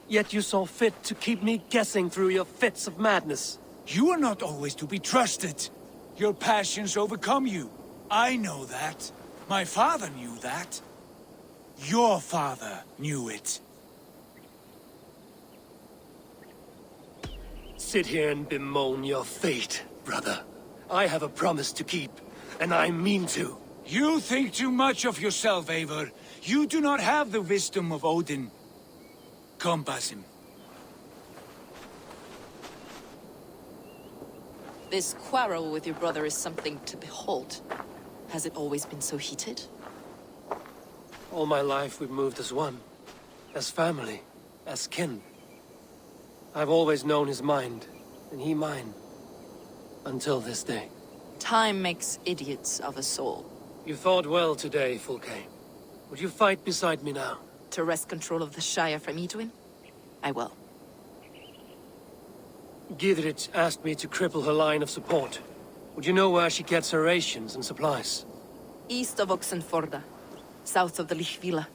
Yet you saw fit to keep me guessing through your fits of madness. You are not always to be trusted. Your passions overcome you. I know that. My father knew that. Your father knew it. Sit here and bemoan your fate, brother. I have a promise to keep, and I mean to. You think too much of yourself, Eivor. You do not have the wisdom of Odin. Come, Basim. This quarrel with your brother is something to behold. Has it always been so heated? All my life we've moved as one. As family. As kin. I've always known his mind, and he mine. Until this day. Time makes idiots of us all. You fought well today, Fulke. Would you fight beside me now? To wrest control of the Shire from Edwin? I will. Gidrich asked me to cripple her line of support. Would you know where she gets her rations and supplies? East of Oxenforda, south of the Lichvila.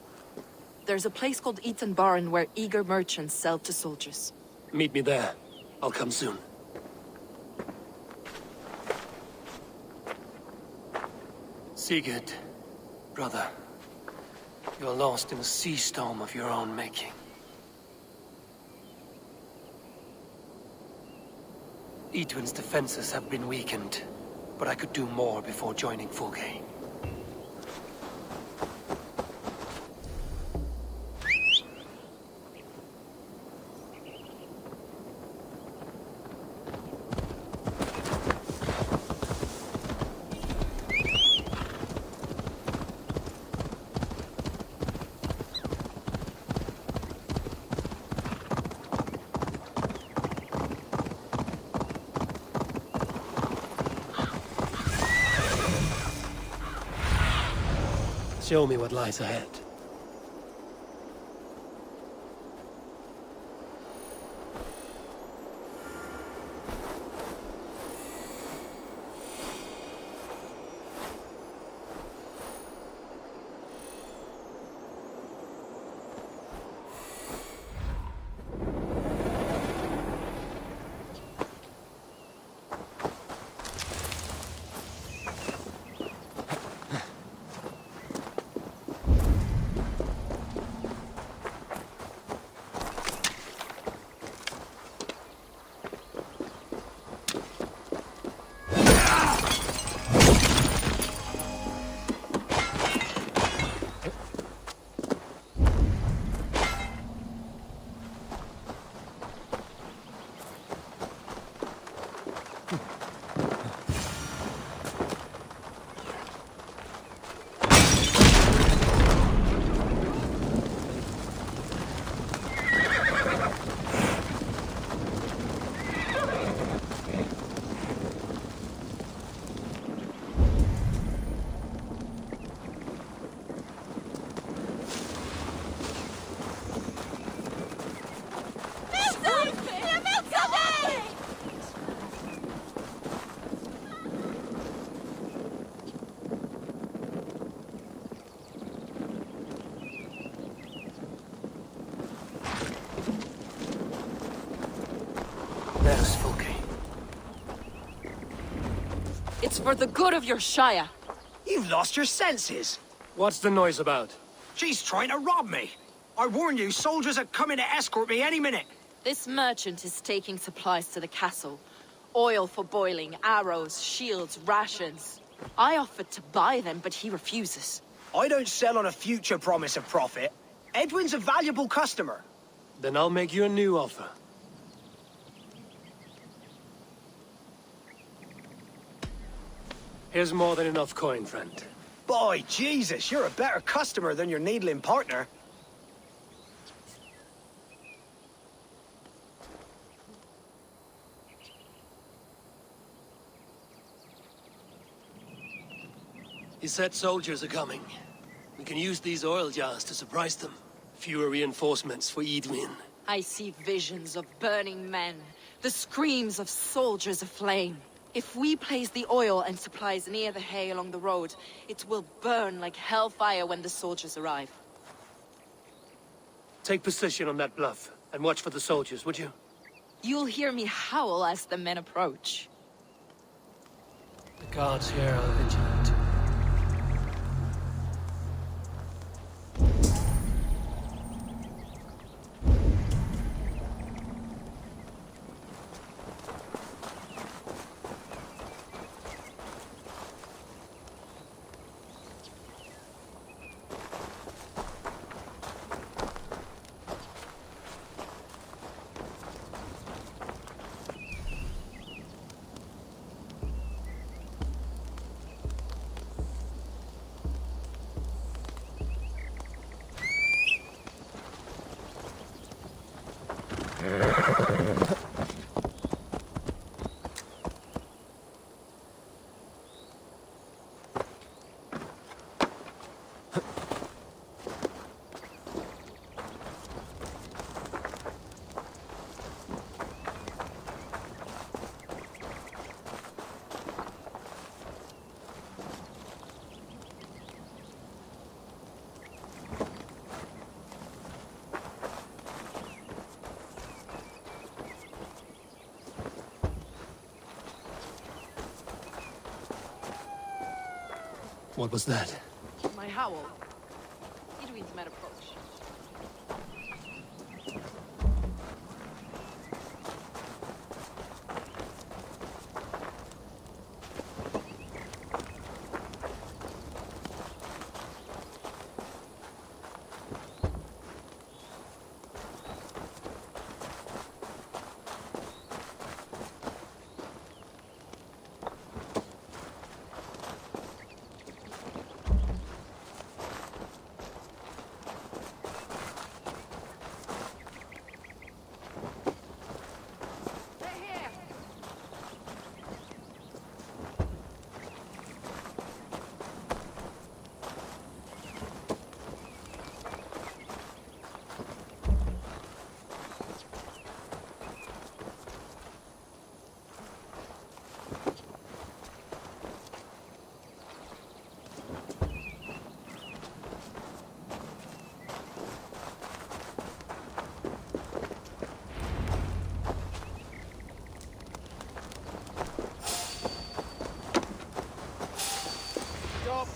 There's a place called Eaton Barn where eager merchants sell to soldiers. Meet me there. I'll come soon. Sigurd, brother, you're lost in a sea storm of your own making. Edwin's defenses have been weakened, but I could do more before joining Fulke. Show me what lies ahead. There's Fulke. It's for the good of your Shire. You've lost your senses. What's the noise about? She's trying to rob me. I warn you, soldiers are coming to escort me any minute. This merchant is taking supplies to the castle. Oil for boiling, arrows, shields, rations. I offered to buy them, but he refuses. I don't sell on a future promise of profit. Edwin's a valuable customer. Then I'll make you a new offer. Here's more than enough coin, friend. Boy, Jesus, you're a better customer than your needling partner. He said soldiers are coming. We can use these oil jars to surprise them. Fewer reinforcements for Edwin. I see visions of burning men, the screams of soldiers aflame. If we place the oil and supplies near the hay along the road, it will burn like hellfire when the soldiers arrive. Take position on that bluff, and watch for the soldiers, would you? You'll hear me howl as the men approach. The guards here are vigilant. What was that? My howl. Edwin's mad approach.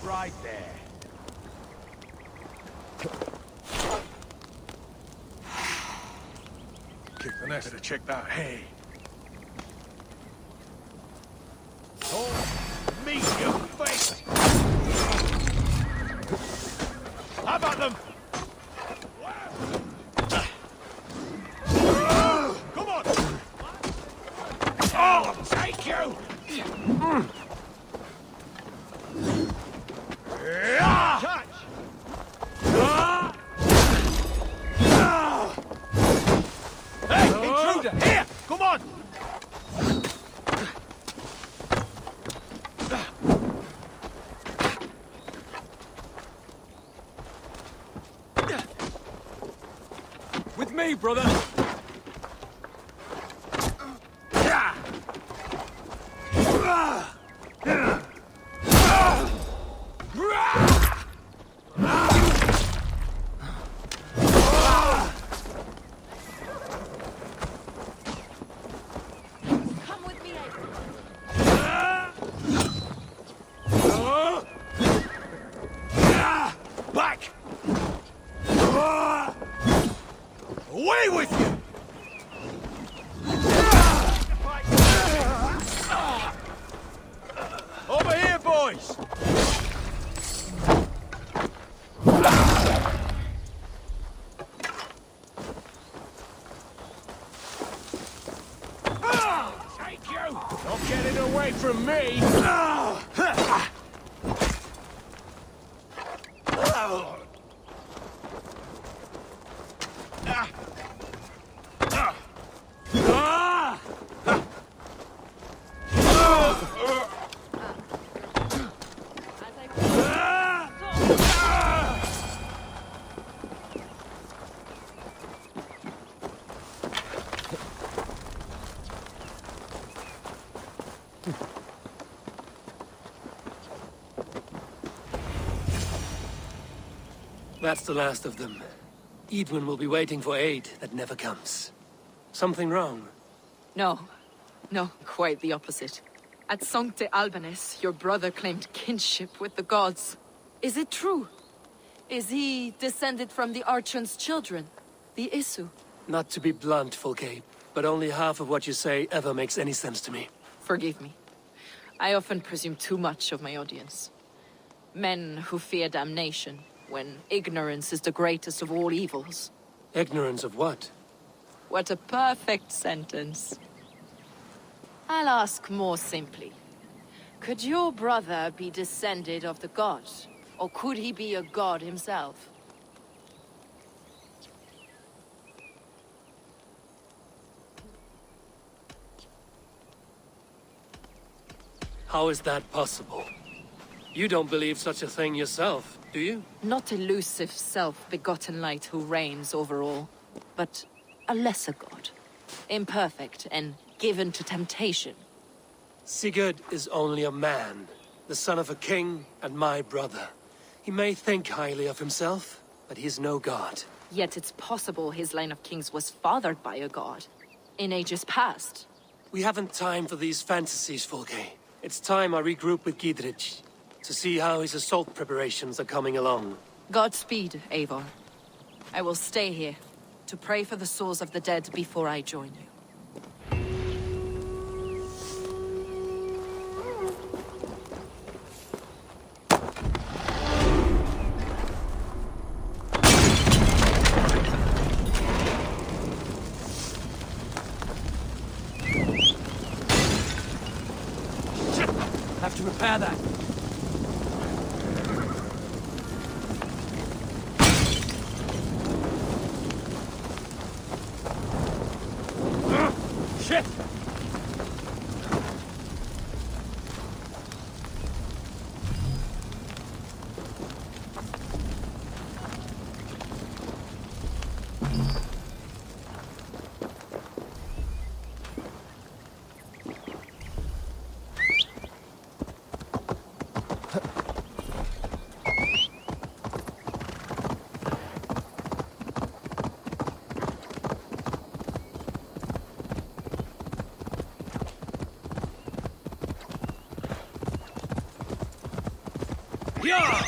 Right there. Kick the nest to check that hay. Oh, me, you face! How about them? Come on! I'll take you! Catch! Hey, intruder! Here! Come on! With me, brother! Back! Away with you! Over here, boys! Take you! Not getting away from me! That's the last of them. Edwin will be waiting for aid that never comes. Something wrong? No. No, quite the opposite. At Sancte Albanes, your brother claimed kinship with the gods. Is it true? Is he descended from the Archon's children, the Isu? Not to be blunt, Fulke, but only half of what you say ever makes any sense to me. Forgive me. I often presume too much of my audience. Men who fear damnation, when ignorance is the greatest of all evils. Ignorance of what? What a perfect sentence. I'll ask more simply. Could your brother be descended of the gods? Or could he be a god himself? How is that possible? You don't believe such a thing yourself, do you? Not elusive self-begotten light who reigns over all, but a lesser god. Imperfect and given to temptation. Sigurd is only a man, the son of a king and my brother. He may think highly of himself, but he's no god. Yet it's possible his line of kings was fathered by a god, in ages past. We haven't time for these fantasies, Fulke. It's time I regroup with Gidrich. to see how his assault preparations are coming along. Godspeed, Eivor. I will stay here, to pray for the souls of the dead before I join you. Have to repair that. Shit! Yeah!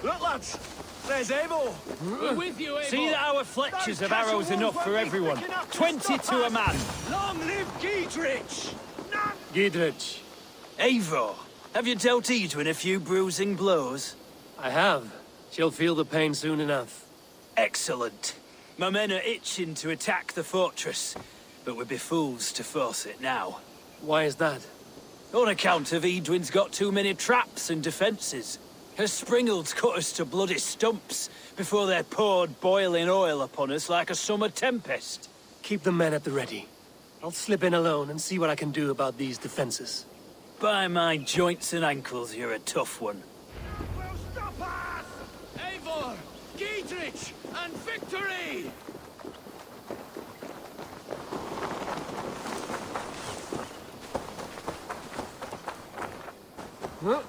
Look, lads! There's Eivor! We're with you, Eivor! See that our fletchers of arrows enough for everyone. 20 to a man! Long live Giedrich! Giedrich. Eivor, have you dealt Edwin a few bruising blows? I have. She'll feel the pain soon enough. Excellent. My men are itching to attack the fortress, but we'd be fools to force it now. Why is that? On account of Edwin's got too many traps and defences. Her springalds cut us to bloody stumps before they poured boiling oil upon us like a summer tempest. Keep the men at the ready. I'll slip in alone and see what I can do about these defenses. By my joints and ankles, you're a tough one. Eivor! Giedrich! And victory! Huh?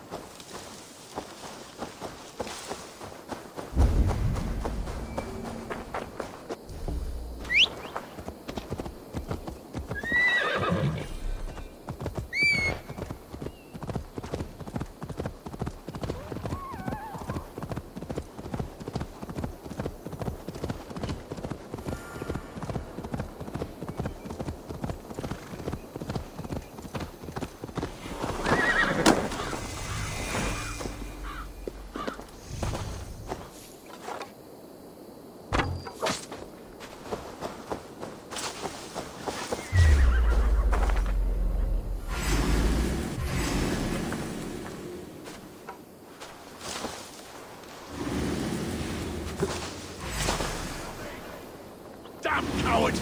Damn coward!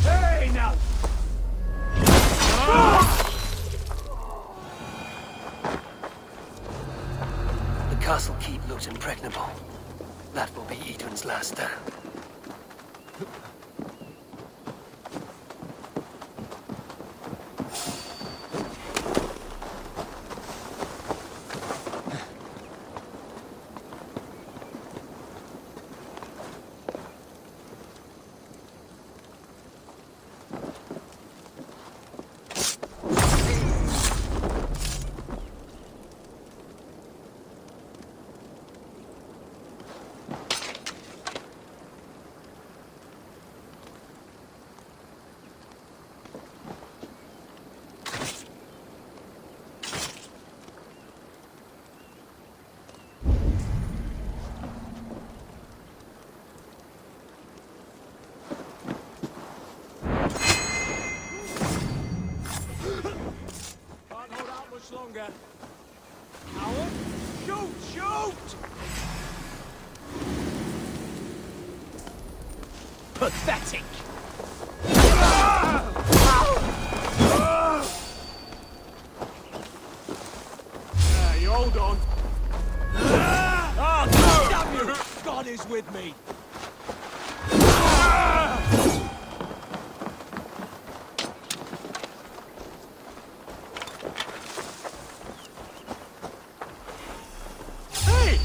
Hey, now! The castle keep looks impregnable. That will be Edwin's last stand. bugger. Coward! Shoot! Shoot! Pathetic! You hold on. Oh, damn you! God is with me. Hey!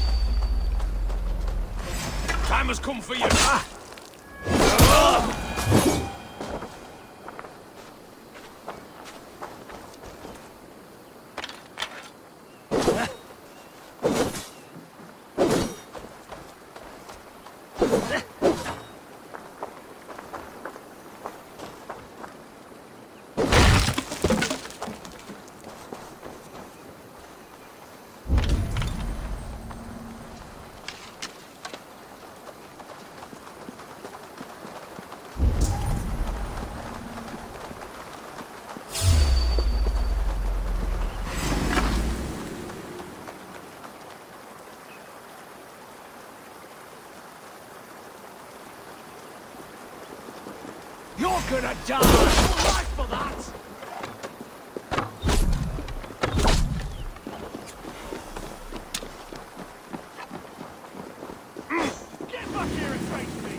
Time has come for you. You're gonna die! You're right for that! Get back here and face me!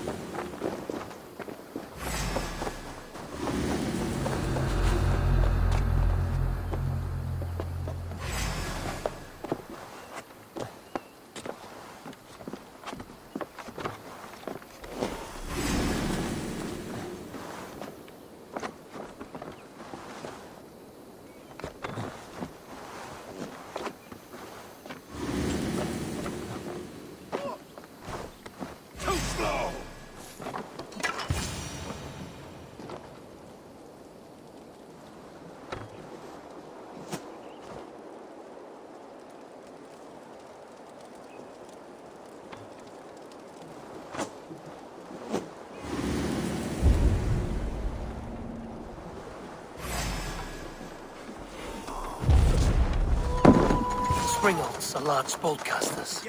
Springholes are large boltcasters.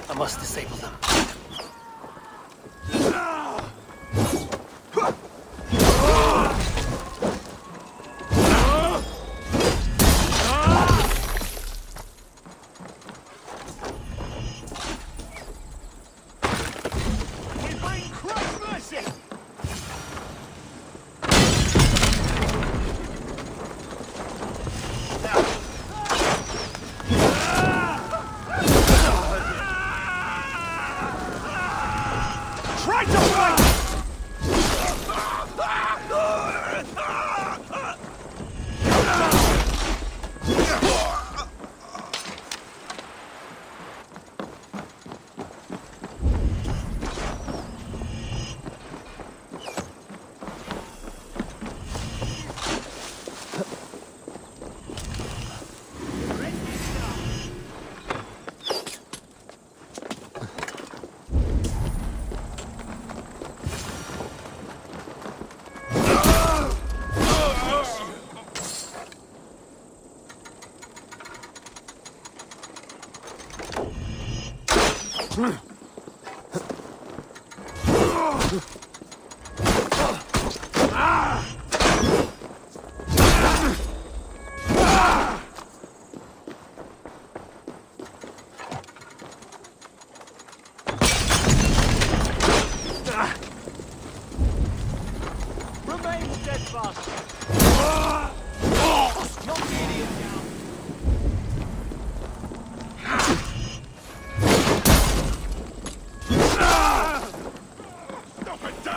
I must disable them. We bring Christ's mercy! Try to fight! Remain steadfast! Knock the idiot down! Stop it!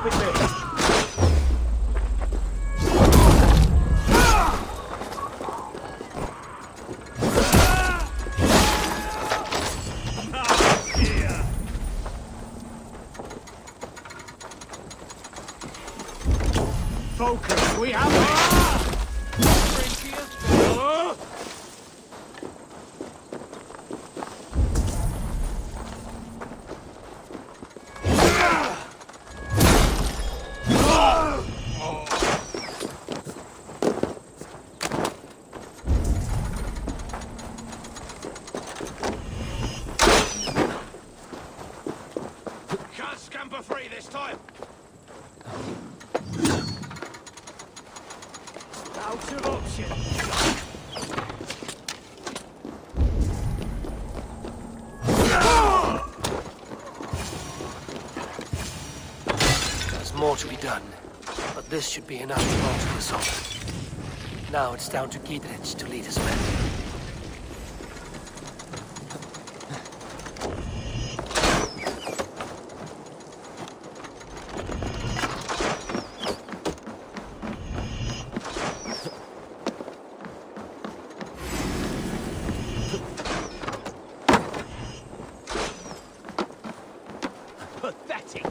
with me! Focus, we have it! Can't scamper free this time! Out of options. There's more to be done, but this should be enough to launch the assault. Now it's down to Giedrich to lead his men. Pathetic!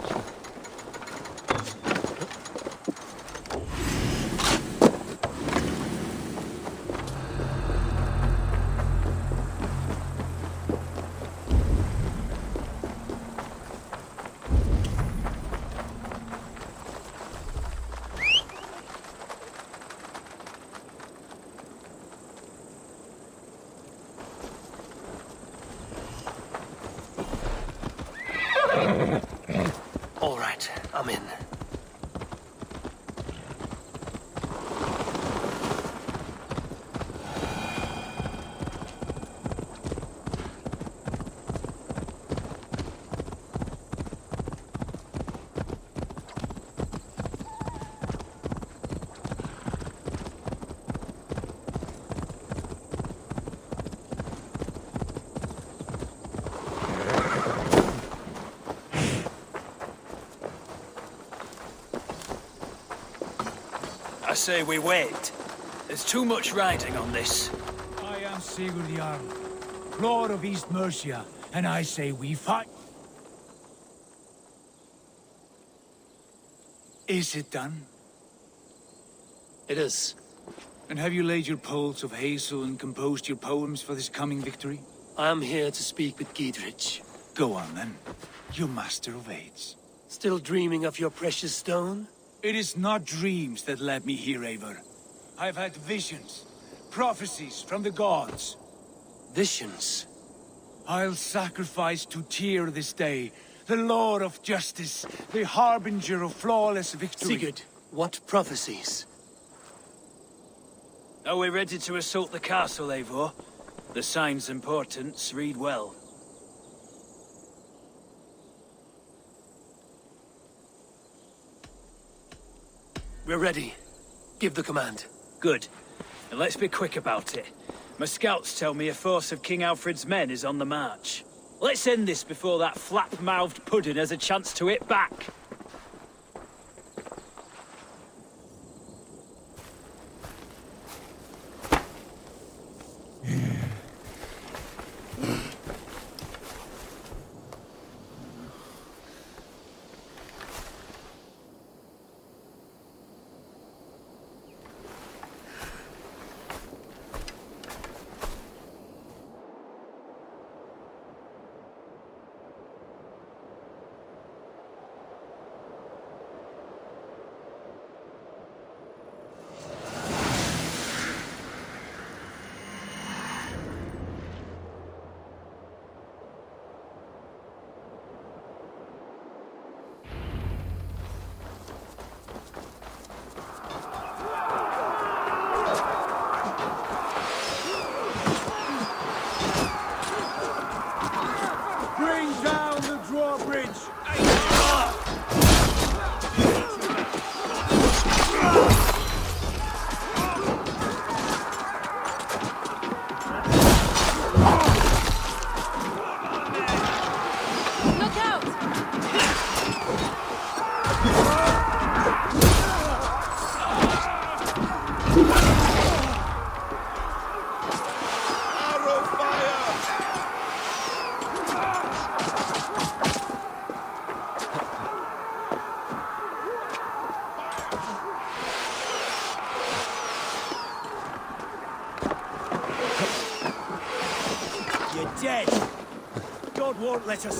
All right, I'm in. I say we wait. There's too much riding on this. I am Sigurd Jarl, Lord of East Mercia, and I say we fight. Is it done? It is. And have you laid your poles of hazel and composed your poems for this coming victory? I am here to speak with Giedrich. Go on then, you master of aids. Still dreaming of your precious stone? It is not dreams that led me here, Eivor. I've had visions, prophecies from the gods. Visions? I'll sacrifice to Tyr this day, the Lord of Justice, the harbinger of flawless victory. Sigurd, what prophecies? Are we ready to assault the castle, Eivor? The signs and portents read well. We're ready. Give the command. Good. And let's be quick about it. My scouts tell me a force of King Alfred's men is on the march. Let's end this before that flap-mouthed pudding has a chance to hit back. Look out! won't let us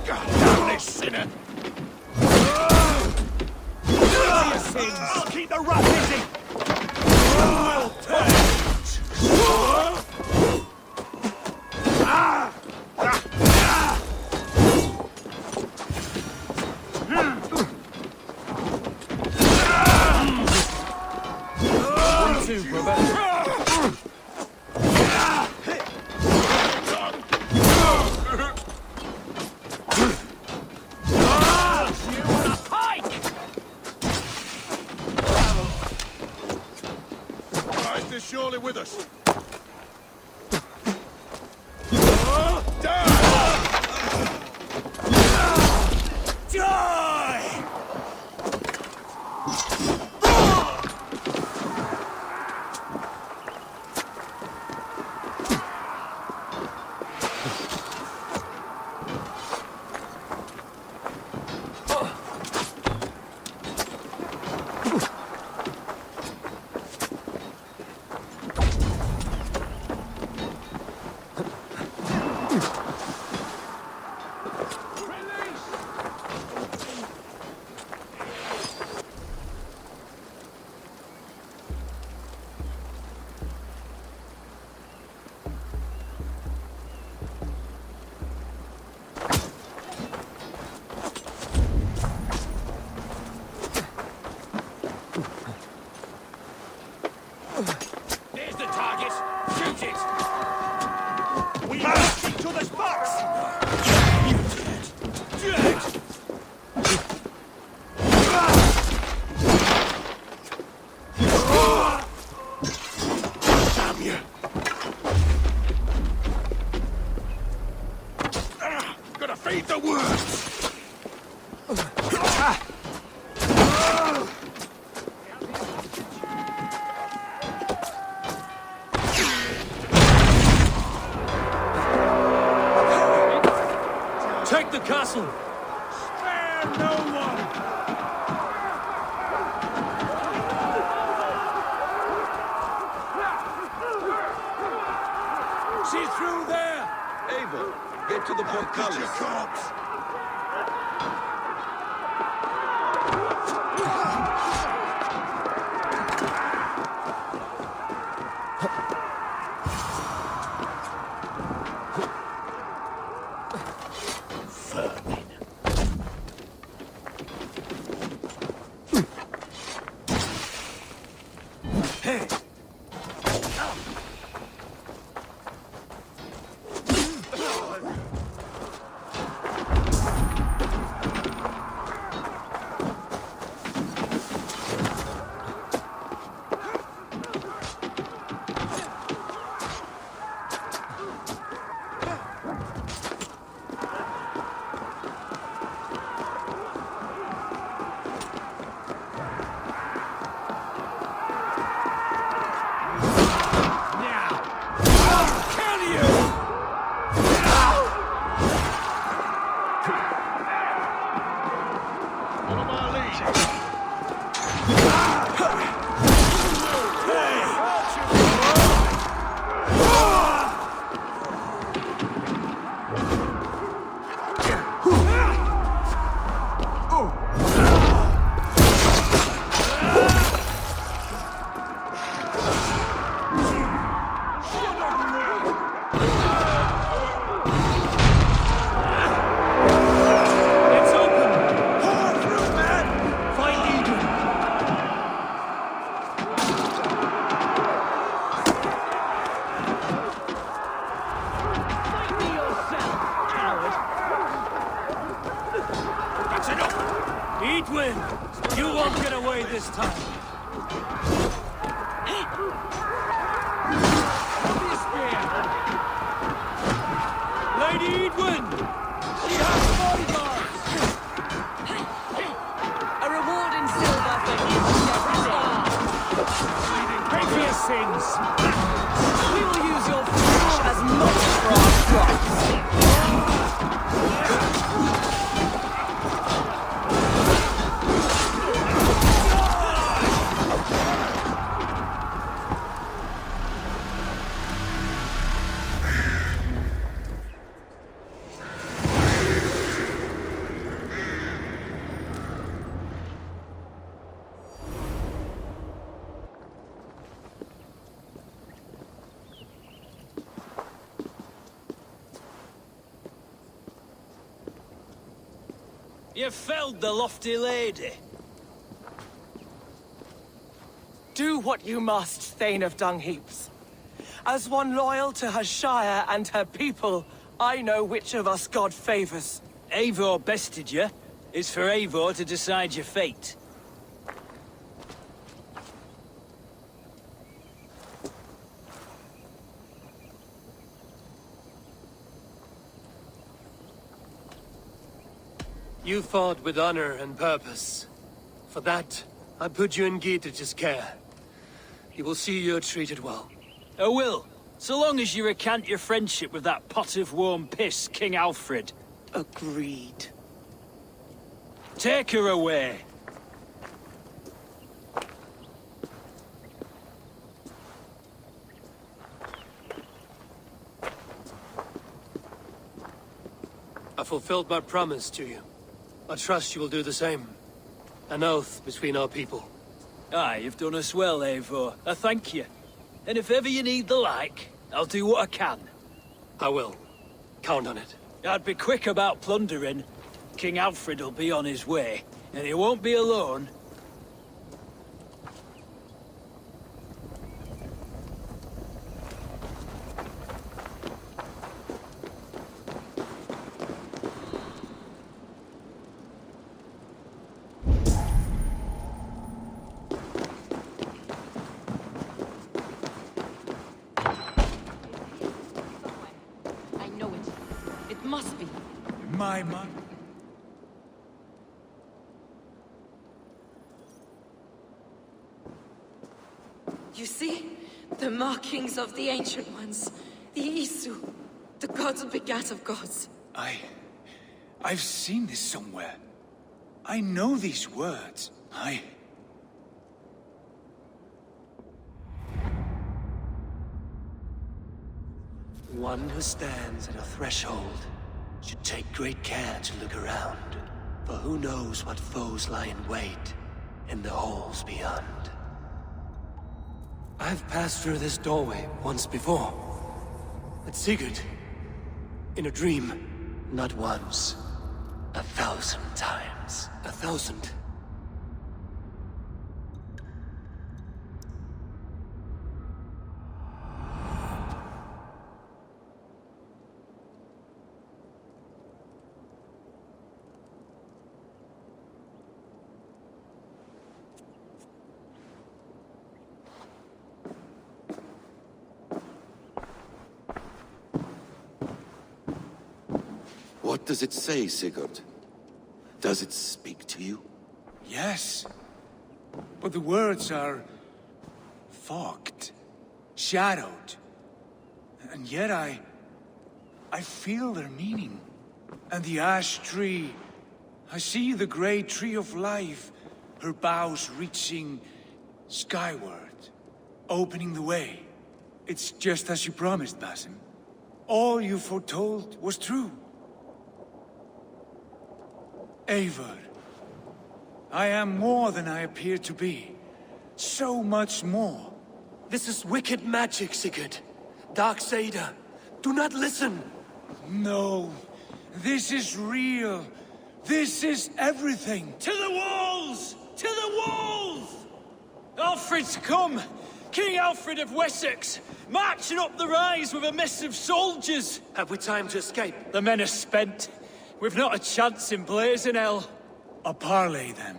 Down this sinner! I'll keep the rat busy! Well surely with us. There's the target. Shoot it. We have each other's backs. Damn you. Gotta feed the worms. Take the castle! Spare no one! She's through there! Eivor, get to the portcullis. Your corpse! You won't get away this time. Lady Edwin! She has bodyguards! A reward in silver for each everything. Pay for your sins! We will use your flesh as much for our crops. You felled the lofty lady. Do what you must, Thane of Dungheaps. As one loyal to her shire and her people, I know which of us God favors. Eivor bested you. It's for Eivor to decide your fate. You fought with honor and purpose. For that, I put you in Giedrich's care. He will see you're treated well. I will, so long as you recant your friendship with that pot of warm piss, King Alfred. Agreed. Take her away. I fulfilled my promise to you. I trust you will do the same. An oath between our people. Aye, you've done us well, Eivor. I thank you. And if ever you need the like, I'll do what I can. I will. Count on it. I'd be quick about plundering. King Alfred will be on his way, and he won't be alone. My man. You see? The markings of the Ancient Ones. The Isu. The gods begat of gods. I've seen this somewhere. I know these words. One who stands at a threshold should take great care to look around, for who knows what foes lie in wait in the halls beyond. I've passed through this doorway once before. At Sigurd. In a dream. Not once. 1,000 times. 1,000? What does it say, Sigurd? Does it speak to you? Yes. But the words are fogged, shadowed. And yet I feel their meaning. And the ash tree, I see the great tree of life, her boughs reaching skyward, opening the way. It's just as you promised, Basim. All you foretold was true. Eivor, I am more than I appear to be. So much more. This is wicked magic, Sigurd. Darksader. Do not listen. No. This is real. This is everything. To the walls! To the walls! Alfred's come! King Alfred of Wessex! Marching up the rise with a mess of soldiers! Have we time to escape? The men are spent. We've not a chance in blazing hell. A parley, then.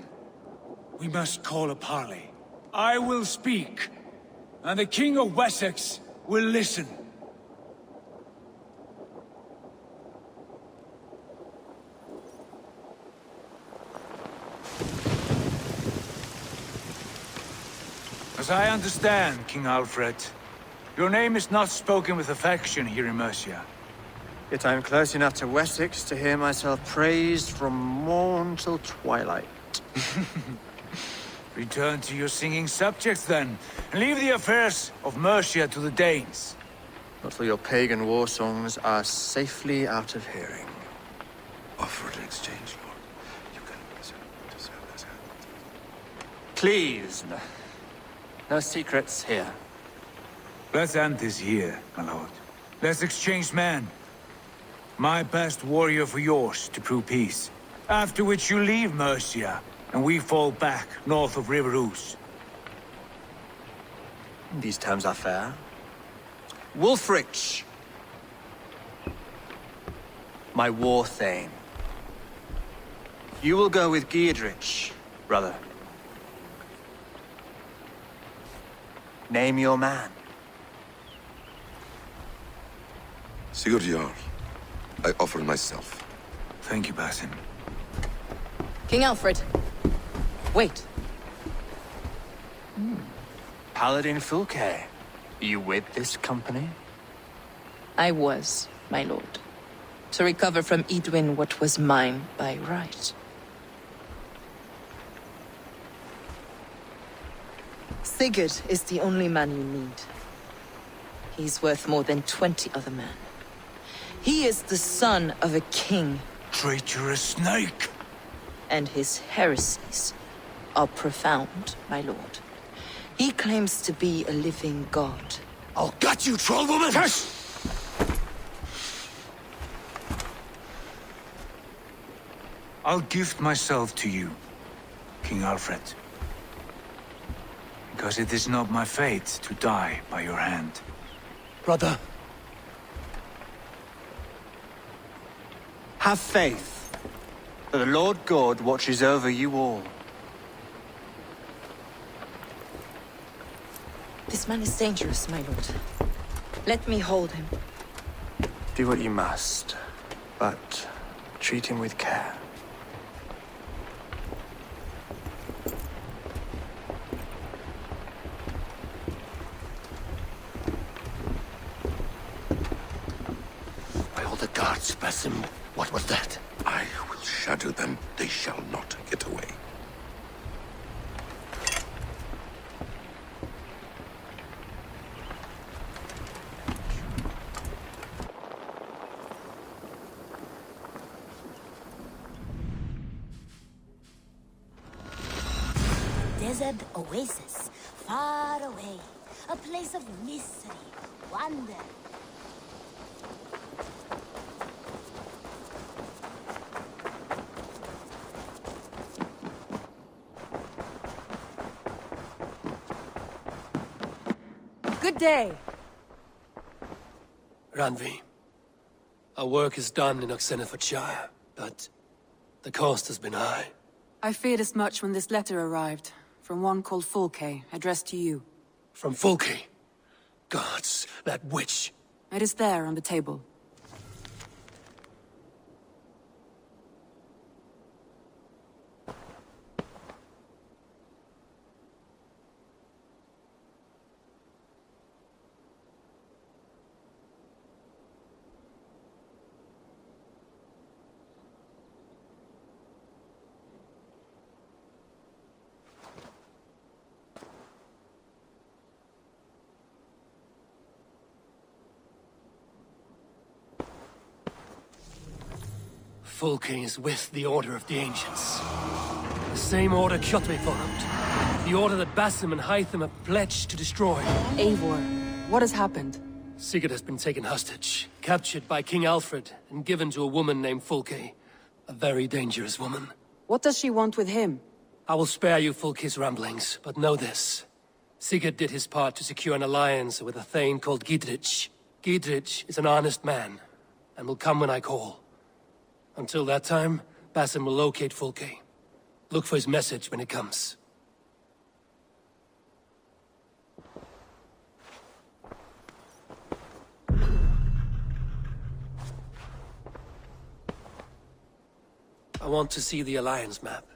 We must call a parley. I will speak, and the King of Wessex will listen. As I understand, King Alfred, your name is not spoken with affection here in Mercia. Yet I am close enough to Wessex to hear myself praised from morn till twilight. Return to your singing subjects, then, and leave the affairs of Mercia to the Danes. Not till your pagan war songs are safely out of hearing. Offer an exchange, Lord. You can deserve this. Please, no secrets here. Let's end this here, my lord. Let's exchange men. My best warrior for yours to prove peace. After which you leave Mercia, and we fall back north of River Ouse. These terms are fair. Wulfrich! My war thane. You will go with Giedrich, brother. Name your man. Sigurd Jarl, I offer myself. Thank you, Basim. King Alfred. Wait. Paladin Fulke. You with this company? I was, my lord. To recover from Edwin what was mine by right. Sigurd is the only man you need. He's worth more than 20 other men. He is the son of a king. Traitorous snake! And his heresies are profound, my lord. He claims to be a living god. I'll gut you, troll woman! Hush! I'll gift myself to you, King Alfred. Because it is not my fate to die by your hand. Brother. Have faith, for the Lord God watches over you all. This man is dangerous, my lord. Let me hold him. Do what you must, but treat him with care. By all the gods, Basim, what was that? I will shatter them. They shall not get away. Desert oasis, far away. A place of mystery, wonder. Good day. Randvi, our work is done in Oxenfordshire, but the cost has been high. I feared as much when this letter arrived, from one called Fulke, addressed to you. From Fulke? Gods, that witch! It is there on the table. Fulke is with the Order of the Ancients. The same order Kjotve followed. The order that Basim and Hytham have pledged to destroy. Eivor, what has happened? Sigurd has been taken hostage, captured by King Alfred, and given to a woman named Fulke. A very dangerous woman. What does she want with him? I will spare you Fulke's ramblings, but know this. Sigurd did his part to secure an alliance with a thane called Giedrich. Giedrich is an honest man, and will come when I call. Until that time, Basim will locate Fulke. Look for his message when it comes. I want to see the Alliance map.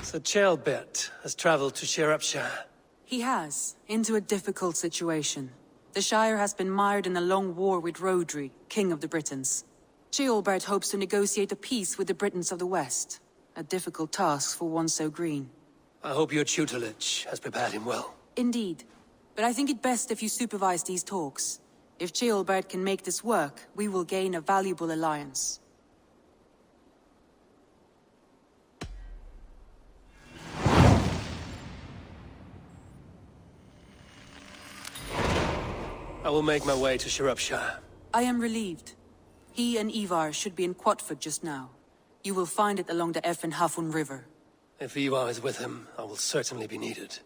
So Chaelbert has traveled to Shropshire. He has, into a difficult situation. The Shire has been mired in a long war with Rhodri, King of the Britons. Ceolbert hopes to negotiate a peace with the Britons of the West. A difficult task for one so green. I hope your tutelage has prepared him well. Indeed. But I think it best if you supervise these talks. If Ceolbert can make this work, we will gain a valuable alliance. I will make my way to Shropshire. I am relieved. He and Eivor should be in Quatford just now. You will find it along the Hafun River. If Eivor is with him, I will certainly be needed.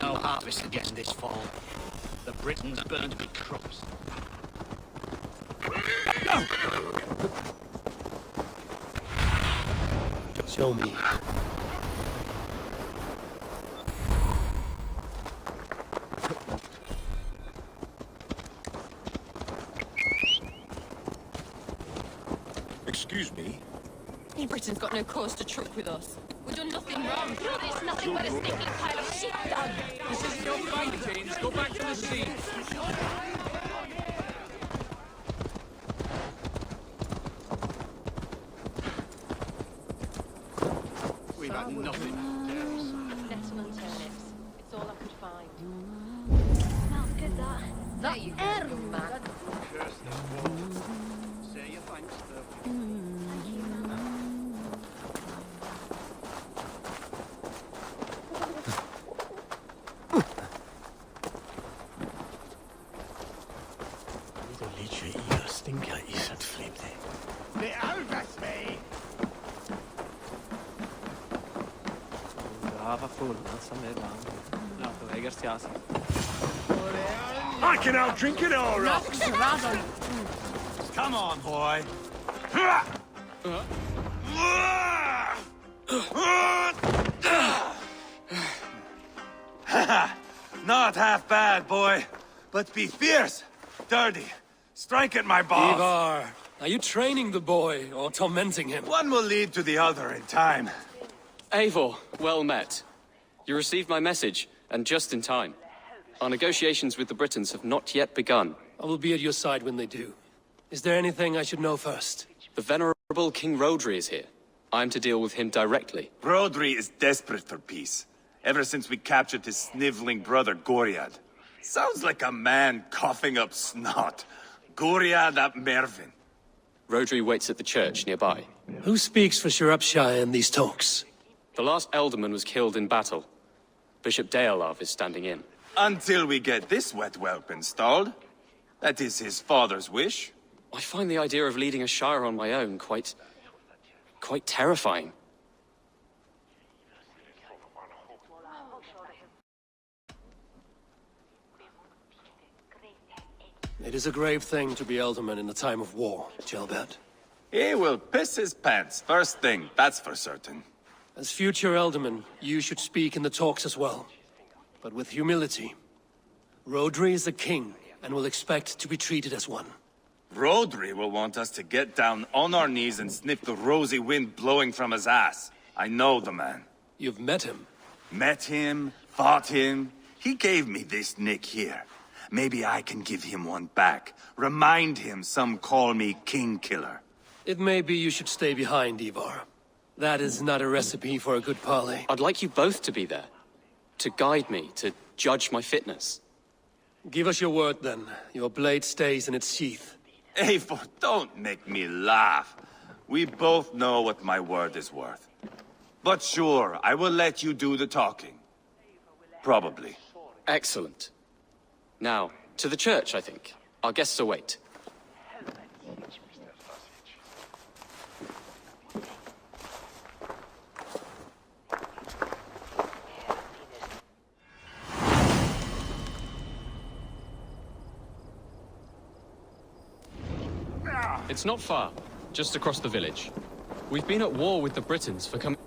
No harvest again this fall. The Britons burned big crops. Show me. Excuse me? You Britain's got no cause to truck with us. We've done nothing wrong. There's nothing but a stinking pile of shit done. This isn't your fight, James. Go back to the sea. We've had nothing. Nettle and turnips. It's all I could find. Smells good, that. There you go, young man. Curse those walls. Say your thanks, though. I can outdrink it all, Rocks! Come on, boy. Not half bad, boy. But be fierce, dirty, strike at my balls. Eivor, are you training the boy or tormenting him? One will lead to the other in time. Eivor, well met. You received my message, and just in time. Our negotiations with the Britons have not yet begun. I will be at your side when they do. Is there anything I should know first? The venerable King Rodri is here. I'm to deal with him directly. Rodri is desperate for peace, ever since we captured his sniveling brother Goriad. Sounds like a man coughing up snot. Goriad ap Mervin. Rodri waits at the church nearby. Who speaks for Shropshire in these talks? The last alderman was killed in battle. Bishop Deolav is standing in. Until we get this wet whelp installed. That is his father's wish. I find the idea of leading a shire on my own quite terrifying. It is a grave thing to be alderman in a time of war, Ceolbert. He will piss his pants first thing, that's for certain. As future alderman, you should speak in the talks as well. But with humility. Rodri is a king, and will expect to be treated as one. Rodri will want us to get down on our knees and sniff the rosy wind blowing from his ass. I know the man. You've met him? Met him, fought him. He gave me this nick here. Maybe I can give him one back. Remind him some call me King Killer. It may be you should stay behind, Eivor. That is not a recipe for a good parley. I'd like you both to be there. To guide me, to judge my fitness. Give us your word, then. Your blade stays in its sheath. Eivor, don't make me laugh. We both know what my word is worth. But sure, I will let you do the talking. Probably. Excellent. Now, to the church, I think. Our guests await. It's not far, just across the village. We've been at war with the Britons for coming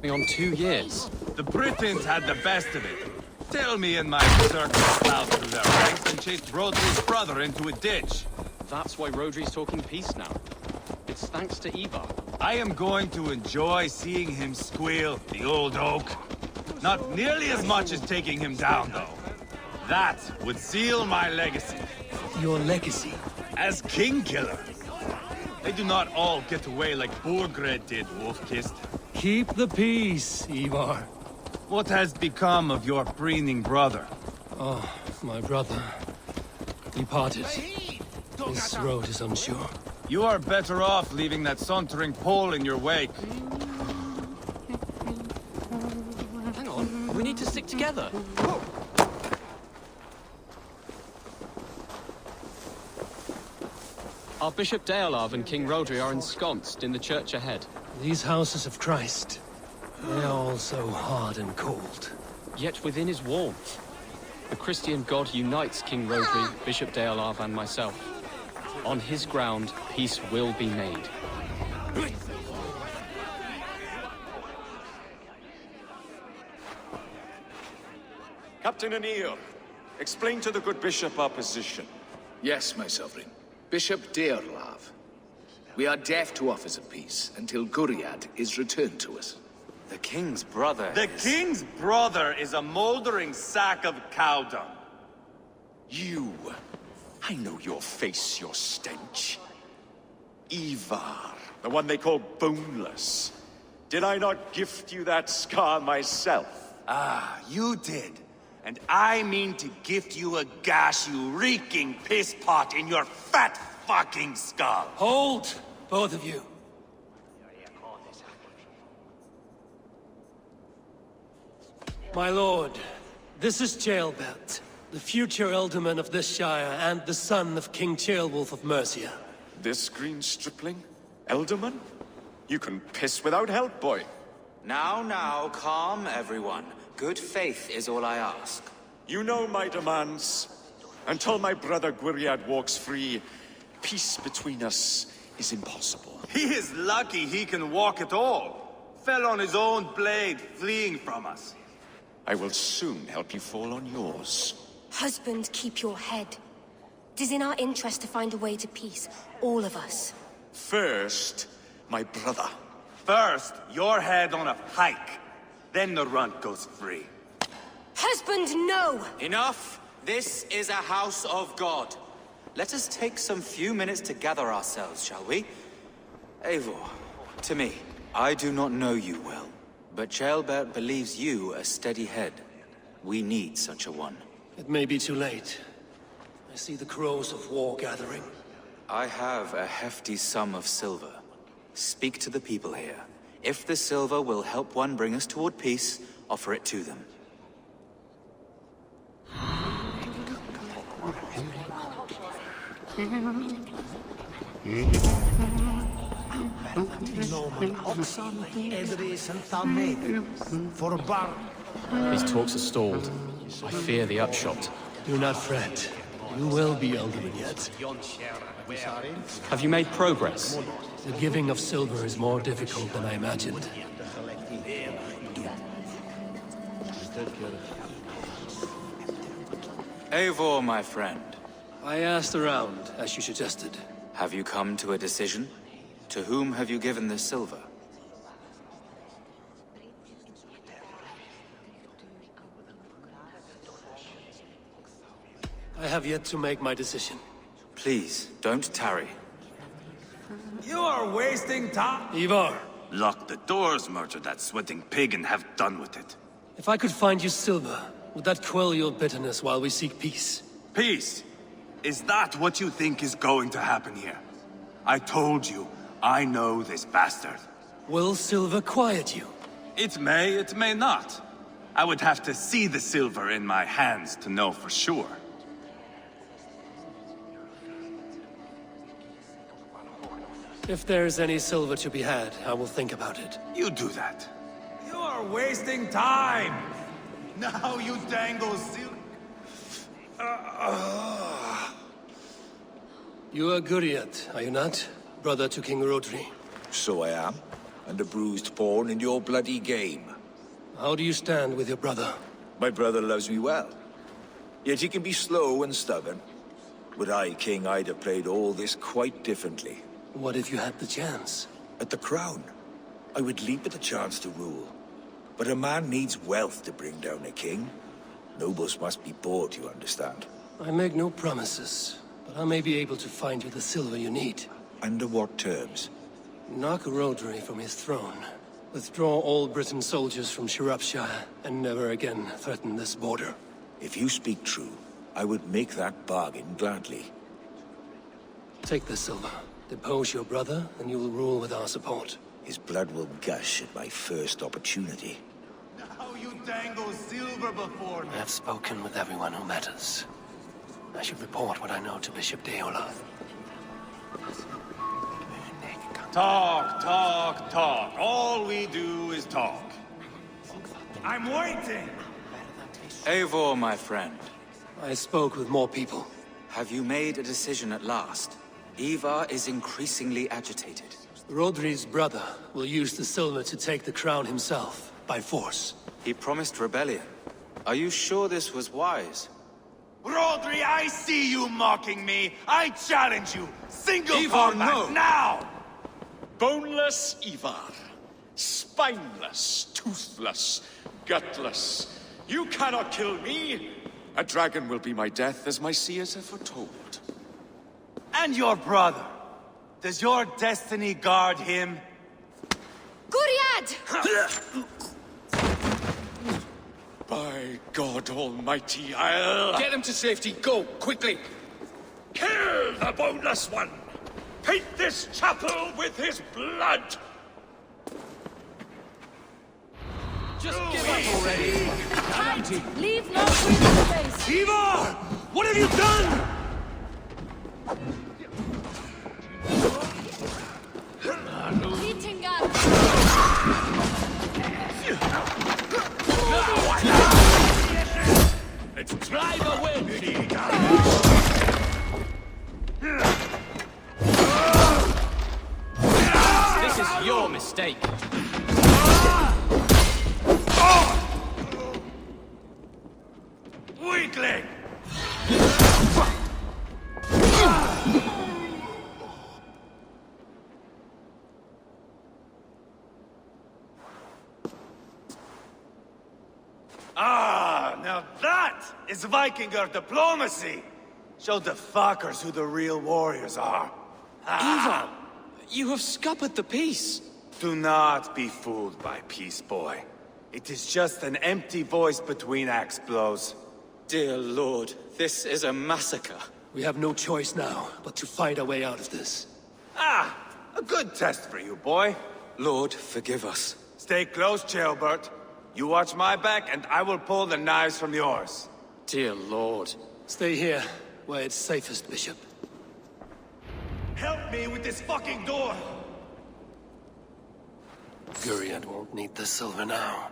on 2 years. The Britons had the best of it. Tell me and my berserkers plowed through their ranks and chased Rodri's brother into a ditch. That's why Rodri's talking peace now. It's thanks to Eivor. I am going to enjoy seeing him squeal, the old oak. Not nearly as much as taking him down, though. That would seal my legacy. Your legacy? As King Killer. They do not all get away like Borgred did, Wolf-Kissed. Keep the peace, Eivor. What has become of your preening brother? Oh, my brother. Departed. This road is unsure. You are better off leaving that sauntering Pole in your wake. Hang on, we need to stick together. Our Bishop Deolav and King Rodri are ensconced in the church ahead. These houses of Christ, they are all so hard and cold. Yet within is warmth. The Christian God unites King Rodri, Bishop Deolav, and myself. On his ground, peace will be made. Captain Anil, explain to the good bishop our position. Yes, my sovereign. Bishop Deolav. We are deaf to offers of peace until Guriad is returned to us. The king's brother The king's brother is a moldering sack of cow dung. You. I know your face, your stench. Eivor, the one they call boneless. Did I not gift you that scar myself? Ah, you did. And I mean to gift you a gash, you reeking piss pot in your fat fucking skull. Hold, both of you. My lord, this is Ceolbert, the future alderman of this shire and the son of King Ceolwulf of Mercia. This green stripling? Elderman? You can piss without help, boy. Now, calm everyone. Good faith is all I ask. You know my demands. Until my brother Gwiriad walks free, peace between us is impossible. He is lucky he can walk at all. Fell on his own blade, fleeing from us. I will soon help you fall on yours. Husband, keep your head. It is in our interest to find a way to peace, all of us. First, my brother. First, your head on a pike. Then the runt goes free. Husband, no! Enough! This is a house of God. Let us take some few minutes to gather ourselves, shall we? Eivor, to me, I do not know you well, but Ceolbert believes you a steady head. We need such a one. It may be too late. I see the crows of war gathering. I have a hefty sum of silver. Speak to the people here. If the silver will help one bring us toward peace, offer it to them. These talks are stalled. I fear the upshot. Do not fret. You will be alderman yet. Have you made progress? The giving of silver is more difficult than I imagined. Eivor, my friend. I asked around, as you suggested. Have you come to a decision? To whom have you given this silver? I have yet to make my decision. Please, don't tarry. You are wasting time. Eivor, Lock the doors, murder that sweating pig, and have done with it. if I could find you silver, would that quell your bitterness while we seek peace? Peace? Is that what you think is going to happen here? I told you, I know this bastard. Will silver quiet you? It may not. I would have to see the silver in my hands to know for sure. If there's any silver to be had, I will think about it. You do that. You are wasting time! Now you dangle silver. You are Guriat, are you not? Brother to King Rodri. So I am, and a bruised pawn in your bloody game. How do you stand with your brother? My brother loves me well. Yet he can be slow and stubborn. Were I king, I'd have played all this quite differently. What if you had the chance? At the crown, I would leap at the chance to rule. But a man needs wealth to bring down a king. Nobles must be bought, you understand. I make no promises, but I may be able to find you the silver you need. Under what terms? Knock Rodri from his throne. Withdraw all Britain soldiers from Shropshire, and never again threaten this border. If you speak true, I would make that bargain gladly. Take the silver. Depose your brother, and you will rule with our support. His blood will gush at my first opportunity. Now you dangle silver before me. I have spoken with everyone who matters. I should report what I know to Bishop Deola. Talk. All we do is talk. I'm waiting! Eivor, my friend. I spoke with more people. Have you made a decision at last? Eivor is increasingly agitated. Rodri's brother will use the silver to take the crown himself, by force. He promised rebellion. Are you sure this was wise? Rodri, I see you mocking me! I challenge you! Single Eivor, combat, no. now! Boneless Eivor. Spineless, toothless, gutless. You cannot kill me! A dragon will be my death, as my seers have foretold. And your brother. Does your destiny guard him? Guriad! By God Almighty, I'll... Get him to safety. Go, quickly. Kill the boneless one! Paint this chapel with his blood! Just give up already. Tight! Leave no breathing space! Eivor! What have you done? Eating up! Let's drive a wedge! This is your mistake. Weakling! Now that is Vikinger diplomacy! Show the fuckers who the real warriors are. Eivor, you have scuppered the peace. Do not be fooled by peace, boy. It is just an empty voice between axe blows. Dear Lord, this is a massacre. We have no choice now, but to find our way out of this. Ah! A good test for you, boy. Lord, forgive us. Stay close, Jailbert. You watch my back, and I will pull the knives from yours. Dear Lord. Stay here, where it's safest, Bishop. Help me with this fucking door! Guriad won't need the silver now.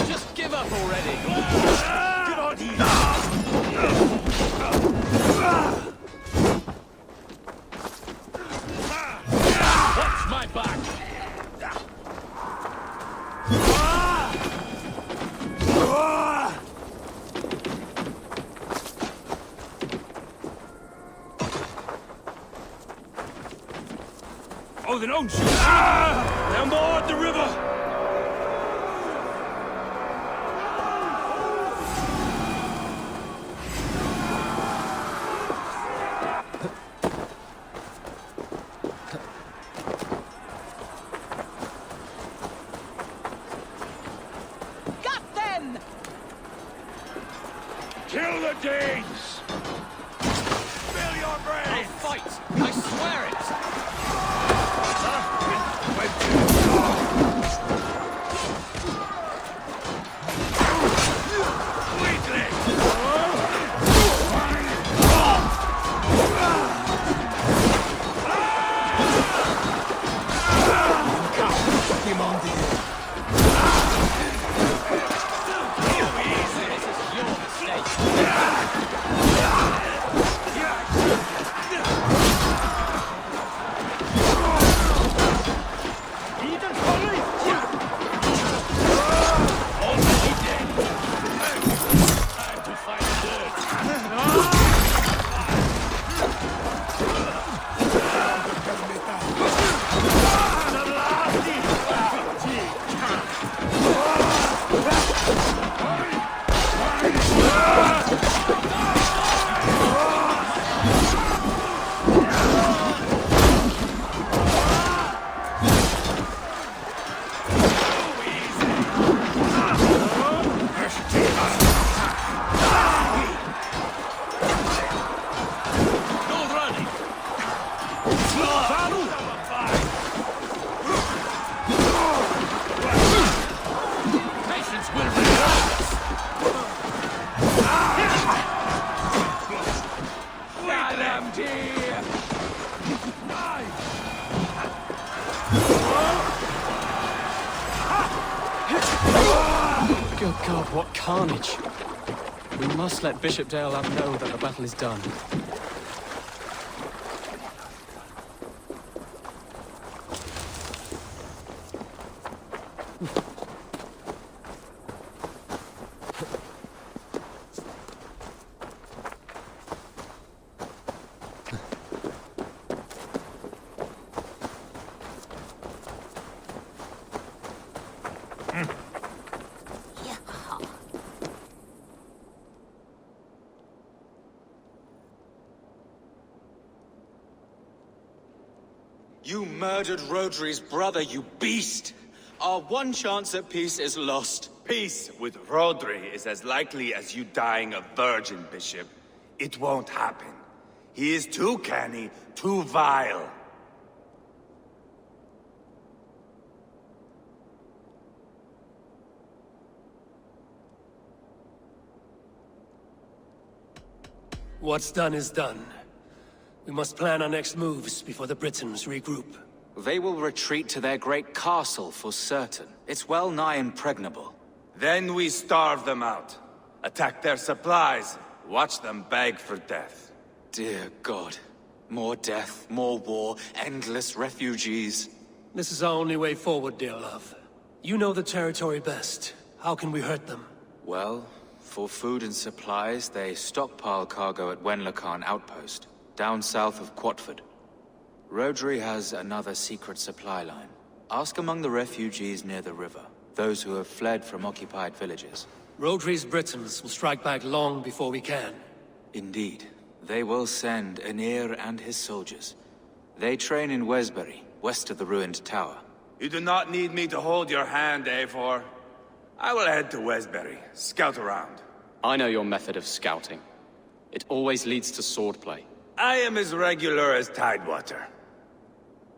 Just give up already! Good on you! Watch my back! Oh, then don't shoot! Now more at the river! Got them! Kill the Danes! Spill your brains! I'll fight! I swear it! Good God, what carnage! We must let Bishop Deolav know that the battle is done. You murdered Rodri's brother, you beast! Our one chance at peace is lost. Peace with Rodri is as likely as you dying a virgin, Bishop. It won't happen. He is too canny, too vile. What's done is done. We must plan our next moves before the Britons regroup. They will retreat to their great castle for certain. It's well nigh impregnable. Then we starve them out. Attack their supplies. Watch them beg for death. Dear God. More death, more war, endless refugees. This is our only way forward, Deolav. You know the territory best. How can we hurt them? Well, for food and supplies, they stockpile cargo at Wenlacan Outpost, down south of Quatford. Rodri has another secret supply line. Ask among the refugees near the river, those who have fled from occupied villages. Rodri's Britons will strike back long before we can. Indeed. They will send Anir and his soldiers. They train in Wesbury, west of the ruined tower. You do not need me to hold your hand, Eivor. I will head to Wesbury, scout around. I know your method of scouting. It always leads to swordplay. I am as regular as Tidewater.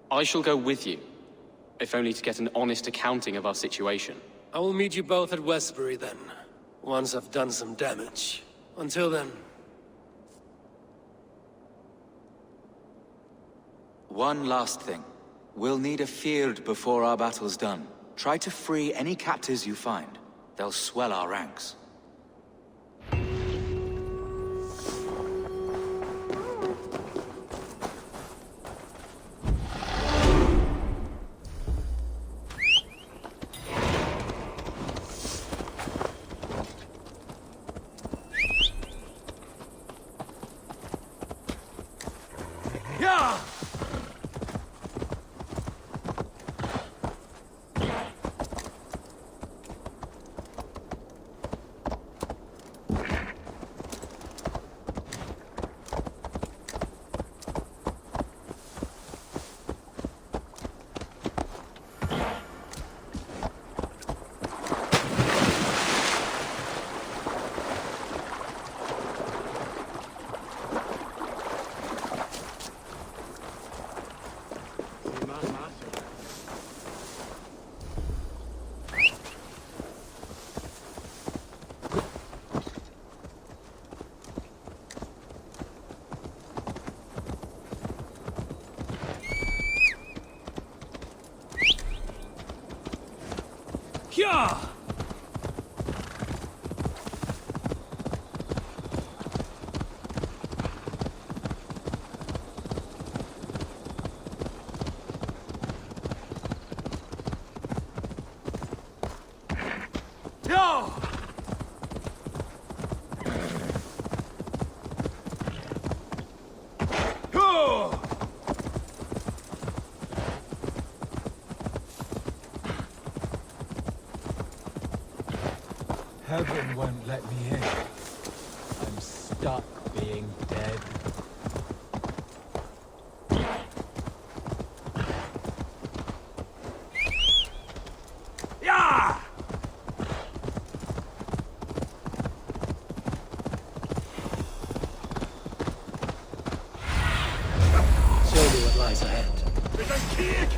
I shall go with you. if only to get an honest accounting of our situation. I will meet you both at Westbury then, once I've done some damage. Until then... One last thing. We'll need a feard before our battle's done. Try to free any captives you find. They'll swell our ranks. Heaven won't let me in. I'm stuck being dead. Yeah! Show me what lies ahead. With a kick!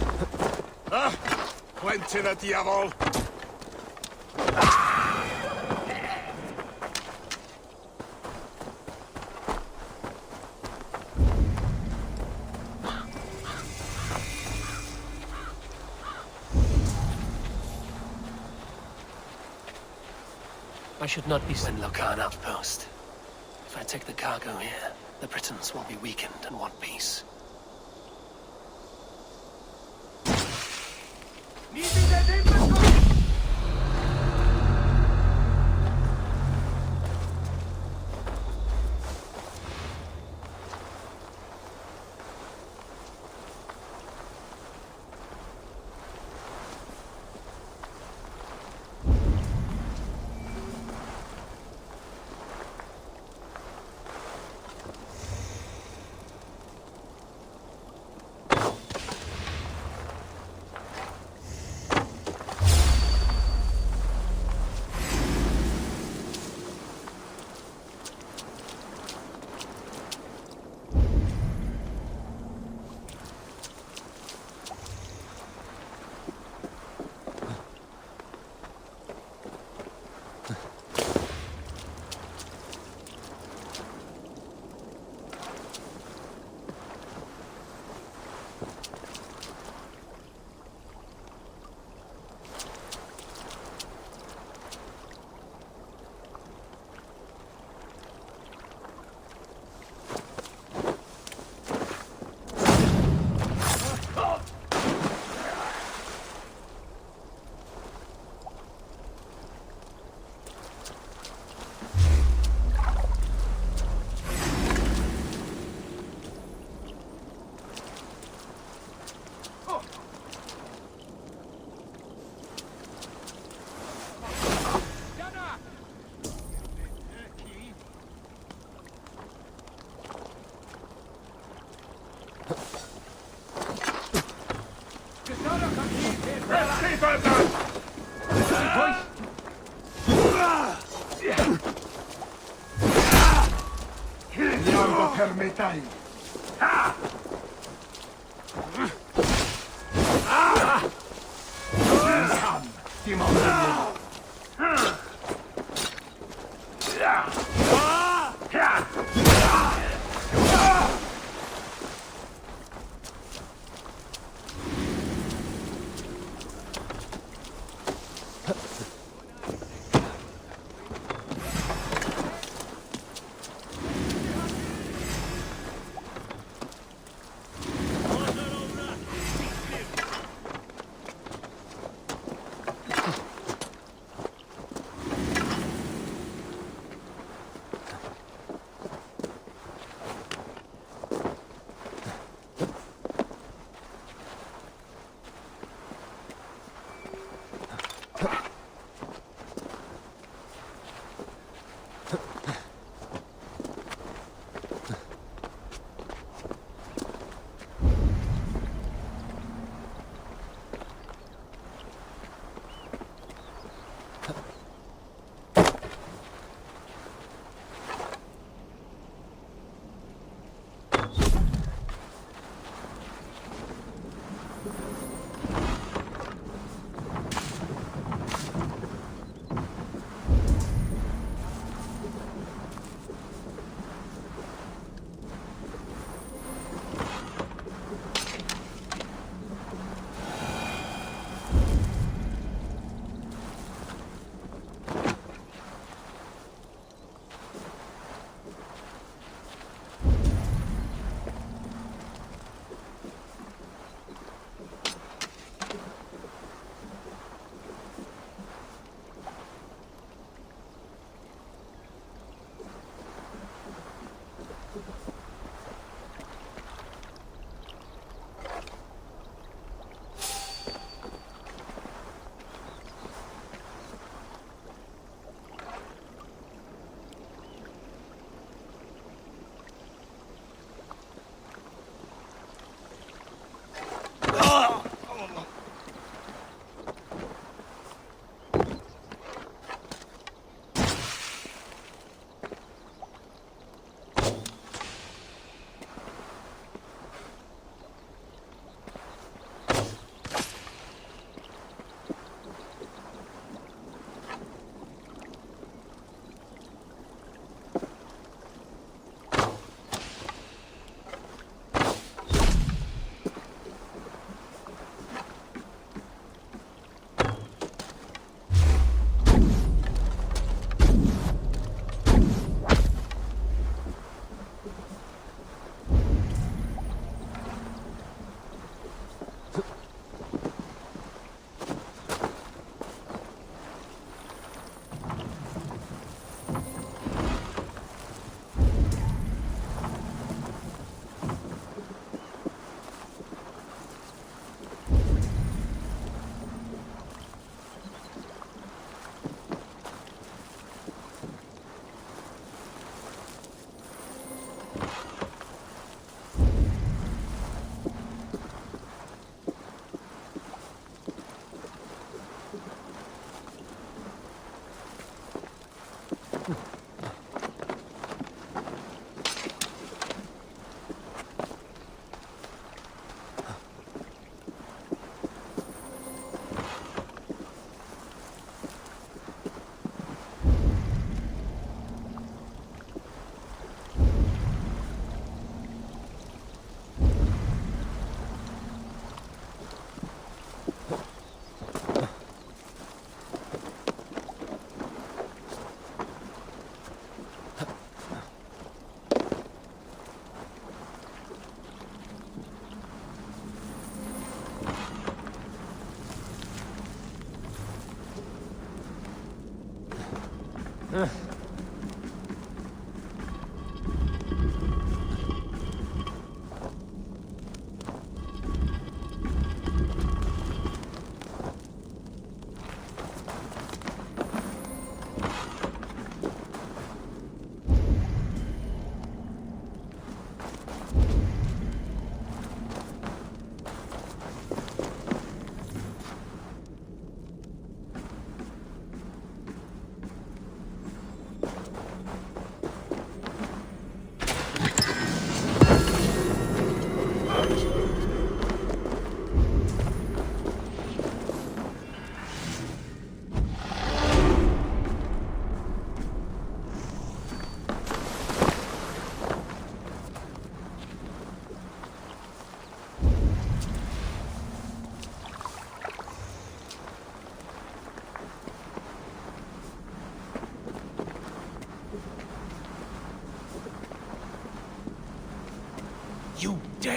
Plenty the diavol! I should not be sent Locan outpost. If I take the cargo here, the Britons will be weakened and want peace.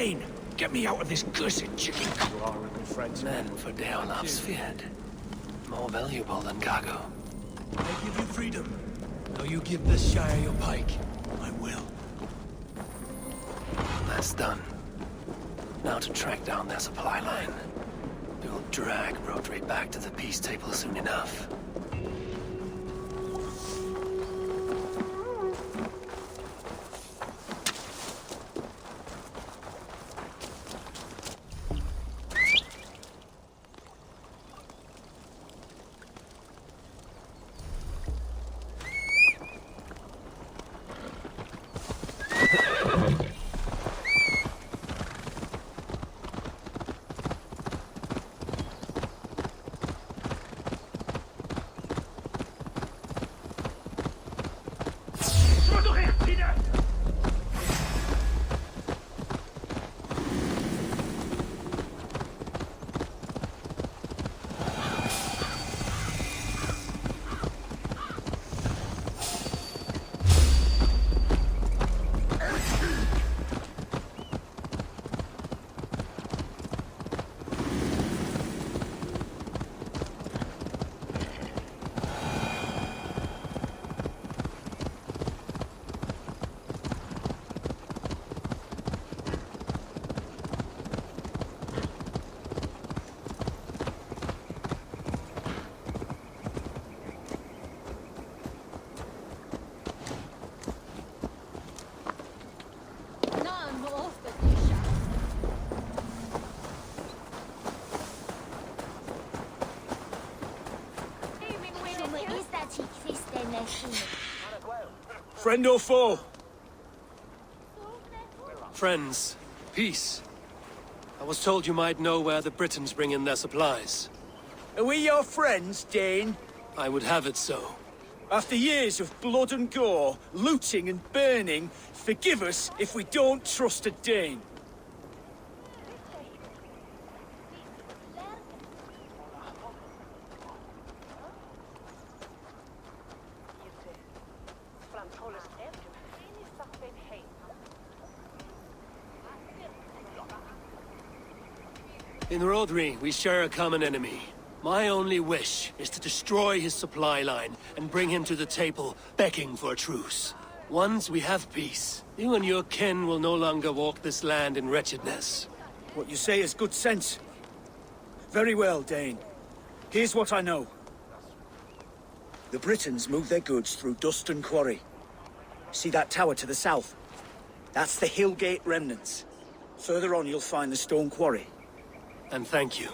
Dane, get me out of this cursed chicken. You are a good friend. Men for Deolaf's feared. More valuable than cargo. I give you freedom. Now you give this Shire your pike. I will. That's done. Now to track down their supply line. We'll drag Rotary back to the peace table soon enough. Friend or foe? Friends. Peace. I was told you might know where the Britons bring in their supplies. Are we your friends, Dane? I would have it so. After years of blood and gore, looting and burning, forgive us if we don't trust a Dane. In Rodri, we share a common enemy. My only wish is to destroy his supply line and bring him to the table, begging for a truce. Once we have peace, you and your kin will no longer walk this land in wretchedness. What you say is good sense. Very well, Dane. Here's what I know. The Britons move their goods through dust and quarry. See that tower to the south? That's the Hillgate remnants. Further on you'll find the stone quarry. And thank you.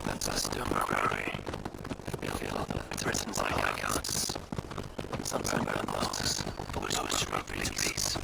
That's a stone quarry. I feel the Britons like icons. Sometimes unlocks, but we always should be to peace.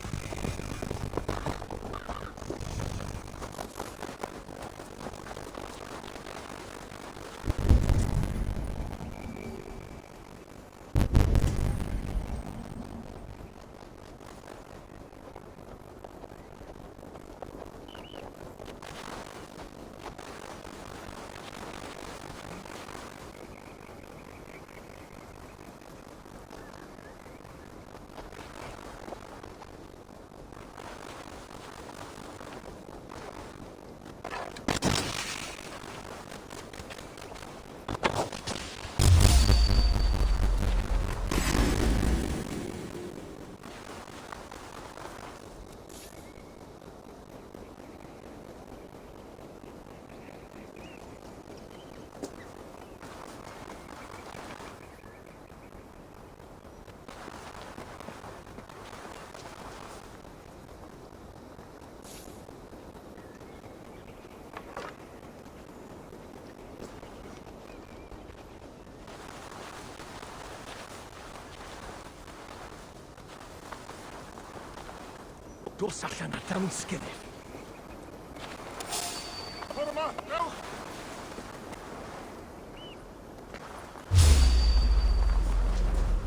Dos allan ar dawnsgyrif.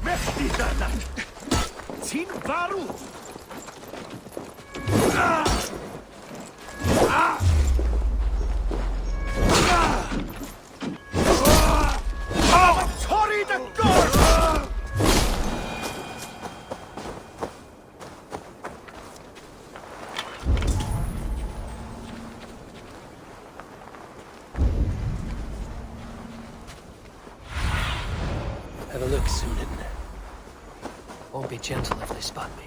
Methu ddadan! Ti'n farw! Torri dy gorff! Have a look, Sunan. Won't be gentle if they spot me.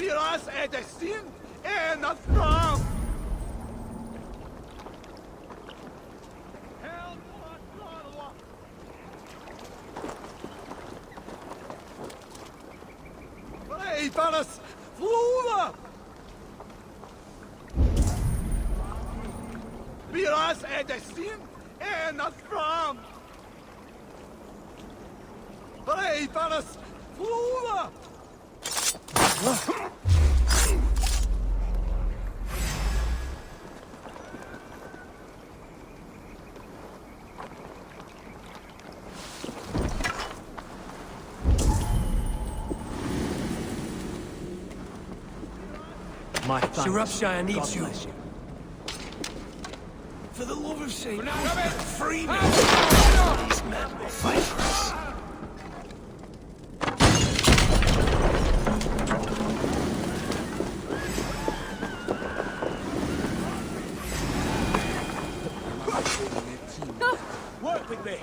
Viras edestin en fram! Eivaras floda! Viras edestin en fram! Eivaras floda! My thanks. Shropshire needs you. For the love of Saint, free me! These men will fight for us. Work with me!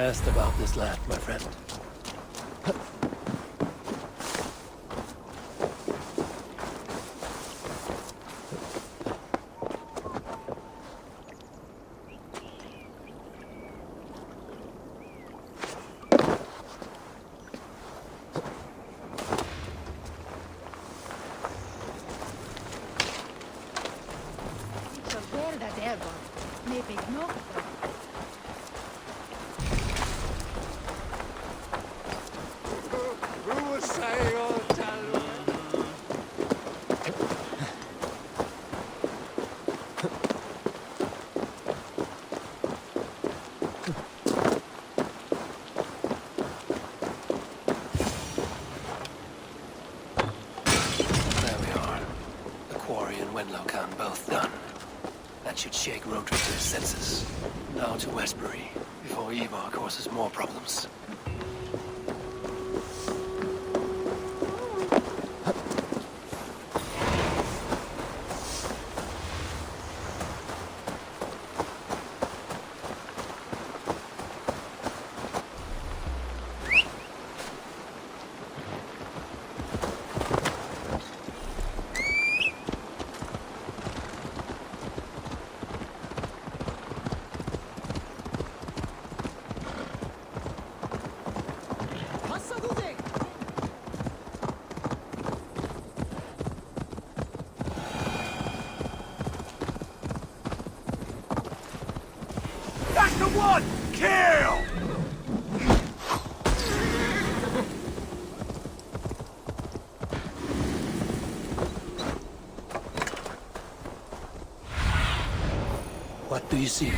Asked about this lad, my friend. Both done. That should shake Rodri to his senses. Now to Westbury, before Eivor causes more problems. One! Kill! What do you see?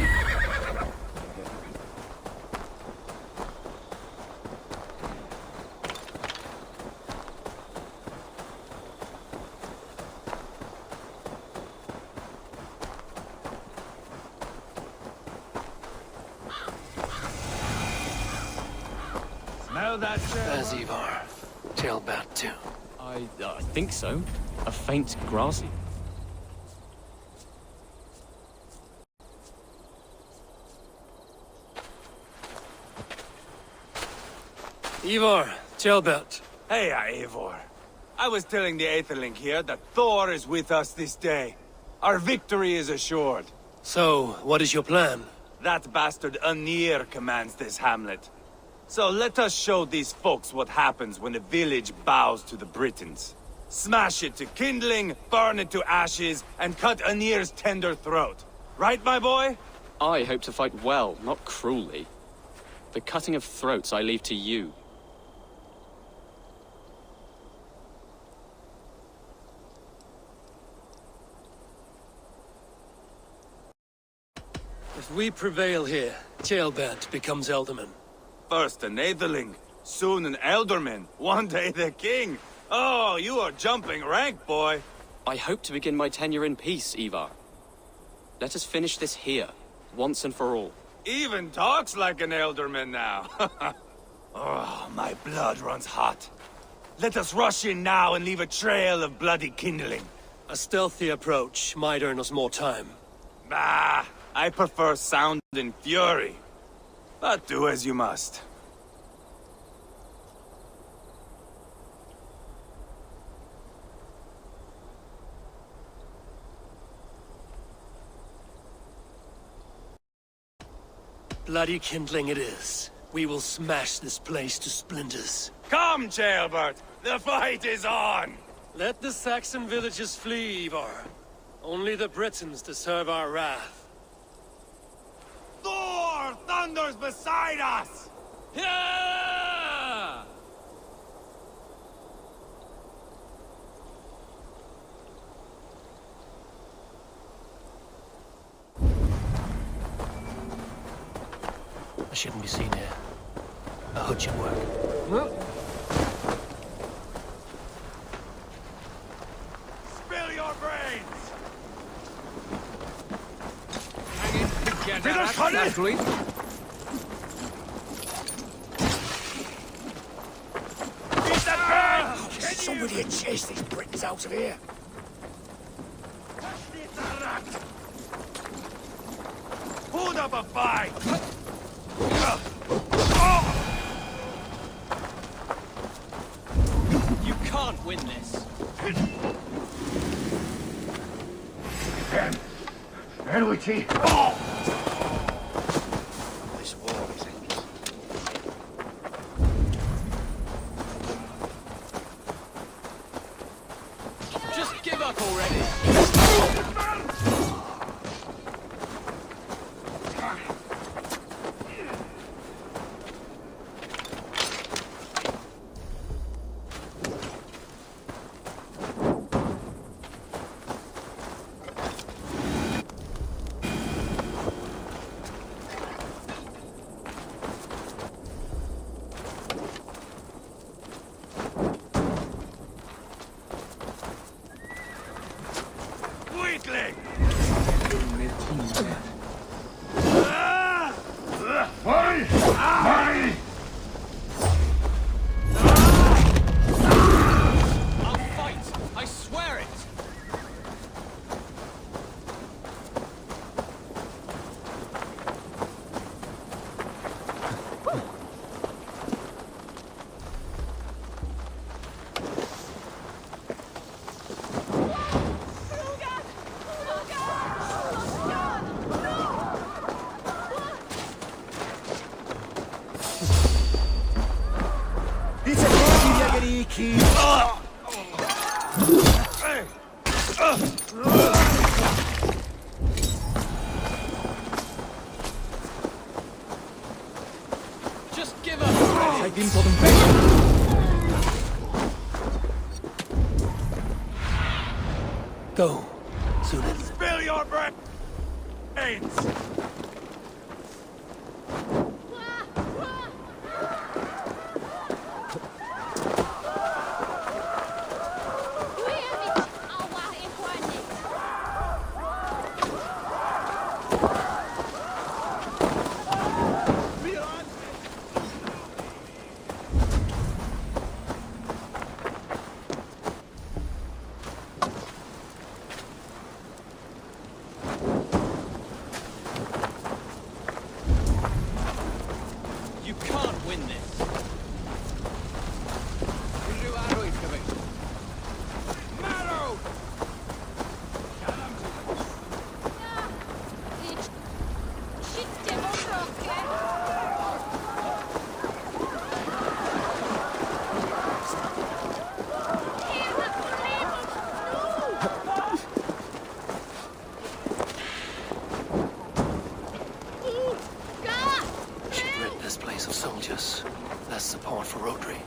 There's Eivor. Tail bat too. I think so. A faint grassy. Eivor, Tailbelt. Hey, Eivor. I was telling the Aetherling here that Thor is with us this day. Our victory is assured. So, what is your plan? That bastard Anir commands this hamlet. So let us show these folks what happens when a village bows to the Britons. Smash it to kindling, burn it to ashes, and cut Anir's tender throat. Right, my boy? I hope to fight well, not cruelly. The cutting of throats I leave to you. If we prevail here, Tailbelt becomes Elderman. First an Aetherling, soon an Elderman, one day the king. Oh, you are jumping rank, boy. I hope to begin my tenure in peace, Eivor. Let us finish this here, once and for all. Even talks like an Elderman now. Oh, my blood runs hot. Let us rush in now and leave a trail of bloody kindling. A stealthy approach might earn us more time. Bah, I prefer sound and fury. But do as you must. Bloody kindling it is. We will smash this place to splinters. Come, Jailbert! The fight is on! Let the Saxon villages flee, Eivor. Only the Britons deserve our wrath. Thor thunders beside us! Yeah! I shouldn't be seen here. A hood should work. Spill your brains! Somebody had chased these Britons out of here. Hold up a fight! win this. Eluiti! This war is endless. Just give up already! Just give up already! Go. Soon. Spill your brains! You can't win this. Rid this place of soldiers. Less support for Rotary.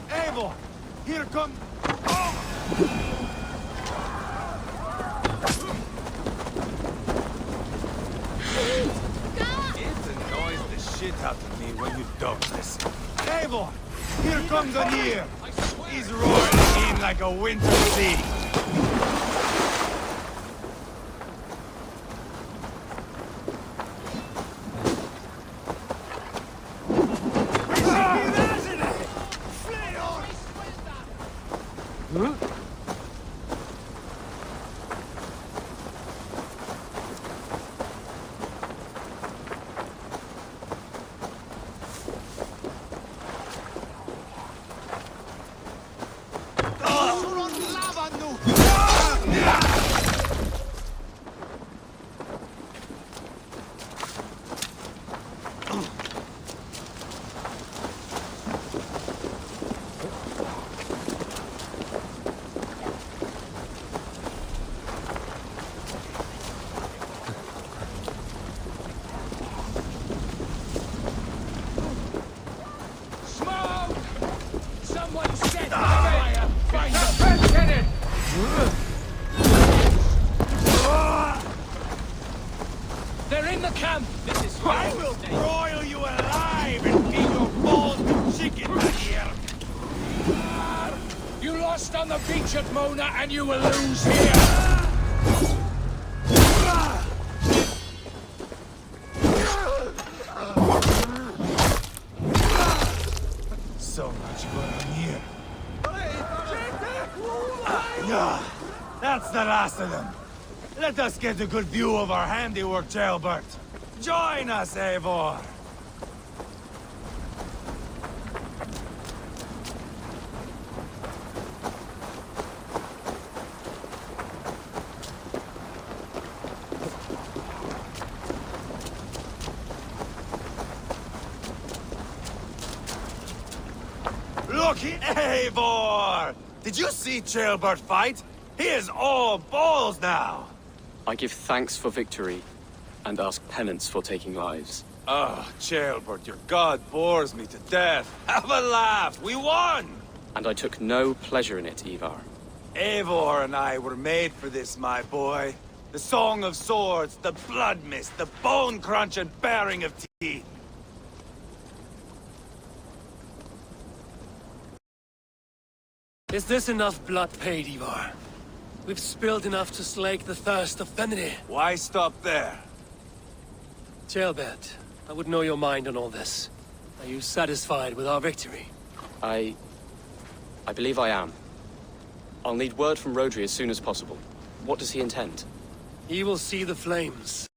Eivor! Here come... It annoys the shit out of me when you dogs listen. Eivor! Here comes the near! He's roaring in like a winter sea! They're in the camp! This is I will broil you alive and feed your balls to chicken here! You lost on the beach at Mona, and you will lose here! Here. Yeah, that's the last of them. Let us get a good view of our handiwork, Jailbert. Join us, Eivor. Looky, Eivor! Did you see Jailbert fight? He is all balls now! I give thanks for victory, and ask penance for taking lives. Oh, Jailbert, your god bores me to death. Have a laugh! We won! And I took no pleasure in it, Eivor. Eivor and I were made for this, my boy. The song of swords, the blood mist, the bone crunch and baring of teeth. Is this enough blood paid, Eivor? We've spilled enough to slake the thirst of Femini. Why stop there? Jailbert, I would know your mind on all this. Are you satisfied with our victory? I believe I am. I'll need word from Rodri as soon as possible. What does he intend? He will see the flames.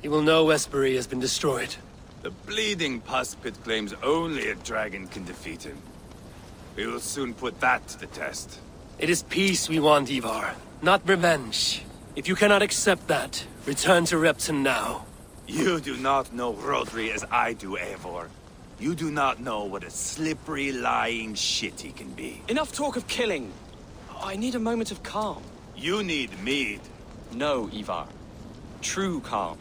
He will know Westbury has been destroyed. The bleeding pus pit claims only a dragon can defeat him. We will soon put that to the test. It is peace we want, Eivor, not revenge. If you cannot accept that, return to Repton now. You do not know Rodri as I do, Eivor. You do not know what a slippery, lying shit he can be. Enough talk of killing! I need a moment of calm. You need mead. No, Eivor. True calm.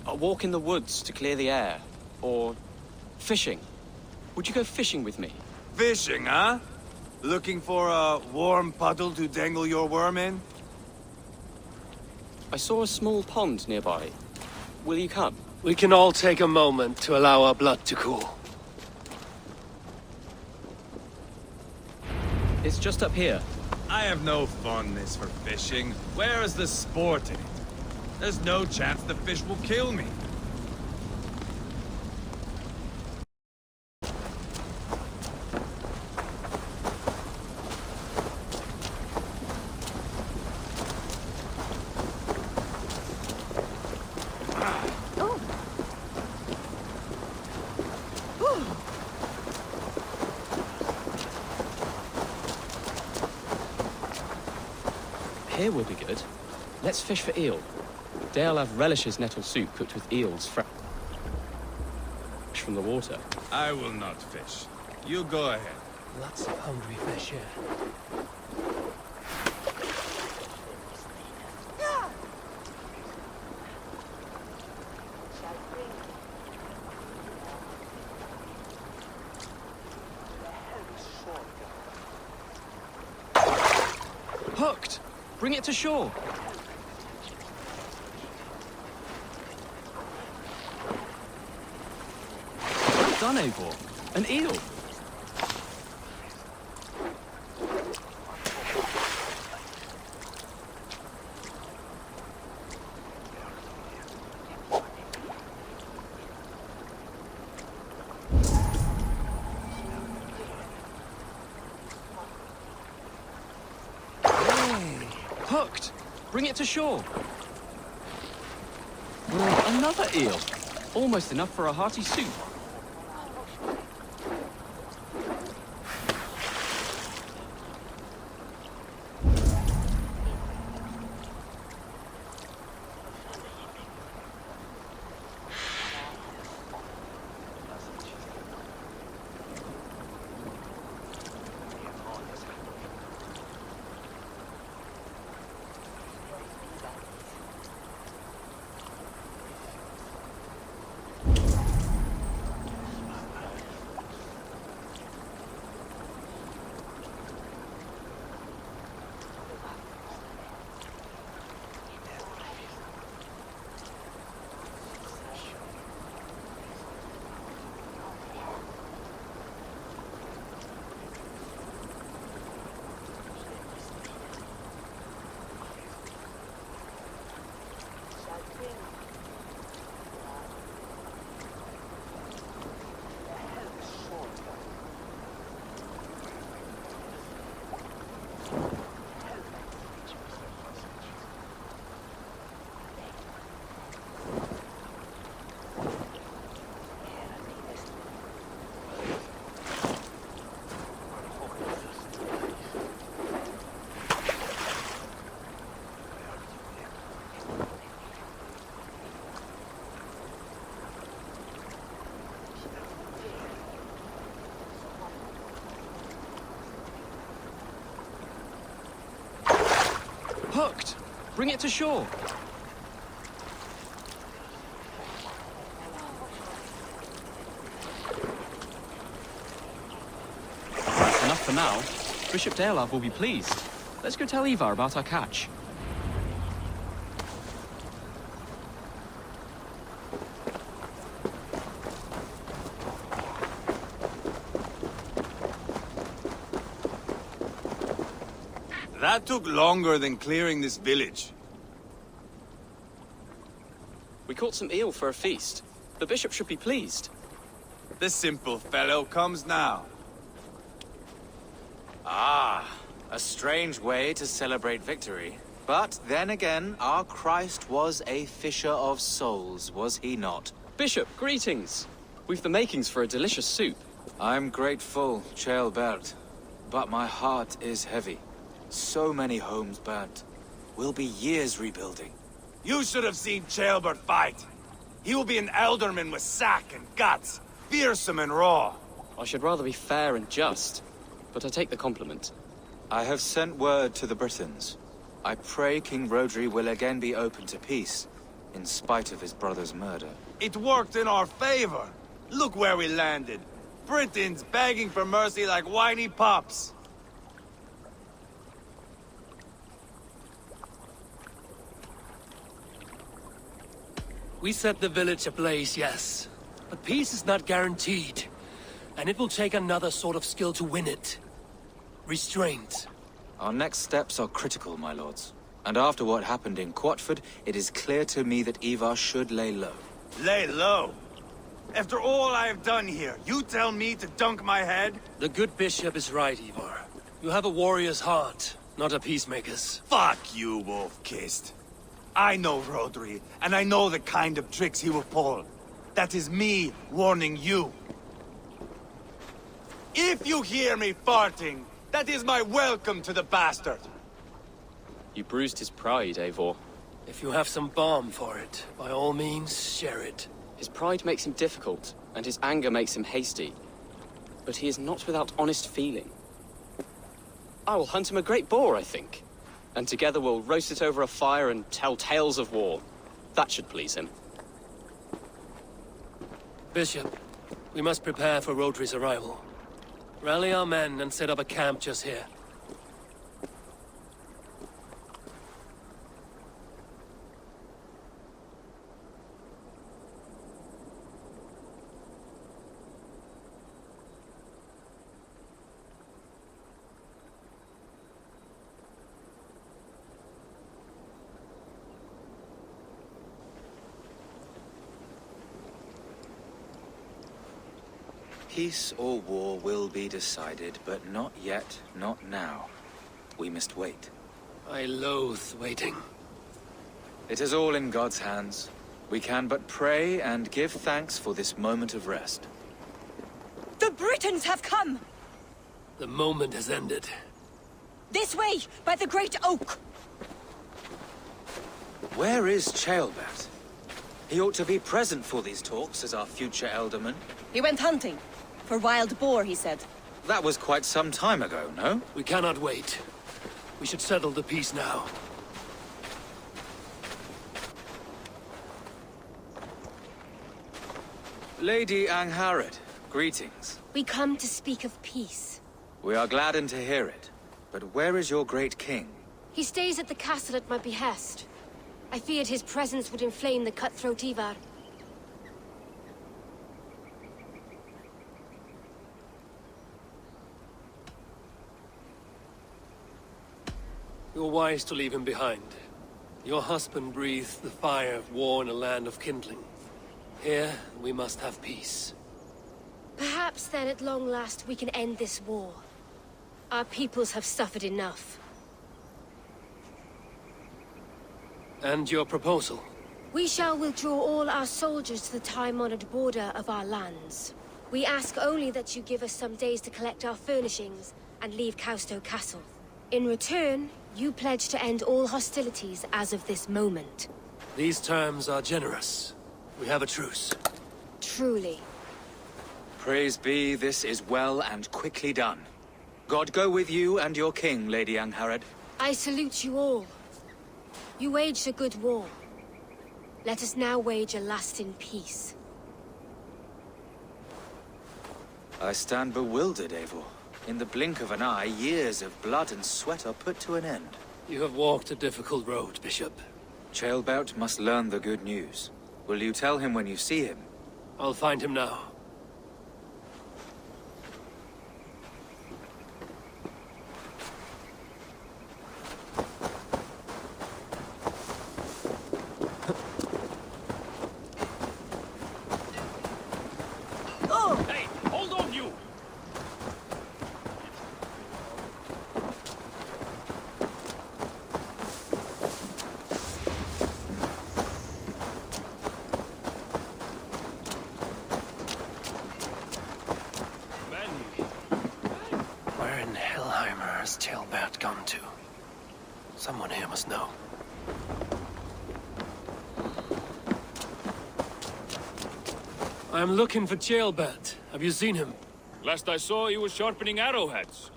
A walk in the woods to clear the air. Or fishing. Would you go fishing with me? Fishing, huh? Looking for a warm puddle to dangle your worm in? I saw a small pond nearby. Will you come? We can all take a moment to allow our blood to cool. It's just up here. I have no fondness for fishing. Where is the sport in it? There's no chance the fish will kill me. Here will be good. Let's fish for eel. Deolav relishes nettle soup cooked with eels fresh from the water. I will not fish. You go ahead. Lots of hungry fish here. Hooked! Bring it to shore! Well done, Eivor. An eel! Hooked! Bring it to shore! Another eel! Almost enough for a hearty soup. hooked! Bring it to shore! Enough for now. Bishop Deolav will be pleased. Let's go tell Eivor about our catch. That took longer than clearing this village. We caught some eel for a feast. The bishop should be pleased. The simple fellow comes now. Ah, a strange way to celebrate victory. But then again, our Christ was a fisher of souls, was he not? Bishop, greetings! We've the makings for a delicious soup. I'm grateful, Ceolbert, but my heart is heavy. So many homes burnt. We'll be years rebuilding. You should have seen Ceolbert fight. He will be an elderman with sack and guts, fearsome and raw. I should rather be fair and just, but I take the compliment. I have sent word to the Britons. I pray King Rodri will again be open to peace, in spite of his brother's murder. It worked in our favor. Look where we landed. Britons begging for mercy like whiny pups. We set the village ablaze, yes. But peace is not guaranteed. And it will take another sort of skill to win it. Restraint. Our next steps are critical, my lords. And after what happened in Quatford, it is clear to me that Eivor should lay low. Lay low? After all I have done here, you tell me to dunk my head? The good bishop is right, Eivor. You have a warrior's heart, not a peacemaker's. Fuck you, wolf-kissed. I know Rodri, and I know the kind of tricks he will pull. That is me warning you. If you hear me farting, that is my welcome to the bastard. You bruised his pride, Eivor. If you have some balm for it, by all means, share it. His pride makes him difficult, and his anger makes him hasty. But he is not without honest feeling. I will hunt him a great boar, I think. And together we'll roast it over a fire and tell tales of war. That should please him. Bishop, we must prepare for Rodri's arrival. Rally our men and set up a camp just here. Peace or war will be decided, but not yet, not now. We must wait. I loathe waiting. It is all in God's hands. We can but pray and give thanks for this moment of rest. The Britons have come! The moment has ended. This way, by the Great Oak! Where is Ceolbert? He ought to be present for these talks as our future elderman. He went hunting. For wild boar, he said. That was quite some time ago, no? We cannot wait. We should settle the peace now. Lady Angharad, greetings. We come to speak of peace. We are gladdened to hear it. But where is your great king? He stays at the castle at my behest. I feared his presence would inflame the cutthroat Eivor. You're wise to leave him behind. Your husband breathed the fire of war in a land of kindling. Here, we must have peace. Perhaps then at long last we can end this war. Our peoples have suffered enough. And your proposal? We shall withdraw all our soldiers to the time-honored border of our lands. We ask only that you give us some days to collect our furnishings and leave Causto Castle. In return, you pledge to end all hostilities as of this moment. These terms are generous. We have a truce. Truly. Praise be, this is well and quickly done. God go with you and your king, Lady Angharad. I salute you all. You waged a good war. Let us now wage a lasting peace. I stand bewildered, Eivor. In the blink of an eye, years of blood and sweat are put to an end. You have walked a difficult road, Bishop. Ceolbert must learn the good news. Will you tell him when you see him? I'll find him now. Hey, hold on, you! Where in Hellheimer has Ceolbert gone to? Someone here must know. I'm looking for Ceolbert. Have you seen him? Last I saw, he was sharpening arrowheads.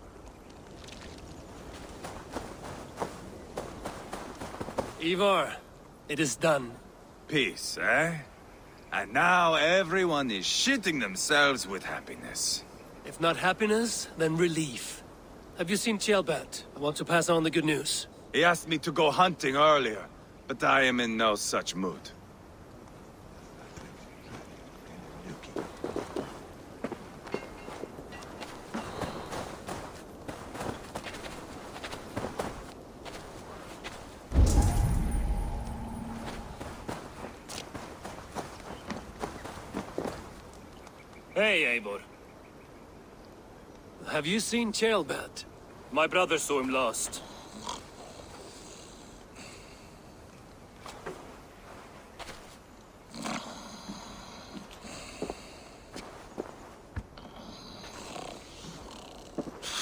Eivor, it is done. Peace, eh? And now everyone is shitting themselves with happiness. If not happiness, then relief. Have you seen Ceolbert? I want to pass on the good news. He asked me to go hunting earlier, but I am in no such mood. Hey, Eivor. Have you seen Ceolbert? My brother saw him last.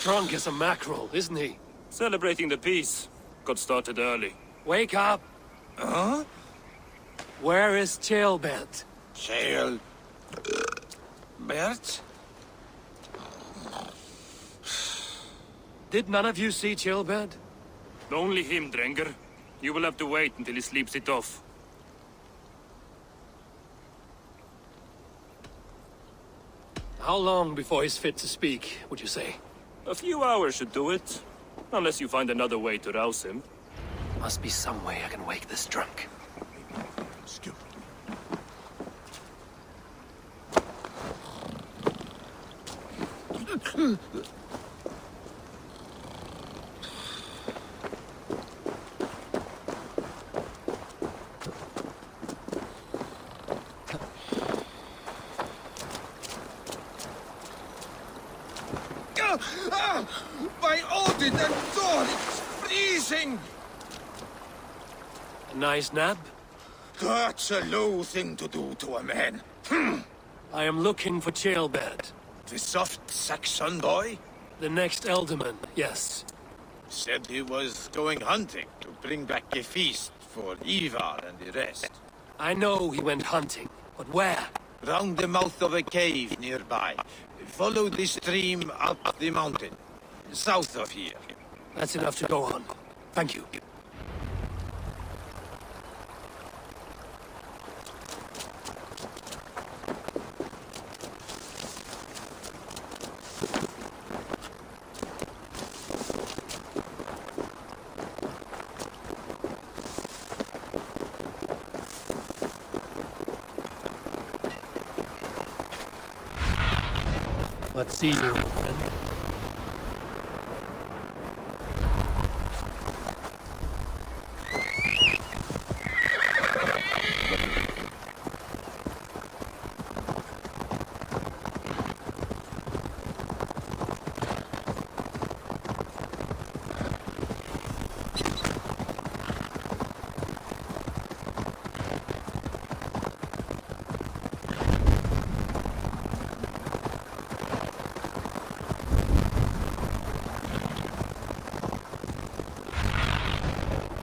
Drunk as a mackerel, isn't he? Celebrating the peace. Got started early. Wake up! Huh? Where is Ceolbert? Bert? Did none of you see Ceolbert? Only him, Drenger. You will have to wait until he sleeps it off. How long before he's fit to speak, would you say? A few hours should do it. Unless you find another way to rouse him. Must be some way I can wake this drunk. By Odin and Thor, it's freezing! A nice nap? That's a low thing to do to a man. I am looking for Ceolbert. The soft Saxon boy? The next Elderman, yes. Said he was going hunting to bring back a feast for Ivar and the rest. I know he went hunting, but where? Round the mouth of a cave nearby. Follow the stream up the mountain. South of here. That's enough to go on. Thank you. Let's see you.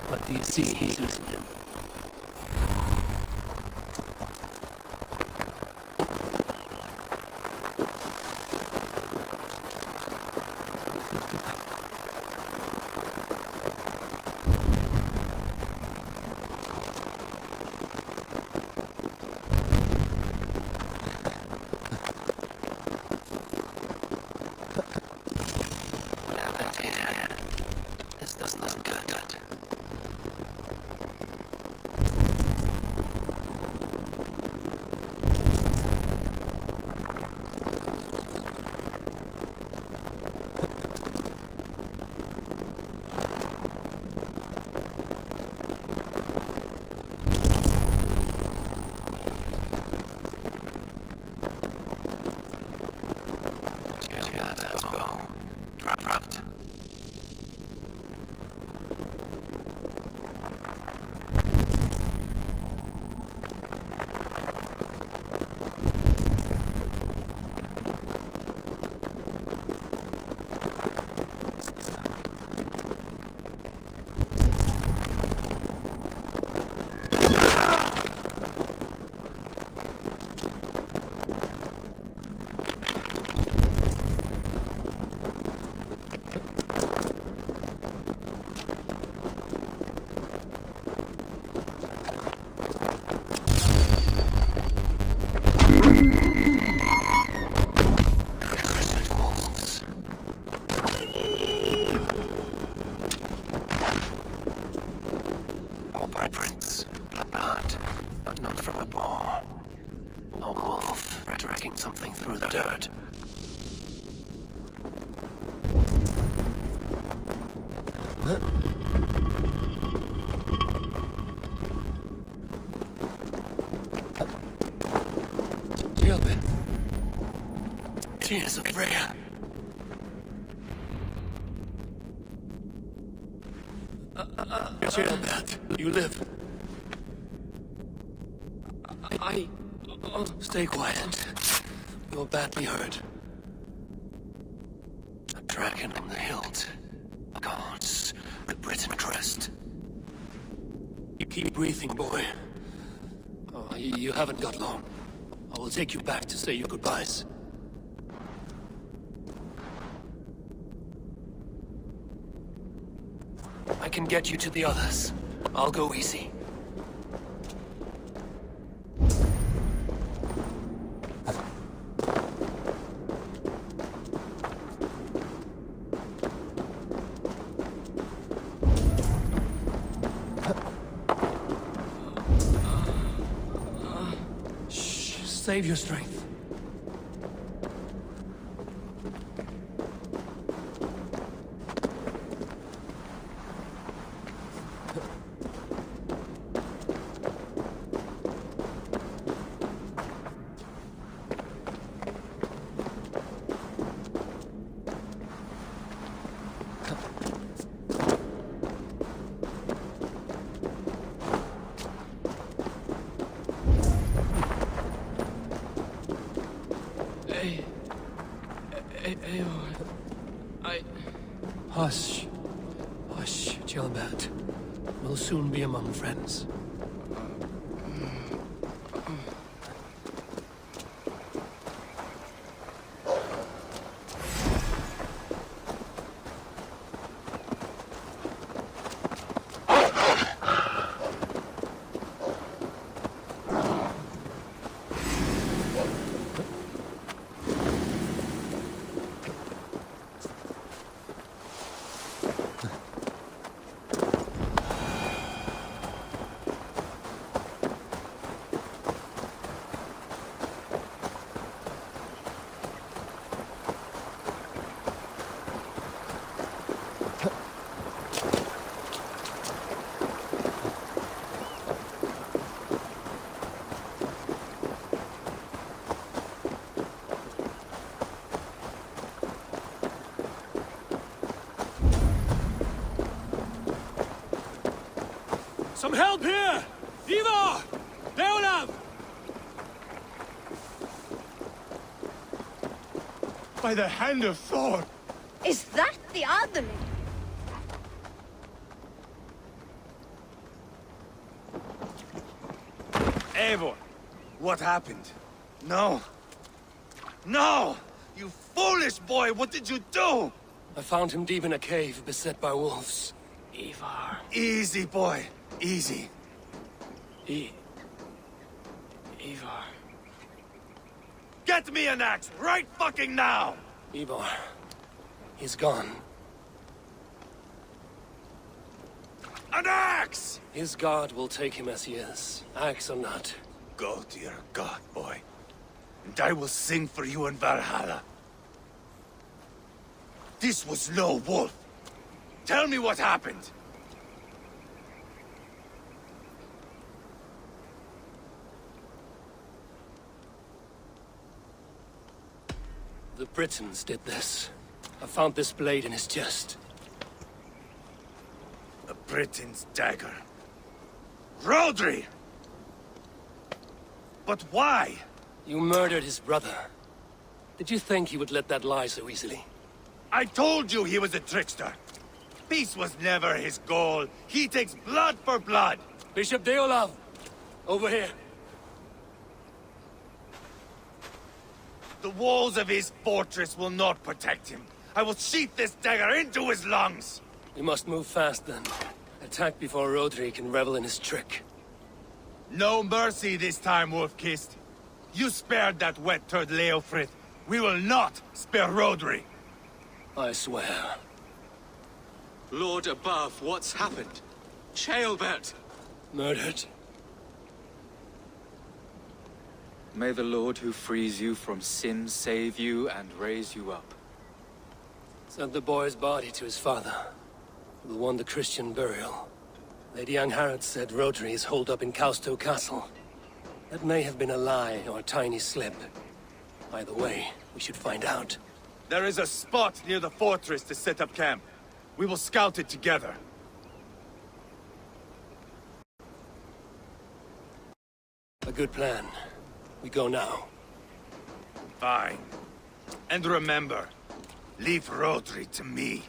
What do you see, Susan? my prince. Blood, but not from a boar. A wolf dragging something through the dirt. Gilbert. Tears of Freya. Gilbert, you live. Stay quiet. You're badly hurt. A dragon on the hilt. Gods, the Britain crest. You keep breathing, boy. Oh, you haven't got long. I will take you back to say your goodbyes. I can get you to the others. I'll go easy. Save your strength. Hush. Hush, Gilbert. We'll soon be among friends. Some help here! Eivor! Leolav! By the hand of Thor! Is that the Adami? Eivor, what happened? No. No! You foolish boy, what did you do? I found him deep in a cave, beset by wolves. Eivor. Easy, boy. Easy. Eivor. Get me an axe right fucking now! Eivor. He's gone. An axe! His god will take him as he is, axe or not. Go to your god, boy. And I will sing for you in Valhalla. This was no wolf. Tell me what happened. The Britons did this. I found this blade in his chest. A Briton's dagger. Rodri! But why? You murdered his brother. Did you think he would let that lie so easily? I told you he was a trickster. Peace was never his goal. He takes blood for blood. Bishop Deolav, over here. The walls of his fortress will not protect him. I will sheath this dagger into his lungs. We must move fast then. Attack before Rodri can revel in his trick. No mercy this time, Wolf-Kissed. You spared that wet turd Leofrith. We will not spare Rodri. I swear. Lord above, what's happened? Ceolbert! Murdered. May the Lord who frees you from sin save you and raise you up. Sent the boy's body to his father. Will want the Christian burial. Lady Angharad said Rodri is holed up in Causto Castle. That may have been a lie or a tiny slip. Either way, we should find out. There is a spot near the fortress to set up camp. We will scout it together. A good plan. We go now. Fine. And remember, leave Rodri to me.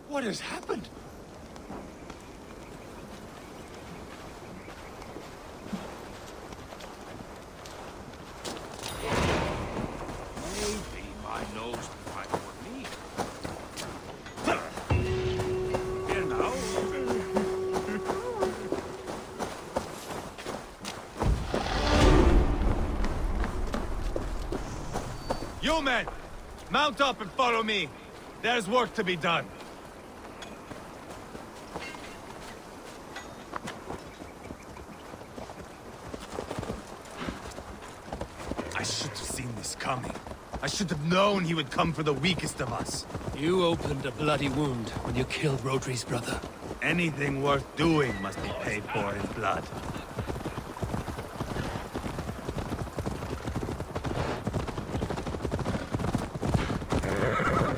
What has happened? Maybe my nose might work me. Here now. You men! Mount up and follow me. There's work to be done. I should have seen this coming. I should have known he would come for the weakest of us. You opened a bloody wound when you killed Rodri's brother. Anything worth doing must be paid for in blood.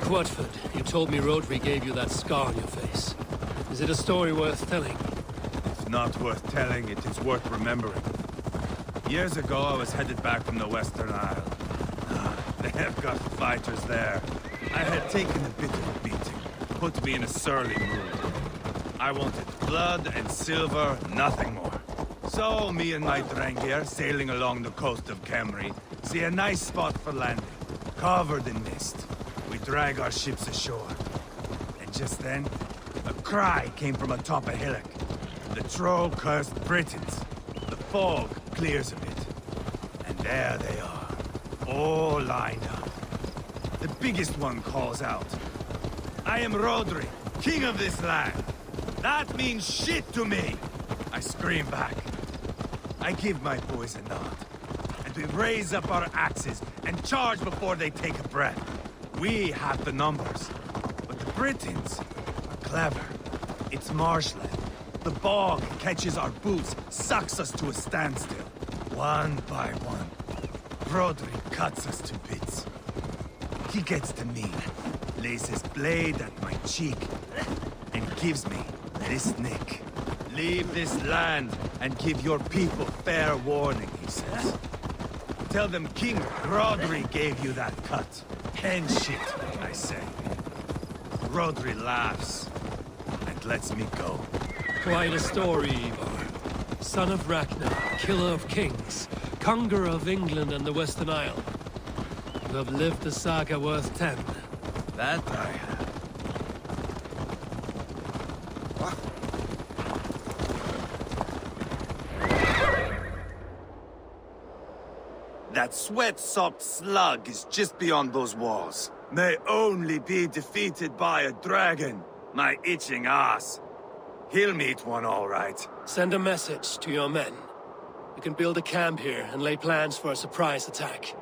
Quadford, you told me Rodri gave you that scar on your face. Is it a story worth telling? If not worth telling, it is worth remembering. Years ago, I was headed back from the Western Isle. They have got fighters there. I had taken a bit of a beating, put me in a surly mood. I wanted blood and silver, nothing more. So, me and my Drengir, sailing along the coast of Kemri, see a nice spot for landing, covered in mist. We drag our ships ashore. And just then, a cry came from atop a hillock. The troll-cursed Britons. The fog clears a bit. And there they are, all lined up. The biggest one calls out, "I am Rodri, king of this land. That means shit to me!" I scream back. I give my boys a nod. And we raise up our axes and charge before they take a breath. We have the numbers, but the Britons are clever. It's marshland. The bog catches our boots, sucks us to a standstill. One by one, Rodri cuts us to bits. He gets to me, lays his blade at my cheek, and gives me this nick. "Leave this land and give your people fair warning," he says. "Tell them King Rodri gave you that cut." "And shit," I say. Rodri laughs and lets me go. Quite a story, Eivor. Son of Ragnar, killer of kings, conqueror of England and the Western Isle. You have lived a saga worth 10. That I have. That sweat-sopped slug is just beyond those walls. May only be defeated by a dragon. My itching ass. He'll meet one all right. Send a message to your men. You can build a camp here and lay plans for a surprise attack.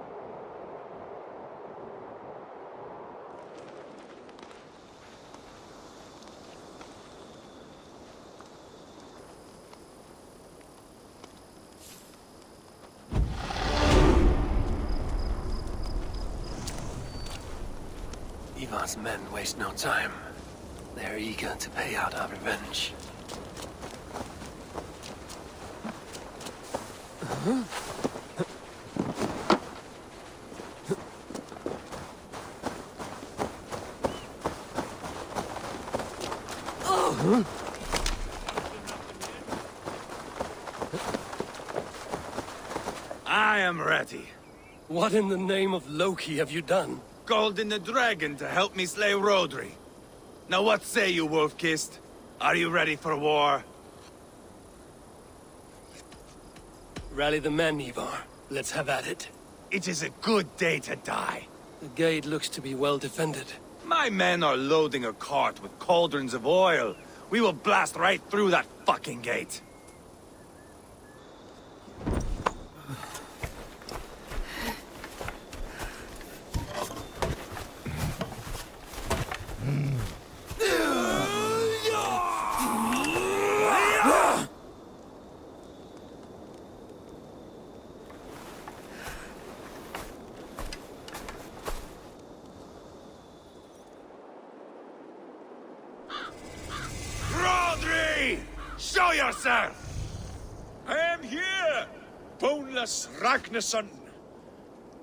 Eivor's men waste no time. They're eager to pay out our revenge. I am ready. What in the name of Loki have you done? Called in the dragon to help me slay Rodri. Now what say you, Wolf-Kissed? Are you ready for war? Rally the men, Eivor. Let's have at it. It is a good day to die. The gate looks to be well defended. My men are loading a cart with cauldrons of oil. We will blast right through that fucking gate. Show yourself! I am here, boneless Ragnarsson.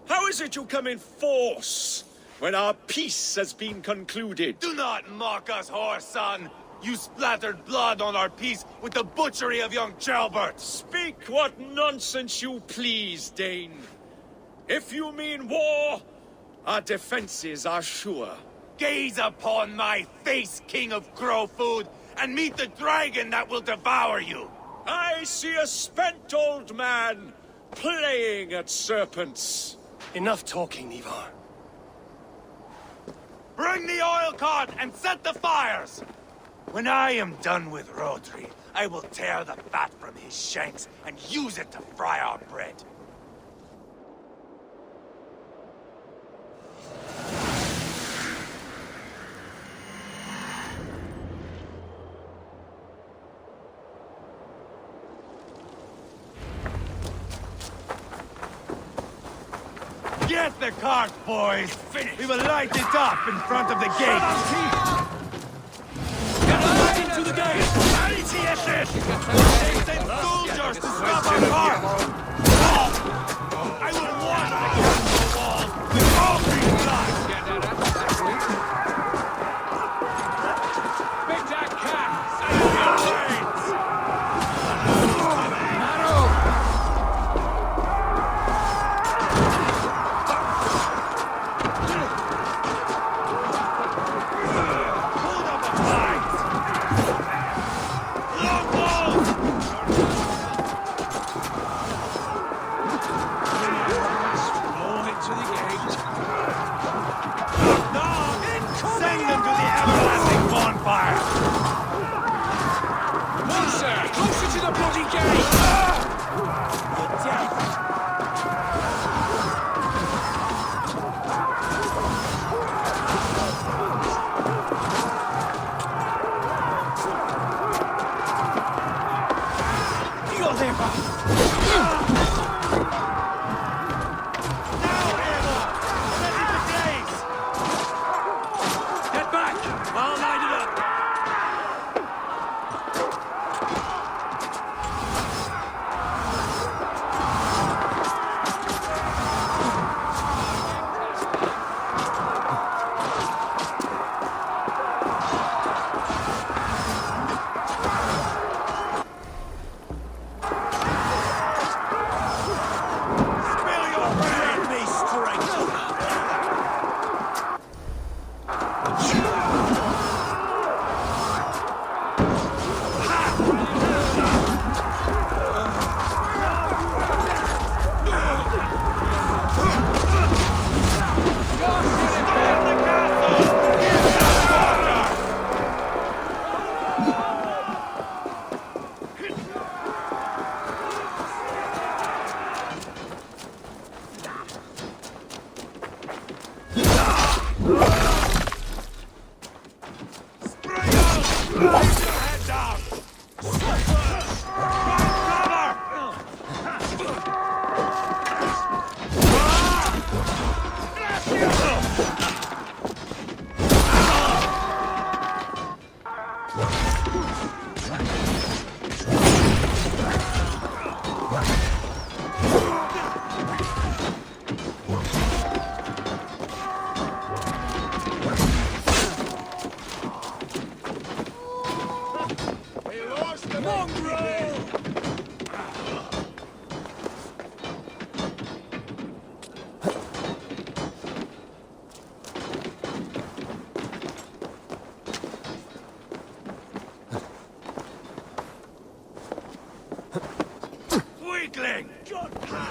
How is it you come in force when our peace has been concluded? Do not mock us, whoreson! You splattered blood on our peace with the butchery of young Chalbert! Speak what nonsense you please, Dane. If you mean war, our defenses are sure. Gaze upon my face, King of Crow Food, and meet the dragon that will devour you! I see a spent old man playing at serpents. Enough talking, Eivor. Bring the oil cart and set the fires! When I am done with Rodri, I will tear the fat from his shanks and use it to fry our bread. Get the cart, boys! We will light it up in front of the gate! Get into the gate! Send soldiers to stop our cart! I will wash the wall with all these blood! Pick that cat! And your brains!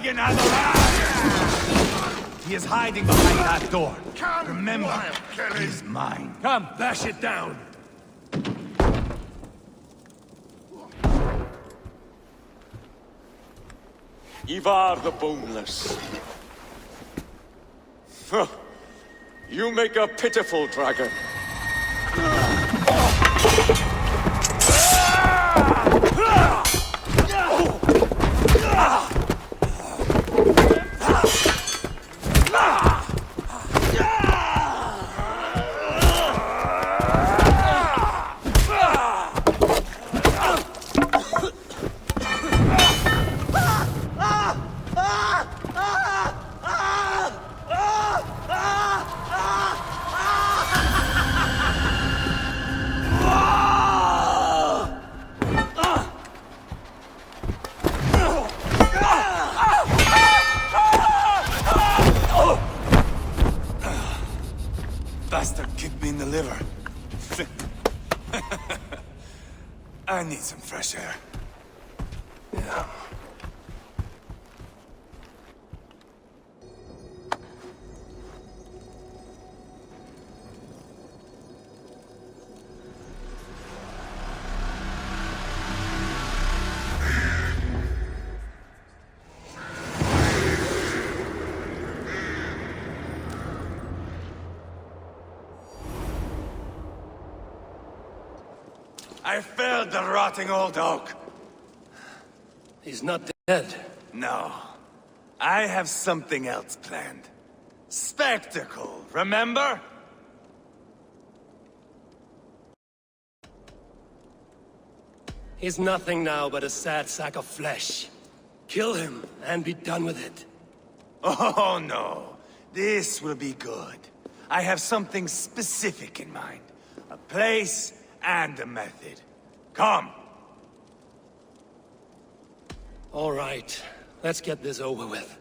dragon has arrived! He is hiding behind that door. Remember, he's mine. Come, bash it down. Eivor the Boneless. Huh. You make a pitiful dragon. Bastard kicked me in the liver. I need some fresh air. Yeah. I felled the rotting old oak. He's not dead. No. I have something else planned. Spectacle, remember? He's nothing now but a sad sack of flesh. Kill him and be done with it. Oh no. This will be good. I have something specific in mind. A place and a method. Come! All right, let's get this over with.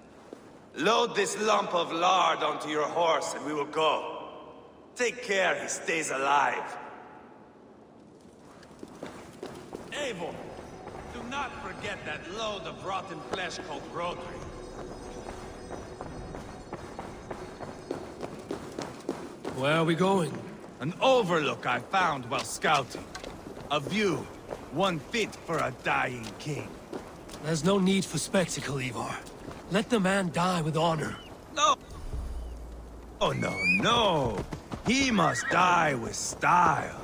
Load this lump of lard onto your horse and we will go. Take care he stays alive. Eivor, do not forget that load of rotten flesh called Rodri. Where are we going? An overlook I found while scouting. A view, one fit for a dying king. There's no need for spectacle, Eivor. Let the man die with honor. No! Oh no, no! He must die with style.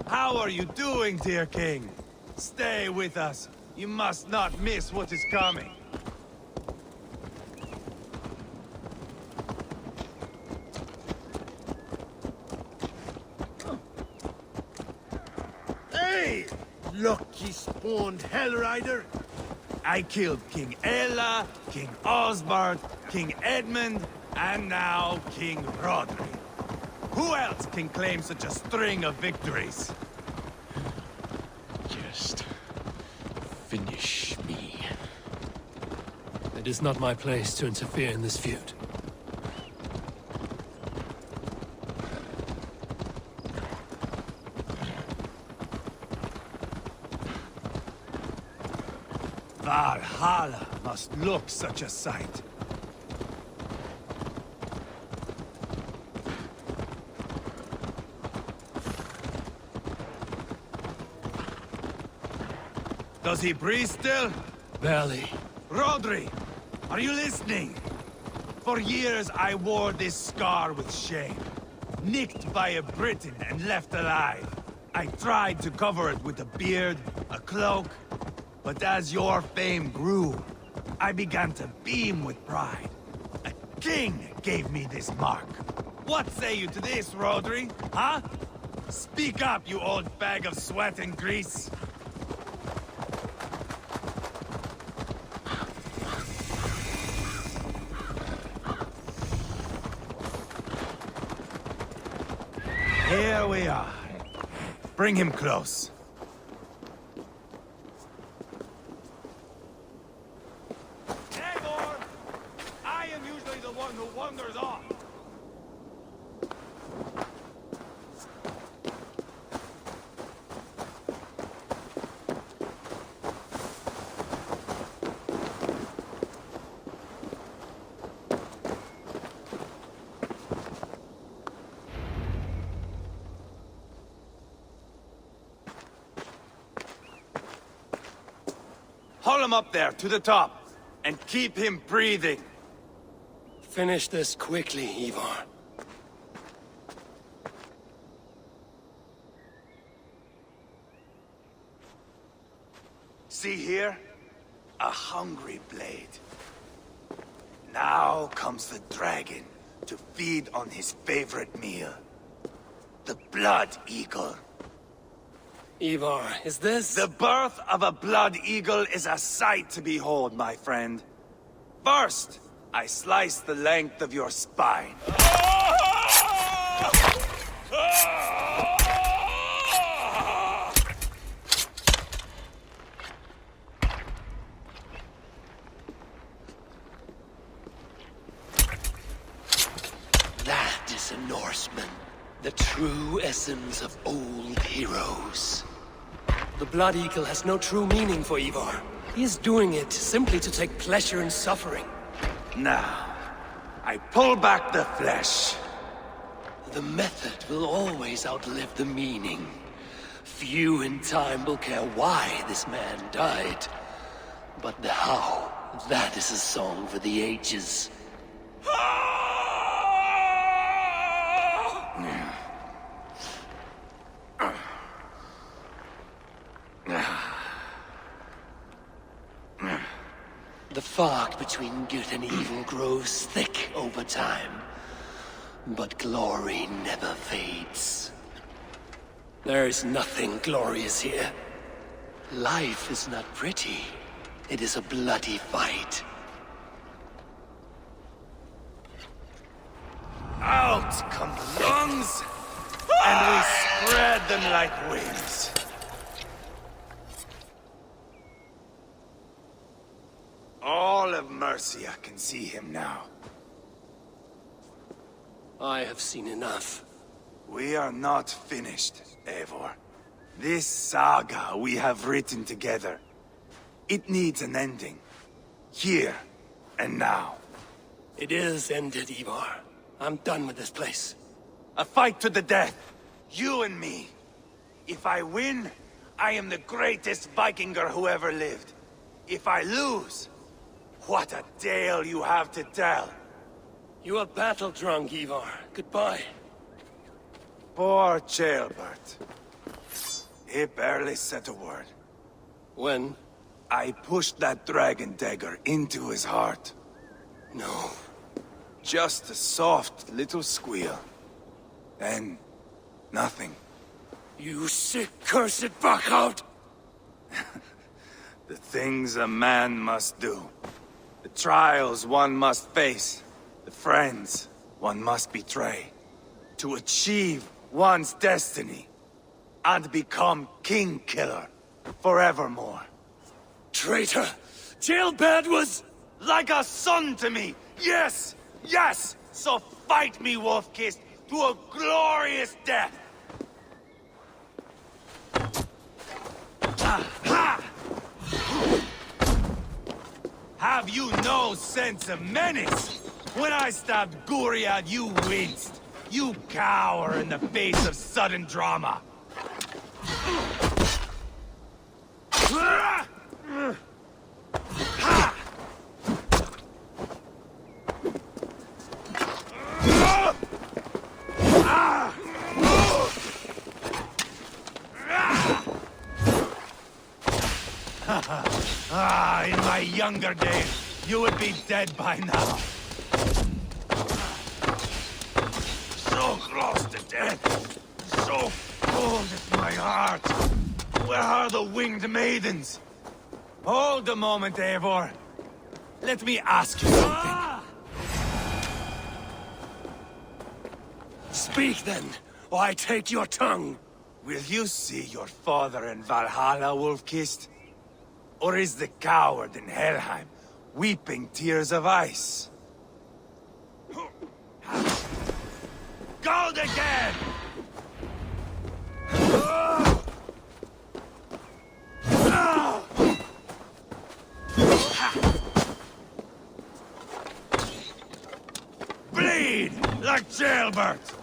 How are you doing, dear king? Stay with us. You must not miss what is coming. Hey! Lucky-spawned Hellrider! I killed King Ella, King Osbert, King Edmund, and now King Rodri. Who else can claim such a string of victories? Just finish me. It is not my place to interfere in this feud. Valhalla must look such a sight. Does he breathe still? Barely. Rodri, are you listening? For years I wore this scar with shame. Nicked by a Briton and left alive. I tried to cover it with a beard, a cloak, but as your fame grew, I began to beam with pride. A king gave me this mark. What say you to this, Rodri? Huh? Speak up, you old bag of sweat and grease. Here we are. Bring him close. one who wanders off. Haul him up there, to the top, and keep him breathing. Finish this quickly, Eivor. See here? A hungry blade. Now comes the dragon to feed on his favorite meal. The blood eagle. Eivor, is this... The birth of a blood eagle is a sight to behold, my friend. First, I slice the length of your spine. That is a Norseman. The true essence of old heroes. The Blood Eagle has no true meaning for Eivor. He is doing it simply to take pleasure in suffering. Now, I pull back the flesh. The method will always outlive the meaning. Few in time will care why this man died. But the how, that is a song for the ages. The fog between good and evil grows thick over time. But glory never fades. There is nothing glorious here. Life is not pretty. It is a bloody fight. Out come the lungs, and we spread them like wings. All of Mercia can see him now. I have seen enough. We are not finished, Eivor. This saga we have written together, it needs an ending. Here and now. It is ended, Eivor. I'm done with this place. A fight to the death. You and me. If I win, I am the greatest Vikinger who ever lived. If I lose, what a tale you have to tell. You are battle-drunk, Eivor. Goodbye. Poor Ceolbert. He barely said a word. When? I pushed that dragon dagger into his heart. No. Just a soft little squeal. Then, nothing. You sick, cursed fuck-out! The things a man must do. The trials one must face. The friends one must betray. To achieve one's destiny. And become king-killer forevermore. Traitor! Ceolbert was... like a son to me! Yes! Yes! So fight me, Wolf-Kissed, to a glorious death! Have you no sense of menace? When I stabbed Guriad, you winced. You cower in the face of sudden drama. In my younger days, you would be dead by now. So close to death. So cold is my heart. Where are the winged maidens? Hold a moment, Eivor. Let me ask you something. Speak then, or I take your tongue. Will you see your father in Valhalla, Wolf-Kissed? Or is the coward in Helheim weeping tears of ice? gold again! Bleed like jailbirds!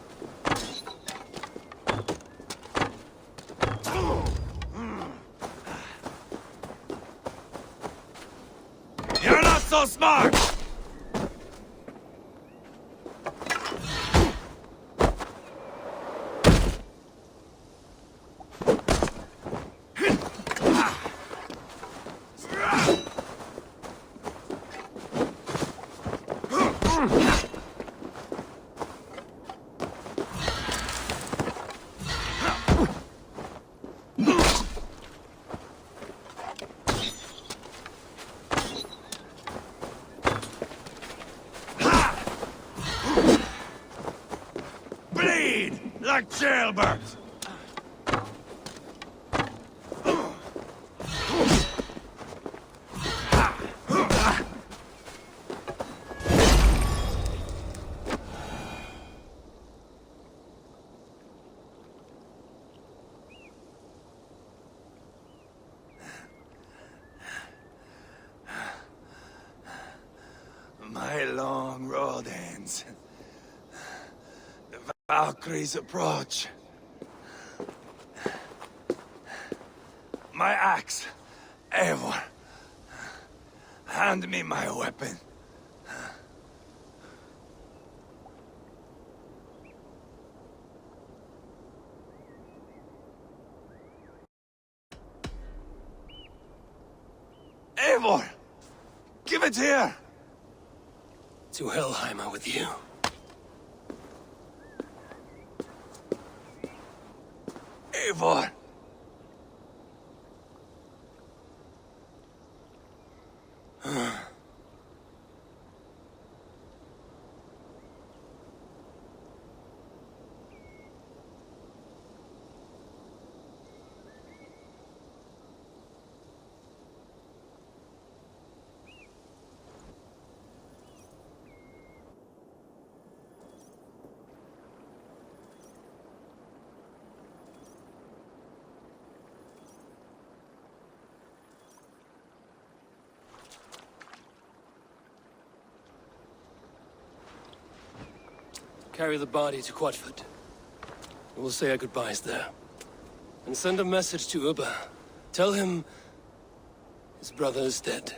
You're not so smart! Like jailbirds! My long road ends. The Valkyries approach. My axe, Eivor. Hand me my weapon. Eivor! Give it here! To Helheim with you. Eivor! Carry the body to Quatford. We'll say our goodbyes there. And send a message to Ubba. Tell him his brother is dead.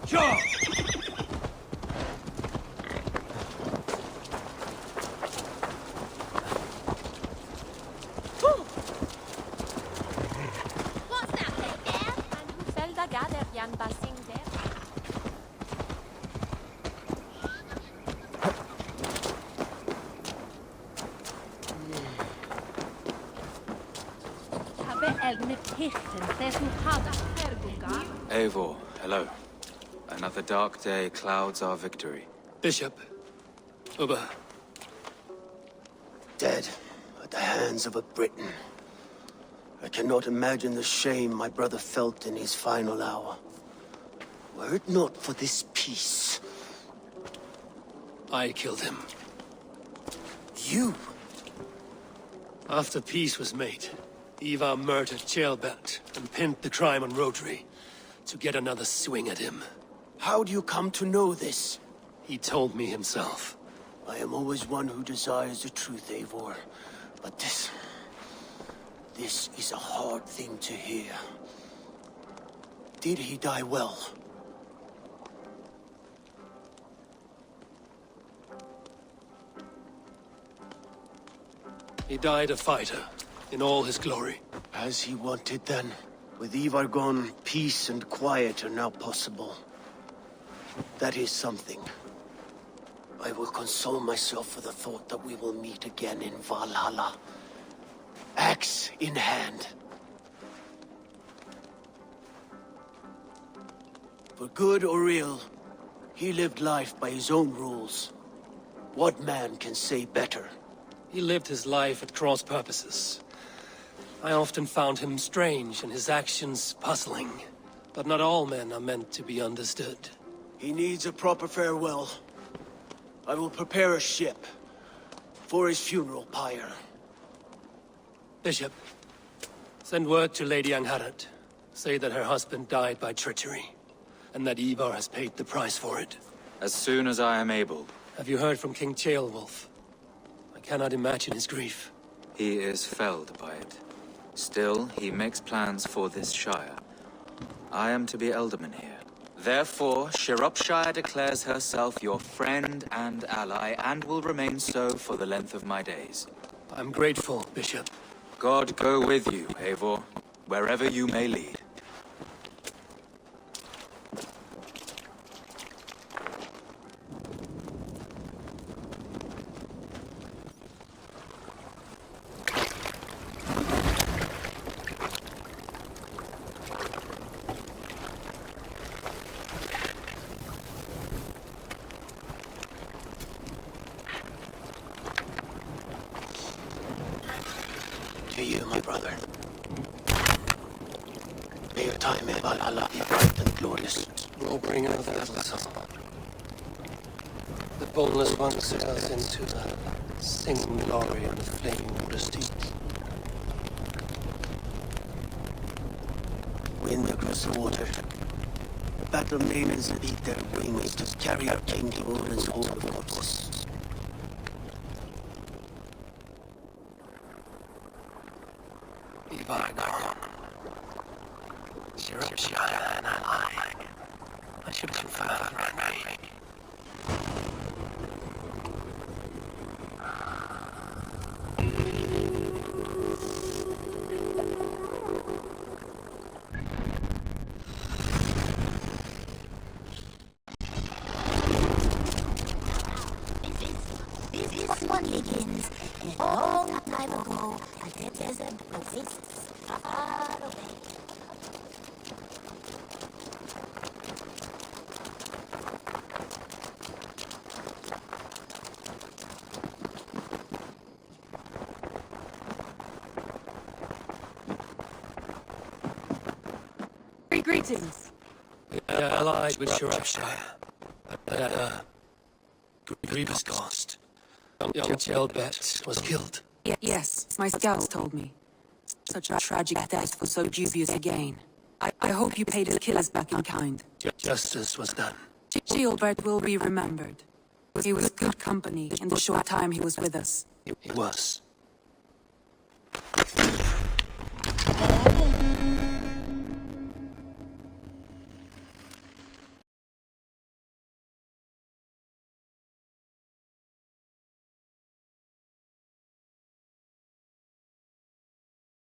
Sure! Eivor, hello. Another dark day clouds our victory. Bishop. Ubba. Dead at the hands of a Briton. I cannot imagine the shame my brother felt in his final hour. Were it not for this peace. I killed him. You? After peace was made, Eivor murdered Ceolbert and pinned the crime on Rodri to get another swing at him. How do you come to know this? He told me himself. I am always one who desires the truth, Eivor. But this is a hard thing to hear. Did he die well? He died a fighter, in all his glory. As he wanted then. With Eivor gone, peace and quiet are now possible. That is something. I will console myself for the thought that we will meet again in Valhalla. Axe in hand. For good or ill, he lived life by his own rules. What man can say better? He lived his life at cross purposes. I often found him strange and his actions puzzling. But not all men are meant to be understood. He needs a proper farewell. I will prepare a ship for his funeral pyre. Bishop, send word to Lady Angharad. Say that her husband died by treachery, and that Eivor has paid the price for it. As soon as I am able. Have you heard from King Ceolwulf? I cannot imagine his grief. He is felled by it. Still, he makes plans for this shire. I am to be Elderman here. Therefore, Shropshire declares herself your friend and ally, and will remain so for the length of my days. I'm grateful, Bishop. God go with you, Eivor, wherever you may lead. To you, my brother. May your time in Valhalla be bright and glorious. We'll bring another vessel. The boneless one sails into the singing glory of the flaming water steep. Wind across the water. The battle maidens beat their wings to carry out King Odin's horde of corpses. Viking. Shropshire and ally. I should confer around me. This one begins a long time ago at the desert oasis far away. Greetings. We are allied with Shropshire, but at a grievous cost. Young Ceolbert was killed. Yes, my scouts told me. Such a tragic death for so dubious a gain. I hope you paid his killers back in kind. Justice was done. Ceolbert will be remembered. He was good company in the short time he was with us. He was.